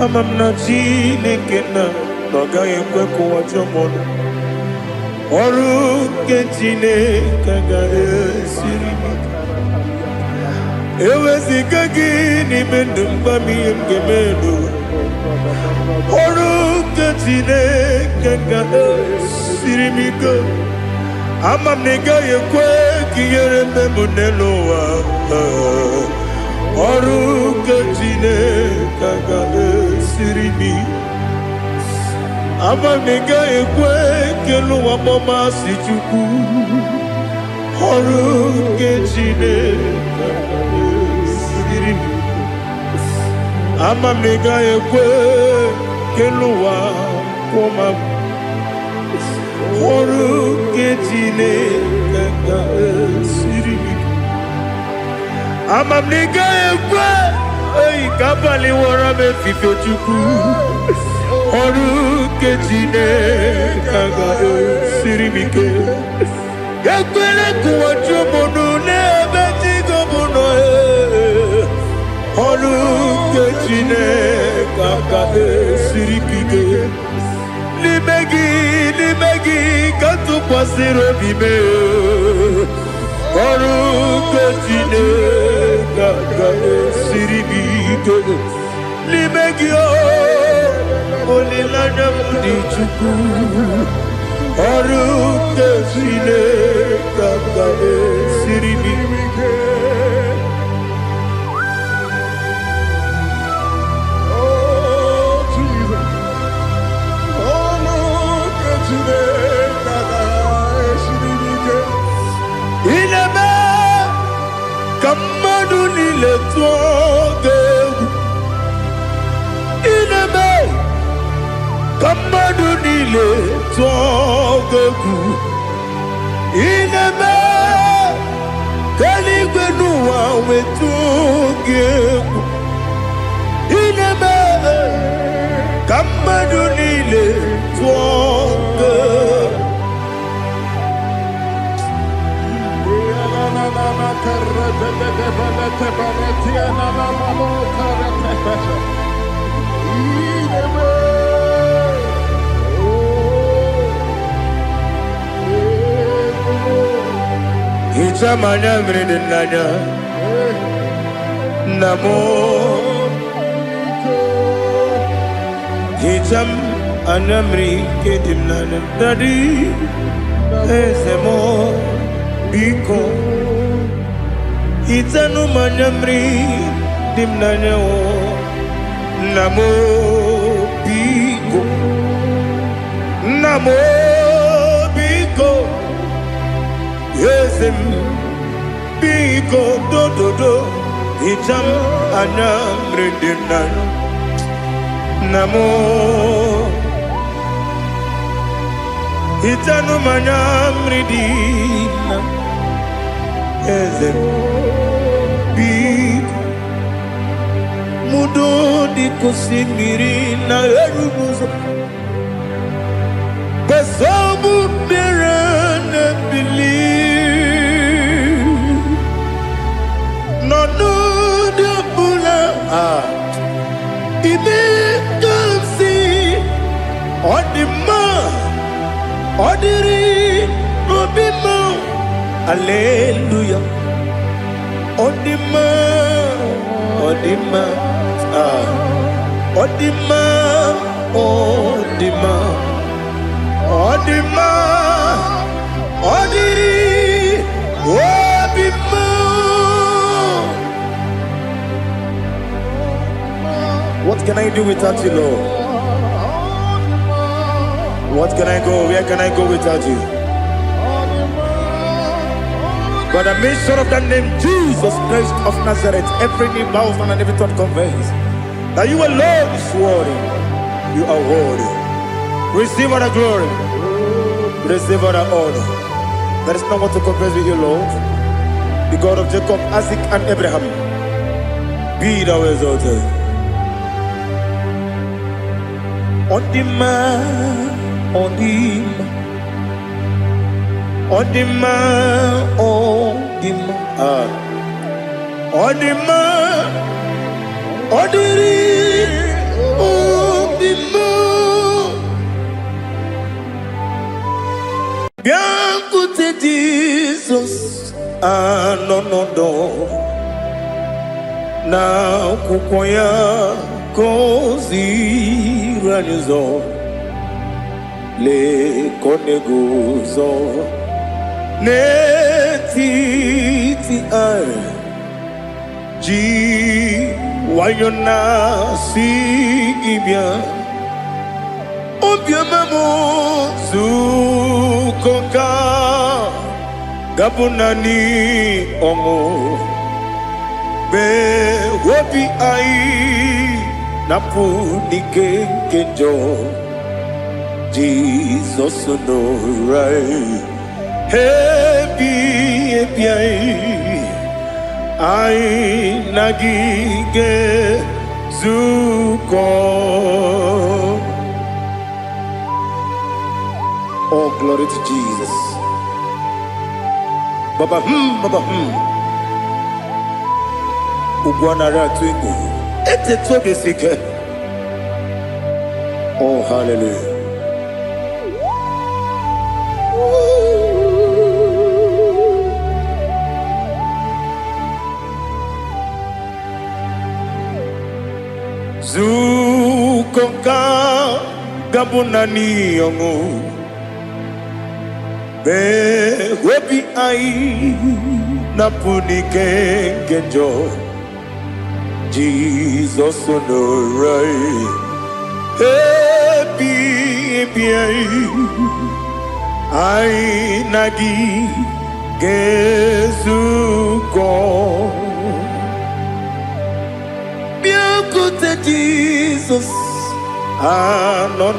Amam na chineke na Noga yekwe kuwa chomono Oru kechine kaga esiribike Ewezi kagi ni mendumba miyem gemelu Oru kechine kaga esiribike Amam nega yekwe kiyere memunelo wa Oru kechine kaga esiribike Amam nega yekwe kelu wa mama si chuku Oru kechine kaga esiribike Amam nega yekwe kelu wa mama Oru kechine kaga esiribike Amam nega yekwe Ei kabali wara me fife chuku Oru kechine kaga esiribike Yakwele kuwa chumono nebe chigo mono Oru kechine kaka sirikike. Limegi katu pasiro bime. Oruke tine kaka sirikike. Limegi olilanya mudi chuku. Oruke tine kaka sirikike. Ineme kamadu nile tuogegu. Ineme kamadu nile tuogegu. Ineme kaligwenu wawe tuogegu. Ineme kamadu nile tuogegu. Ichamanya mridinanya namo. Icham anamri kedimnanya dadi ezemo biko. Itanu manyamri dimnanya o namo biko. Namo biko. Yesem biko do do do. Itam anamri dimnanya namo. Itanu manyamri dimnanya Yesem biko. Mudo di kusimiri na erubuzo. Besobu birane believe. No no de bula. Ibe kamsi. Odima. Odiri. Obima. Hallelujah. Odima. Odima. Odima. Odima. Odima. Odiri. Obima. What can I do without you, Lord? What can I go? Where can I go without you? By the mention of the name Jesus Christ of Nazareth, every knee bows and every tongue confesses that you alone is worthy. You are worthy. Receive all the glory. Receive all the honor. There is no one to compare with you, Lord. The God of Jacob, Isaac, and Abraham. Be thou exalted. On the man, on the man. On the man, on the man, on the man, on the man. Bien écoutez Jesus, no no no. Na kukoya kozi ranizo le koneguzo. Netiti ai ji wayona si ibia obia mamo zukoka gabunani omo be wobi ai napu nikenjo Jesus no right. Happy I nagige zuko. Oh, glory to Jesus. Baba Baba Ugwana ratu ego. Ete tobe sike. Oh, hallelujah. Zukonka gabunani yongu be webi ai napunike genjo Jesus onorai happy ai nagi gezuko Jesus, no,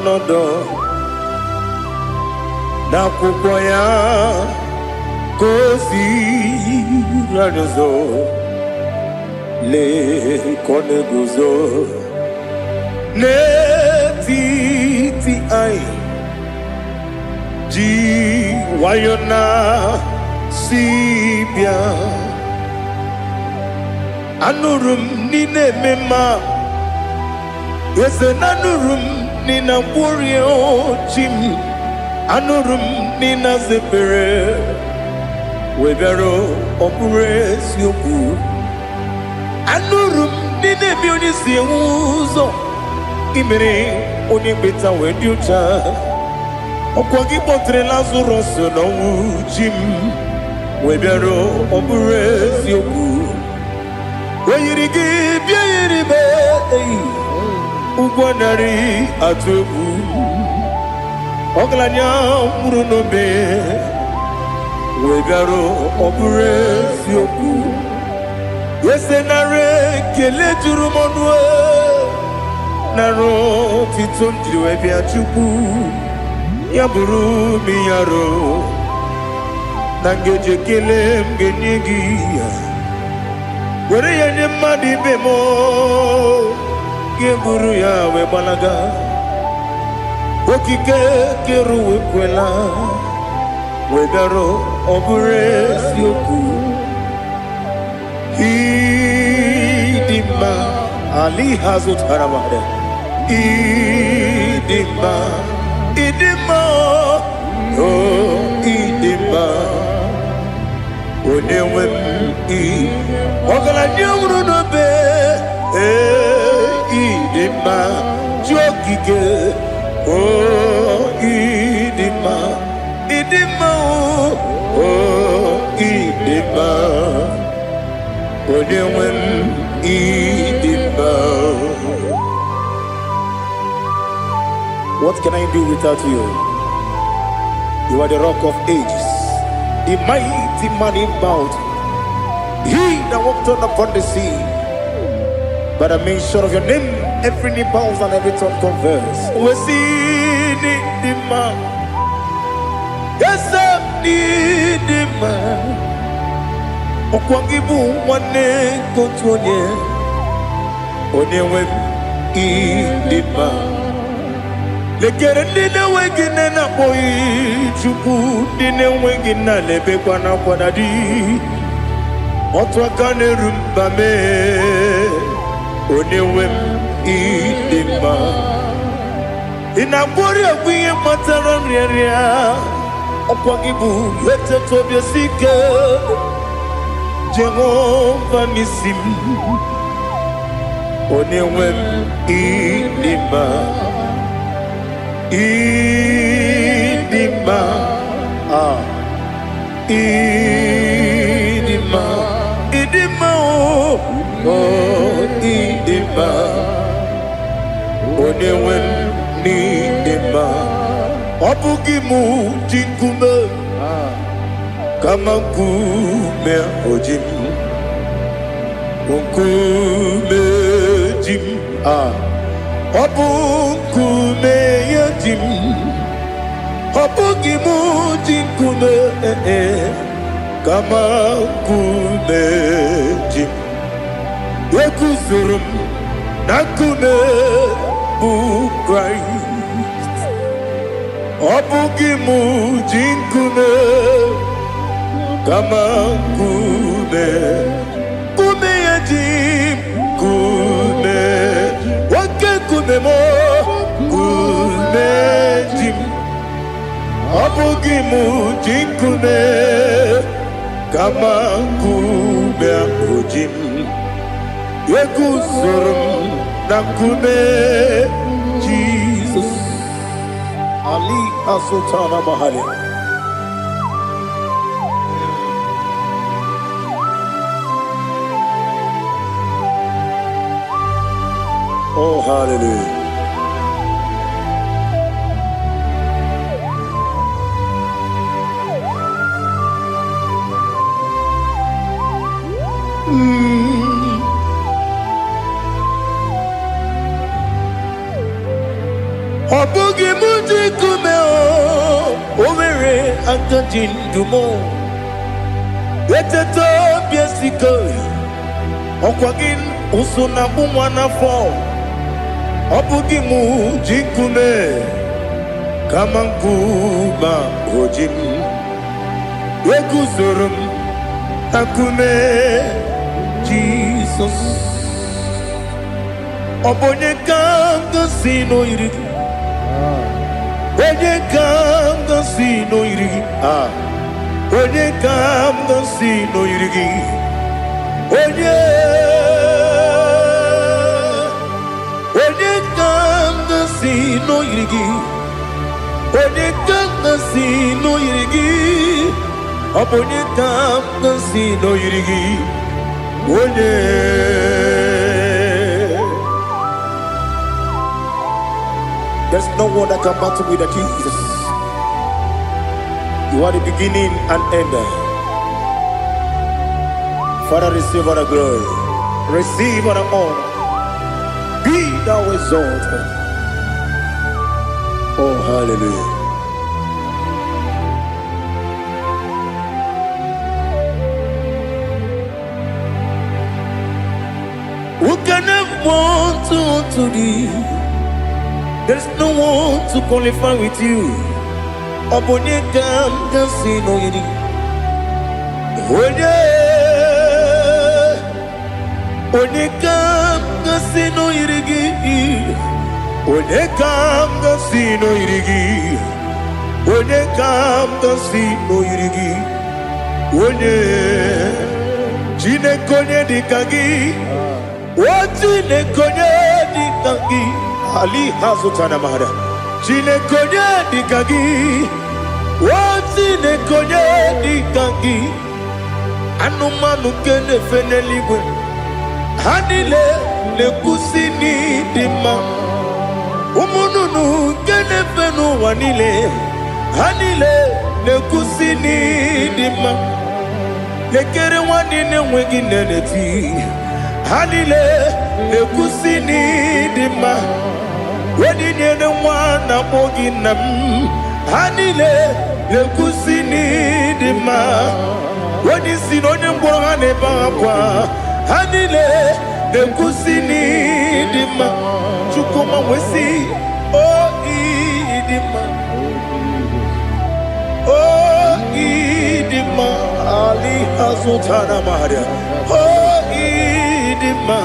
na kukwaya kosi ranozo le koneguzo ne titi ai ji wayona sibia anurum nine mema. Yes, anurum nina warrior chim anurum nina zepere webero opures yoku anurum nina bionisi uzo imere onibeta weducha okwagi potre lazarus no chim webero opures yoku weyirigi biayiribe Ugwanari atubu Oglanya murunobe Wegaro opuresi oku Yesenare kele jurumonwe Naro titondriwe biachuku Yaburu miyaro Nangeje kele mgenyigia Were yenye madi bemo Geburu ya we balaga Okike keru we kwela Wedaro obure sioku Idima Ali hazut haramade Idima Oh idima Onewem Ogala nyamru no be Idima jokike oh idima oh idima odewem idima. What can I do without you? You are the rock of ages, the mighty man in battle, he that walked on upon the sea. By the mention of your name, every knee bows and every tongue converse. We see the man. Yes, I need the man. Okwangibu wane kotonye. Onewe the man. Lekere dine wegine na boy chuku dine wegina lebe kwa na kwadadi. Otwa kane rumba me. Onewem idima Inabori agwiye matara nriya Okwagibu yete tobye sike Jehova nisim Onewem idima Idima Idima Idima oh idima Onewem nidima Obugimu jinkume Kama kume ojim Unkume jim Obukume yajim Obugimu jinkume Kama kume jim Yekuzurum nakume bu Christ Obugimu jinkume Kama kume Kume yajim Kume Wake kume mo Kume jikume kama kume ojim yekuzorum na kume Jesus Ali Asutana Mahali. Oh, hallelujah. Obugi muji kumeo Omere akajin dumo Eteto biesikoi Okwagin usuna bumwana fo Obugi muji kume Kamankuma ojim Yeguzorum Akume Jesus Obonye kanga sino irigi Onye kanga sino irigi Onye kanga sino irigi Onye kanga sino irigi Onye kanga sino irigi Onye kanga sino irigi Onye There's no one that can battle with Jesus. You are the beginning and end. Father, receive all the glory. Receive all the honor. Be thou exalted. Oh, hallelujah. Who can have one to thee? There's no one to qualify with you. Obonye kam kasino yidi. Onye kam kasino yidi. Onye kam kasino yidi. Onye kam kasino yidi. Onye jine konye dikagi. Wajine konye dikagi. Ali Hazutana Mahada. Chine konye dikagi. Wachine konye dikagi. Anumanu kene feneligwe. Hanile le kusini dima. Umununu kene fenu wanile. Hanile le kusini dima. Lekere wanine wengi neneti. Hanile le kusini dima. Wedi nyene mwana mogi nam Hanile le kusini dima Wedi sinonye mbora neba kwa Hanile le kusini dima Chukuma wesi Oh idima Oh idima Ali Hazutana Maria Oh idima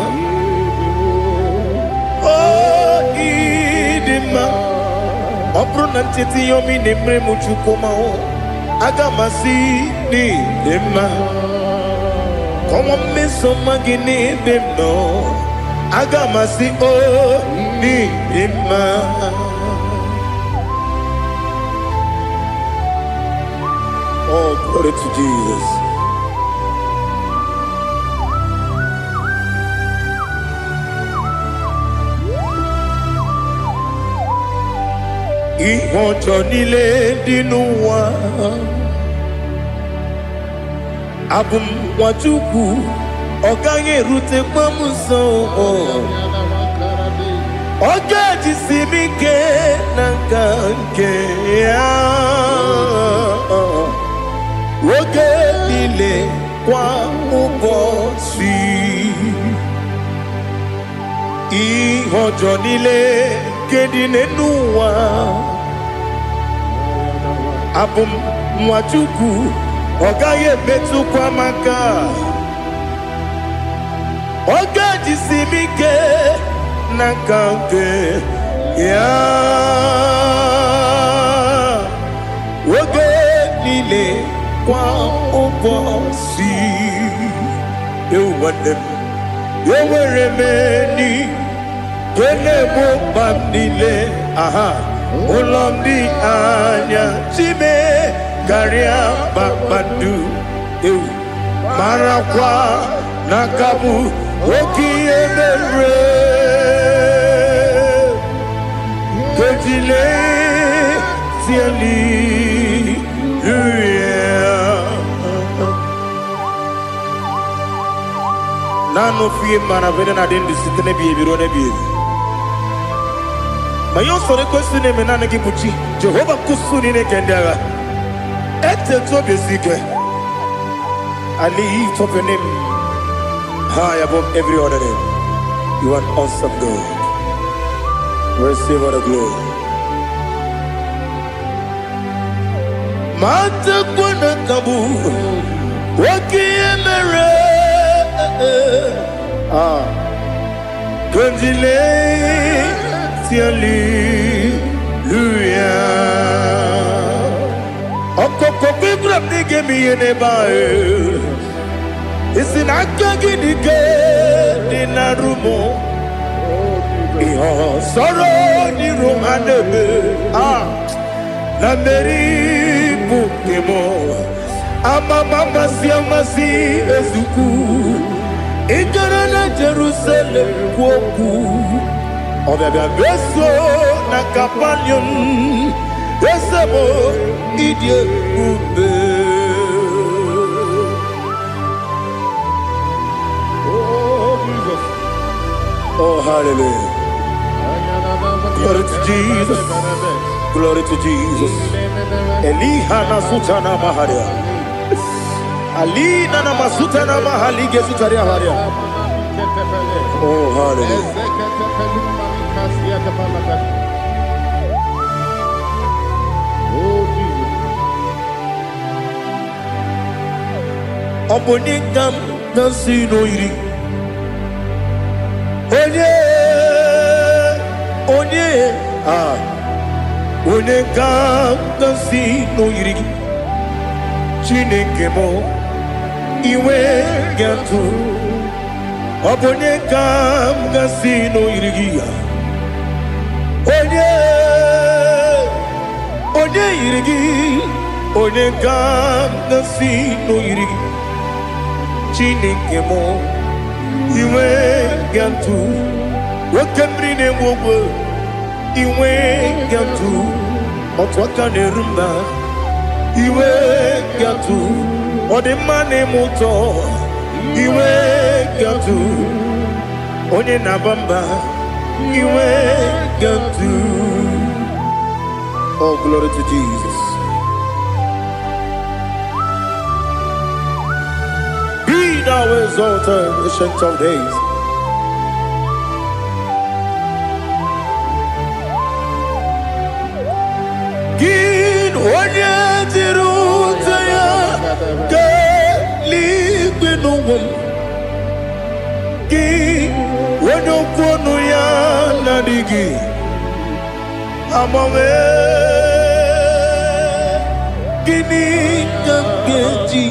Obrona tete yomi nemre muchukoma o agamasi ni dema Komo meso magini demno agamasi o ni dema Oh, glory to Jesus. Ihojo nile dinuwa Abum wajuku Ogange rute mamuso Oga jisimike nangange Oge nile kwa ubosi Ihojo nile kedine nuwa Abum mwachuku Ogaye metu kwa maka Oga jisimike nakange Ya Oge niile kwa ụbọchị. Ewere m enyi ga-egbo mkpa m niile. Ụlọ m dị anya chime karịa kpakpando. Marakwa na ka bụ oke ihe mere. Kejile tieli Nano fie mana vene na den disitene bi ebiro ne bi. Mayo sore kwesi ne menane ki buchi. Jehova kusuni ne kendaga. Ete to besike. I lift up your name high above every other name. You are awesome God. Receive all the glory. Mata kuna kabu waki emere. Gondile tiali luya. Okoko bigrab nige mi yene bae. Isina kagi nige dinarumo. Iho soro ni romanebe. La meri bukemo. Mama siamasi ezuku. Igarana Jerusalem woku. Obebe beso na kapanion. Esemo idie ube. Oh, Jesus. Oh, hallelujah. Glory to Jesus. Glory to Jesus. Elihana sutana maharia. Alina na masuta na mahali gesutaria haria. Oh, hallelujah. Oh, Jesus. Obonikam nasino iri. Onye Onekam nasino iri. Chineke mo iwe gatu. Obonekam nasino iri. Onye iri. Onekam nasino iri. Chineke mo iwe gatu. Wakemri ne mwogo iwe gatu. Otwaka ne rumba iwe gatu. Odemane moto iwe gatu. Onye nabamba iwe gatu. Oh, glory to Jesus. Be thou exalted, ancient of days. Gin onye tiruta ya ke ligbe n'ụwa. Gin onye kwonu ya na-adịghị agbanwe. Gịnị ka m ga-eji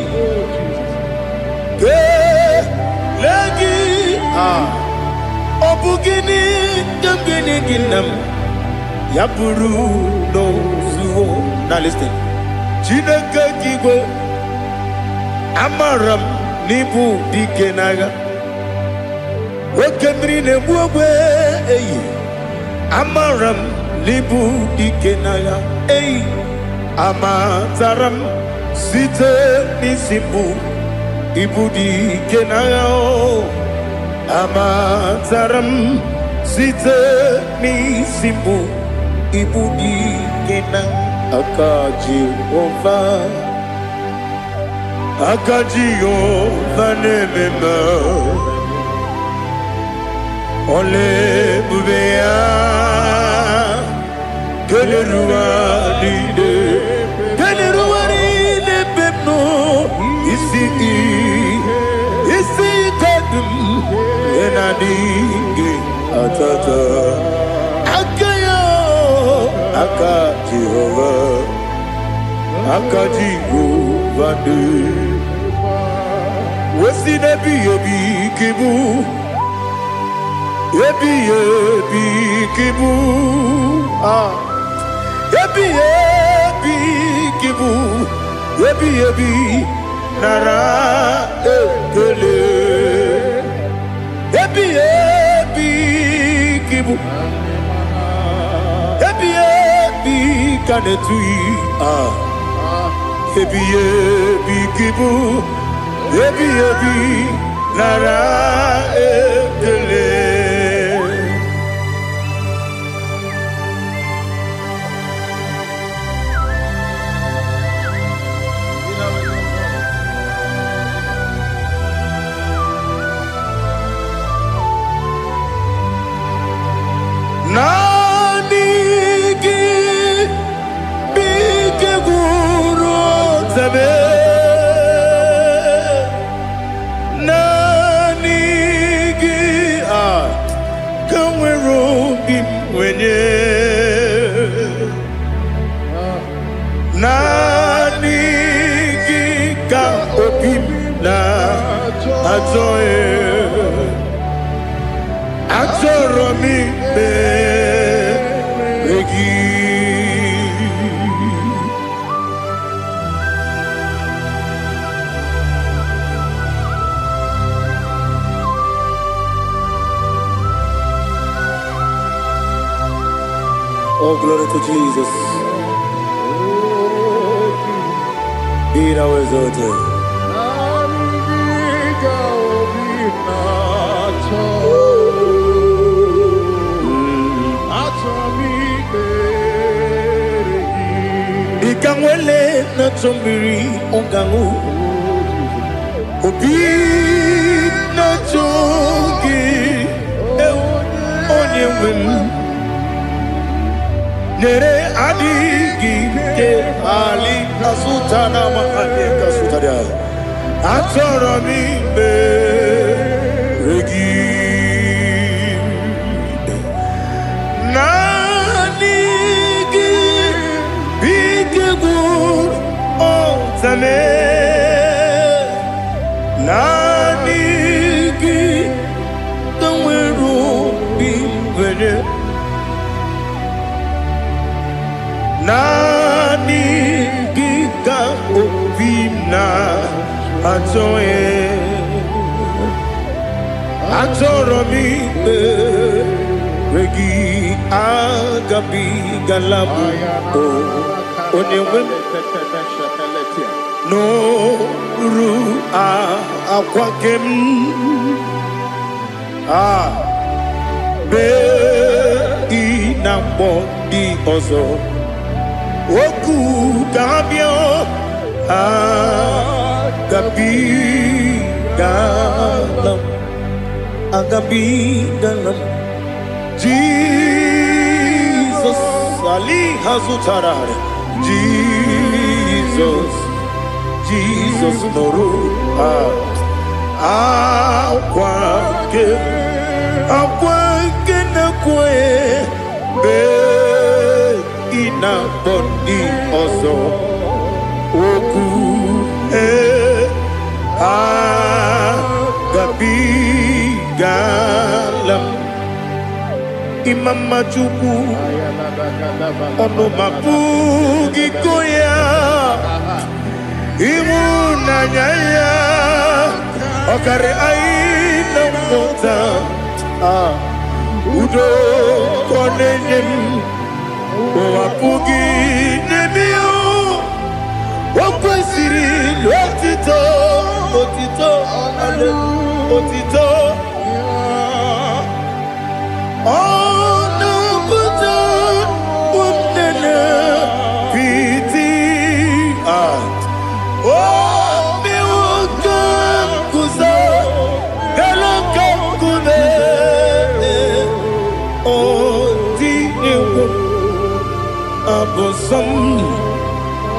kelee gị? Ọ bụ gịnị ka m ga-enye gị nna m? Ya bụrụ n'ozuo. Now listen. Chineke gigwe amara m n'ibu dike n'agha. Oke mmiri na-egbu ogwe eyi. Amara m n'ibu dike n'agha. Eyi amatara m site n'isi mbụ ibu dike n'agha. Amatara m site n'isi mbụ ibu dike n'agha. Aka Jehova na-ememe. Ole ebube ya keleruwa niile bepno isi kadum enadinge atata. Aka Jehova Akajigo vande. Wesi nebi ebi kibu. Ebi kibu. Ah. Ebi kibu. Ebi nara ekele. Ebi kibu. Ebi kanetui. Ah. Ebi kibu. Ebi nara ekele. Nanigi bige guru zabe. Nanigi kamweru bimwenye. Nanigi ka opim na ajoe. Atoromi begi. Oh, glory to Jesus. Be thou exalted. Ikangwele na chombiri ongangu. Obi na chogi onye wim. Nere adigi ke ali asutana mahane kasutaria. Atoromi beregi. Nanigi bigegur otame. Nanigi kamweru bimwene. Nanigi ka opimna atoe. Atoromi regi agabi galabu o onyewe no ru akwakem be inambo di ozo oku gabio agabi galam agabi galam. Jesus Ali Hazutarare. Jesus Moru Akwake na kwe be ina bondi ozo oku gabi galam. Imam majuku ono mapugi koya imu nanyaya okare aina mota udo konenyem mapugi nebio wakwesiri lotito otito ale otito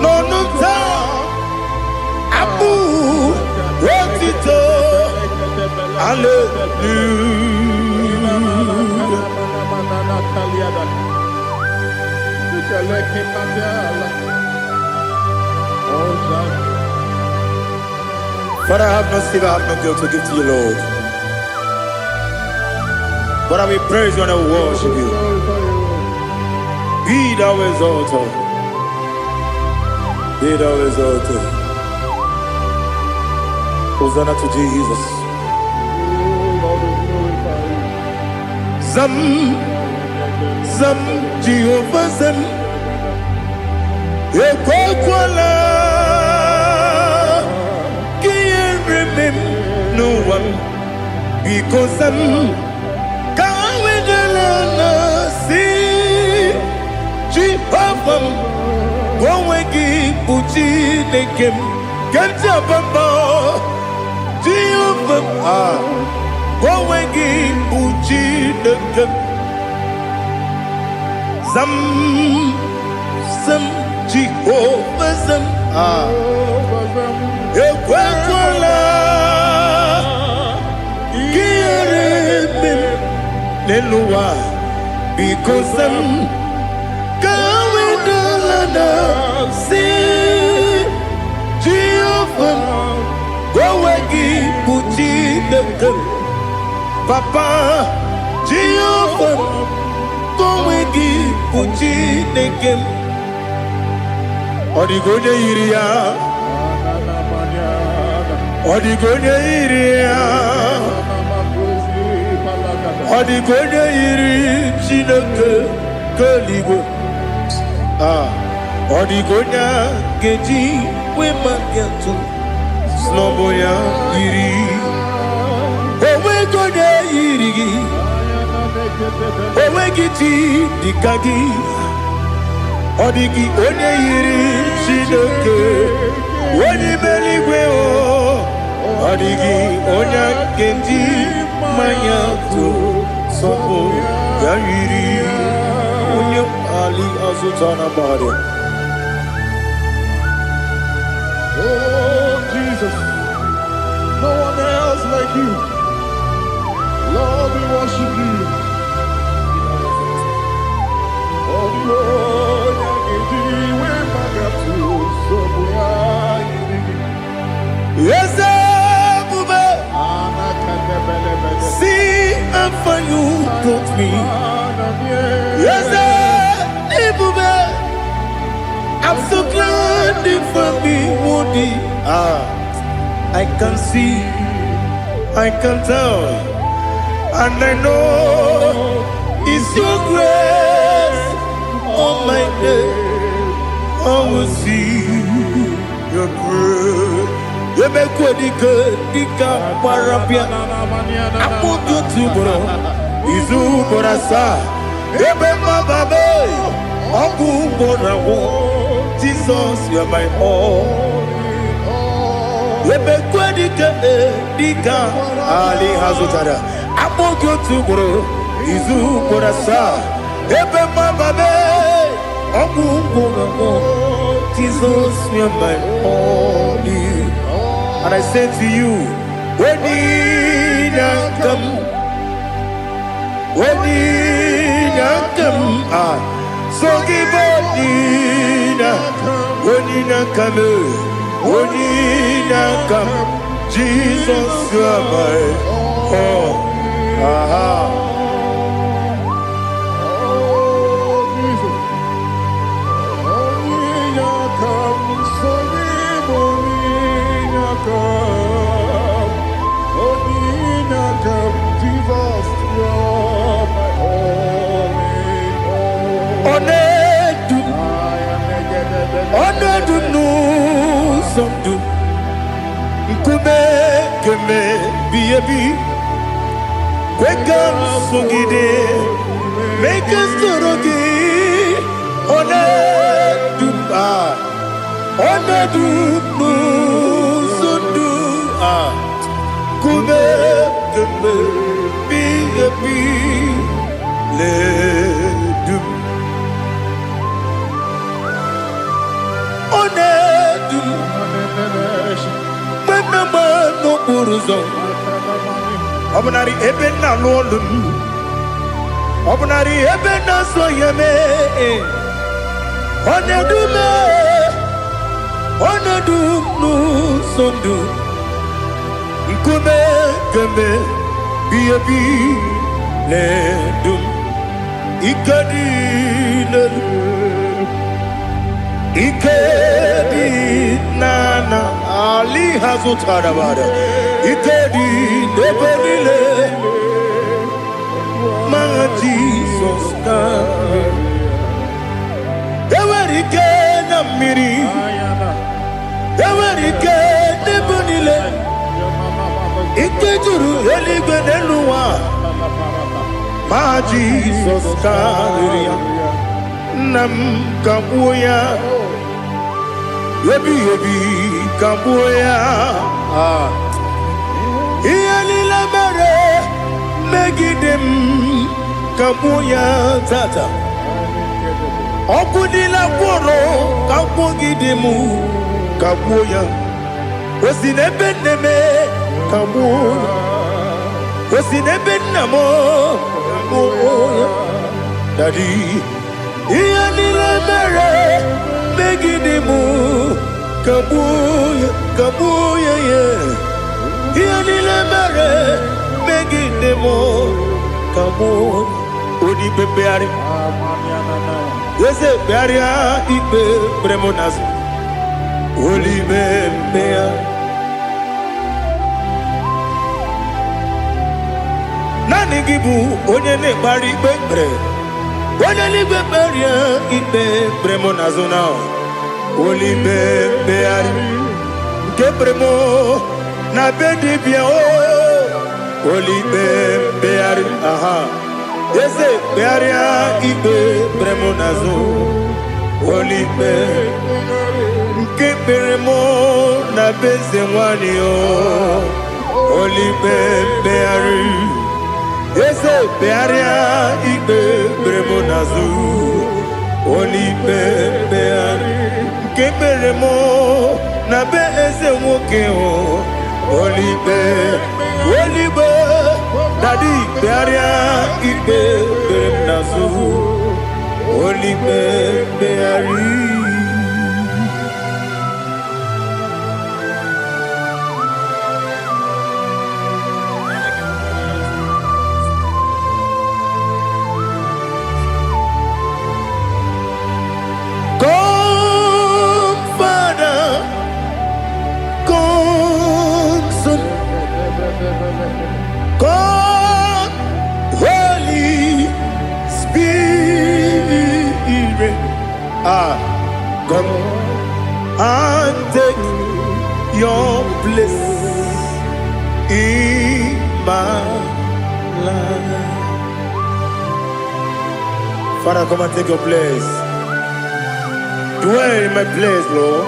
no ta abu wotito hallelujah. Father, I have no silver, I have no gold to give to you, Lord. But I will praise you and I will worship you. Be thou exalted. Be thou exalted. Hosanna to Jesus. Zam, Zam, Jehovah Zam. Ekwakwala. Can't remember no one. Because I'm Jehovah, go wegi puchi nekem, kanja bamba. Jehovah, go wegi puchi nekem. Zam, Zam, Jehovah Zam. Ekwakwala, kiyerebe, neluwa, because I'm see Jehovah, go wagi puchi nekem. Papa, Jehovah, go wagi puchi nekem. Odigonya iria, Odigonya iria, Odigonya iri chineke keligo. Odigonya geji we magetu Sloboya iri Owe gonya iri Owe giti dikagi Odigi onye iri Chineke Oni meligwe o Odigi onya geji mayatu Sloboya iri Onye ali azutana bade. Oh, Jesus, no one else like you. Lord, we worship you. Oh, Lord, yes, see and for you brought me. Yes, I'm so glad for me, Woody. I can see, I can tell, and I know it's your grace on my day. I will see your grace. You make what you could, Dika Parapia. I put you to bro. Izu Borasa. You make my baby. Aku Borawo. Jesus, you're my all. You make what you could, Dika Ali Hazutada. I put you to bro. Izu Borasa. You make my baby. Aku Borawo. Jesus, you're my all. And I say to you, when you come, so give up, when you come, Jesus, you are my all. Wake up, Sugide, make us Torogi, Obnari ebena lolum, Obnari ebena soyeme, Onedume, Onadu no sondu Nkume keme Biyabi Ledum Ikadi Ikedi nana Ali hazutarabada Ikedi nebenile Ma Jesus come Ewerike na miri Ewerike nebenile Ikejuru eligwe neluwa Ma Jesus come Nam kabuya Yebi kabuya Iyalila mere Megidem kabuya tata Okudila kworo kabugidemu kabuya Osinebeneme kabuya Osinebenamo kabuya Daddy Iyalila mere Megidemu kabuya kabuya yeah Iyalila mere Megidemu kabuya Odi bebeari Yese bearia ibe bremonas Oli bebea Nani gibu onye ne bari bebre Onye ni beberia ibe bremonas now Oli bebeari Ke bremo na bedi bia o Oli bebeari aha Yese bearia ibe bremonazo Olibe Nke beremo na beze mwani o Olibe beari Yese bearia ibe bremonazo Olibe beari Nke beremo na beze mwoke o Olibe Olibe Daddy bearia ibe beremnazu Olibe beari Come Father Come Son Come Holy Spirit come and take your place in my life. Father, come and take your place. Dwell in my place, Lord,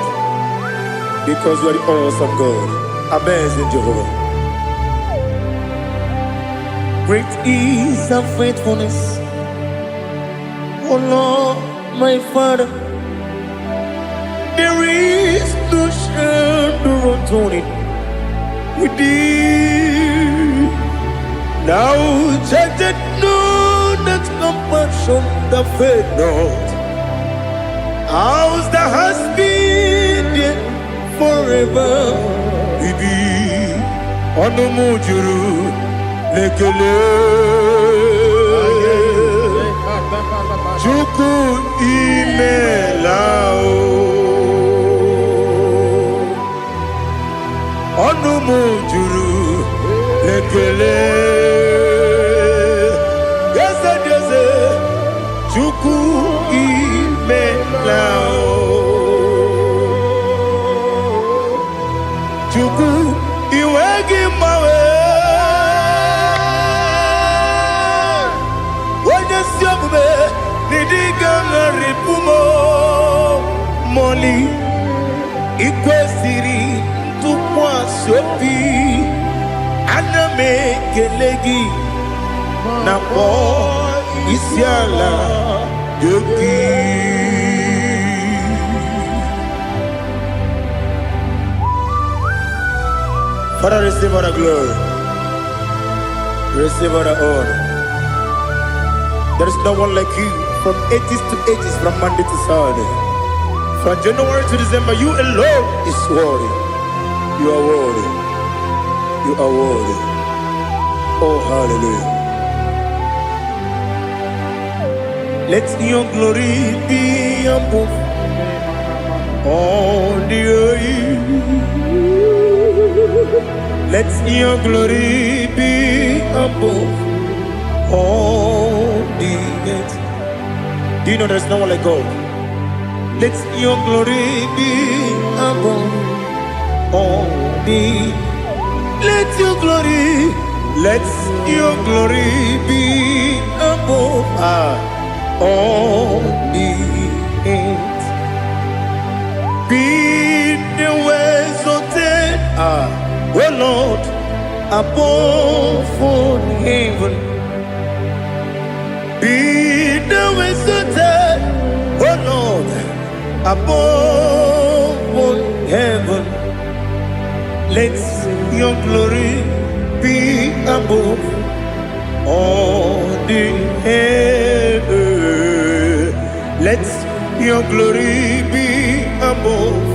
because you are the awesome God. Amazing Jehovah. Great is thy faithfulness, oh Lord, my Father. There is no shadow of turning with thee. Now check that no, that compassion that faith not. Ours that has been there forever. We be on the mujuru lekele. Chuku imelao. Onu mujuru lekele. Yese yese chuku imelao. Chuku iwegi mawe. Wanya siyakume nidiga ngaripumo moli ikwesiri. Tukwa sopi aname kelegi na po isiala yoki. Father, receive all the glory, receive all the honor. There is no one like you from ages to ages, from Monday to Saturday. From January to December, you alone is worthy. You are worthy. You are worthy. Oh, hallelujah. Let your glory be above all the earth. Let your glory be above all the earth. Do you know there's no one like God? Let your glory be above all the. Let your glory be above all the earth. Be the ways of death, oh Lord, above all heaven. Be the ways of death, oh Lord, above all heaven. Let your glory be above all the earth. Let your glory be above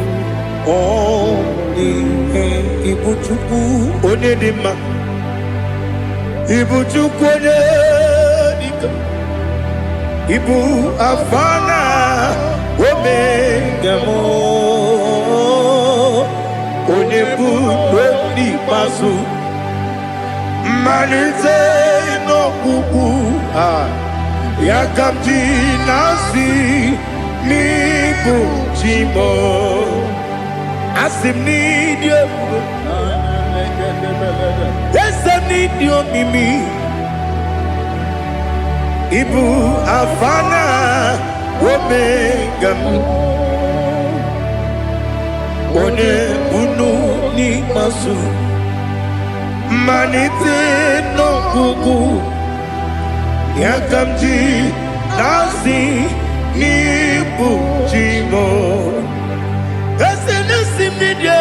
all the earth. Ibuchuku onedima, Ibuchuku onedika, Ibu afana omega mo, onebu doni pasu, manite no kuku yakamji nasi nibu chimo asim nidio esem nidio mimi ibu afana omega one bunu ni masu manite no kuku yakamji nasi nibu chimo esem nasim nidio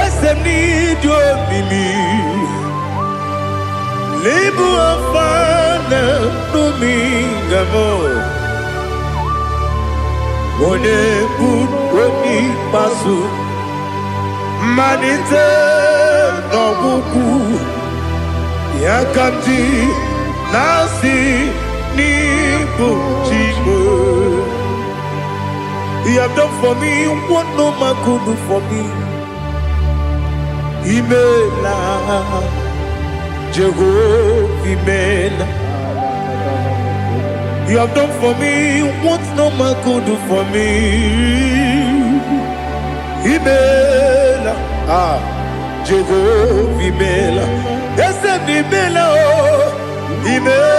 esem nidio mimi libu afana numingamo one bunu pasu manite no kuku yakamji nasi nibu chimo. You have done for me what no man could do for me. Imela, Jehovah, Imela. You have done for me what no man could do for me. Imela, Jehovah, Imela. Yes, Imela, Imela.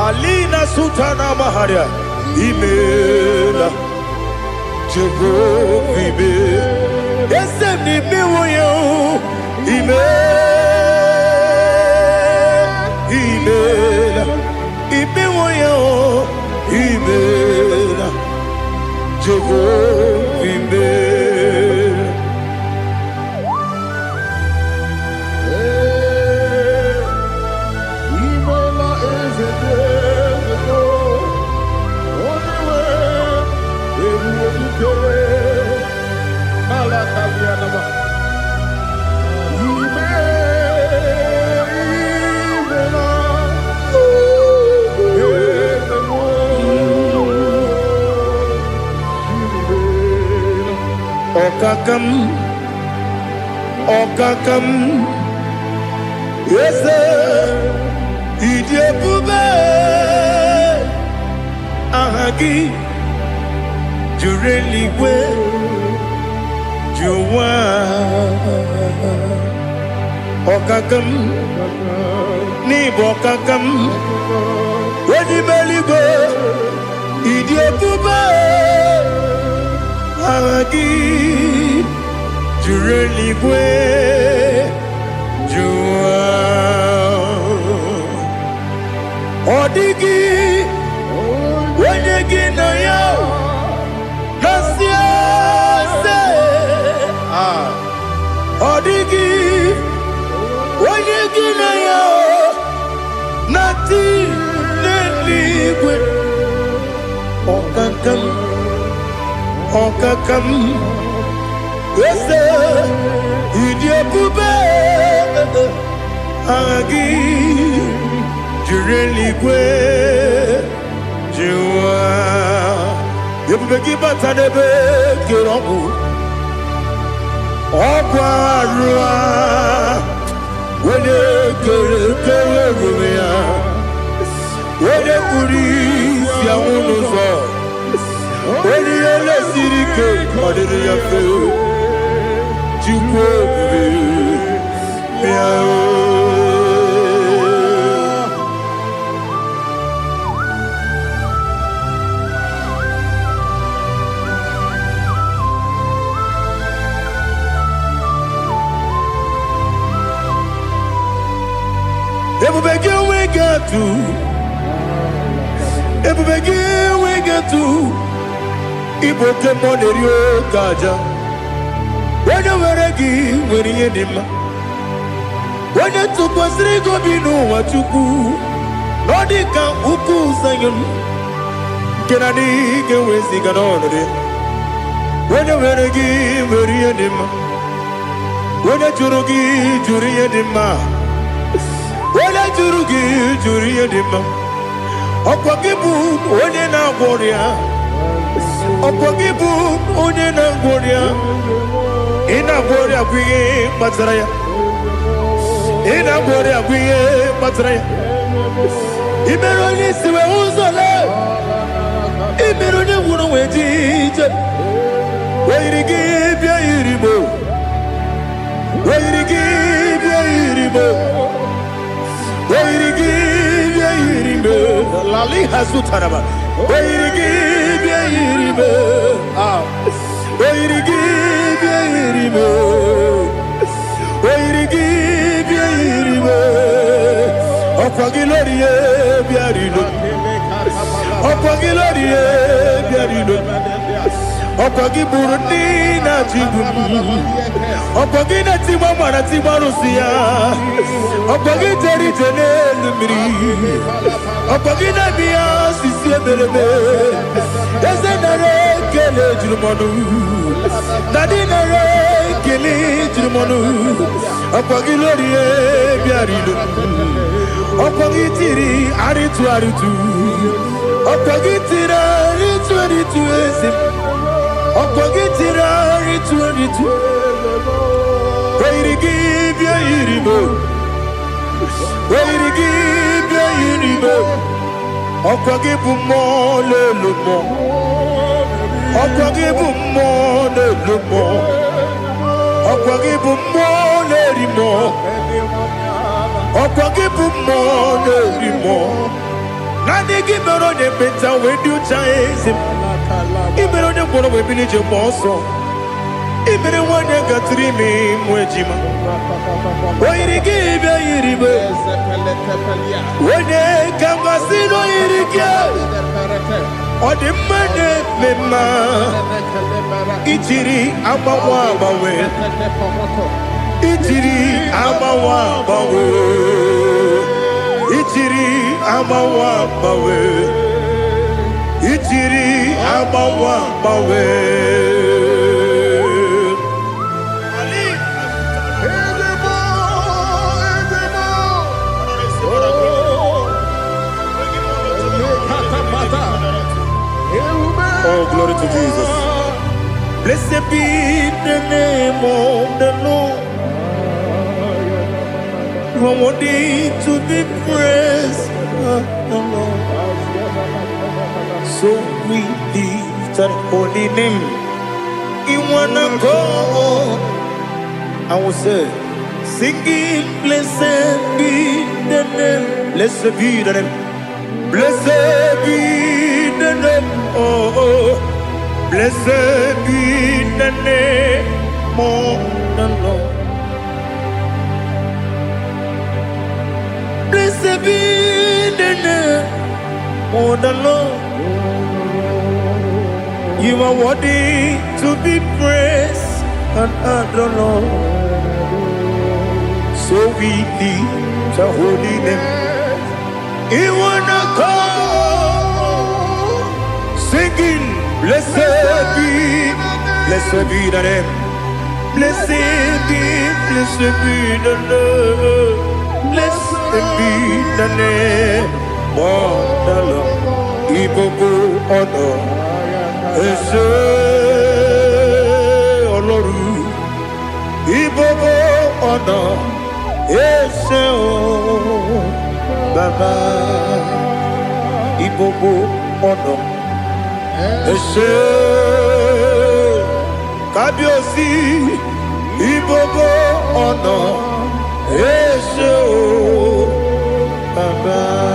Alina Sutana Maharia, Imela, Jehovah, Imela. Yes, Imela, Imela, Imela, Imela, Jehovah, Imela. Okakam, yes, Idiabube, Ahagi, Jureliwe, Juwa, Okakam, Nibokakam, Wedibeligo, Idiabube, Ahagi. Jureligwe, Jua, Odigi, Wenegi na yo, Nasia se, Odigi, Wenegi na yo, Nati. Okakam, Ese, Idiabube, Agi, Jureligwe, Jua, Yabubeki Batanebe, Kirobu, Okwarua, Wede Kerumia, Wede Kuris, Yamunuzo. When you let Sirike, what did you feel? You Iboke monerio kaja. When you were again, when you did when you took was Rigo Bino, what you do, Nodika Uku Sayon. Can I get with Ziganone? When you were again, when you did when you Jurugi, Juria Dima. When I Jurugi, Juria Dima. Opakibu, when you now warrior. Opogibu unena gloria ina gloria kwiye matraya ina gloria kwiye matraya imeroni siwe uzole imeroni wunu wejije weirigi bia iribo weirigi bia iribo weirigi bia iribo lali hazutaraba weirigi bia iribo weirigi bia iribo weirigi bia iribo okwagilorie bia rido okwagilorie bia rido okwagiburundi na jigum okwagina timama na timarusia okwagiteri tenelumiri okwagina bia sisi eberebe ezenare kele jurumonu nadinare kele jurumonu okwagilorie bia rido okwagitiri aritu okwagitira aritu esim okwagitira aritu weirigi bia iribo weirigi bia iribo okwagibu mo lelumo okwagibu mo lelumo okwagibu mo lerimo okwagibu mo lerimo nani gibero de beta wedu chaise ibero de bono we bilije moso ibere wanya gatrimi mwejima oirigi bia iribo wene kamasino irike odimane mema itiri amawa bawe itiri amawa bawe itiri amawa bawe itiri amawa bawe Oh, glory to Jesus. Blessed be the name of the Lord. You are worthy to be praised, the Lord. So we lift that holy name. You wanna go? I will say, singing, blessed be the name. Blessed be the name. Blessed be the name. Oh, blessed be the name of the Lord. Blessed be the name of the Lord. You are worthy to be praised and adored, Lord. So we lift the holy name. You wanna go singing. Blessed be the name. Blessed be the name. Blessed be the name. Wonderful, Ibogo honor. Ese Oloru, Ibogo honor. Ese o Baba, Ibogo honor. Ese Kabiosi, Ibogo honor. Ese o Baba.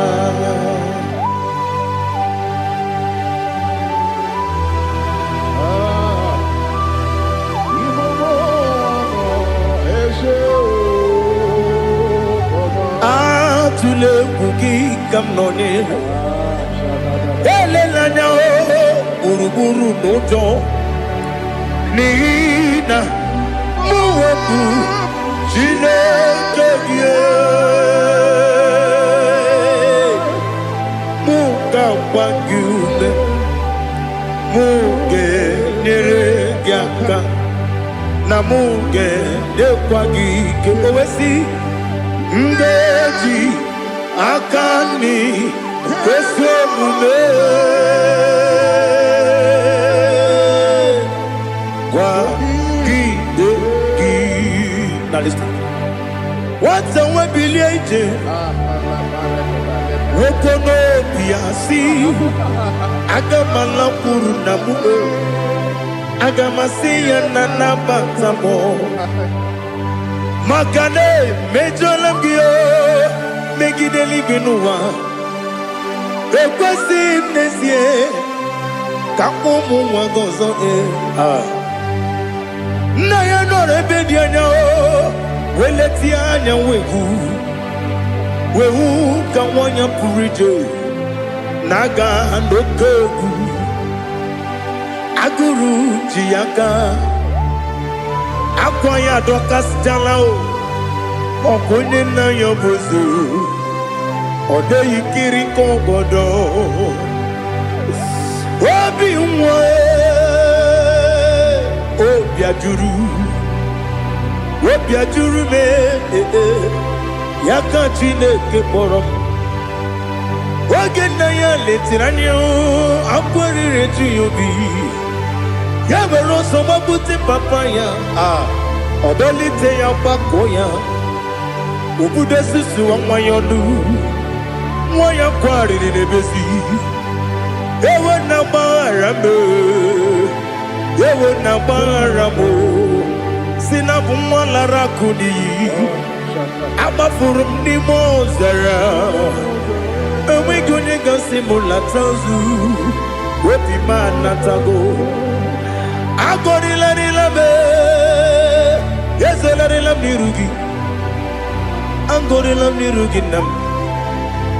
Atule kuki kamnone elelanya uruburu nojo nina muweku Chineke muka wangune muge neregiaka na muge dekwagi kewesi Ndeji akani kwesomume kwa gidegi. Now listen. What's the way biliaje? Wokono biasi agamala puru namu agamasiya nanabatamo. Makane mejolamgio megideli benua ekwesi nesie kakomu wagozo na ya no rebedi anya weleti anya wehu kawanya purije naga ndokogu aguru jiyaka Akwaya dokas jalao Okonye na yobozu Ode yikiri kogodo Obi mwe Obi ajuru me Yaka Chineke porom Oge na ya letiranyo Akwari reju yobi Yabero soma buti papaya Odolite ya bakoya Ubude susu wa mwayonu Mwaya kwari nebezi Ewe na barame Ewe na baramo Sinabu mwalara kudi Abafurum ni mozara Ewe gunye gasi mula tanzu Wepi manatago Agorila nilabe Yesela nilam nirugi Angorila nirugi nam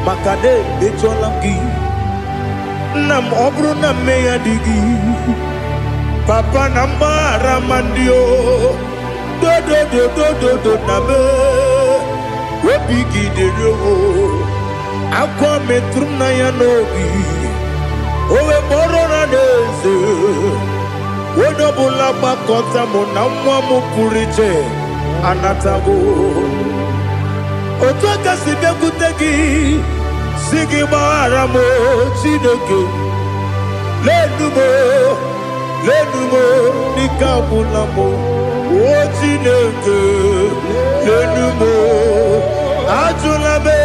Makade becholamgi Nam obru nam meya digi Papa nambara mandio Do nabe Wepigi de roho Akwa metrum na yanogi Owe borona neze Wodobula bakota mona mwamu purije anatago Otoka sibe kutegi Sigi baramo Chineke Lenumo Nikabulamo O Chineke Lenumo Ajulabe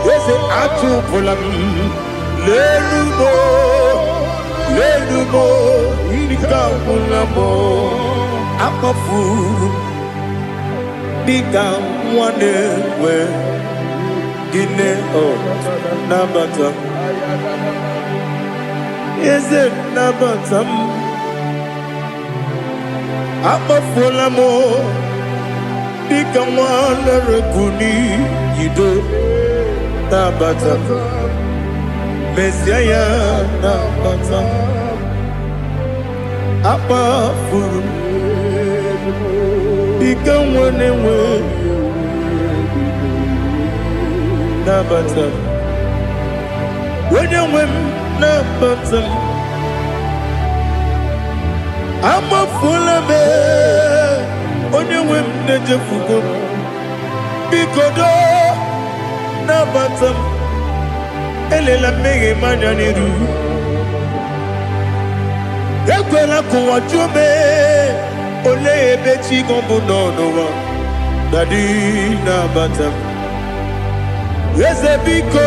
Yese Ajupulam Lenumo Nikabulamo Akafu Bika Mwanewe Gine O Nabata Is it Nabatam Akafulamo Bika Mwanewe Kuni Yido Nabata Messiah Nabata Apa furu Bika Mwanewe Nabata When you win na batam ama fulame onye nwe m na-ejefugo bikodo na batam elela mmehie manya n'iru ekwela kụwa jume ole ebe chi gọbụ n'ọnụwa dadi na batam eze biko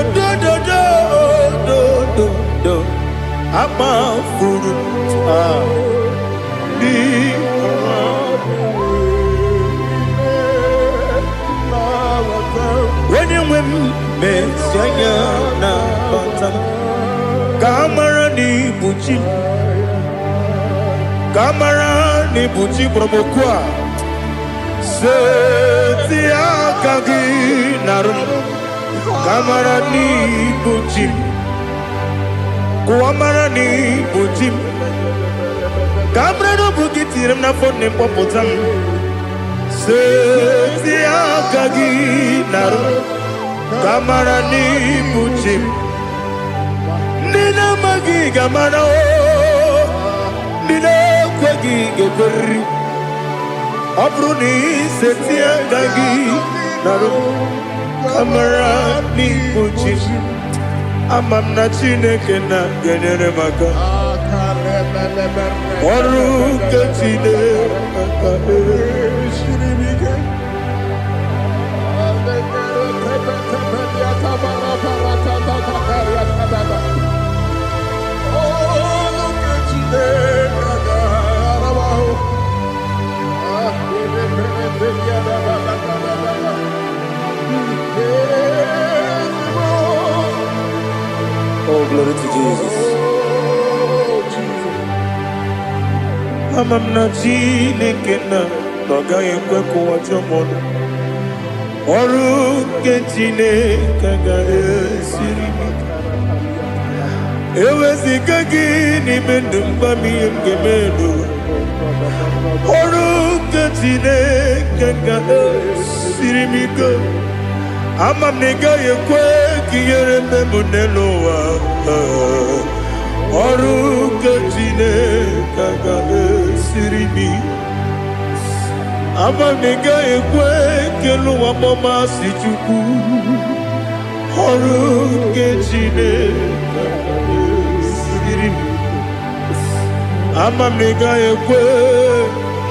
do ama furu di when you win mesianya na batam kamara ni buchi promokwa setia kagi narum kamara ni buchi kuamara ni buchi kamara no bukitiram na phone popotam setia kagi narum kamara ni buchi nina magi kamara o nina kwagi geberi abruni setia kagi narum kamara ni buchi amam na chineke na genyere maka ọrụ nke chineke Oh, glory to Jesus. amam na chineke na n'ọgaghị ekwe ka ụwa jọmọnụ ọrụ nke chineke ga-esiri eweziga gị n'ime ndụ mgbam ihe m ga-eme n'ụwa ọrụ nke chineke ga-esiri m ike amam na ị gaghị ekwe ka ihere mmemme n'elu ụwa ọrụ nke chineke ga-esiri m amam na ị gaghị ekwe ka elu ụwa gbamasị Chukwu ọrụ nke chineke ga-esiri m amam na ị gaghị ekwe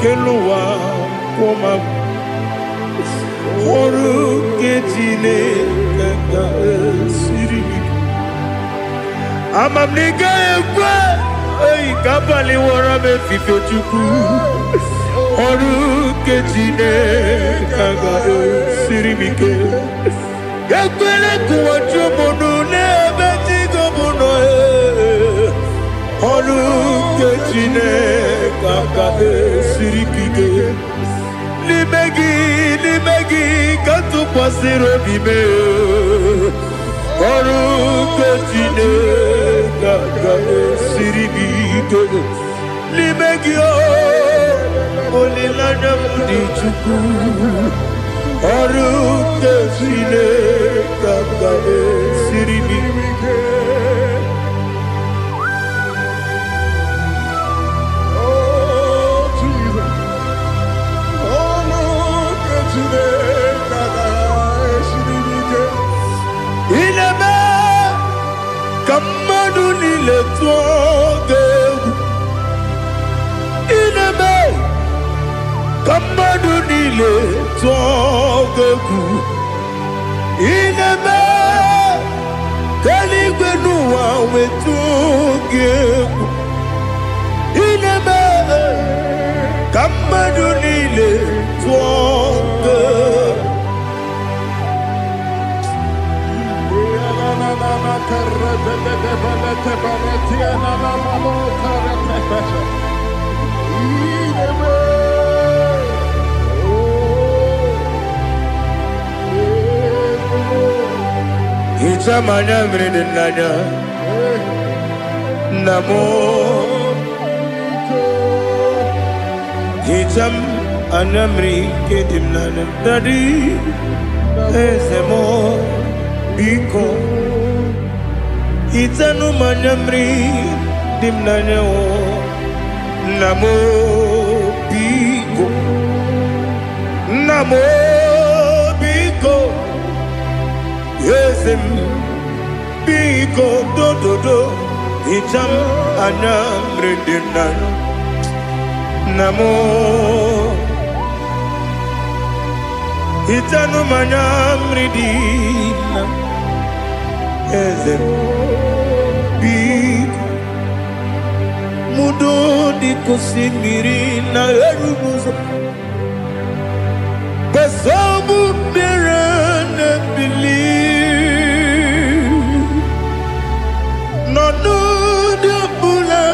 ka elu ụwa kwụma m ọrụ nke chineke ga-esiri m amam na ị gaghị ekwe ka abalị wara m efife Chukwu ọrụ nke chineke ga-esiri m ike ekwere ka ụwa jụọ m n'ebe chi gọbụ nọ ọrụ nke chineke ga-esiri m ike n'ime gị ka tụkwasịrị obi m ọrụ nke chineke ga-esiri m ike n'ime gị olileanya m dị Chukwu ọrụ nke chineke ga-esiri m ike ineme ka mmadụ niile tụọ gị egwu ineme ka mmadụ niile tụọ gị egwu ineme ka eluigwe n'ụwa wee tụọ gị egwu ineme ka mmadụ niile tụọ gị egwu Hichamanya mridinanya namo Hicham anamri kedimnana Dadi ezemo biko itanu manyamri dimnanya namo biko yesem biko do itam anyamri dimnanya namo itanu manyamri dimnanya yesem biko mudo di kusimiri na erubuzo besobu berana believe no de bula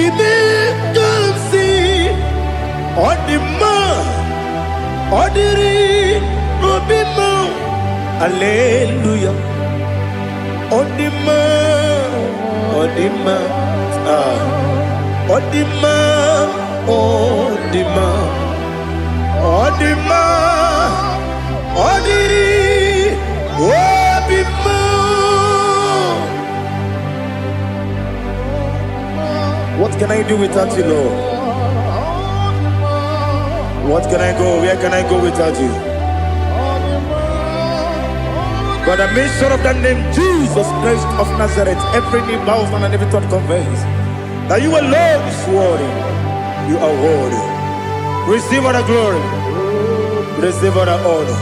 ibe dansi odima odiri obima hallelujah odima odima odiri obima. What can I do without you, Lord? What can I go? Where can I go without you? By the mention of that name, Jesus Christ of Nazareth, every knee bows and every tongue confesses that you alone is worthy. You are worthy. Receive all the glory. Receive all the honor.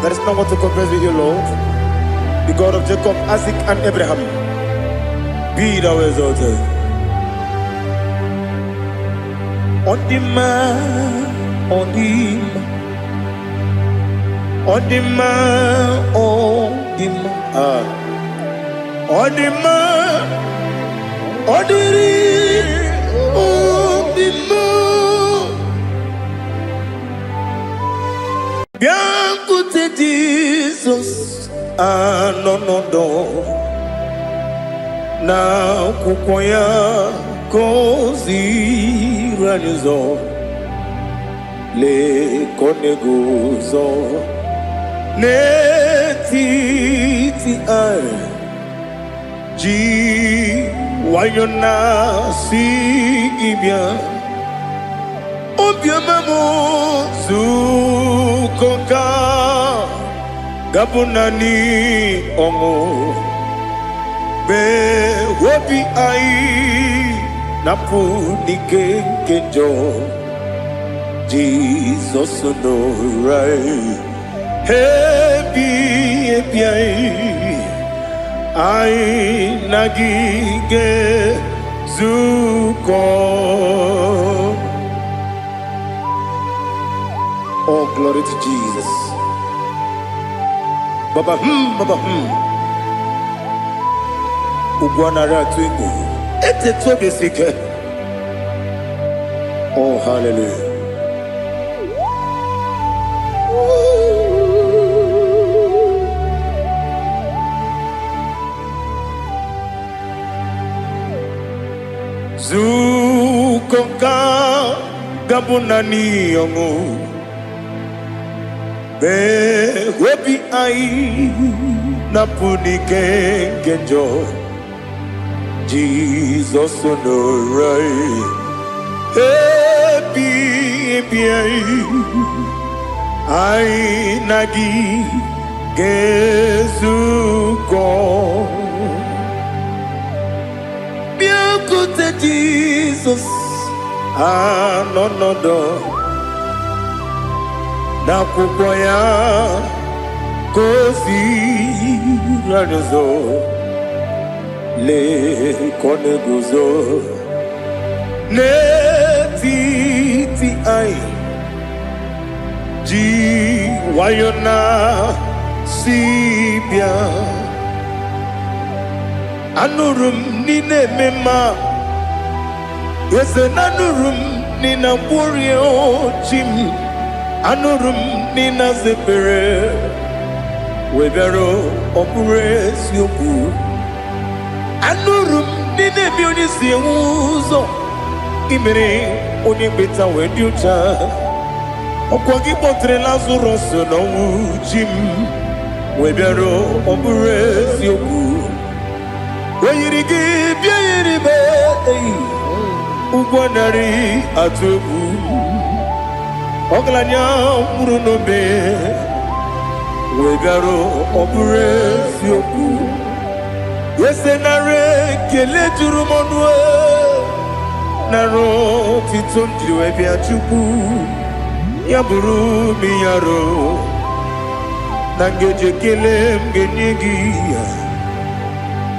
There is no one to compare with you, Lord. The God of Jacob, Isaac, and Abraham. Be thou exalted. On the man, on the man. On the man, on the man, on the man, on the man. Bien côté Jesus, no. Na kukoya kozi ranizo le koneguzo. Netiti ai ji wayona si ibia obia mamo zukoka gabunani omo be wobi ai napu nikenjo Jesus no right. Happy I nagige zuko. Oh, glory to Jesus. Baba Ugwana ratwingu. Ete tobe sike. Oh, hallelujah. Zukoka gabunani yongu be webi ai napuni kenjo Jesus no right happy ai nagi gezuko. Jesus, no na kukoya kozi ranizo le koneguzo netiti ai ji wayona sibia anurum nine mema. Yes, anurum nina burio chim, anurum nina zepere, webero opures yoku, anurum nine bionisi uzo, imere onibeta weducha, okwagi potre lazuroso no chim, webero obures yoku weyirigi biayiribe ugwanari atubu oglanya murunobe webero obures yoku yesenare kele jurumonwe naro titondiri webia chuku yaburu miyaro nangeje kelem genyegia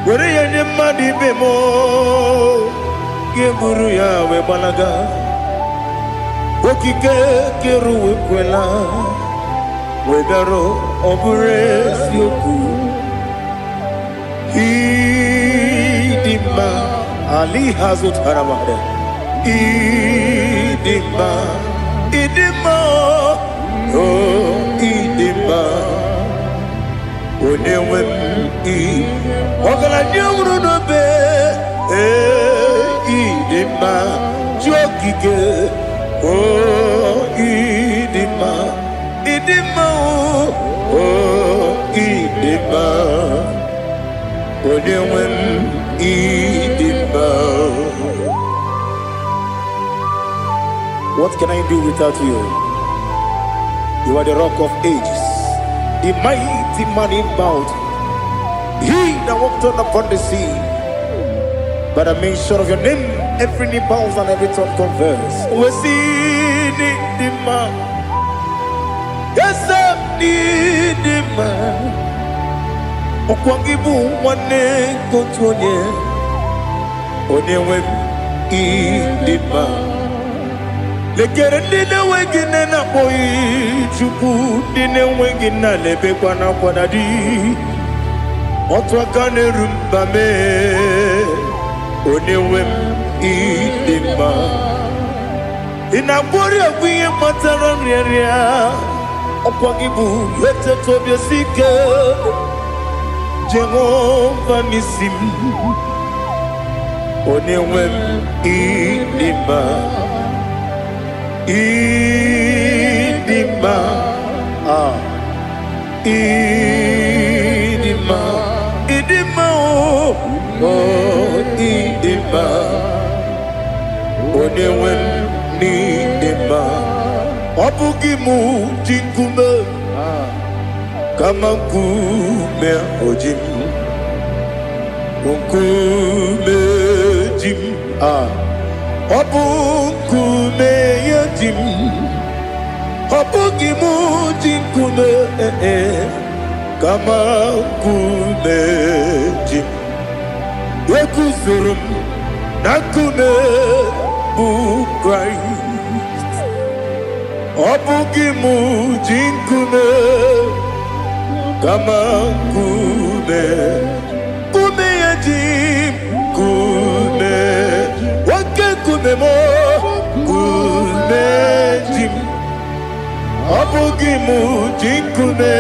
were yanye madi bemo geburu ya we balaga okike keru wekwela wedaro obure sioku idima ali hazut haramade idima oh idima onewe ogala nyamru no be idima jokike oh idima oh idima onewe idima. What can I do without you? You are the rock of ages, the mighty man in mountain. He that walked on upon the sea. By the mention of your name, every knee bows and every tongue confess. We see the man. Yes, I need the man. Okwangibu wane kotonye. Onewe idima. Lekere ndine wengine na boyi chuku ndine wengine lebe kwa na kwadadi otwakane rumba me onewe idima inabori ogwiye matara nriaria okwagibu yete tobye sike Jehova nisim onewe idima idima idima oh idima onewe idima obugimu jinkume kama nkume ojim nkume jim Obukume yatim, obugimu jinkume kama kume jim. Yekuzurum nakume bu Christ. Obugimu jinkume kama kume yatim kume. Kumemo kumejim abugimu jinkume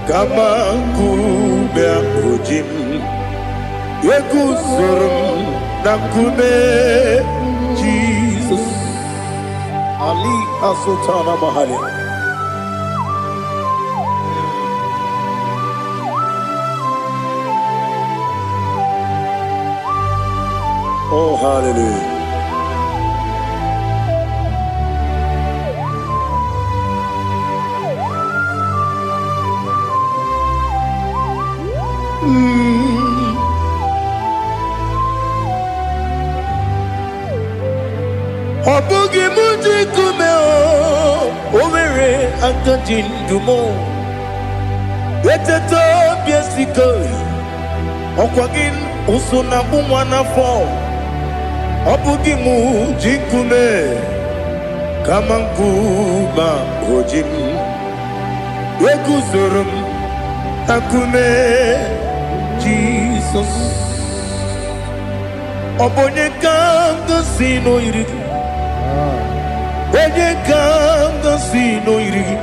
kama kume akujim yekuzurum na kume Jesus Ali Asutana Mahali. Oh, hallelujah. Obugi muji kumeo Omere akajin dumo Weteto biesiko Okwagin usuna bumwana fo Obugi muji kume Kama nkuma ojim Wekuzurum akume Jesus Obonye kanga sino irigi Onye kanga sino irigi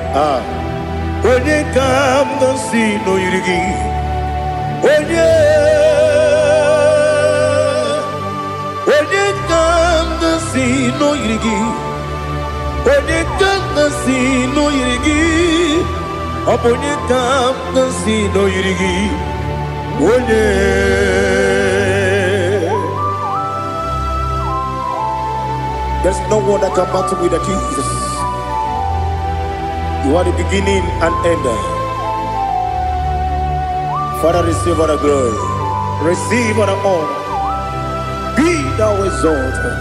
Onye kanga sino irigi Onye kanga sino irigi Onye kanga sino irigi Obonye kam kasi no yirigi. Onye. There's no one that can battle with Jesus. You are the beginning and end. Father, receive all the glory. Receive all the honor. Be thou exalted.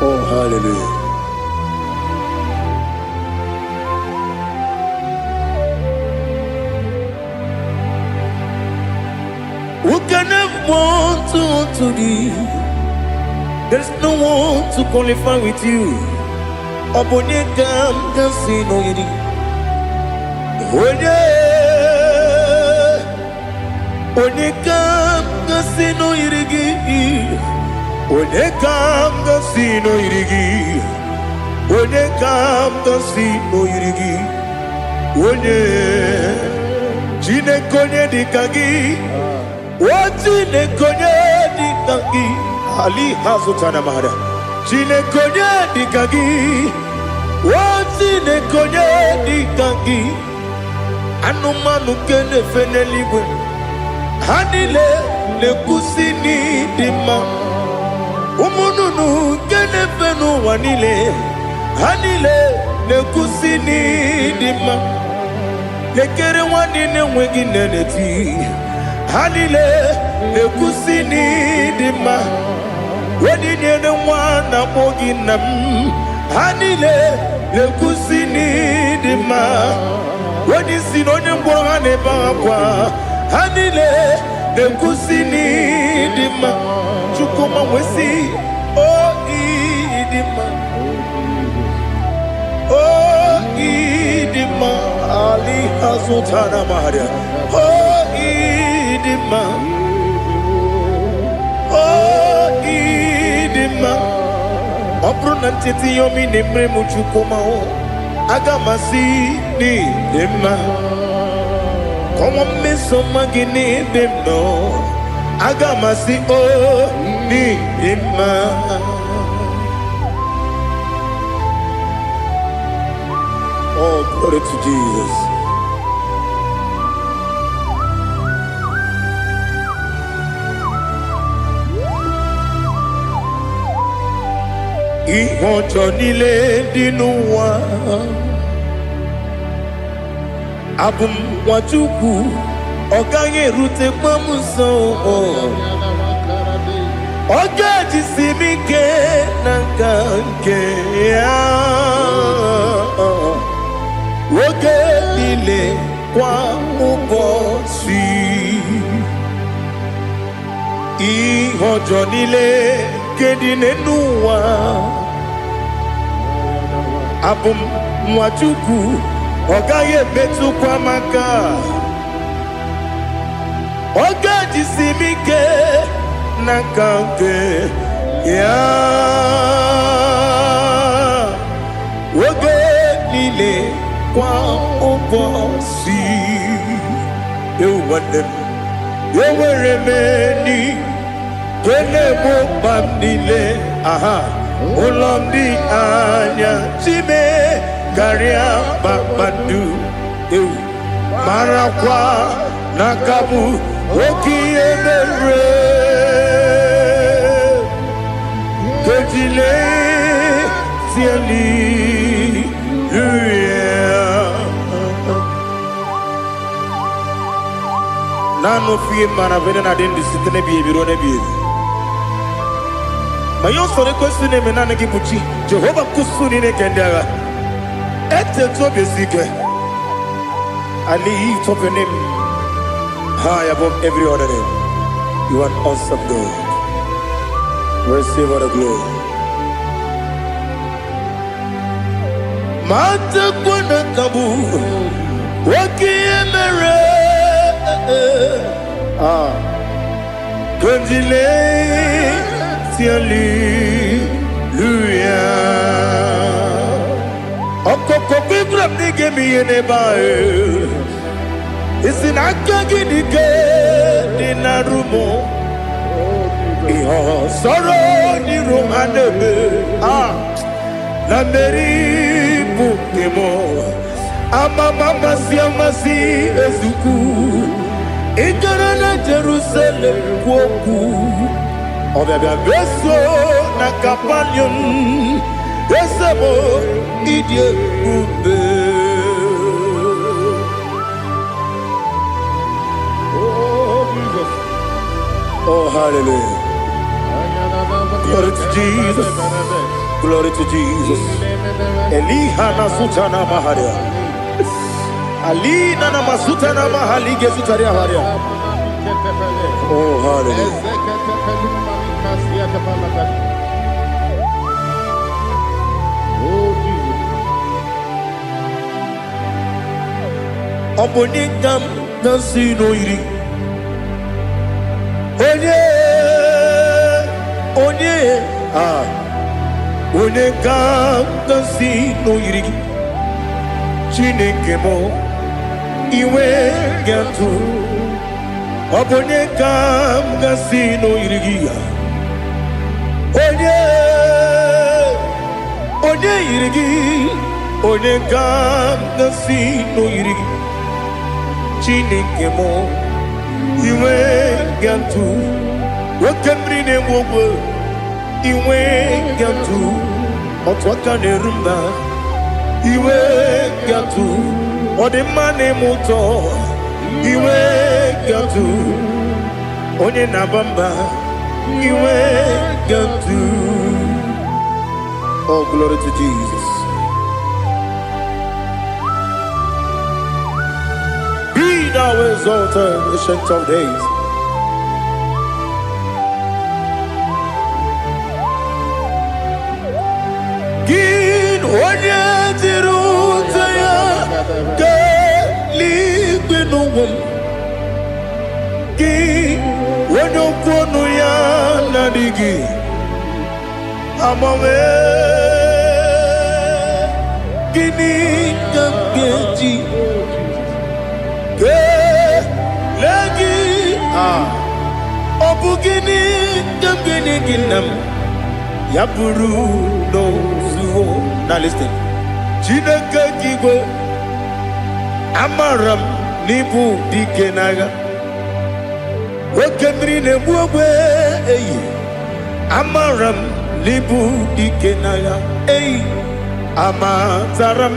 Oh, hallelujah. Who can have one to thee? There's no one to qualify with you. Obonye kam kasi no yidi. Onye kam kasi no yirigi. Onye kam kasi no yirigi. Onye kam kasi no yirigi. Onye jine konye dikagi. Wajine konye dikagi. Ali hazutana mahada. Jine konye dikagi. Wajine konye dikagi. Anumanu kene feneligwe. Hanile le kusini dima. Umununu kene fenu wanile. Hanile le kusini dima. Lekere wanine wengi neneti. Hanile le kusini dima. Wedine ne wana mogi nam. Hanile le kusini dima. Wedi sinonye mbwangane bakwa. Hanile le kusini dima. Chukuma wesi oh idima. Oh idima. Ali hazutana maria. Oh idima. Oh idima. Obrona tete yomi nemre muchukuma o. Agamasi ni dima. Como me somagini demno. Agamasi o ni dima. Oh, glory to Jesus. Ihojo nile dinuwa. Abum wachuku oganye rute pamuso. Oga jisimike nanganke ya. Oge nile kwa ubosi. Ihojo nile kedine nuwa. Abum wachuku Ogaye metu kwa maka. Oga jisimike nakanke ya. Oge nile kwa ubosi. Ewanem eweremeni kene mo pamnile. Aha Olomdi anya chime Garia Babandu Marakwa Nakabu Oki Emere Kejile Tiali Nano fiye manavene na dendi sitene biye birone biye Mayon sore kusune menane kibuchi Jehova kusuni ne kendera Ete tobe sike. I lift up your name high above every other name. You are awesome God. Receive all the glory. Mata kuna kabu waki emere. Kunjile tiali luya. Okoko grab ni gemi ene bae. Isina kagi ni ke dina rumo. Iho soro ni rumanebe. Na meri bukemo. Amama siamasi ezuku Ikarana Jerusalem woku Obebia beso na kapanium Esemo idie ube Oh, Jesus. Oh, hallelujah. Glory to Jesus. Glory to Jesus. Elihana sutana maharia. Alina na masuta na mahali gesutaria haria. Oh, hallelujah. Oh, Jesus. Obonikam nasino iri. Onikam nasino iri. Chineke mo iwe gatu. Obonikam nasino iri. Onye iri. Onikam nasino iri. Chineke mo iwe gatu wakemri ne mwogo iwe gatu otwaka ne rumba iwe gatu odemane muto iwe gatu onye nabamba iwe gatu. Oh, glory to Jesus. Thou exalted, ancient of days. Gin onye tirutaya keligbinugum. Gin onye kwonu ya nadigi amawe. Gini kamgeji. Obugini gambini ginam Yaburu no zuo. Now listen. Chinaka kigo Amaram nibu dikenaga Wakemri ne buwe Amaram nibu dikenaga Amataram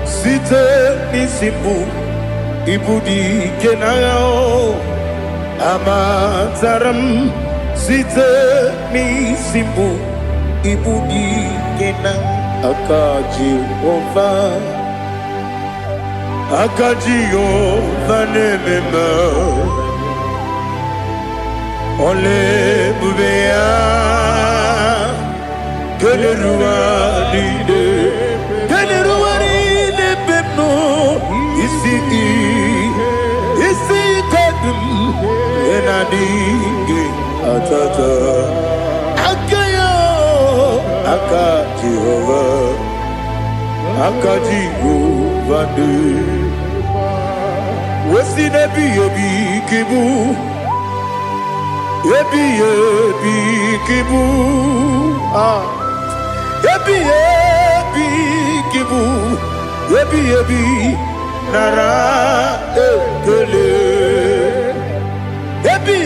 site nisimbu Ibu dikenaga Amataram site nisimbu Ibu dikenaga Akaji Jehovah nemema Ole bubea Keleruari pepno Isi kadum Enadinge atata Akaji Jehovah Wesi nebi ebi kibu Ebi kibu Ebi kibu Ebi nara ekele Ebi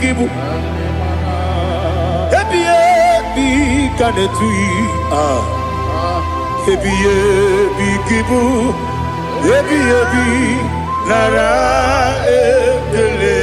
kibu Ebi kanetui Ebi kibu Ebi nara ekele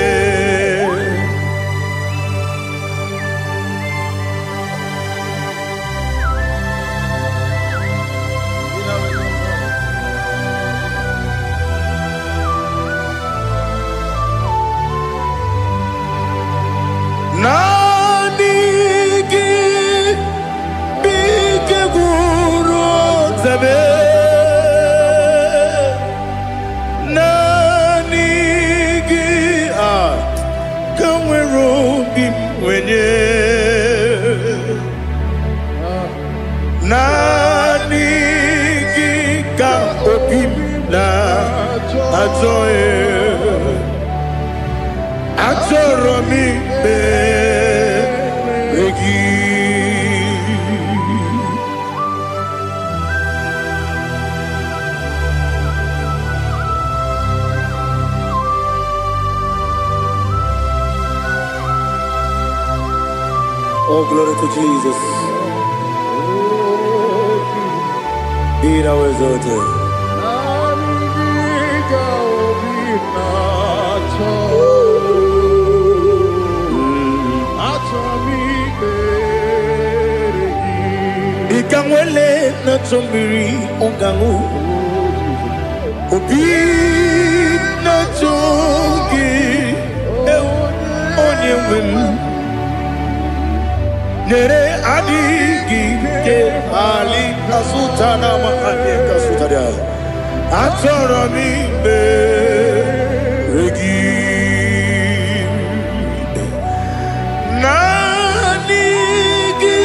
Nanigi bike guru zabe Nanigi kamwero bimwenye Nanigi ka opim na ajoe Ajoromi begi Oh, glory to Jesus. Be thou exalted. Ikangwele na chombiri ongangu Obi na chogi onye wim Nere adigi ke ali asutana mahane kasutaria Atoro mi be regi Nanigi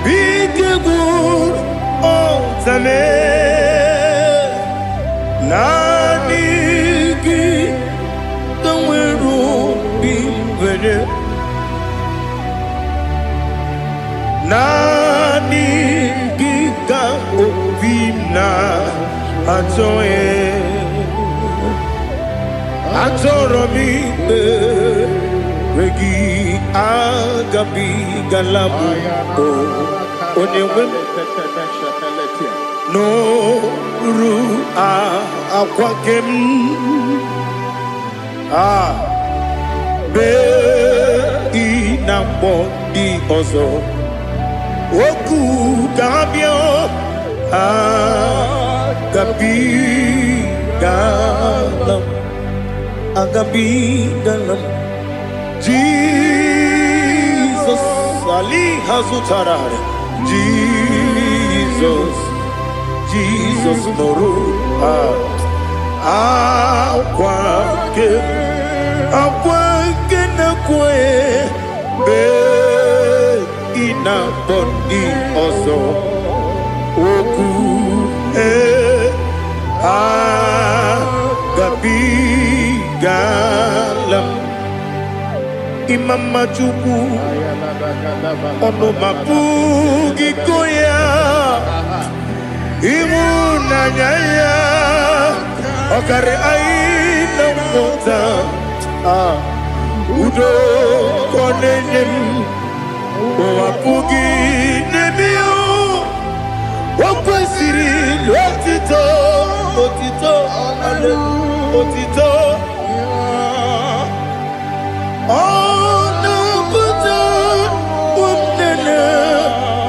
bigegu otame Nanigi kamweru bimvene Nani giga obina atoye atoro mi regi agabi galabu onewe no ru akwakem be inambo di ozo Oku gabio agabi galam Jesus Ali Hazutarare Jesus Moru akwake na kwe be ina bondi ozo oku gabi galam imama chuku ono mapugi koya imuna nyaya okare aina mota udo konenem Wapugi nebio Wakwesiri Lotito Ale Otito Ono Buta Wumnene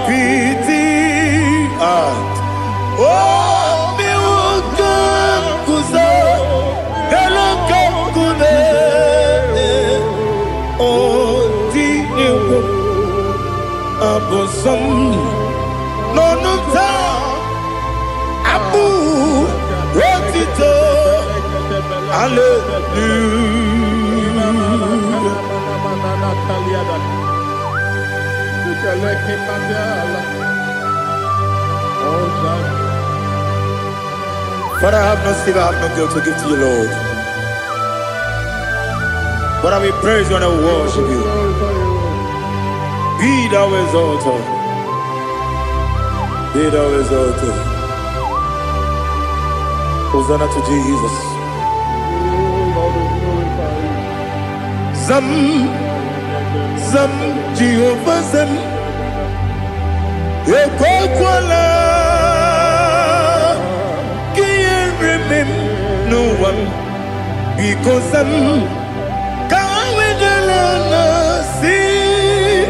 Piti Miwoka Kuza Galaka Kune Oti Abosom Nonuta Abu Rotito Hallelujah But I have no silver, I have no gold to give to you, Lord. But I will praise you and I will worship you. Be thou exalted. Be thou exalted. Hosanna to Jesus. Zam Jehovah Zam Ekwakwala Can't remember no one because Zam Kawedalana see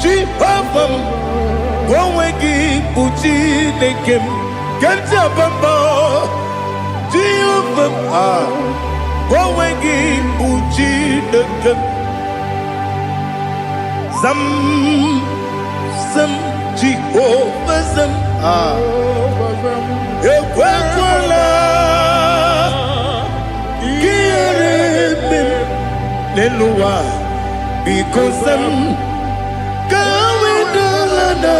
Jehovah Gwawegi Puchi Nekem Kenta Bamba Jehovah Gwawegi Puchi Nekem Zam Jehovah Zam Ekwakwala Kieremem Nelua because Zam Kawedalana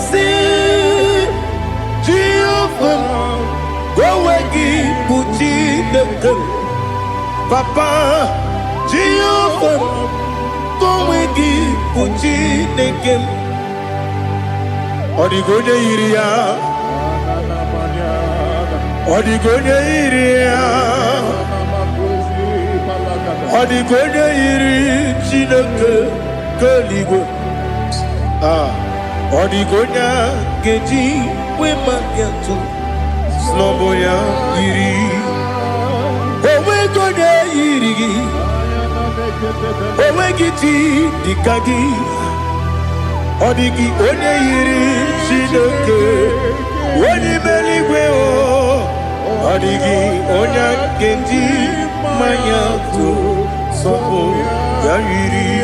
see Jehovah Gwawegi Puchi Nekem Papa Jehovah Gwawegi Puchi Nekem Odigonya iria Odigonya iri Chineke Keligwe Odigonya geji we magetu Sloboya iri Owe gonya iri Owe giti dikagi Odigi onye iri Chineke Oni meligwe o Odigi onya geji mayatu Sloboya iri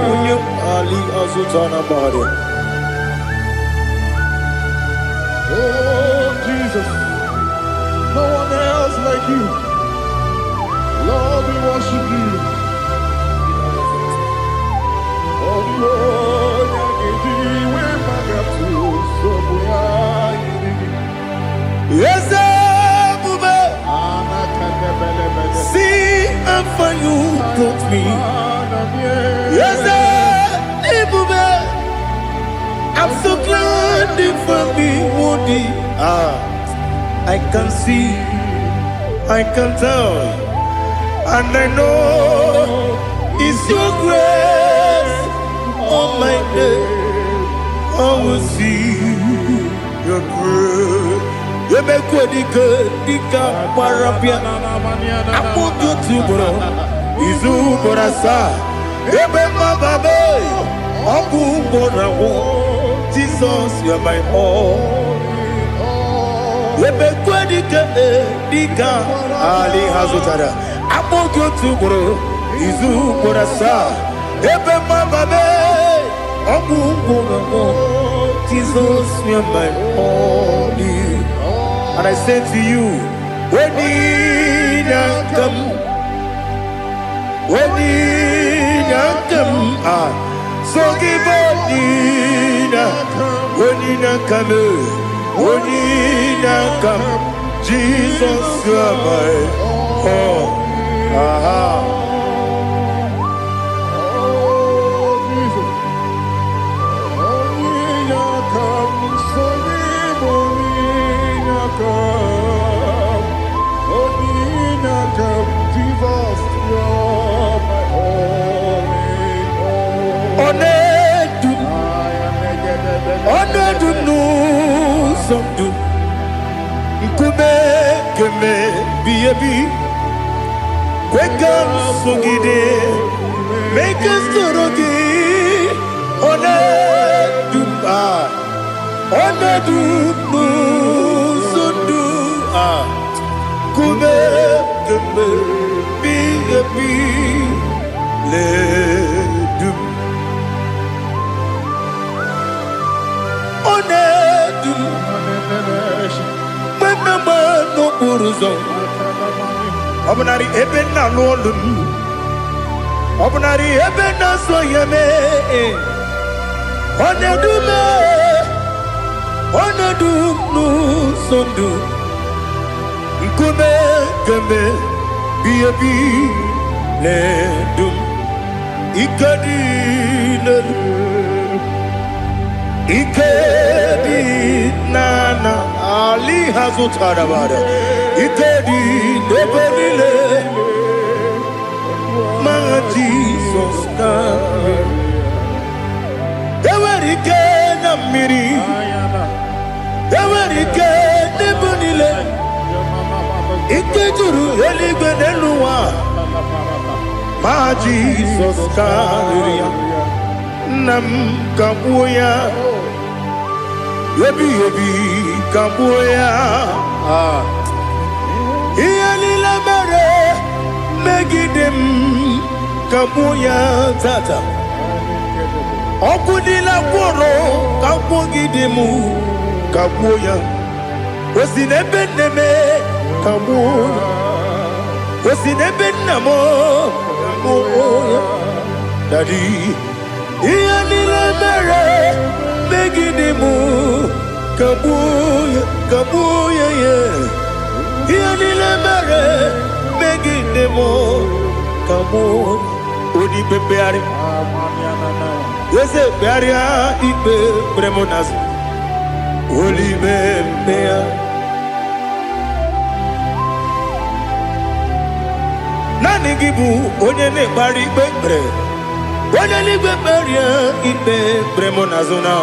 Onye ali azutana bade. Oh, Jesus, no one else like you. Lord, we worship you. Oh, Lord, yes, see how far you brought me. Yes, I'm so glad for me, Woody. I can see, I can tell, and I know it's your grace on my day. I will see your grace. You make what you could, Dika Parapia. I want you to bro. Izu Borasa. Ebema Babe. Abu Borawo. Jesus, you are my all. You make what you could, Dika Ali Hazutara. I want you to bro. Izu Borasa. Ebema Babe. Abu Borawo. Jesus, you are my all. And I say to you, when you come, so give up, when you come, Jesus, you are my all. Wake up, Sugide, make us to Obnari ebena lolum Obnari ebena soyeme Onedu nu sondu Nkume keme Biyebi ledum Ikadi Ikedi nana Ali Hazutarabada Ikedi nebenile Ma Jesus kame Ewerike na miri Ewerike nebenile Ikejuru eligwe neluwa Ma Jesus kame Nam kabuya Yebi kabuya Iyalila mere Megidem kabuya tata Okudila kworo kabugidemu kabuya Osinebeneme kabuya Osinebenamo kabuya Daddy Iyalila mere Megidemu kabuya yeah Iyalila mere Megidemu kabuya Odi pepeari Yese pearia ipe premonas Oli bepea Nani gibu onye ne bari pepre Wanaligwe beria ibe bremo nazona.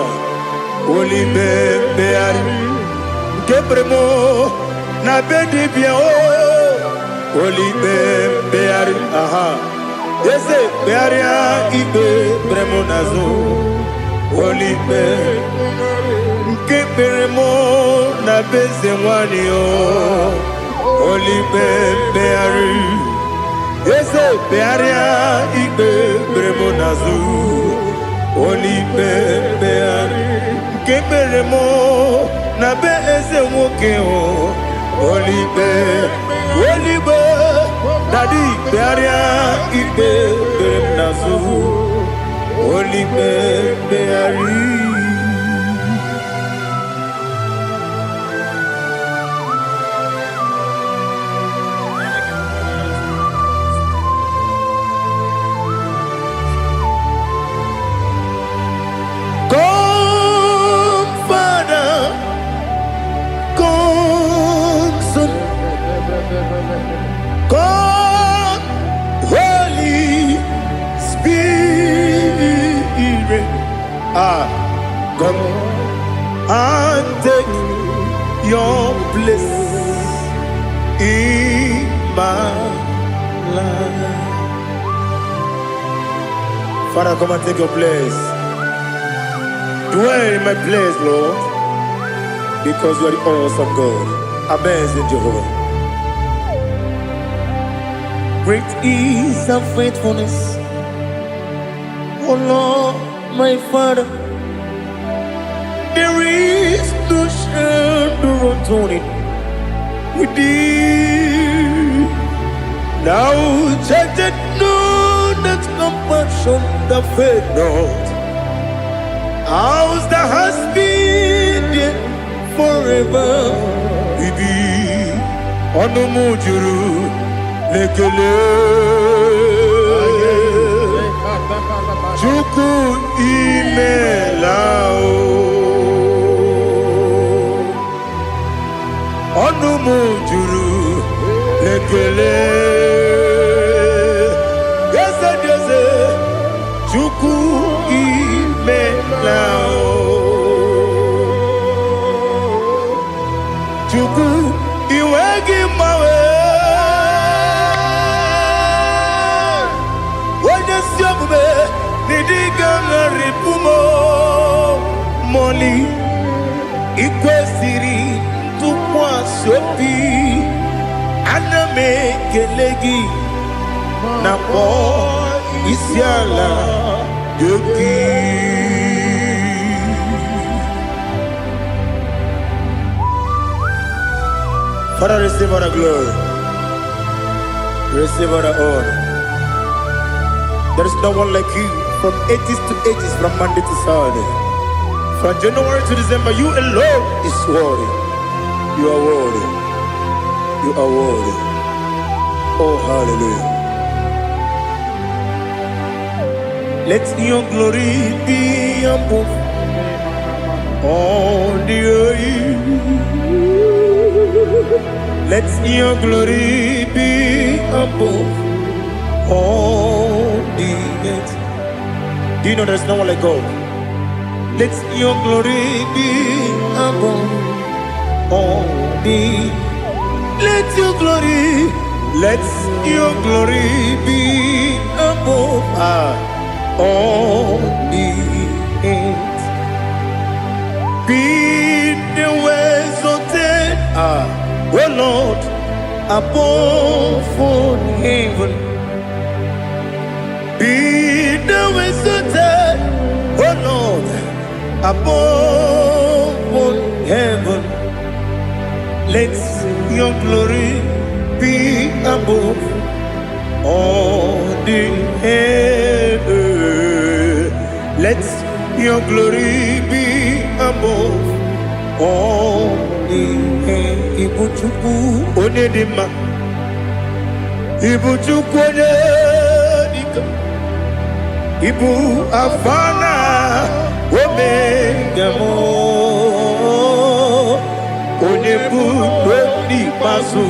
Olibe beari ke bremo na bedi bia o. Olibe beari aha. Yese bearia ibe bremo nazo. Olibe ke bremo na beze wani o. Olibe beari. Yese bearia ibe bremo nazo. Olibe beari ke bremo na beze woke o. Olibe Daddy bearia ibe bremo nazo. Olibe beari. God, Holy Spirit, come and take your place in my life. Father, come and take your place. Dwell in my place, Lord, because you are the awesome God. Amazing Jehovah. Great is thy faithfulness, O Lord, my Father. There is no shadow on it with thee. Now check that no, that compassion that faith not. Ours that has been there forever. We be on the mujuru. Lekele Chuku imelao Onumu juru Lekele Yese Chuku imelao Chuku iwegi mawe Moli ikwesiri tukwa sopi aname kelegi na po isiala yoki. Father, receive our glory, receive our honor. There is no one like you. From ages to ages, from Monday to Saturday, from January to December, you alone is worthy. You are worthy. You are worthy. Oh, hallelujah. Let your glory be above all the earth. Let your glory be above all the earth. Do you know there's no one like God? Let your glory be above all the. Let your glory be above all the earth. Be the ways of death, oh Lord, above all heaven. Be the ways of death, oh Lord, above all heaven. Let your glory be above all the earth. Let your glory be above all the earth. Ibuchuku onedima, Ibuchuku onedika, Ibu afana omega mo, onebu doni pasu,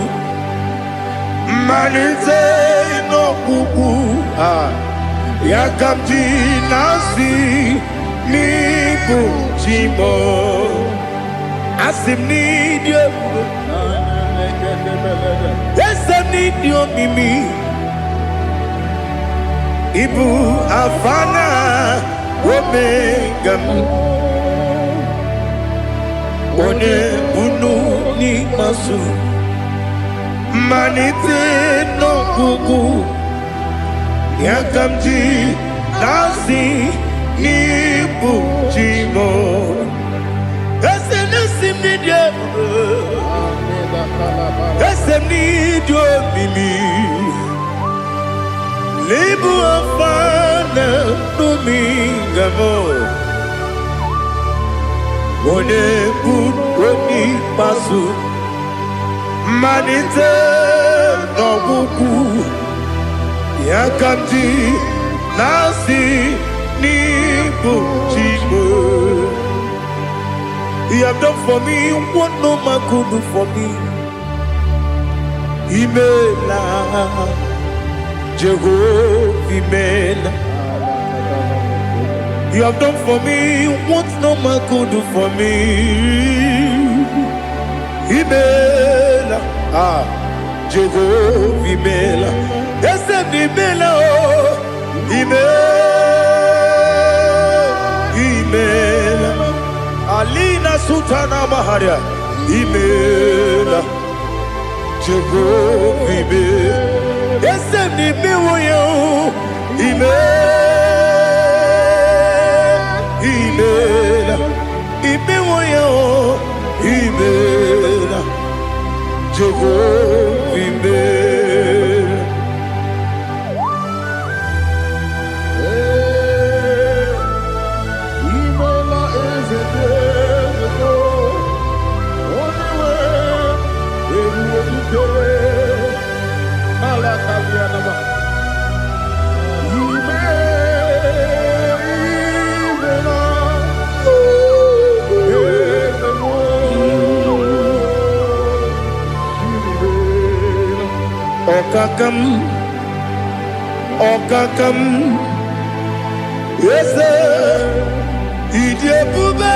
manite no kuku Yakamji nasi nibu chimo asim nidio esem nidio mimi ibu afana omega one bunu ni masu manite no gugu Yakamji nasi nibu chimo esem nasim nidio esem nidio mimi Libu afana numingamo One budoni pasu Manite no buku Yakamji nasi nibu chimo You have done for me what no man could do for me Imela Jehovah, you have done for me what no man could do for me. Imela, Jehovah, Imela, yes, Imela, Imela, Alina Sultana Maharia, Imela, Jehovah, Imela. Yes, I'm the Miwoyo. Email. Imewoyo. Email. Jehovah. Email. Email is a day ago. Only way we will do. Okakam, yes, Idiabube,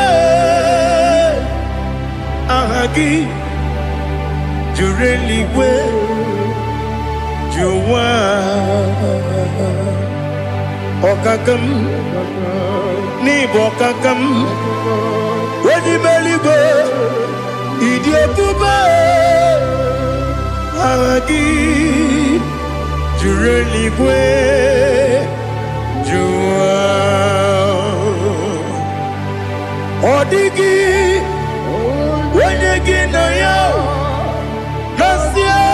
Ahagi, Jureli well. Juwa Okakam Ni Bokakam Wedi Meligo Idiotuba Hagi Jureligwe Juwa Odigi Wenyegi na yao Nasia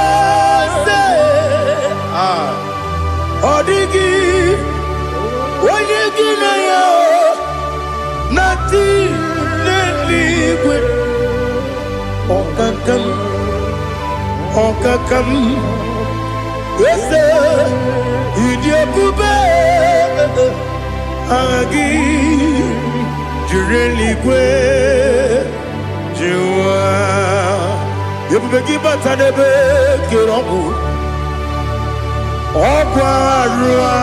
Odigi Wenyegi na yao Nati Neligwe Okakam Okakam Wese Idiabube Agi Jureligwe Juwa Yebubeki Batanebe Kirobu Okwarua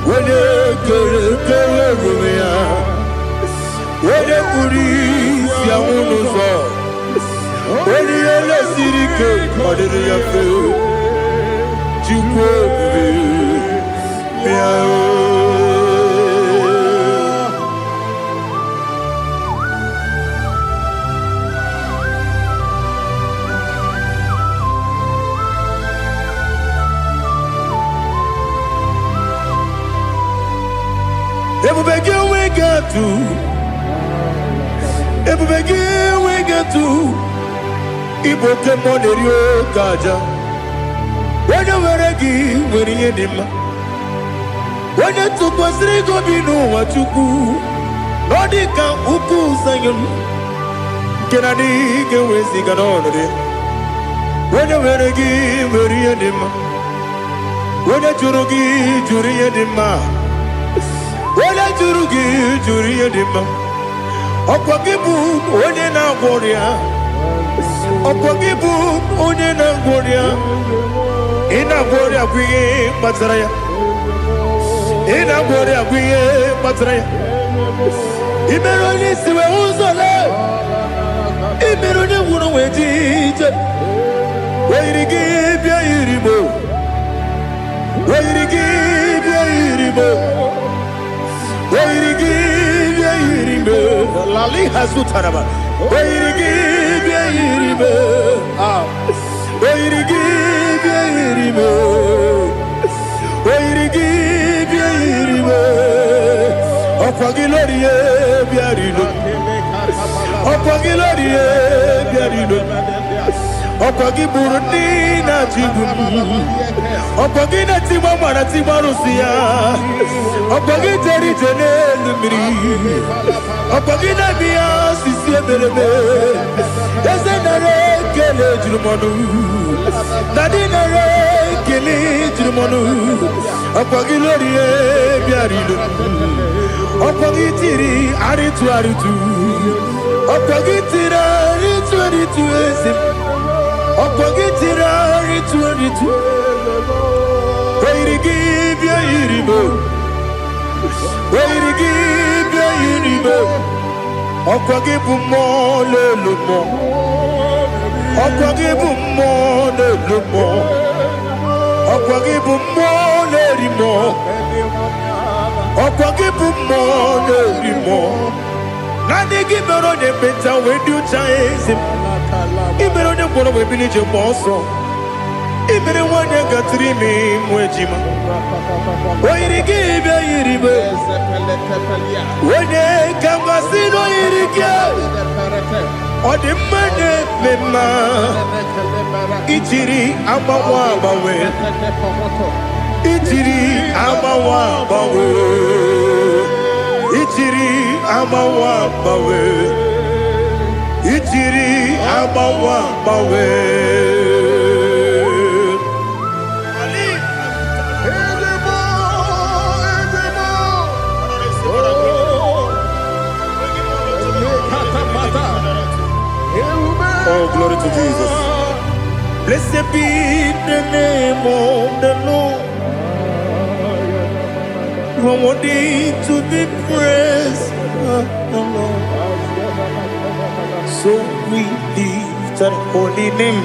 Wede kere rumia Wede kuri siya unuzo Wede yele sirike Kodiri ya fe Chukwe bube Miao Ebubegi we get to Iboke monerio kaja Wanya weregi weriye nima Wanya tukwa srigo binu wachuku Nodika uku sanyon Kenani gewezi ganonode Wanya weregi weriye nima Wanya churugi juriye nima Wanya churugi juriye nima Okwagibu onye na gworia Okwagibu onye na gworia Ina gworia kwiye mataraya ina bore agwiye patre imeroni siwe uzole imeroni wuru wejije weirigi bia iribo weirigi bia iribo weirigi bia iribo lali hazutaraba weirigi bia iribo weirigi bia iribo weirigi bia iribo opagiloriye bia rido opagiloriye bia rido opagi burundi na jibum opagi na timama na timarusia opagi jeri jenelu miri opagi na biya sisi eberebe eze nare kele jurumonu nadi nare kele jurumonu opagi loriye biarido opagi tiri aritu opagi tira aritu esim opagitira ritu weirigi bia iribo weirigi bia iribo opagibu mo lelumo opagibu mo lelumo opagibu mo lerimo opagibu mo lerimo nani gibero de beta wedu chaise ibero de bono we bilije moso ibere wanya gatrimi mwejima oirigi be iribe wone kamasino irige odimane mema ichiri amawa bawe ichiri amawa bawe ichiri amawa bawe ichiri amawa bawe oh glory to Jesus. Blessed be the name of the Lord. You are worthy to be praised, the Lord. So we lift that holy name.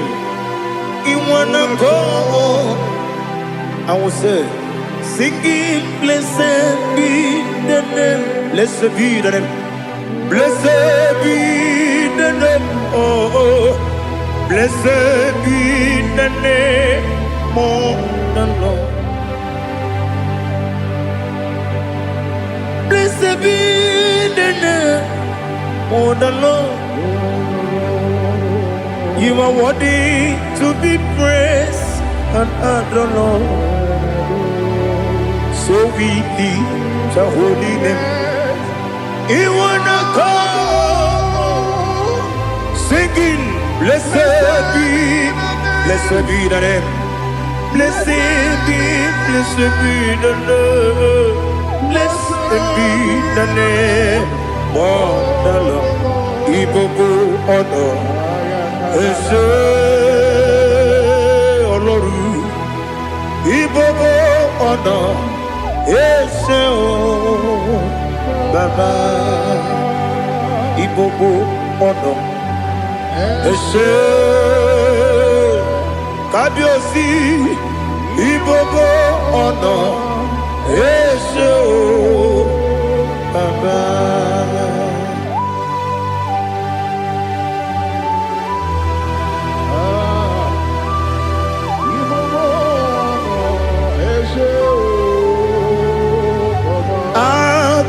You wanna go, I will say, singing, blessed be the name, blessed be the name, blessed be the name, oh, blessed be the name of the Lord. Blessed be the name of the Lord. You are worthy to be praised and adored, Lord. So we lift the holy name. You wanna come singing, blessed be the name, blessed be the Lord, blessed be the name of the Lord. Ibogo honor. Ese Oloru Ibobo ona Ese o Baba Ibobo ona Ese Kabiosi Ibobo ona Ese o Baba.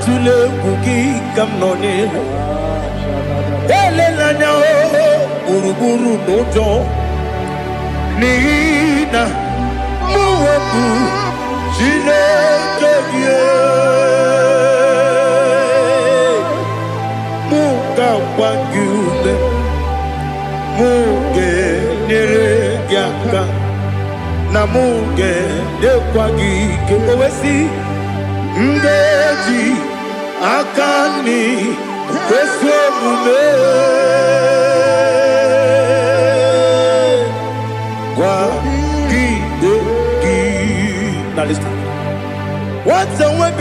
Tule kuki kamnoni ele lanya buruburu nojo nina muweku jile kebie muka wangyule muge nere gyaka na muge dekwagi kewesi ngeji akani kwesomume kwa gidegi. Now listen. What's the word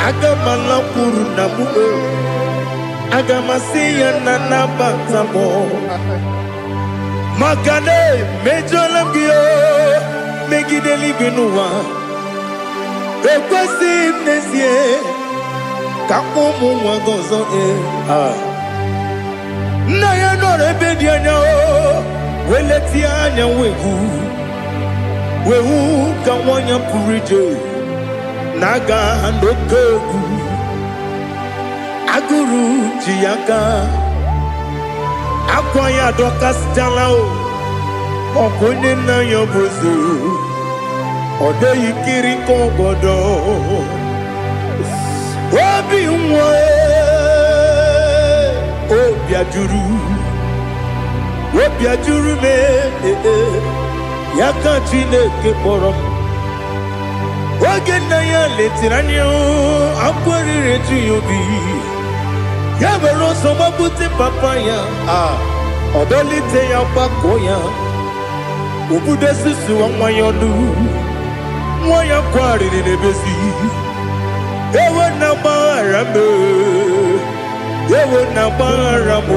agamala kwuru na mube agamasi ya na nabatamo makane mejolam gyo megideli binua ekwesi nezie kakomu wagozo na ya nore bedi anya weleti anya wehu ka wanya purije naga ndokogu aguru jiyaka akwa ya dokas jalao okonye na yobozu ode yikiri kogodo obi nwa obi ajuru me yaka Chineke kpọrọ oge nna ya letiri anya akwarịrị eju ya obi ya were ọsọ gbapute papa ya ọdọlite ya gbakọ ya obodo susu nwa ya ọnụ nwa ya kwarịrị n'ebezi ewe na gbaghara m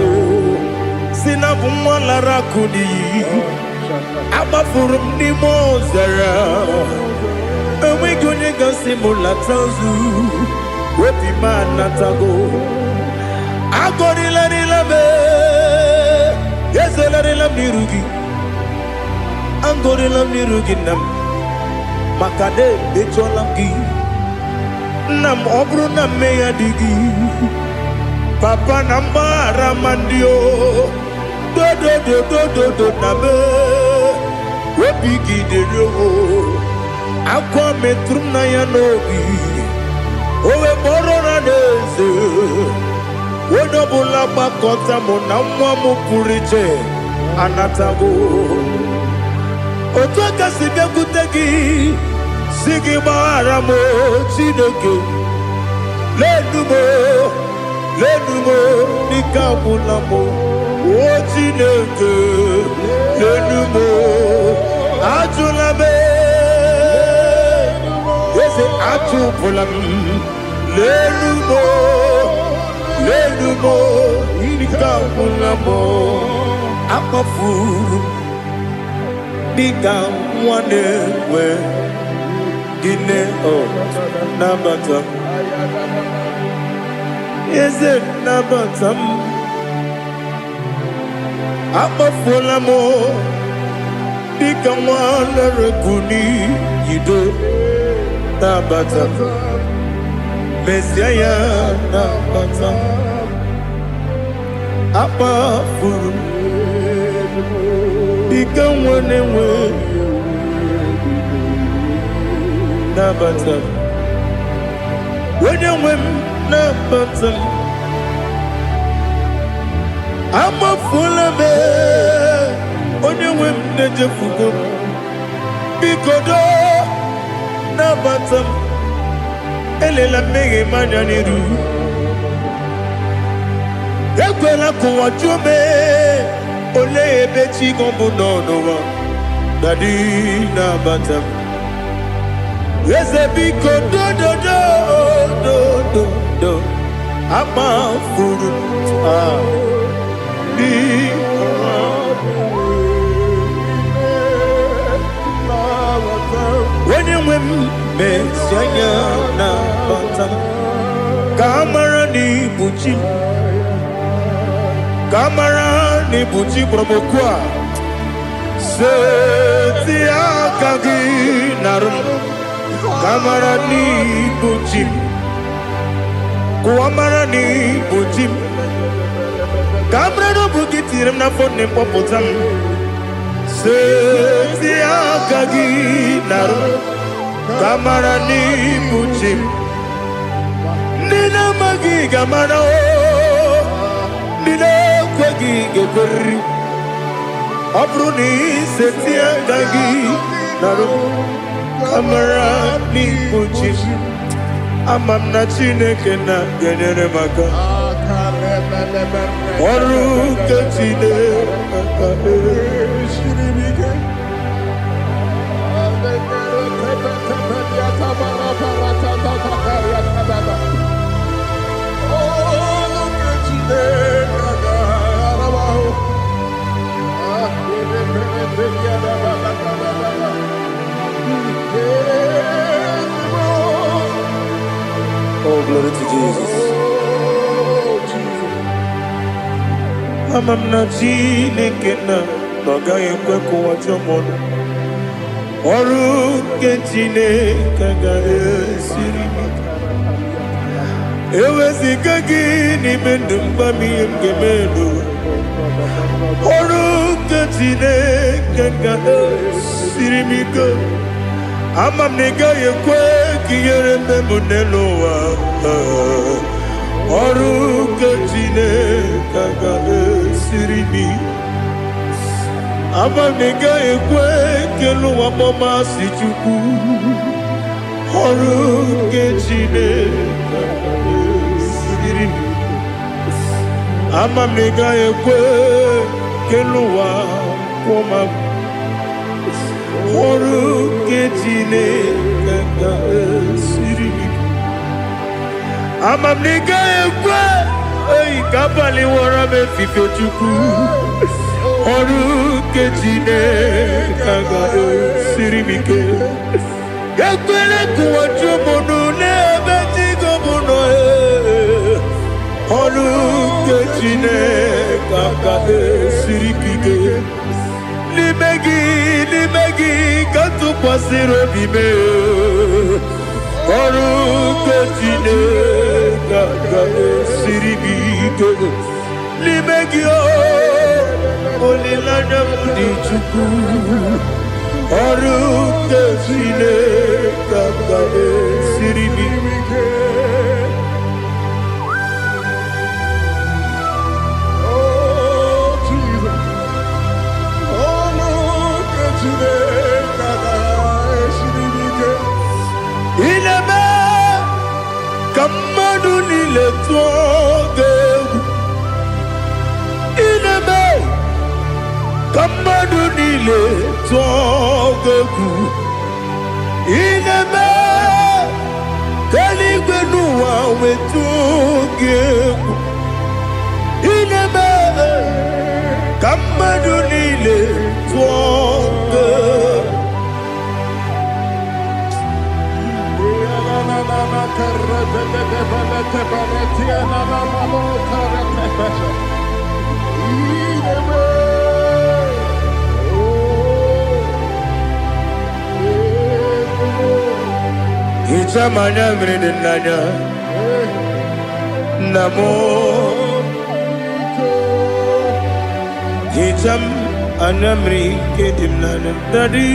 si na bụ nwa lara akụ n'iyi agbafuru m n'ime ọzara enweghị onye gasị m lata ozu obi m anatago agọrịlarịla m ezelarịla m n'iru gị agọrịla m n'iru gị nna m maka na emejọla m gị nna m ọ bụrụ na mme ya dị gị papa na mgbaghara ma ndị o dodododododo na be obi gị dịrị o akwa metụrụ m na ya n'obi owe kpọrọ na n'eze onye ọbụla gbakọta mụ na nwa m pụrụ iche anatago otu aka si bịakwute gị si gị gbaghara m Chineke lenumo dịka ọbụla m o Chineke lenumo ajụla m eze achụpụla m lenumo dịka ọbụla m akpafuru dịka nwa na-enwe gịnị nabata eze nabata m akpafuola m dịka nwa na-erekuni yido nabata mesia ya nabata akpafuru dịka nwa na-enwe nabata onye nwe m nabata m amafuola m onye nwe m na-ejefugo m biko do nabata m elela mmehie m anya n'iru ekwela ka ụwa jụọ m olee ebe chi gị bụ n'ụwa dadi nabata m eze biko do akpafuru onye nwe m mesi anya nabata m ka amara n'ibu chi ka amara n'ibu chi kpọrọ m okwu a seti aka gị narụ ka amara n'ibu chi kuamara n'ibu chi ka amara n'obu gị tiri m n'afọ na mkpọpụta m seti aka gị narụ ka amara n'ibu chi ndị na-amaghị ga-amara ndị na-ekweghị ga-ekweriri ọ bụrụ na iseti aka gị narụ ka amara n'ibu chi ama m na Chineke na-enyere m aka ọrụ nke Chineke Oh, glory to Jesus. Amam na Chineke na n'ọgaghị ekwe ka ụwa jọọ m. Ọrụ nke Chineke ga-esiri m. Eweziga gị n'ime ndụ mgbam ihe m ga-eme n'ụwa. Ọrụ nke Chineke ga-esiri m ike. Ama m na ị gaghị ekwe ka ihere eme m n'elu ụwa. Ọrụ nke Chineke ga-esiri m ike. Ama m na ị gaghị ekwe ka elu ụwa gbamasị Chukwu. Ọrụ nke Chineke ga-esiri m ike. Ama m na ị gaghị ekwe ka elu ụwa kwụma m. Ọrụ nke Chineke ga-esiri m ike. Ama m na ị gaghị ekwe ka abalị wara m efife Chukwu. Ọrụ nke Chineke ga-esiri m ike. Ekwela ka ụwa jụọ m ọnụ n'ebe chi gị bụ nọ. Ọrụ nke Chineke ga-esiri m ike. N'ime gị ka tụkwasịrị obi m. Ọrụ nke Chineke ga-esiri m ike. N'ime gị olileanya m dị Chukwu. Ọrụ nke Chineke ga-esiri m ike. Ineme ka mmadụ niile tụọ gị egwu. Ineme ka mmadụ niile tụọ gị egwu. Ineme ka eluigwe n'ụwa wee tụọ gị egwu. Ineme ka mmadụ niile tụọ gị egwu. Hicham anya mmiri dị n'anya nna m. Hicham anya mmiri nke dị m n'anya Daddy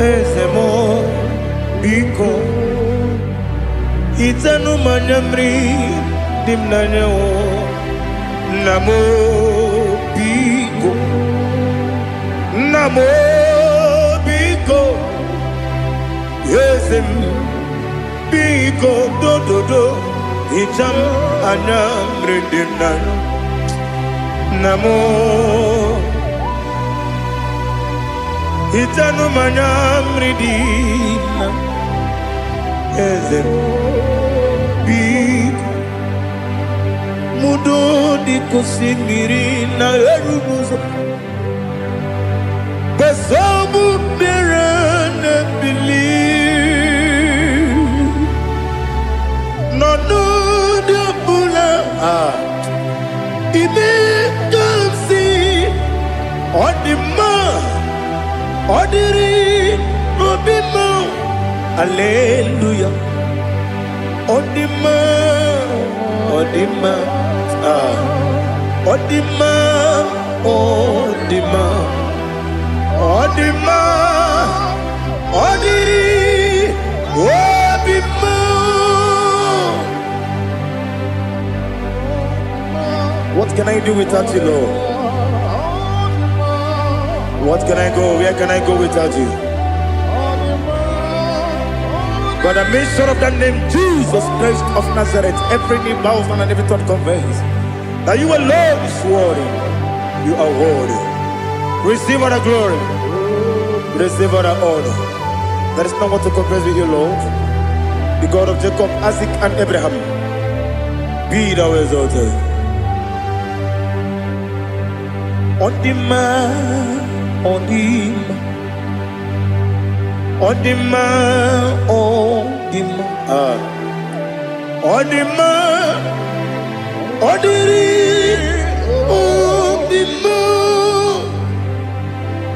eze m biko. Hichanụ m anya mmiri dị m n'anya nna m biko. Nna m biko. Eze m biko dododo. Hicham anya mmiri dị m n'anya nna m. Hichanụ m anya mmiri dị m n'anya eze m biko. Mudo di kusimiri na eru n'ụzọ. Besobu mere na bili. Nọnụ dị ọbụla ime kamsi. Ọ dị mma, ọ dịrị obi mma. Hallelujah. Odima, Odima, Odima, Odima, Odima, Odi, Odima. What can I do without you, Lord? What can I go? Where can I go without you? By the mention of that name, Jesus Christ of Nazareth, every knee bows and every tongue confesses that you alone is worthy. You are worthy. Receive all the glory. Receive all the honor. There is no one to compare with you, Lord. The God of Jacob, Isaac, and Abraham. Be thou exalted. On the man, on the man, on the man, on the man, on the man, on the